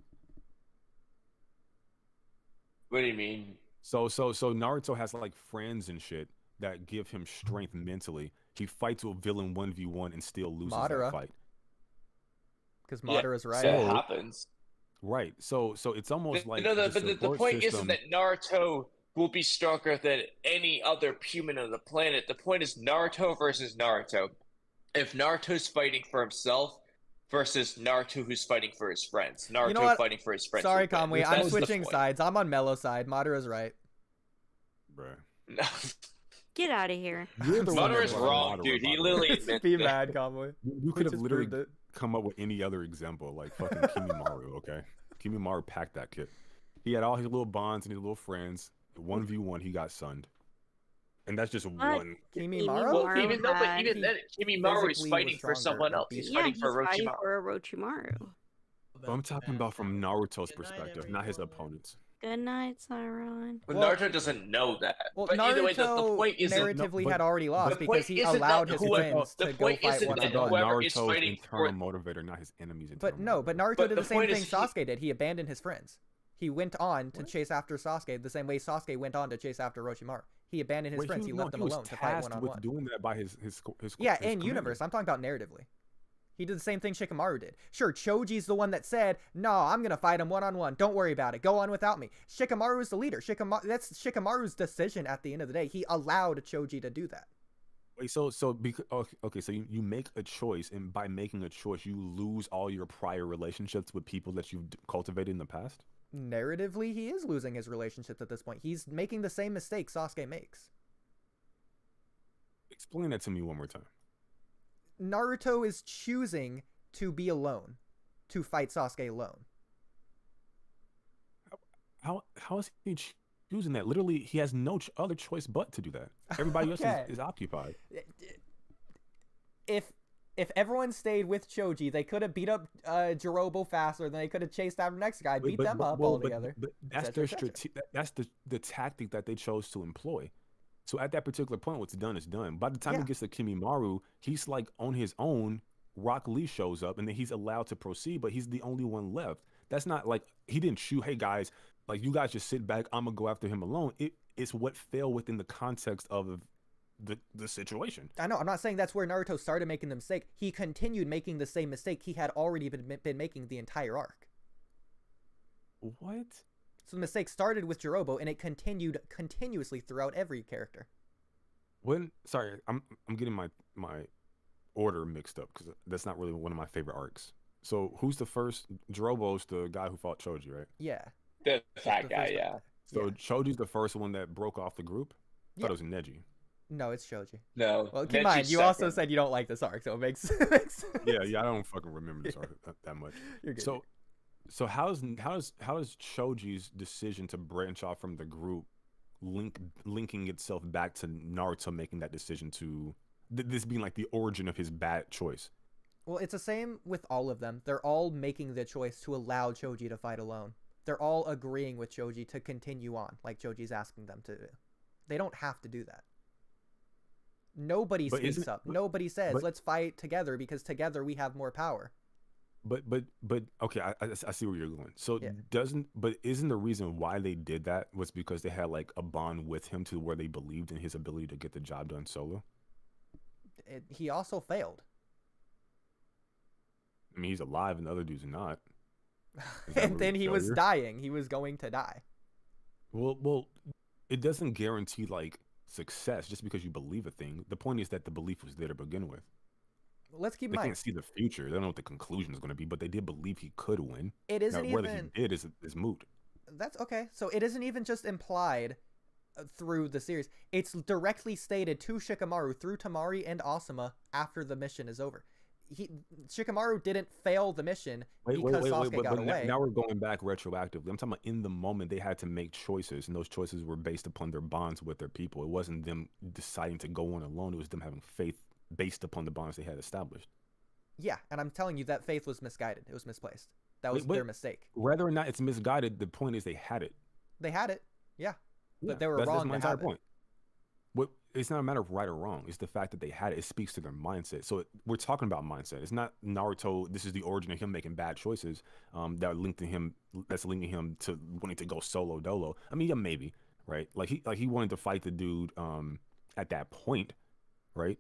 What do you mean? So Naruto has like friends and shit that give him strength mentally. He fights a villain 1v1 and still loses Madara. that fight. Because Madara's right. That happens. Right. So it's almost like But the support point system- isn't that Naruto will be stronger than any other human on the planet. The point is Naruto versus Naruto. If Naruto's fighting for himself versus Naruto who's fighting for his friends. Naruto You know what? fighting for his friends. Sorry, will win. Kamui. I'm That's the switching point. sides. I'm on Mello's side. Madara's right. Bruh. Get out of here. You're the one that Madara's brought wrong, Madara, dude. He by the literally way. admits Be it. mad, Kamui. You could have literally come up with any other example, like fucking Kimimaru, okay? Kimimaru packed that kid. He had all his little bonds and his little friends. 1v1, he got sunned. And that's just one. Kimimaru? Well, even then, Kimimaru is physically fighting was for stronger someone and else. beat He's him. fighting He's for fighting Orochimaru. for Orochimaru. But I'm talking about from Naruto's perspective, not his opponents. Good night, Sauron. Well, Naruto doesn't know that. Well, but either way, the Naruto point isn't narratively had already lost the because point he isn't allowed that his whoever- friends the to go point fight isn't one that on About one. whoever is Naruto's fighting internal for motivator, not his enemies' internal But no, but Naruto But did the the same point thing is Sasuke did. He abandoned his friends. He went on to chase after Sasuke the same way Sasuke went on to chase after Orochimaru. He abandoned his friends. He left them was alone to fight tasked one on with one. doing that by his Yeah, his in commander. universe. I'm talking about narratively. He did the same thing Shikamaru did. Sure, Choji's the one that said, "No, I'm gonna fight him one on one. Don't worry about it. Go on without me." Shikamaru is the leader. That's Shikamaru's decision at the end of the day. He allowed Choji to do that. Wait, okay, so you make a choice, and by making a choice, you lose all your prior relationships with people that you've cultivated in the past. Narratively, he is losing his relationships at this point. He's making the same mistake Sasuke makes. Explain that to me one more time. Naruto is choosing to be alone, to fight Sasuke alone. How is he choosing that? Literally, he has no other choice but to do that. Everybody else Okay. is occupied. If everyone stayed with Choji, they could have beat up Jirobo faster than they could have chased after the next guy, beat them up all together. But that's their that's the tactic that they chose to employ. So at that particular point, what's done is done. By the time Yeah. it gets to Kimimaru, he's like on his own. Rock Lee shows up, and then he's allowed to proceed, but he's the only one left. That's not like he didn't shoot. Hey guys, like you guys just sit back. I'm gonna go after him alone. It's what fell within the context of the situation. I know. I'm not saying that's where Naruto started making the mistake. He continued making the same mistake he had already been making the entire arc. What? So the mistake started with Jirobo, and it continued continuously throughout every character. Sorry, I'm getting my order mixed up because that's not really one of my favorite arcs. So who's the first? Jirobo's the guy who fought Choji, right? Yeah. The fat The guy, first yeah. one. So Yeah. Choji's the first one that broke off the group. I thought it was Neji. No, it's Choji. No. Well, keep in Neji's mind, you also second. said you don't like this arc, so it makes sense. Yeah, I don't fucking remember this arc that much. You're good. So how's Choji's decision to branch off from the group linking itself back to Naruto making that decision to this being like the origin of his bad choice? Well, it's the same with all of them. They're all making the choice to allow Choji to fight alone. They're all agreeing with Choji to continue on, like Choji's asking them to do. They don't have to do that. Nobody speaks up. Nobody says, let's fight together because together we have more power. But okay, I see where you're going. So Yeah. isn't the reason why they did that was because they had like a bond with him to where they believed in his ability to get the job done solo? He also failed. I mean, he's alive and the other dude's not. Is that And then really he was failure? dying. He was going to die. Well, it doesn't guarantee like success just because you believe a thing. The point is that the belief was there to begin with. let's keep in They mind, can't see the future. They don't know what the conclusion is going to be, but they did believe he could win. it isn't now, whether even. he did is moot. That's okay. So it isn't even just implied through the series. It's directly stated to Shikamaru through Tamari and Asuma after the mission is over. Shikamaru didn't fail the mission because Sasuke got away. Now we're going back retroactively. I'm talking about in the moment they had to make choices, and those choices were based upon their bonds with their people. It wasn't them deciding to go on alone. It was them having faith based upon the bonds they had established. Yeah, and I'm telling you that faith was misguided. It was misplaced. That was their mistake. Whether or not it's misguided, the point is they had it. They had it, yeah. Yeah, but they were that's wrong my to entire have point. It's not a matter of right or wrong. It's the fact that they had it. It speaks to their mindset. So we're talking about mindset. It's not Naruto. This is the origin of him making bad choices that are linked to him. That's linking him to wanting to go solo dolo. I mean, yeah, maybe, right? Like he wanted to fight the dude at that point, right?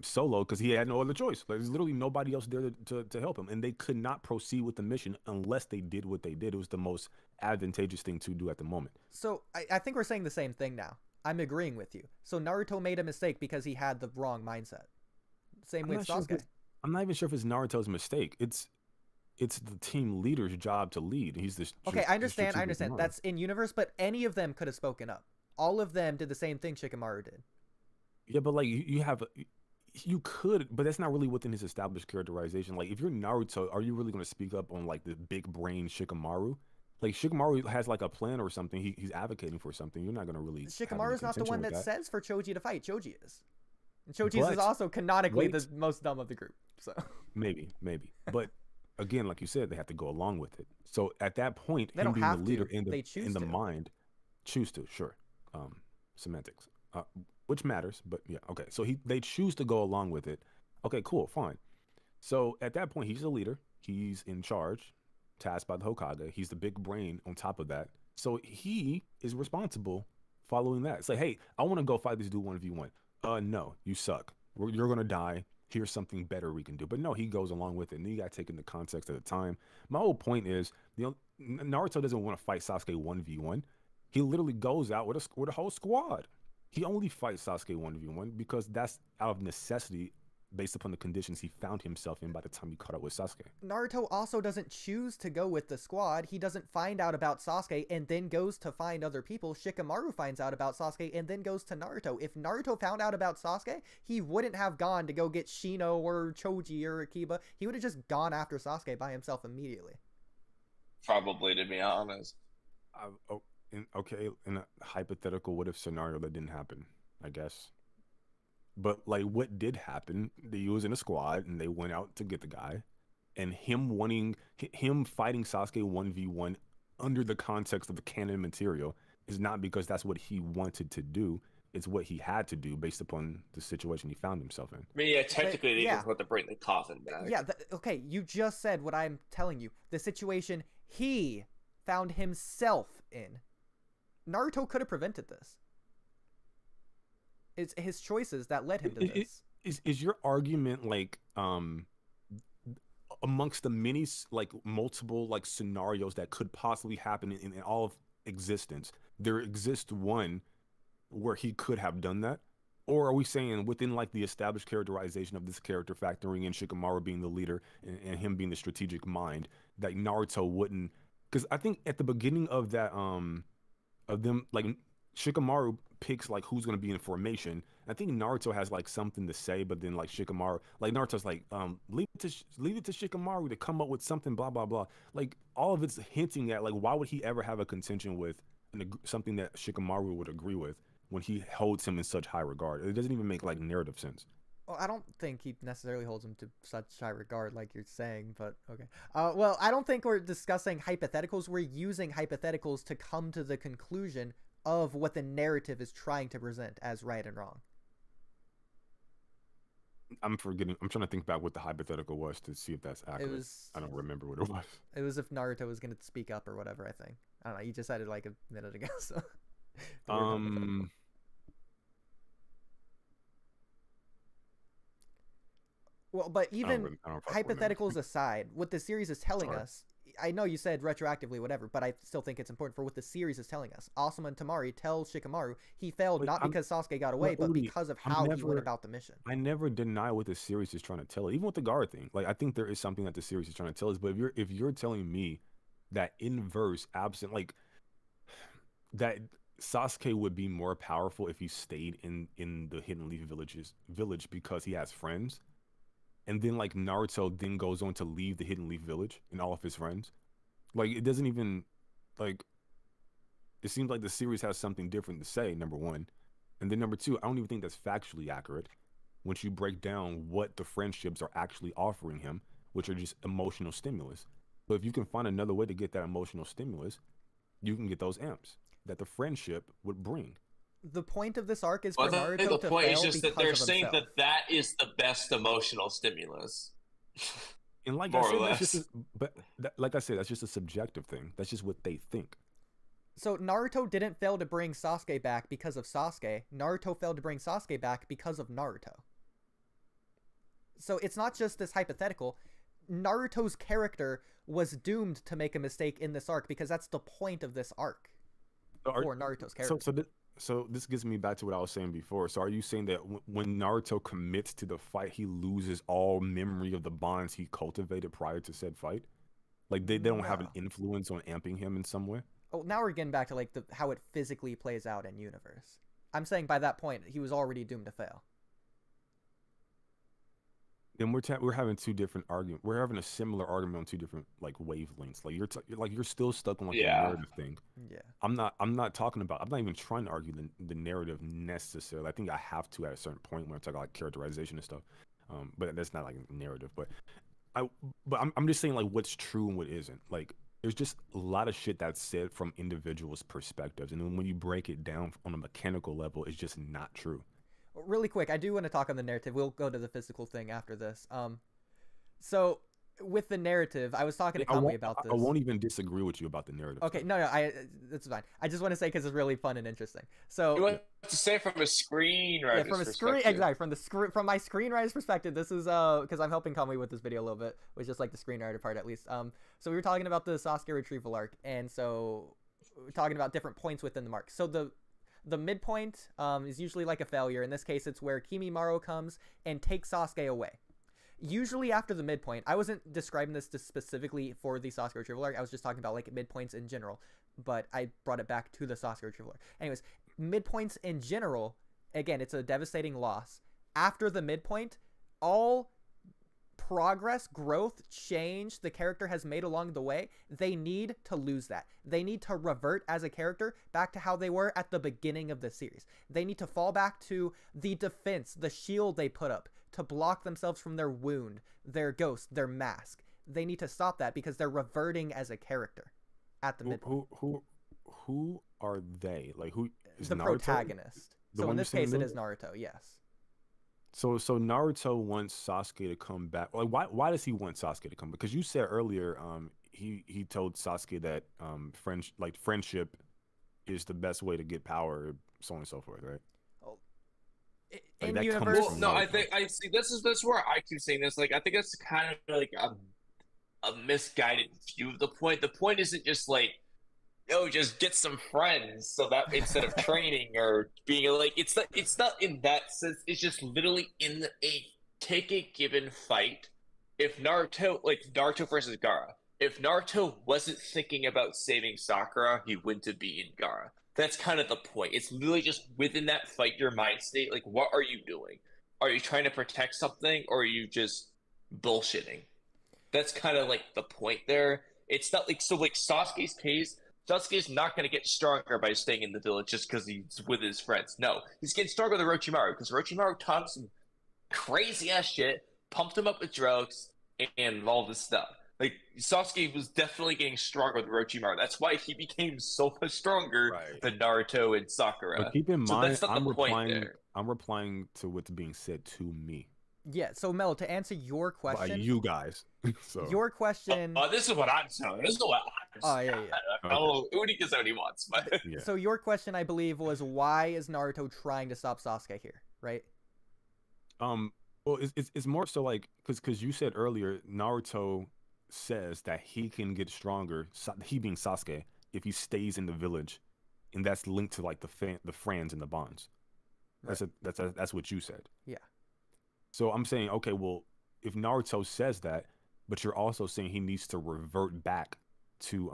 Solo, because he had no other choice. Like, there's literally nobody else there to help him, and they could not proceed with the mission unless they did what they did. It was the most advantageous thing to do at the moment. So I think we're saying the same thing now. I'm agreeing with you. So Naruto made a mistake because he had the wrong mindset. Same with Sasuke. I'm not even sure if it's Naruto's mistake. It's the team leader's job to lead. He's the okay. I understand. That's in universe, but any of them could have spoken up. All of them did the same thing Shikamaru did. Yeah, but like you could, but that's not really within his established characterization. Like, if you're Naruto, are you really going to speak up on like the big brain Shikamaru? Like, Shikamaru has like a plan or something. He's advocating for something. You're not going to really. Shikamaru's not the one that says for Choji to fight. Choji is. And Choji is also canonically the most dumb of the group. So maybe. But again, like you said, they have to go along with it. So at that point, they him don't being have the leader to. in the mind, choose to, sure. Semantics. Which matters, but yeah, okay. So they choose to go along with it. Okay, cool, fine. So at that point, he's the leader. He's in charge, tasked by the Hokage. He's the big brain on top of that. So he is responsible following that. It's like, hey, I want to go fight this dude 1v1. No, you suck. You're going to die. Here's something better we can do. But no, he goes along with it. And you got to take into context at the time. My whole point is, Naruto doesn't want to fight Sasuke 1v1. He literally goes out with a whole squad. He only fights Sasuke 1v1 because that's out of necessity based upon the conditions he found himself in by the time he caught up with Sasuke. Naruto also doesn't choose to go with the squad. He doesn't find out about Sasuke and then goes to find other people. Shikamaru finds out about Sasuke and then goes to Naruto. If Naruto found out about Sasuke, he wouldn't have gone to go get Shino or Choji or Akiba. He would have just gone after Sasuke by himself immediately. Probably, to be honest. Okay, in a hypothetical what if scenario that didn't happen, I guess. But like, what did happen? He was in a squad and they went out to get the guy, and him fighting Sasuke 1v1 under the context of the canon material is not because that's what he wanted to do. It's what he had to do based upon the situation he found himself in. I mean, yeah, technically they just want to bring the coffin back. Yeah, okay, you just said what I'm telling you. The situation he found himself in. Naruto could have prevented this. It's his choices that led him to this. Is your argument like amongst the many like multiple like scenarios that could possibly happen in all of existence, there exists one where he could have done that? Or are we saying within like the established characterization of this character, factoring in Shikamaru being the leader and him being the strategic mind, that Naruto wouldn't? Because I think at the beginning of that of them, like, Shikamaru picks like who's gonna be in formation. I think Naruto has like something to say, but then like Shikamaru, like Naruto's like, leave it to Shikamaru to come up with something, blah blah blah. Like, all of it's hinting at like, why would he ever have a contention with something that Shikamaru would agree with when he holds him in such high regard? It doesn't even make like narrative sense. Well, I don't think he necessarily holds him to such high regard like you're saying, but okay. Well, I don't think we're discussing hypotheticals. We're using hypotheticals to come to the conclusion of what the narrative is trying to present as right and wrong. I'm trying to think back what the hypothetical was to see if that's accurate. I don't remember what it was. It was if Naruto was going to speak up or whatever, I think. I don't know. You just said it like a minute ago, so. Well, but even hypotheticals aside, what the series is telling us, I know you said retroactively, whatever, but I still think it's important for what the series is telling us. Asuma and Tamari tell Shikamaru he failed not because Sasuke got away, but because of how he went about the mission. I never deny what the series is trying to tell, even with the Gaara thing. Like, I think there is something that the series is trying to tell us, but if you're telling me that inverse, absent, like, that Sasuke would be more powerful if he stayed in the Hidden Leaf village because he has friends, and then like Naruto then goes on to leave the Hidden Leaf village and all of his friends, like it doesn't even, like, it seems like the series has something different to say, number one, and then number two, I don't even think that's factually accurate once you break down what the friendships are actually offering him, which are just emotional stimulus. But if you can find another way to get that emotional stimulus, you can get those amps that the friendship would bring. The point of this arc is for Naruto the to point fail is just that they're saying that is the best emotional stimulus. And like I said, that's just like I said, that's just a subjective thing. That's just what they think. So Naruto didn't fail to bring Sasuke back because of Sasuke. Naruto failed to bring Sasuke back because of Naruto. So it's not just this hypothetical. Naruto's character was doomed to make a mistake in this arc because that's the point of this arc for Naruto's character. So this gets me back to what I was saying before. So are you saying that when Naruto commits to the fight, he loses all memory of the bonds he cultivated prior to said fight? Like they don't have an influence on amping him in some way? Oh, now we're getting back to like how it physically plays out in universe. I'm saying by that point he was already doomed to fail. Then we're having two different arguments. We're having a similar argument on two different like wavelengths. Like you're still stuck on like the narrative thing. Yeah. I'm not even trying to argue the narrative necessarily. I think I have to at a certain point when I talk about like characterization and stuff. But that's not like a narrative. But I'm just saying like what's true and what isn't. Like there's just a lot of shit that's said from individuals' perspectives, and then when you break it down on a mechanical level, it's just not true. Really quick, I do want to talk on the narrative. We'll go to the physical thing after this. So with the narrative, I was talking to Kamui about this. I won't even disagree with you about the narrative. Okay, no, that's fine. I just want to say because it's really fun and interesting. So you want to say from a screenwriter's perspective. From my screenwriter's perspective, this is because I'm helping Kamui with this video a little bit, which is like the screenwriter part at least. So we were talking about the Sasuke retrieval arc, and so we're talking about different points within the arc. So the midpoint is usually like a failure. In this case, it's where Kimimaro comes and takes Sasuke away. Usually after the midpoint, I wasn't describing this specifically for the Sasuke retrieval arc. I was just talking about like midpoints in general, but I brought it back to the Sasuke retrieval arc. Anyways, midpoints in general, again, it's a devastating loss. After the midpoint, all progress, growth, change the character has made along the way, they need to lose that. They need to revert as a character back to how they were at the beginning of the series. They need to fall back to the defense, the shield they put up to block themselves from their wound, their ghost, their mask. They need to stop that because they're reverting as a character at the midpoint. Who are they? Like who is the Naruto? Protagonist? So in this case, it is Naruto. Yes. So Naruto wants Sasuke to come back. Like, why does he want Sasuke to come back? Because you said earlier, he told Sasuke that friendship is the best way to get power, so on and so forth, right? In universe, I see. That's where I keep saying this. Like, I think it's kind of like a misguided view of the point. The point isn't just like, just get some friends so that instead of training or being like, it's not in that sense. It's just literally take a given fight. If Naruto versus Gaara, if Naruto wasn't thinking about saving Sakura, he wouldn't be in Gaara. That's kind of the point. It's literally just within that fight, your mind state. Like, what are you doing? Are you trying to protect something, or are you just bullshitting? That's kind of like the point there. It's not like Sasuke's case. Sasuke's not going to get stronger by staying in the village just because he's with his friends. No, he's getting stronger with Orochimaru because Orochimaru taught him some crazy ass shit, pumped him up with drugs, and all this stuff. Like, Sasuke was definitely getting stronger with Orochimaru. That's why he became so much stronger than Naruto and Sakura. But keep in mind, I'm I'm replying to what's being said to me. Yeah, so Mel, to answer your question, by you guys. So your question. This is what I'm saying. This is what I'm saying. Oh yeah. Oh, Oodie gets what he wants, but yeah. So your question, I believe, was why is Naruto trying to stop Sasuke here, right? Well, it's more so like because you said earlier Naruto says that he can get stronger, he being Sasuke, if he stays in the village, and that's linked to like the friends and the bonds. Right. That's what you said. Yeah. So I'm saying, okay, well, if Naruto says that, but you're also saying he needs to revert back to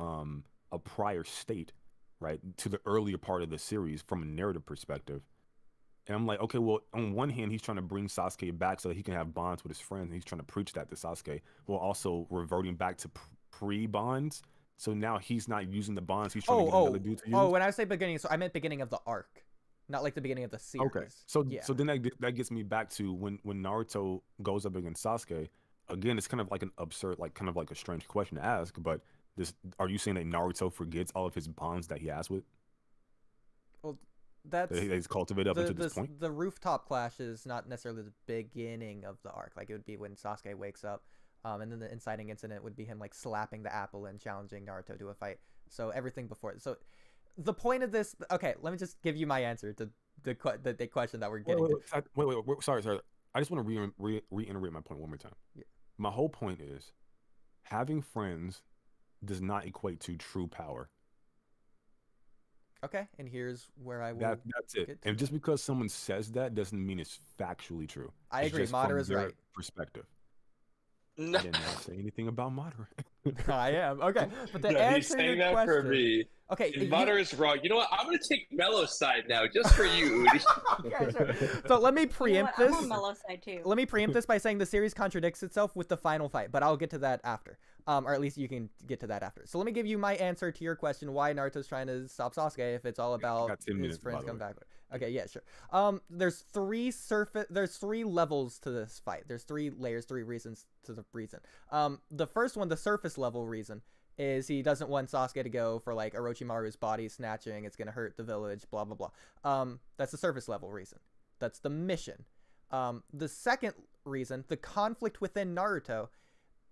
a prior state, right, to the earlier part of the series from a narrative perspective. And I'm like, okay, well, on one hand, he's trying to bring Sasuke back so that he can have bonds with his friends, and he's trying to preach that to Sasuke, while also reverting back to pre-bonds. So now he's not using the bonds. He's trying to get another dude to use. Oh, when I say beginning, so I meant beginning of the arc, not like the beginning of the series. Okay, so then that gets me back to when Naruto goes up against Sasuke. Again, it's kind of like an absurd, like kind of like a strange question to ask. But are you saying that Naruto forgets all of his bonds that he has with? Well, that he's cultivated up until this point. The rooftop clash is not necessarily the beginning of the arc. Like it would be when Sasuke wakes up. And then the inciting incident would be him like slapping the apple and challenging Naruto to a fight. So everything before. So the point of this. Okay, let me just give you my answer to the question that we're getting. Wait. Sorry. I just want to reiterate my point one more time. Yeah. My whole point is, having friends does not equate to true power. Okay, and here's where I will. That's it. And just because someone says that doesn't mean it's factually true. I agree. Madara is right. Perspective. No. I didn't say anything about Madara. I am. Okay. But the he's answer saying to your that question... for me. Okay. Madara is wrong. You know what? I'm going to take Mello's side now, just for you, Oodie. Yeah, sure. So let me preempt this. I'm on Mello's side too. Let me preempt this by saying the series contradicts itself with the final fight, but I'll get to that after. Or at least you can get to that after. So let me give you my answer to your question, why Naruto's trying to stop Sasuke if it's all about his friends come back. Okay, yeah, sure. There's three levels to this fight. There's 3 layers, 3 reasons to the reason. The first one, the surface level reason, is he doesn't want Sasuke to go for like Orochimaru's body snatching. It's gonna hurt the village. Blah blah blah. That's the surface level reason. That's the mission. The second reason, the conflict within Naruto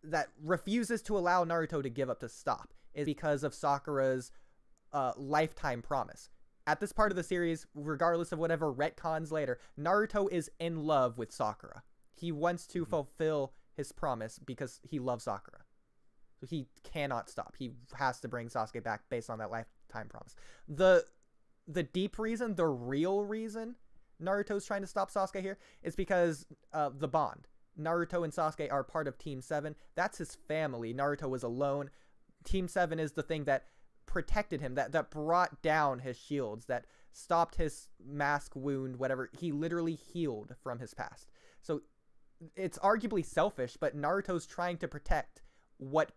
that refuses to allow Naruto to give up to stop, is because of Sakura's lifetime promise. At this part of the series, regardless of whatever retcons later, Naruto is in love with Sakura. He wants to fulfill his promise because he loves Sakura. So he cannot stop. He has to bring Sasuke back based on that lifetime promise. The deep reason, the real reason Naruto's trying to stop Sasuke here is because the bond. Naruto and Sasuke are part of Team 7. That's his family. Naruto was alone. Team 7 is the thing that protected him, that brought down his shields, that stopped his mask wound, whatever. He literally healed from his past. So it's arguably selfish, but Naruto's trying to protect what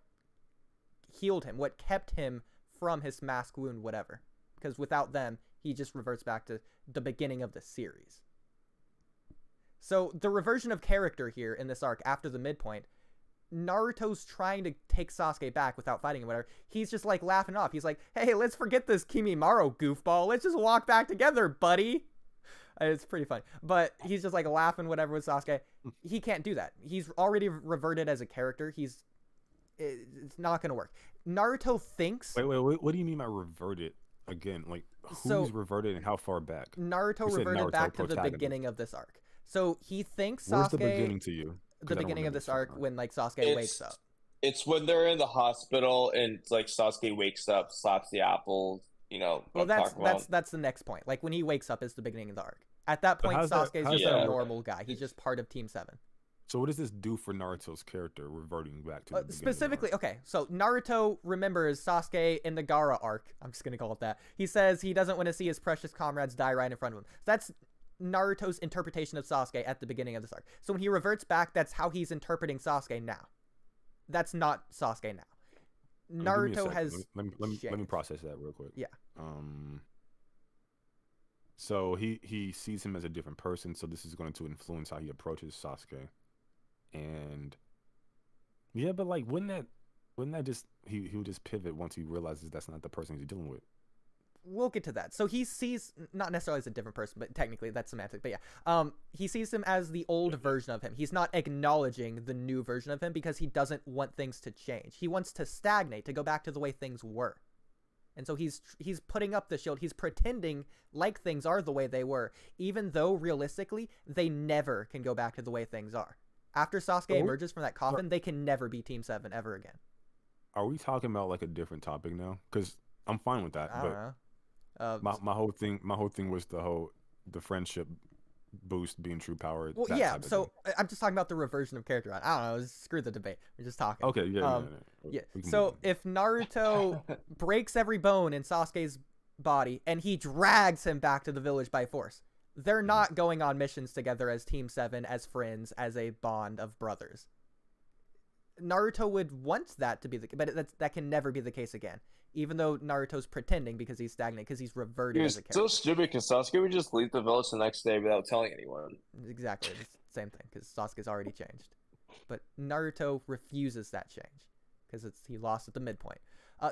healed him, what kept him from his mask wound, whatever. Because without them, he just reverts back to the beginning of the series. So the reversion of character here in this arc after the midpoint, Naruto's trying to take Sasuke back without fighting him, whatever. He's just like laughing off. He's like, hey, let's forget this Kimimaro goofball. Let's just walk back together, buddy. It's pretty funny. But he's just like laughing whatever with Sasuke. He can't do that. He's already reverted as a character. It's not going to work. Naruto thinks... Wait. What do you mean by reverted? Again, like, who's reverted and how far back? Naruto reverted back to the beginning of this arc. So he thinks Sasuke... Where's the beginning to you? The beginning of this arc when like Sasuke wakes up. It's when they're in the hospital and like Sasuke wakes up, slaps the apple, you know. Well, that's the next point. Like when he wakes up is the beginning of the arc. At that point, Sasuke's just a normal guy. He's just part of Team 7. So what does this do for Naruto's character reverting back to the specifically? Okay, so Naruto remembers Sasuke in the Gaara arc. I'm just gonna call it that. He says he doesn't want to see his precious comrades die right in front of him. That's Naruto's interpretation of Sasuke at the beginning of this arc. So when he reverts back, that's how he's interpreting Sasuke now. That's not Sasuke now. Naruto has... Let me process that real quick. Yeah. So he sees him as a different person, so this is going to influence how he approaches Sasuke. And yeah, but like wouldn't that just he would just pivot once he realizes that's not the person he's dealing with? We'll get to that. So he sees, not necessarily as a different person, but technically that's semantic, but yeah. He sees him as the old version of him. He's not acknowledging the new version of him because he doesn't want things to change. He wants to stagnate, to go back to the way things were. And so he's putting up the shield. He's pretending like things are the way they were, even though realistically they never can go back to the way things are. After Sasuke emerges from that coffin, they can never be Team 7 ever again. Are we talking about like a different topic now? Because I'm fine with that. I don't know. My whole thing was the friendship boost being true power. Well, yeah. So I'm just talking about the reversion of character. I don't know. Screw the debate. We're just talking. Okay. Yeah. So if Naruto breaks every bone in Sasuke's body and he drags him back to the village by force, they're not going on missions together as Team 7, as friends, as a bond of brothers. Naruto would want that to be but that can never be the case again. Even though Naruto's pretending because he's stagnant, because he's reverted as a character. Still stupid because Sasuke would just leave the village the next day without telling anyone. Exactly, it's the same thing because Sasuke's already changed. But Naruto refuses that change because he lost at the midpoint.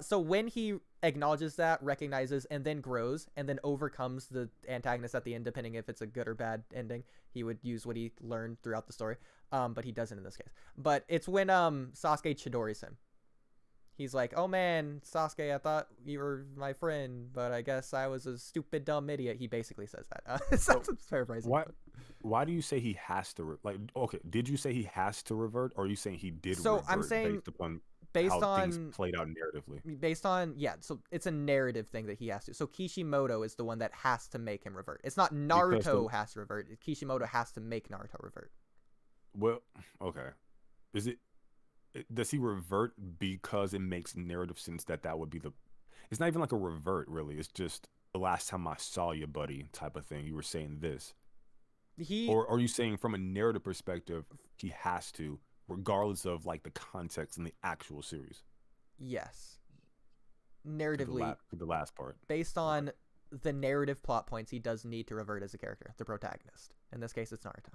So when he acknowledges that, recognizes, and then grows, and then overcomes the antagonist at the end, depending if it's a good or bad ending, he would use what he learned throughout the story. But he doesn't in this case. But it's when Sasuke Chidori's him. He's like, oh man, Sasuke, I thought you were my friend, but I guess I was a stupid, dumb idiot. He basically says that. So paraphrasing. Why do you say he has to okay, did you say he has to revert, or are you saying he did revert I'm saying based on how things played out narratively? So it's a narrative thing that he has to. So Kishimoto is the one that has to make him revert. It's not Naruto has to revert. Kishimoto has to make Naruto revert. Well, okay. Does he revert because it makes narrative sense that would be it's not even like a revert, really. It's just the last time I saw you, buddy, type of thing. You were saying this. Or are you saying from a narrative perspective, he has to, regardless of like the context in the actual series? Yes. Narratively. The last part. Based on the narrative plot points, he does need to revert as a character, the protagonist. In this case, it's Naruto.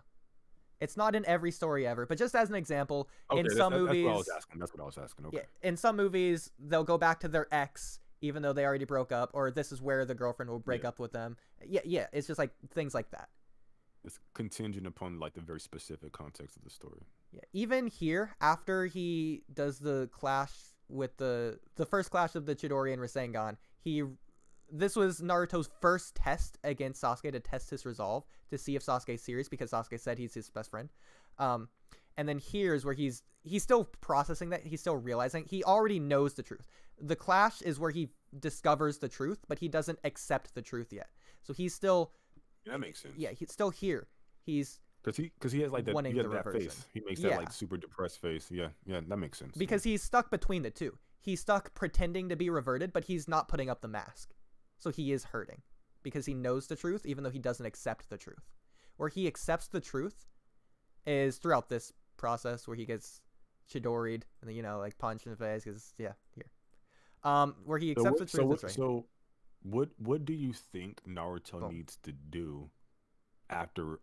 It's not in every story ever, but just as an example, in some movies... That's what I was asking. Okay. Yeah, in some movies, they'll go back to their ex, even though they already broke up, or this is where the girlfriend will break up with them. Yeah, it's just like things like that. It's contingent upon like the very specific context of the story. Yeah, even here, after he does the clash with the first clash of the Chidori and Rasengan, this was Naruto's first test against Sasuke to test his resolve, to see if Sasuke's serious, because Sasuke said he's his best friend. And then here's where he's still processing that. He's still realizing. He already knows the truth. The clash is where he discovers the truth, but he doesn't accept the truth yet. So he's still... Yeah, that makes sense. Yeah, he's still here. He's... Because he has like that face. He makes that like super depressed face. Yeah, that makes sense. Because he's stuck between the two. He's stuck pretending to be reverted, but he's not putting up the mask. So he is hurting because he knows the truth, even though he doesn't accept the truth. Where he accepts the truth is throughout this process where he gets Chidori'd and then, like punched in the face because, here. Where he accepts the truth. So what do you think Naruto needs to do after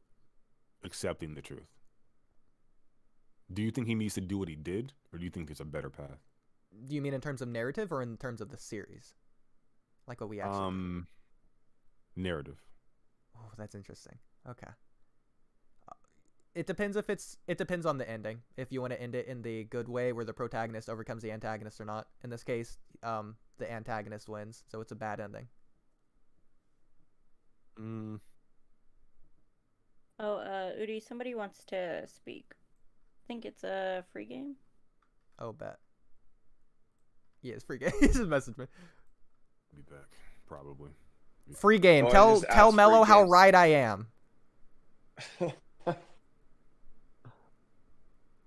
accepting the truth? Do you think he needs to do what he did, or do you think there's a better path? Do you mean in terms of narrative or in terms of the series? Like what we actually narrative. Oh, that's interesting. Okay. It depends on the ending. If you want to end it in the good way where the protagonist overcomes the antagonist or not. In this case, the antagonist wins, so it's a bad ending. Oodie, somebody wants to speak. I think it's a free game. Oh, bet. Yeah, it's free game. He just messaged me. Be back, probably. Free game. Tell Mello how right I am.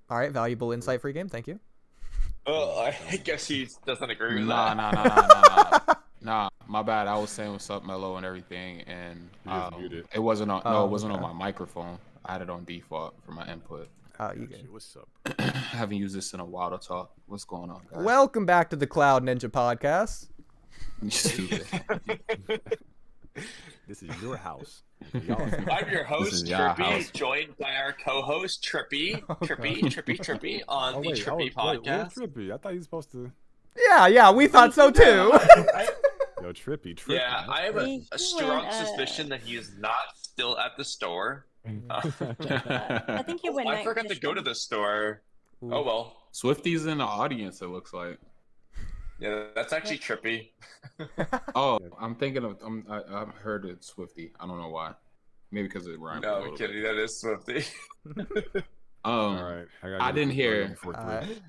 All right, valuable insight. Free game. Thank you. Oh, I guess he doesn't agree with that. Nah. My bad. I was saying what's up, Mello, and everything, and it wasn't on. No, it wasn't on my microphone. I had it on default for my input. Oh, you good? What's up? I haven't used this in a while to talk. What's going on, guys? Welcome back to the Cloud Ninja Podcast. You stupid. This is your house. I'm your host, Trippy, joined by our co-host, Trippy, Trippy, on the Trippy podcast. Trippy? I thought you were supposed to... Yeah, we thought so too. Yo, Trippy. Yeah, I have a strong suspicion that he is not still at the store. I think he went. I forgot to go to the store. Ooh. Oh well. Swifty's in the audience, it looks like. Yeah, that's actually Trippy. Oh, I'm thinking of. I've heard it's Swifty. I don't know why. Maybe because it rhymes. No, I'm kidding. That is Swifty. All right. I didn't hear.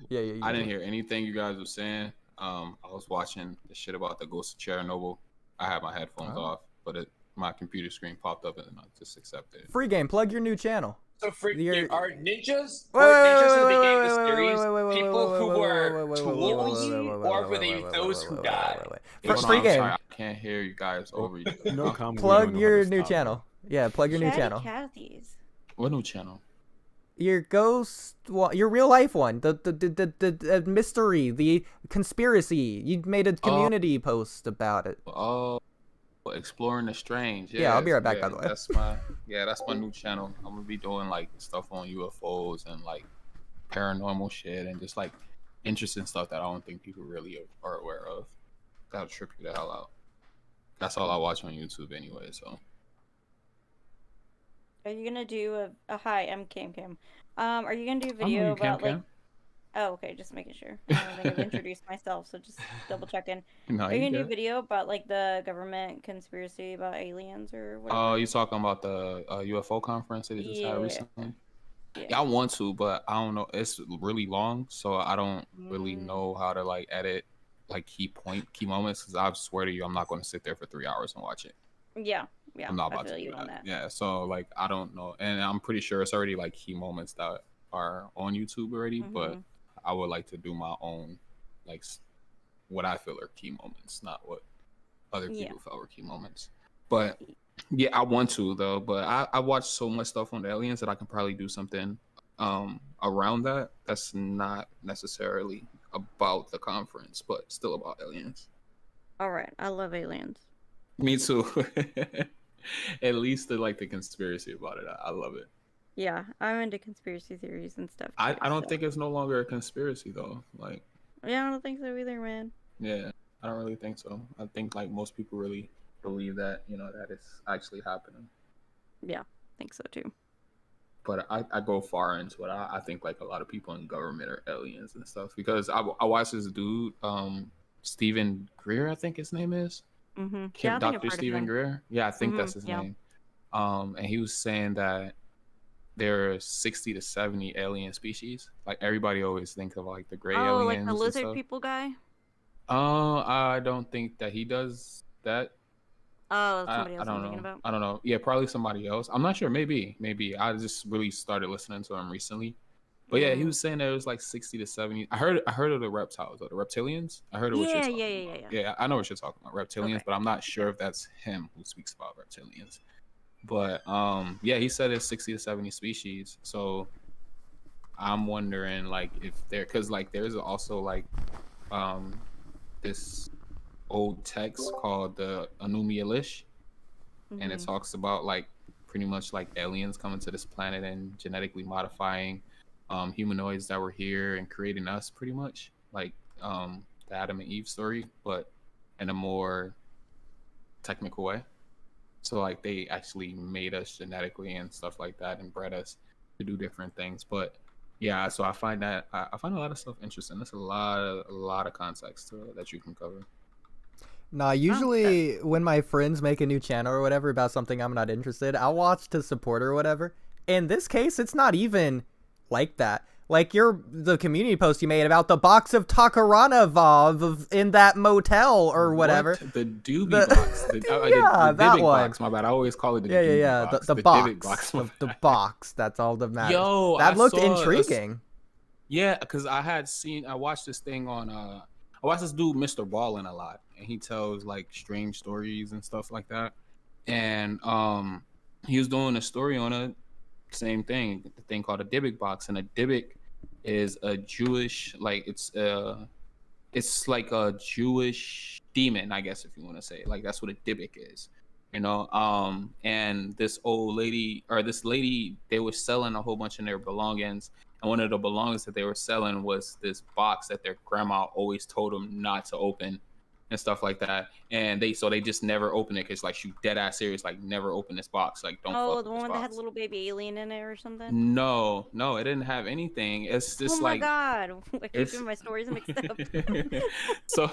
Yeah. I didn't hear anything you guys were saying. I was watching the shit about the Ghost of Chernobyl. I had my headphones off, but my computer screen popped up and I just accepted it. Free game. Plug your new channel. So are ninjas? Were ninjas in the beginning of the series people who were tools, or were they those who died? Free game. Sorry, I can't hear you guys over you. No comment. Plug your new channel. Yeah, plug your new channel. Cathy's. What new channel? Your your real life one, the mystery, the conspiracy. You made a community post about it. Oh, Exploring the Strange. Yeah, I'll be right back. By the way, that's my new channel. I'm gonna be doing like stuff on UFOs and like paranormal shit and just like interesting stuff that I don't think people really are aware of. That'll trip you the hell out. That's all I watch on YouTube anyway. So. Are you gonna do a hi? I'm Cam. Are you gonna do a video about like? Oh, okay. Just making sure. I don't think I've introduced myself, so just double checking. No, Are you gonna do a video about like the government conspiracy about aliens or whatever? Oh, you talking about the UFO conference that they just had recently? Yeah, I want to, but I don't know. It's really long, so I don't really know how to like edit like key moments. Because I swear to you, I'm not going to sit there for 3 hours and watch it. Yeah. I'm not about to do that. Yeah, so like I don't know, and I'm pretty sure it's already like key moments that are on YouTube already, but I would like to do my own, like what I feel are key moments, not what other people felt were key moments. But yeah, I want to though. But I watch so much stuff on the aliens that I can probably do something around that. That's not necessarily about the conference, but still about aliens. All right, I love aliens. Me too. At least the conspiracy about it. I love it. Yeah, I'm into conspiracy theories and stuff. I don't think it's no longer a conspiracy though. Like. Yeah, I don't think so either, man. Yeah, I don't really think so. I think like most people really believe that that it's actually happening. Yeah, I think so too. But I go far into it. I think like a lot of people in government are aliens and stuff because I watched this dude, Stephen Greer, I think his name is. Yeah, Dr. Stephen Greer. Yeah, I think that's his name. And he was saying that there are 60 to 70 alien species. Like everybody always thinks of like the gray aliens. Oh, like the lizard people guy? I don't think that he does that. Oh, that's somebody else I'm thinking about. I don't know. Yeah, probably somebody else. I'm not sure. Maybe. I just really started listening to him recently. But yeah, he was saying there was like 60 to 70. I heard of the reptiles or the reptilians. I heard of what you're talking about. Yeah, I know what you're talking about, reptilians, but I'm not sure if that's him who speaks about reptilians. But yeah, he said it's 60 to 70 species. So I'm wondering like if because like there's also like this old text called the Enuma Elish, and it talks about like pretty much like aliens coming to this planet and genetically modifying humanoids that were here and creating us, pretty much like the Adam and Eve story, but in a more technical way. So like they actually made us genetically and stuff like that and bred us to do different things. But yeah, so I find a lot of stuff interesting. There's a lot of context to it that you can cover. Nah, usually when my friends make a new channel or whatever about something I'm not interested, I'll watch to support or whatever. In this case, it's not even like that. Like the community post you made about the box of Takaranavov in that motel or whatever. What? The doobie box. The that one. Box. My bad. I always call it the doobie box. The box. The box. That's all that matters. Yo, that looked intriguing. Yeah, because I watched this thing on I watched this dude Mr. Ballin a lot, and he tells like strange stories and stuff like that. And he was doing a story on a same thing, the thing called a Dybbuk box, and a Dybbuk is a Jewish, like it's like a Jewish demon, I guess, if you want to say it. Like that's what a Dybbuk is, and this lady, they were selling a whole bunch of their belongings, and one of the belongings that they were selling was this box that their grandma always told them not to open, and stuff like that. And they just never open it because like she dead ass serious, like never open this box, like don't. Oh, fuck the with one this that had box. a little baby alien in it or something. No, it didn't have anything. It's just Oh my like god, I keep it's getting my stories mixed up. so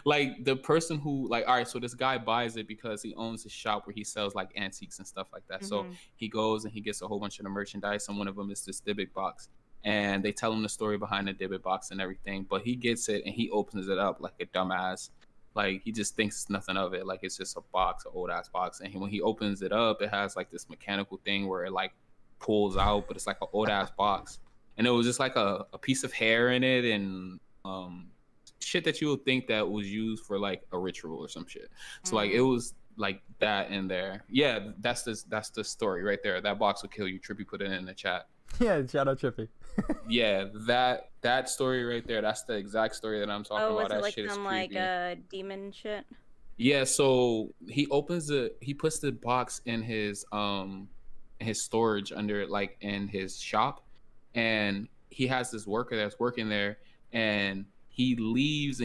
like the person who like, all right, so this guy buys it because he owns a shop where he sells like antiques and stuff like that. So he goes and he gets a whole bunch of the merchandise, and one of them is this Dybbuk box. And they tell him the story behind the Dybbuk box and everything, but he gets it and he opens it up like a dumbass. Like he just thinks nothing of it, like it's just a box, an old ass box. And when he opens it up, it has like this mechanical thing where it like pulls out, but it's like an old ass box. And it was just like a piece of hair in it and shit that you would think that was used for like a ritual or some shit. So like it was like that in there. Yeah, that's the story right there. That box will kill you. Trippy put it in the chat. Yeah, shout out Trippy. Yeah, that story right there, that's the exact story that I'm talking Oh, about. was it That like shit is some creepy. like demon shit? Yeah, so he puts the box in his storage under like in his shop, and he has this worker that's working there, and he leaves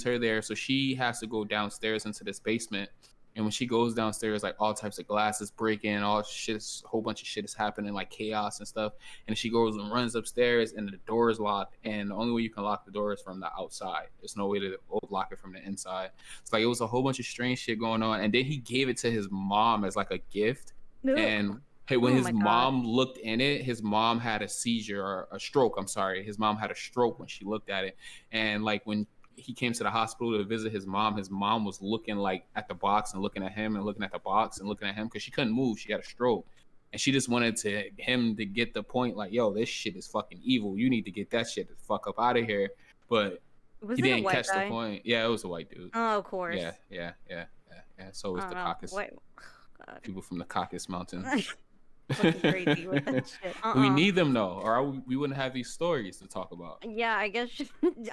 her there, so she has to go downstairs into this basement. And when she goes downstairs, like all types of glasses breaking, all shit, a whole bunch of shit is happening, like chaos and stuff. And she goes and runs upstairs, and the door is locked. And the only way you can lock the door is from the outside. There's no way to lock it from the inside. It's like it was a whole bunch of strange shit going on. And then he gave it to his mom as like a gift. And hey, when his mom looked in it, his mom had a seizure or a stroke. I'm sorry, his mom had a stroke when she looked at it. And like when he came to the hospital to visit his mom was looking like at the box and looking at him and looking at the box and looking at him because she couldn't move. She had a stroke, and she just wanted him to get the point like, yo, this shit is fucking evil. You need to get that shit the fuck up out of here. But he didn't catch the point. Yeah, it was a white dude. Oh, of course. Yeah. So it was the Caucasus. People from the Caucasus Mountains. Crazy with that shit. We need them though, or we wouldn't have these stories to talk about. Yeah, I guess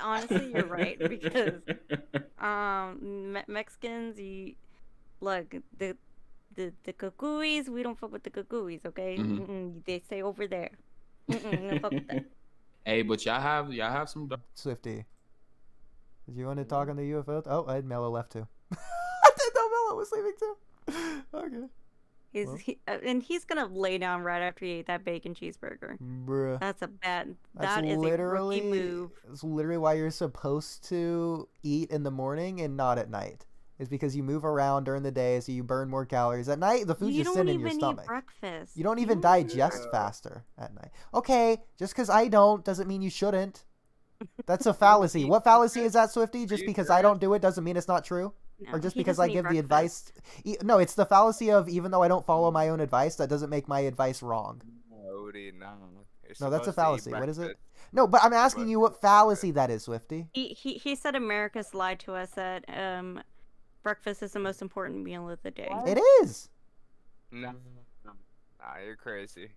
honestly you're right because Mexicans, look the cucuys, we don't fuck with the cucuys, okay? They stay over there. Don't fuck with that. Hey, but y'all have some Swifty. Did you want to talk on the UFO? Oh, I had Mello left too. I didn't know Mello was leaving too. Okay. And he's gonna lay down right after he ate that bacon cheeseburger. Bruh. That's a literally, rookie move. It's literally why you're supposed to eat in the morning and not at night. It's because you move around during the day, so you burn more calories. At night, the food's just sitting in your stomach. Eat breakfast. You don't even digest faster at night. Okay, just because I don't doesn't mean you shouldn't. That's a fallacy. What fallacy is that, Swifty? Just because I don't do it doesn't mean it's not true? No, or just because I give the advice? No, it's the fallacy of even though I don't follow my own advice, that doesn't make my advice wrong. Oodie, no. No, that's a fallacy. What is it? No, but I'm asking you what fallacy that is, Swifty. He said America's lied to us that breakfast is the most important meal of the day. It is. No, you're crazy.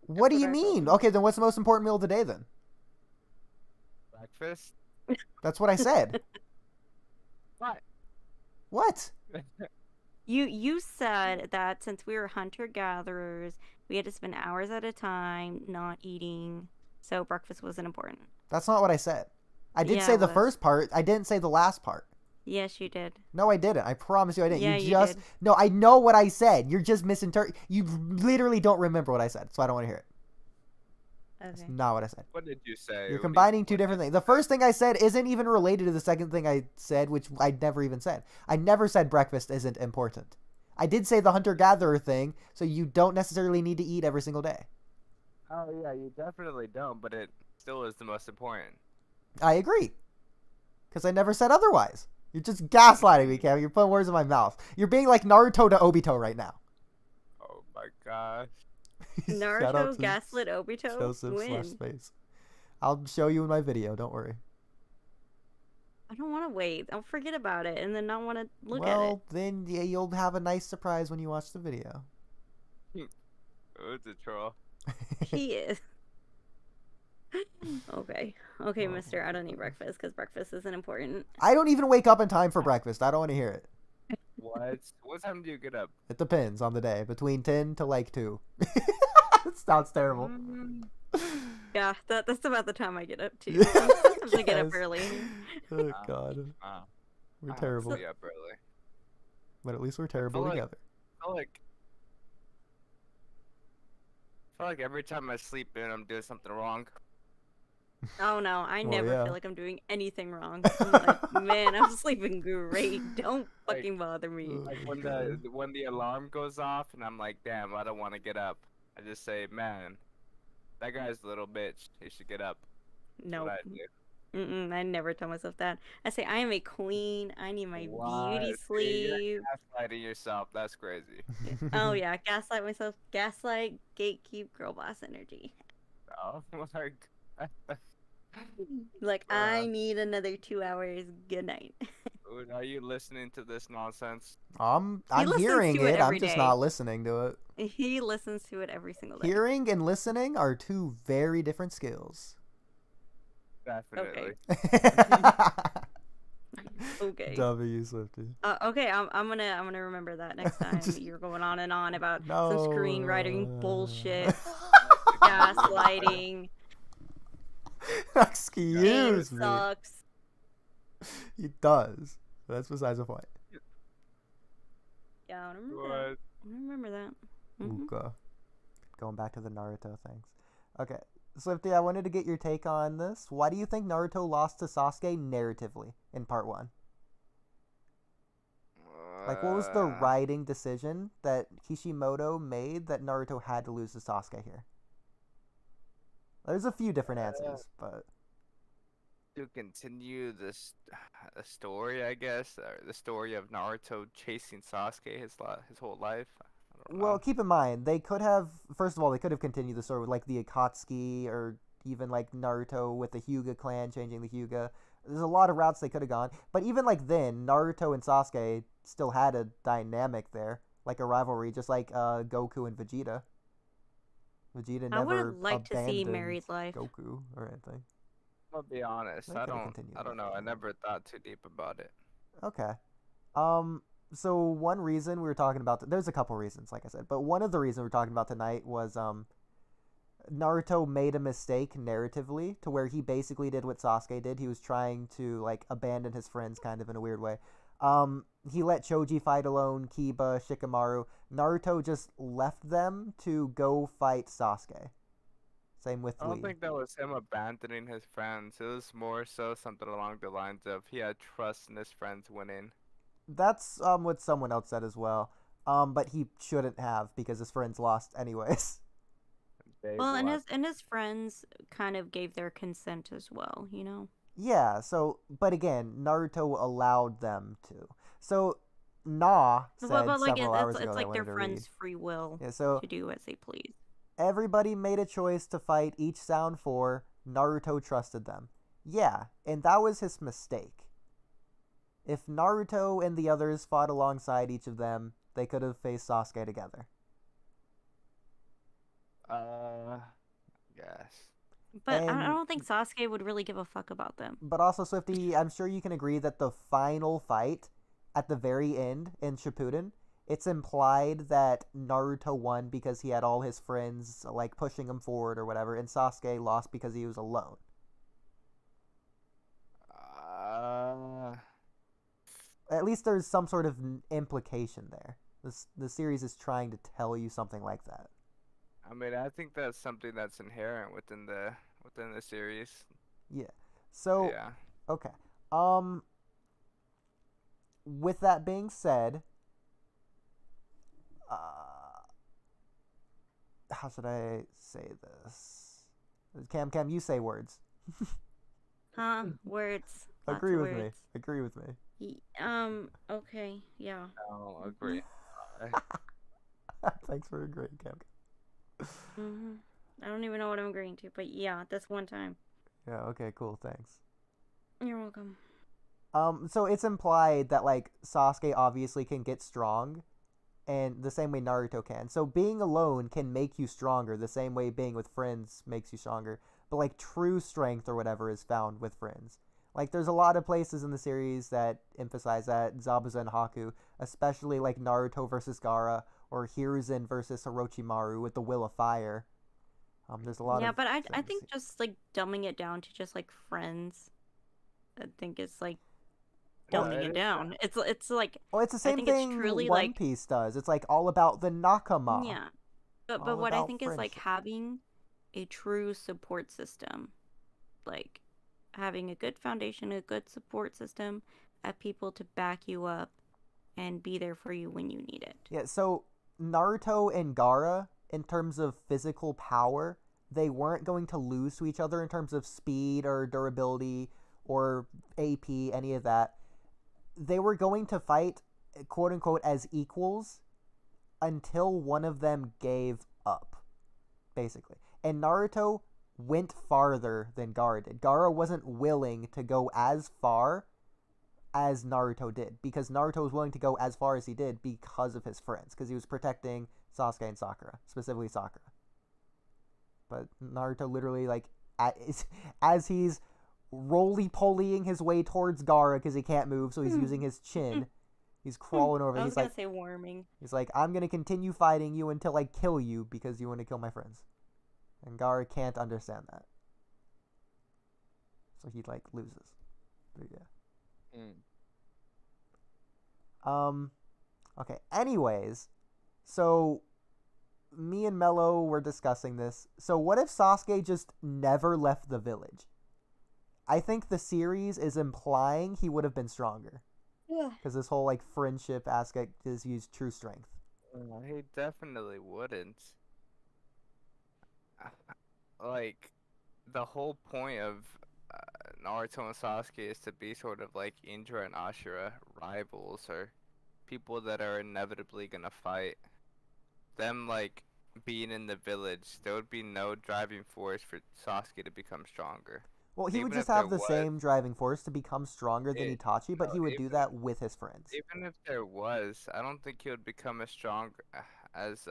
What do you mean? Okay, then what's the most important meal of the day then? Breakfast? That's what I said. What? What? You said that since we were hunter-gatherers, we had to spend hours at a time not eating, so breakfast wasn't important. That's not what I said. I did say the first part. I didn't say the last part. Yes, you did. No, I didn't. I promise you I didn't. Yeah, you just... did. No, I know what I said. You're just misinterpreting. You literally don't remember what I said, so I don't want to hear it. Okay. That's not what I said. What did you say? You're combining two different things. The first thing I said isn't even related to the second thing I said, which I never even said. I never said breakfast isn't important. I did say the hunter-gatherer thing, so you don't necessarily need to eat every single day. Oh, yeah, you definitely don't, but it still is the most important. I agree. Because I never said otherwise. You're just gaslighting me, Cam. You're putting words in my mouth. You're being like Naruto to Obito right now. Oh, my gosh. Naruto gaslit Obito? Joseph/space. I'll show you in my video. Don't worry. I don't want to wait. I'll forget about it and then not want to look at it. Well, then yeah, you'll have a nice surprise when you watch the video. Oh, it's a troll. He is. Okay, mister. I don't eat breakfast because breakfast isn't important. I don't even wake up in time for breakfast. I don't want to hear it. What time do you get up? It depends on the day. Between 10 to like 2. It sounds terrible. Yeah, that's about the time I get up too. Sometimes I get up early. Oh, God. We're terrible. Yeah, early. But at least we're terrible together. I feel like every time I sleep in, I'm doing something wrong. Oh no, I Well, never yeah. feel like I'm doing anything wrong. I'm like, man, I'm sleeping great. Don't fucking bother me. Like when the alarm goes off and I'm like, damn, I don't want to get up. I just say, man, that guy's a little bitch. He should get up. That's No. what I do. I never tell myself that. I say I am a queen. I need my beauty What? sleep. You're gaslighting yourself. That's crazy. Oh yeah, gaslight myself. Gaslight, gatekeep, girl boss energy. Oh my god. Like I need another 2 hours. Good night. Dude, are you listening to this nonsense? I'm listens hearing to it it. I'm every just day. not listening to it. He listens to it every single day. Hearing and listening are two very different skills. Definitely. Okay. W Swifty. Okay, I'm gonna remember that next time you're going on and on about No. some screenwriting bullshit, gaslighting. Excuse me. Sucks. He does. That's besides the point. Yeah, I remember that. Okay. Going back to the Naruto things. Okay. Swifty, I wanted to get your take on this. Why do you think Naruto lost to Sasuke narratively in part 1? Like, what was the writing decision that Kishimoto made that Naruto had to lose to Sasuke here? There's a few different answers, but... To continue this story, I guess, or the story of Naruto chasing Sasuke his whole life. I don't know. Well, keep in mind, they could have... First of all, they could have continued the story with, like, the Akatsuki, or even, like, Naruto with the Hyuga clan, changing the Hyuga. There's a lot of routes they could have gone. But even, like, then, Naruto and Sasuke still had a dynamic there. Like a rivalry, just like Goku and Vegeta. Vegeta never I would have liked to see abandoned married life. Goku or anything. I'll be honest. They I could've don't continued know. I never thought too deep about it. Okay. So one reason we were talking about... There's a couple reasons, like I said. But one of the reasons we're talking about tonight was Naruto made a mistake narratively to where he basically did what Sasuke did. He was trying to, like, abandon his friends kind of in a weird way. He let Choji fight alone, Kiba, Shikamaru. Naruto just left them to go fight Sasuke. Same with I don't Lee. think that was him abandoning his friends. It was more so something along the lines of he had trust in his friends winning. That's what someone else said as well. But he shouldn't have because his friends lost anyways. Well, and his friends kind of gave their consent as well, you know? Yeah, so, but again, Naruto allowed them to. So, said but like, several hours ago it's that I like their wanted to friends' read. free will to do as they please. Everybody made a choice to fight each Sound 4. Naruto trusted them. Yeah, and that was his mistake. If Naruto and the others fought alongside each of them, they could have faced Sasuke together. Yes. But I don't think Sasuke would really give a fuck about them. But also, Swifty, I'm sure you can agree that the final fight at the very end in Shippuden, it's implied that Naruto won because he had all his friends, like, pushing him forward or whatever, and Sasuke lost because he was alone. At least there's some sort of implication there. The series is trying to tell you something like that. I mean, I think that's something that's inherent within the series. Yeah. So, yeah. Okay. With that being said, how should I say this? Cam, you say words. Words. Agree with me. Agree with me. Okay, yeah. I'll agree. Thanks for agreeing, Cam. I don't even know what I'm agreeing to, but yeah, this one time. Yeah, okay, cool, thanks. You're welcome. So it's implied that, like, Sasuke obviously can get strong, and the same way Naruto can. So being alone can make you stronger, the same way being with friends makes you stronger. But, like, true strength or whatever is found with friends. Like, there's a lot of places in the series that emphasize that, Zabuza and Haku, especially, like, Naruto versus Gaara, or Hiruzen versus Orochimaru with the Will of Fire. There's a lot of... Yeah, but I think just, like, dumbing it down to just, like, friends, I think it's, like... dumbing it down. It's like Well, it's the I same think thing it's truly One like Piece does. It's like all about the nakama. yeah. But All what I about think is like friendship. having a true support system, like having a good foundation, a good support system, have people to back you up and be there for you when you need it. Yeah, so Naruto and Gaara, in terms of physical power, they weren't going to lose to each other in terms of speed or durability or AP, any of that. They were going to fight, quote unquote, as equals until one of them gave up, basically. And Naruto went farther than Gaara did. Gaara wasn't willing to go as far as Naruto did, because Naruto was willing to go as far as he did because of his friends, because he was protecting Sasuke and Sakura, specifically Sakura. But Naruto literally, like, as he's roly-polying his way towards Gaara because he can't move, so he's using his chin. He's crawling over. I was He's gonna like, say warming. he's like, I'm gonna continue fighting you until I kill you because you want to kill my friends. And Gaara can't understand that, so he like loses. But yeah. Okay. Anyways, so me and Mello were discussing this. So what if Sasuke just never left the village? I think the series is implying he would have been stronger. Yeah. Because this whole like friendship aspect is used true strength. He definitely wouldn't. Like, the whole point of Naruto and Sasuke is to be sort of like Indra and Ashura, rivals or people that are inevitably gonna fight. Them like being in the village, there would be no driving force for Sasuke to become stronger. Well, he would Even just if have there the was- same driving force to become stronger than Itachi, but he would do that with his friends. Even if there was, I don't think he would become as strong as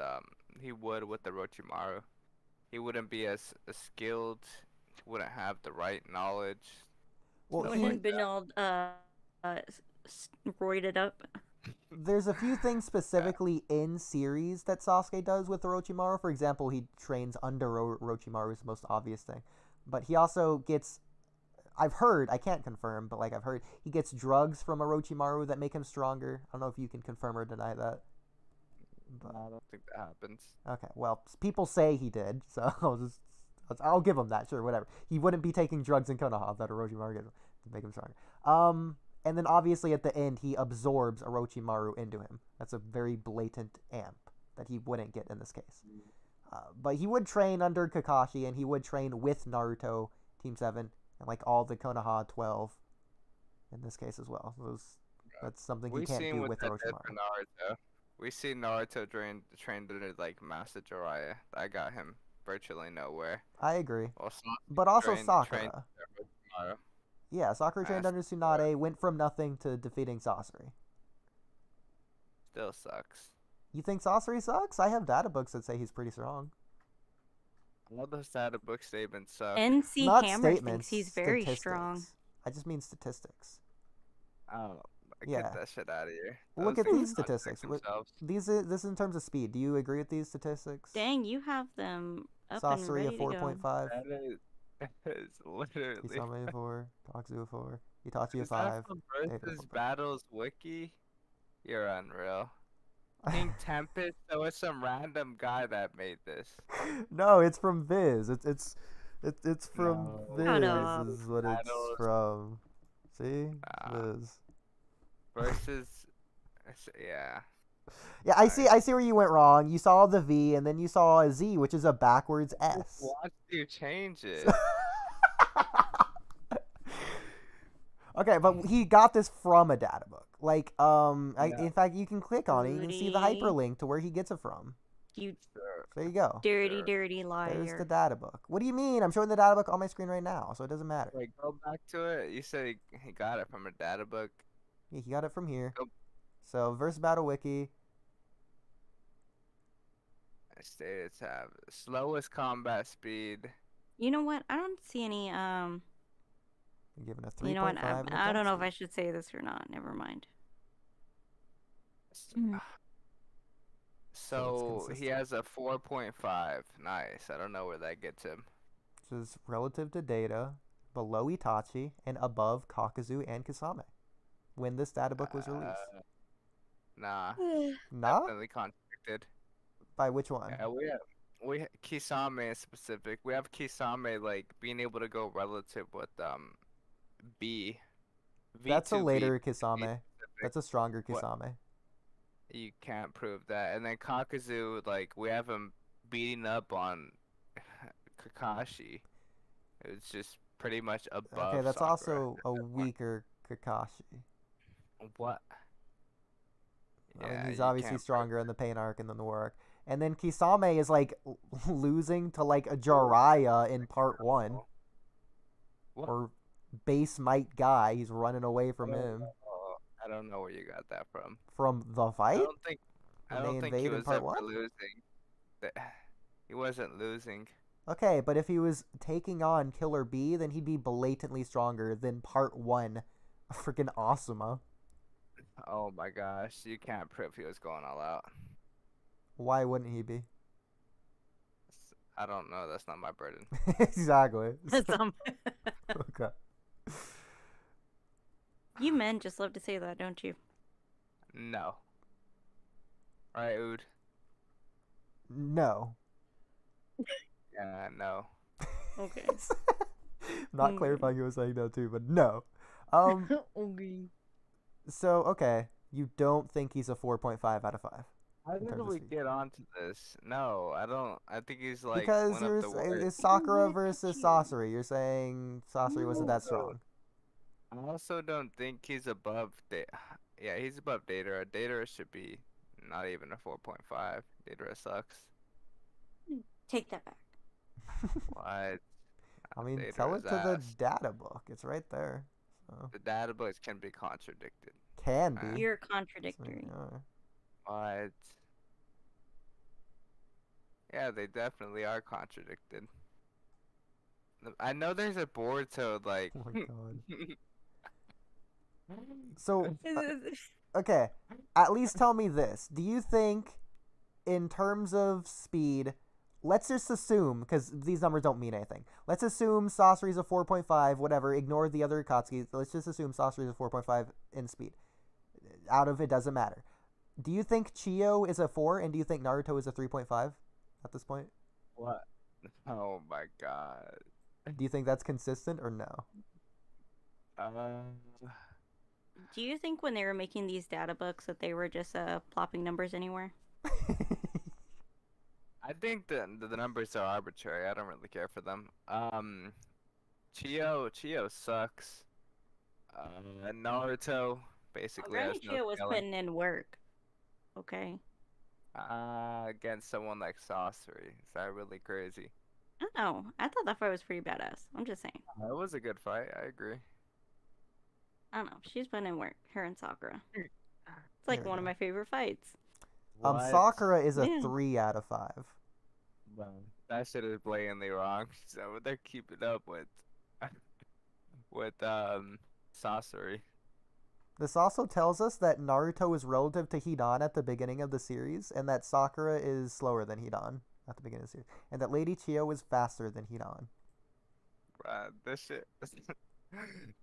he would with the Orochimaru. He wouldn't be as skilled. Wouldn't have the right knowledge. Well, stuff he- like Wouldn't been that. all roided up. There's a few things specifically in series that Sasuke does with Orochimaru. For example, he trains under Orochimaru is the most obvious thing. But he also gets, I've heard, I can't confirm, but like I've heard, he gets drugs from Orochimaru that make him stronger. I don't know if you can confirm or deny that. But, I don't think that happens. okay, well, people say he did, so I'll give him that, sure, whatever. He wouldn't be taking drugs in Konoha that Orochimaru gives him to make him stronger. And then obviously at the end, he absorbs Orochimaru into him. That's a very blatant amp that he wouldn't get in this case. But he would train under Kakashi, and he would train with Naruto, Team 7, and like all the Konoha 12 in this case as well. That's something he can't do with that did Orochimaru. for Naruto. We see Naruto trained under like Master Jiraiya. That got him virtually nowhere. I agree. Well, But also trained Sakura. Orochimaru. Yeah, Sakura trained under Tsunade, went from nothing to defeating Sasori. Still sucks. You think Sasori sucks? I have data books that say he's pretty strong. All those data book statements suck. NC Not Hammer statements, thinks he's very statistics. strong. I just mean statistics. Oh, Yeah. get that shit out of here. Well, look Those at these things contradict statistics. themselves. This is in terms of speed. Do you agree with these statistics? Dang, you have them up and Sasori ready a to go. 4.5. That is literally. Kisame a 4. Toxu a 4. Itachi a Is 5. that from Ada a Versus 4.5. Battles Wiki? You're unreal. King Tempest, so it's some random guy that made this. No, it's from Viz. It's from Viz. Shut up. Is what it's Battles. from. See, Viz. Versus, yeah. Yeah, I see where you went wrong. You saw the V, and then you saw a Z, which is a backwards S. Watch you change it. Okay, but he got this from a data book. Like, in fact, you can click on it. You can see the Oodie. hyperlink to where he gets it from. You There you go. dirty liar. There's the data book. What do you mean? I'm showing the data book on my screen right now, so it doesn't matter. Wait, go back to it. You said he got it from a data book. Yeah, he got it from here. Nope. So, Verse Battle Wiki. Stated tab. Slowest combat speed. You know what? I don't see any You're giving a 3.5. you know what? in I don't know if attack I should say this or not. Never mind. So it's he has a 4.5. Nice. I don't know where that gets him. speed. This is relative to data, below Itachi, and above Kakuzu and Kisame. when this data book was released? Nah. Nah? Definitely contradicted. By which one? Yeah, we have Kisame specific. We have Kisame like being able to go relative with B. That's a V2B later specific. Kisame. That's a stronger What? Kisame. You can't prove that. And then Kakuzu, like we have him beating up on Kakashi. It's just pretty much above. Okay, that's Sakura also at a that point. weaker Kakashi. What? I mean, Yeah, he's you obviously can't stronger in the pain arc and then the war arc. And then Kisame is like losing to like a Jiraiya in part 1. What? Or base might guy. He's running away from him. I don't know where you got that from. From the fight? I When don't they think he invade in was part ever 1? losing. He wasn't losing. Okay, but if he was taking on Killer B, then he'd be blatantly stronger than part 1. Freaking Asuma. Oh my gosh, you can't prove he was going all out. Why wouldn't he be? I don't know. That's not my burden. Exactly. Okay. You men just love to say that, don't you? No. Right, Ood? No. Yeah, no. Okay. Not clarifying you were saying no too, but no. Okay. So, okay. You don't think he's a 4.5 out of 5? How in did terms of we speed? get onto this? No, I don't. I think he's like Because one of the worst. it's Sakura versus Sasori. You're saying Sasori wasn't that strong. I also don't think he's above Yeah, he's above Datara. Datara should be not even a 4.5. Datara sucks. Take that back. What? I mean, Datara's tell it to ass. the data book. It's right there. So. The database can be contradicted. Can be. You're contradictory. What? Yeah, they definitely are contradicted. I know there's a Boruto like. Oh my god. So, okay, at least tell me this. Do you think, in terms of speed, let's just assume, because these numbers don't mean anything, let's assume Sasori's a 4.5, whatever, ignore the other Akatsuki, let's just assume Sasori's a 4.5 in speed. Out of it doesn't matter. Do you think Chiyo is a 4, and do you think Naruto is a 3.5 at this point? What? Oh my god. Do you think that's consistent, or no? Do you think when they were making these data books that they were just plopping numbers anywhere? I think the numbers are arbitrary. I don't really care for them. Chiyo sucks. Naruto basically has Granny no Chiyo was scaling. putting in work. Okay. Against someone like Sasori. Is that really crazy? I don't know. I thought that fight was pretty badass. I'm just saying. It was a good fight. I agree. I don't know. She's putting in work. Her and Sakura. It's like one of my favorite fights. Sakura is a Yeah. 3 out of 5. Well, that shit is blatantly wrong. So they're keeping up with Sasori. This also tells us that Naruto is relative to Hidan at the beginning of the series, and that Sakura is slower than Hidan at the beginning of the series, and that Lady Chiyo is faster than Hidan. Bruh, this shit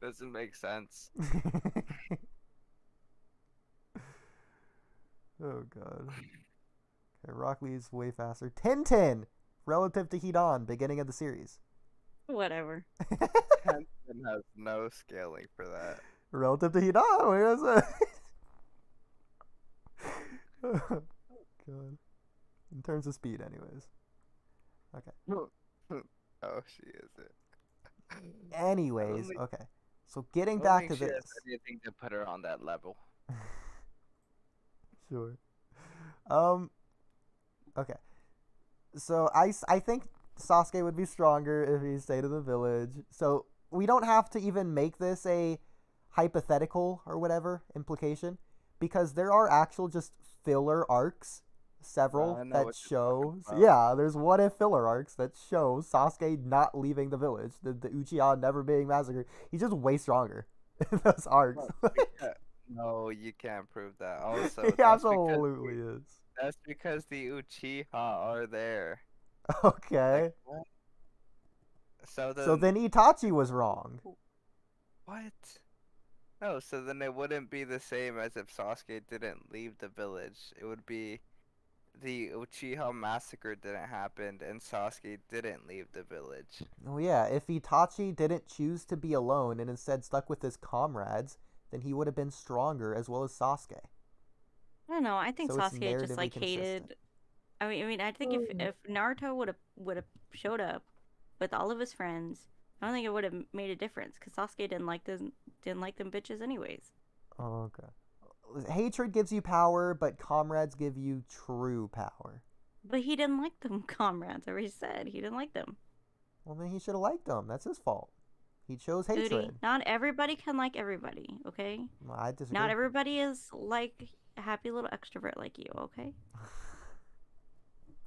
doesn't make sense. Oh god. Okay, Rock Lee's way faster. 10-10 relative to Hidan, beginning of the series. Whatever. Hansen has no scaling for that. Relative to Hidan, where is it? Oh god. In terms of speed, anyways. Okay. Oh, she is it. Anyways, Only- okay. So getting I don't back think to she has this. anything to put her on that level. Sure. Okay. So I think Sasuke would be stronger if he stayed in the village. So we don't have to even make this a hypothetical or whatever implication, because there are actual just filler arcs, several I know that what you're show. talking about. Yeah, there's what if filler arcs that show Sasuke not leaving the village, the Uchiha never being massacred. He's just way stronger in those arcs. No, you can't prove that. Also, He absolutely is. That's because the Uchiha are there. Okay. What? So So then Itachi was wrong. what? No, so then it wouldn't be the same as if Sasuke didn't leave the village. It would be the Uchiha massacre didn't happen and Sasuke didn't leave the village. Oh yeah, if Itachi didn't choose to be alone and instead stuck with his comrades, then he would have been stronger as well as Sasuke. I don't know. I think So it's Sasuke just narratively like hated. I think if Naruto would have showed up with all of his friends, I don't think it would have made a difference because Sasuke didn't like them bitches anyways. Oh, okay. Hatred gives you power, but comrades give you true power. But he didn't like them comrades. I already said he didn't like them. Well, then he should have liked them. That's his fault. He chose hatred. Oodie, not everybody can like everybody, okay? Well, I disagree. Not everybody is like a happy little extrovert like you, okay?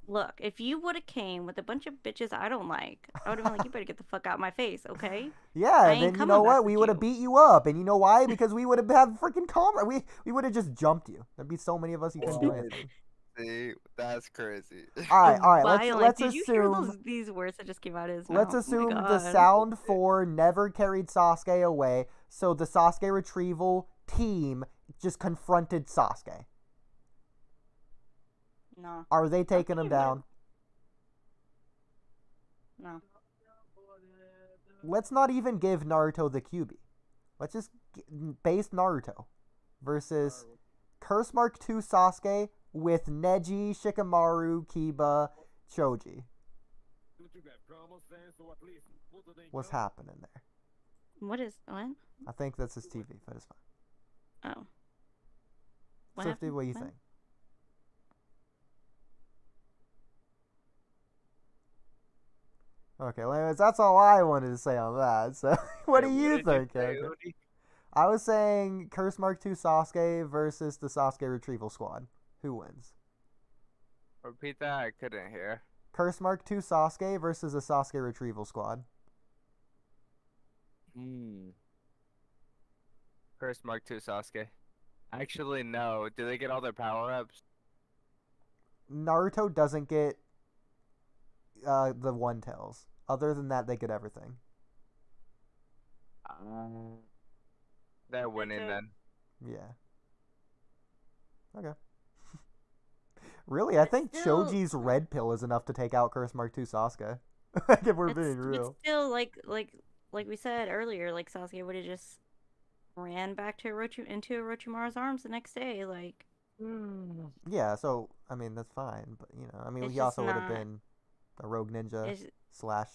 Look, if you would have came with a bunch of bitches I don't like, I would have been like, you better get the fuck out of my face, okay? Yeah, and then you know what? We would have beat you up. And you know why? Because we would have had freaking comrade. We would have just jumped you. There'd be so many of us you couldn't do anything. See, that's crazy. All right. Let's did assume. You hear these words that just came out of his mouth? Let's assume the sound 4 never carried Sasuke away, so the Sasuke retrieval team just confronted Sasuke. No. Are they taking him down? No. Let's not even give Naruto the QB. Let's just base Naruto versus Curse Mark 2 Sasuke with Neji, Shikamaru, Kiba, Choji. What's happening there? What? I think that's his TV, but it's fine. Oh. Swifty, what do you think? Okay, anyways, that's all I wanted to say on that. So, what do you think, Erica? I was saying Curse Mark 2 Sasuke versus the Sasuke Retrieval Squad. Who wins? Repeat that, I couldn't hear. Curse Mark 2 Sasuke versus the Sasuke Retrieval Squad. Curse Mark 2 Sasuke. Actually, no. Do they get all their power-ups? Naruto doesn't get the one tails. Other than that, they get everything. They're winning then. Yeah. Okay. Really, I think Choji's red pill is enough to take out Curse Mark 2 Sasuke. If we're being real. It's still like we said earlier, like Sasuke would have just ran back to into Orochimaru's arms the next day, like. Yeah, so I mean that's fine, but you know, I mean he also would have been a rogue ninja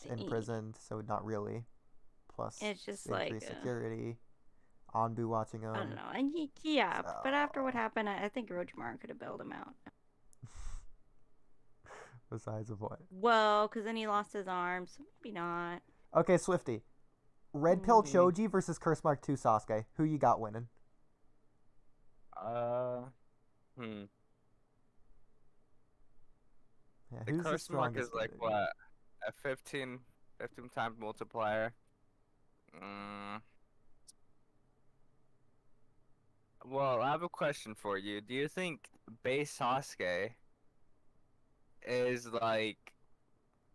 / imprisoned, so not really. Plus, it's just increased security. Anbu watching him. I don't know, and but after what happened, I think Orochimaru could have bailed him out. Besides of what? Well, because then he lost his arms, so maybe not. Okay, Swifty. Red Pill Choji versus Curse Mark 2 Sasuke. Who you got winning? Yeah, the Curse Mark is like what? A 15 times multiplier. Well, I have a question for you. Do you think base Sasuke is like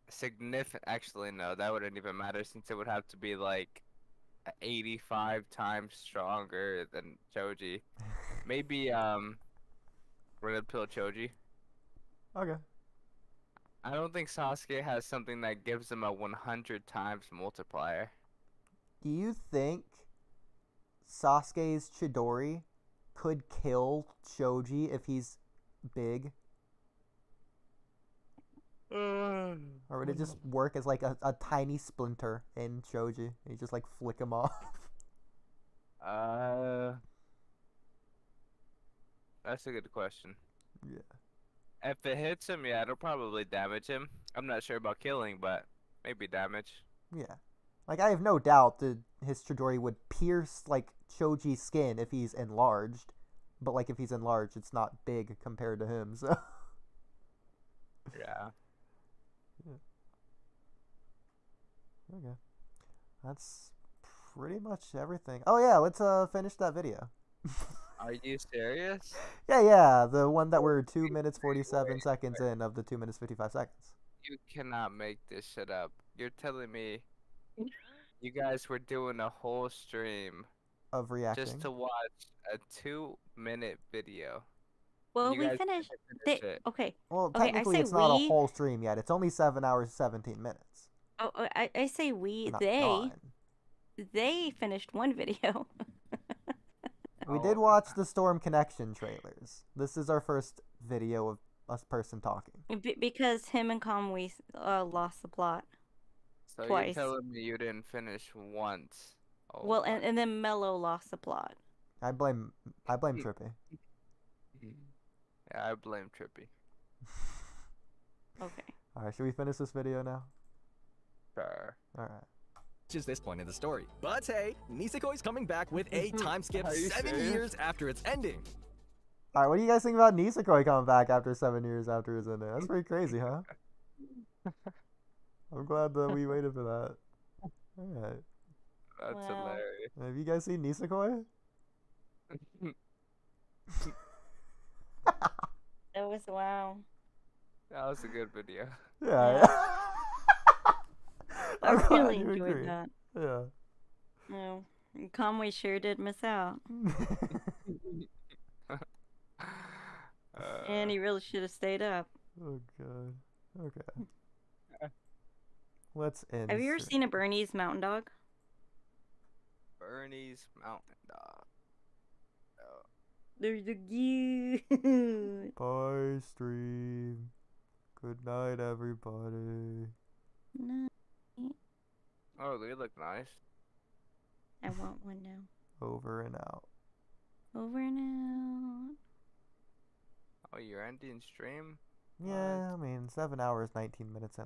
significant? Actually, no, that wouldn't even matter since it would have to be like 85 times stronger than Choji. Maybe Red Pill Choji. Okay. I don't think Sasuke has something that gives him a 100 times multiplier. Do you think Sasuke's Chidori could kill Choji if he's big? Or would it just work as like a tiny splinter in Choji? You just like flick him off? That's a good question. Yeah. If it hits him, yeah, it'll probably damage him. I'm not sure about killing, but maybe damage. Yeah. Like, I have no doubt that his Chidori would pierce, like, Choji's skin if he's enlarged. But, like, if he's enlarged, it's not big compared to him, so... Yeah. Okay. That's pretty much everything. Oh, yeah, let's finish that video. Are you serious? Yeah, the one that we're 2 minutes 47 seconds in of the 2 minutes 55 seconds. You cannot make this shit up. You're telling me you guys were doing a whole stream of reacting. Just to watch a 2-minute video. Well, You we guys finished. didn't finish it. Okay. Well, Okay, I technically, say it's not a we. whole stream yet. It's only 7 hours 17 minutes. Oh, I say we. Not They. gone. They finished one video. We did watch the Storm Connection trailers. This is our first video of us person talking. Because him and Kamui lost the plot. So Twice. you're telling me you didn't finish once? Oh, Well, and then Mello lost the plot. I blame Trippy. Yeah, I blame Trippy. Okay. All right, should we finish this video now? Sure. All right. Just this point in the story. But hey, Nisekoi's coming back with a time skip Are you 7 serious? years after its ending. All right, what do you guys think about Nisekoi coming back after 7 years after his ending? That's pretty crazy, huh? I'm glad that we waited for that. All right. That's hilarious. Have you guys seen Nisekoi? That was wow. That was a good video. Yeah. I I'm glad really you enjoyed agree. that. Yeah. No, Kamui sure did miss out. And he really should have stayed up. Oh god. Okay. Let's end. Have you ever seen a Bernese Mountain Dog? Bernie's Mountain Dog. There's a cute. Bye, stream. Good night, everybody. No, Oh, they look nice. I want one now. Over and out. Over and out. Oh, you're ending stream? Yeah, I mean, 7 hours, 19 minutes in.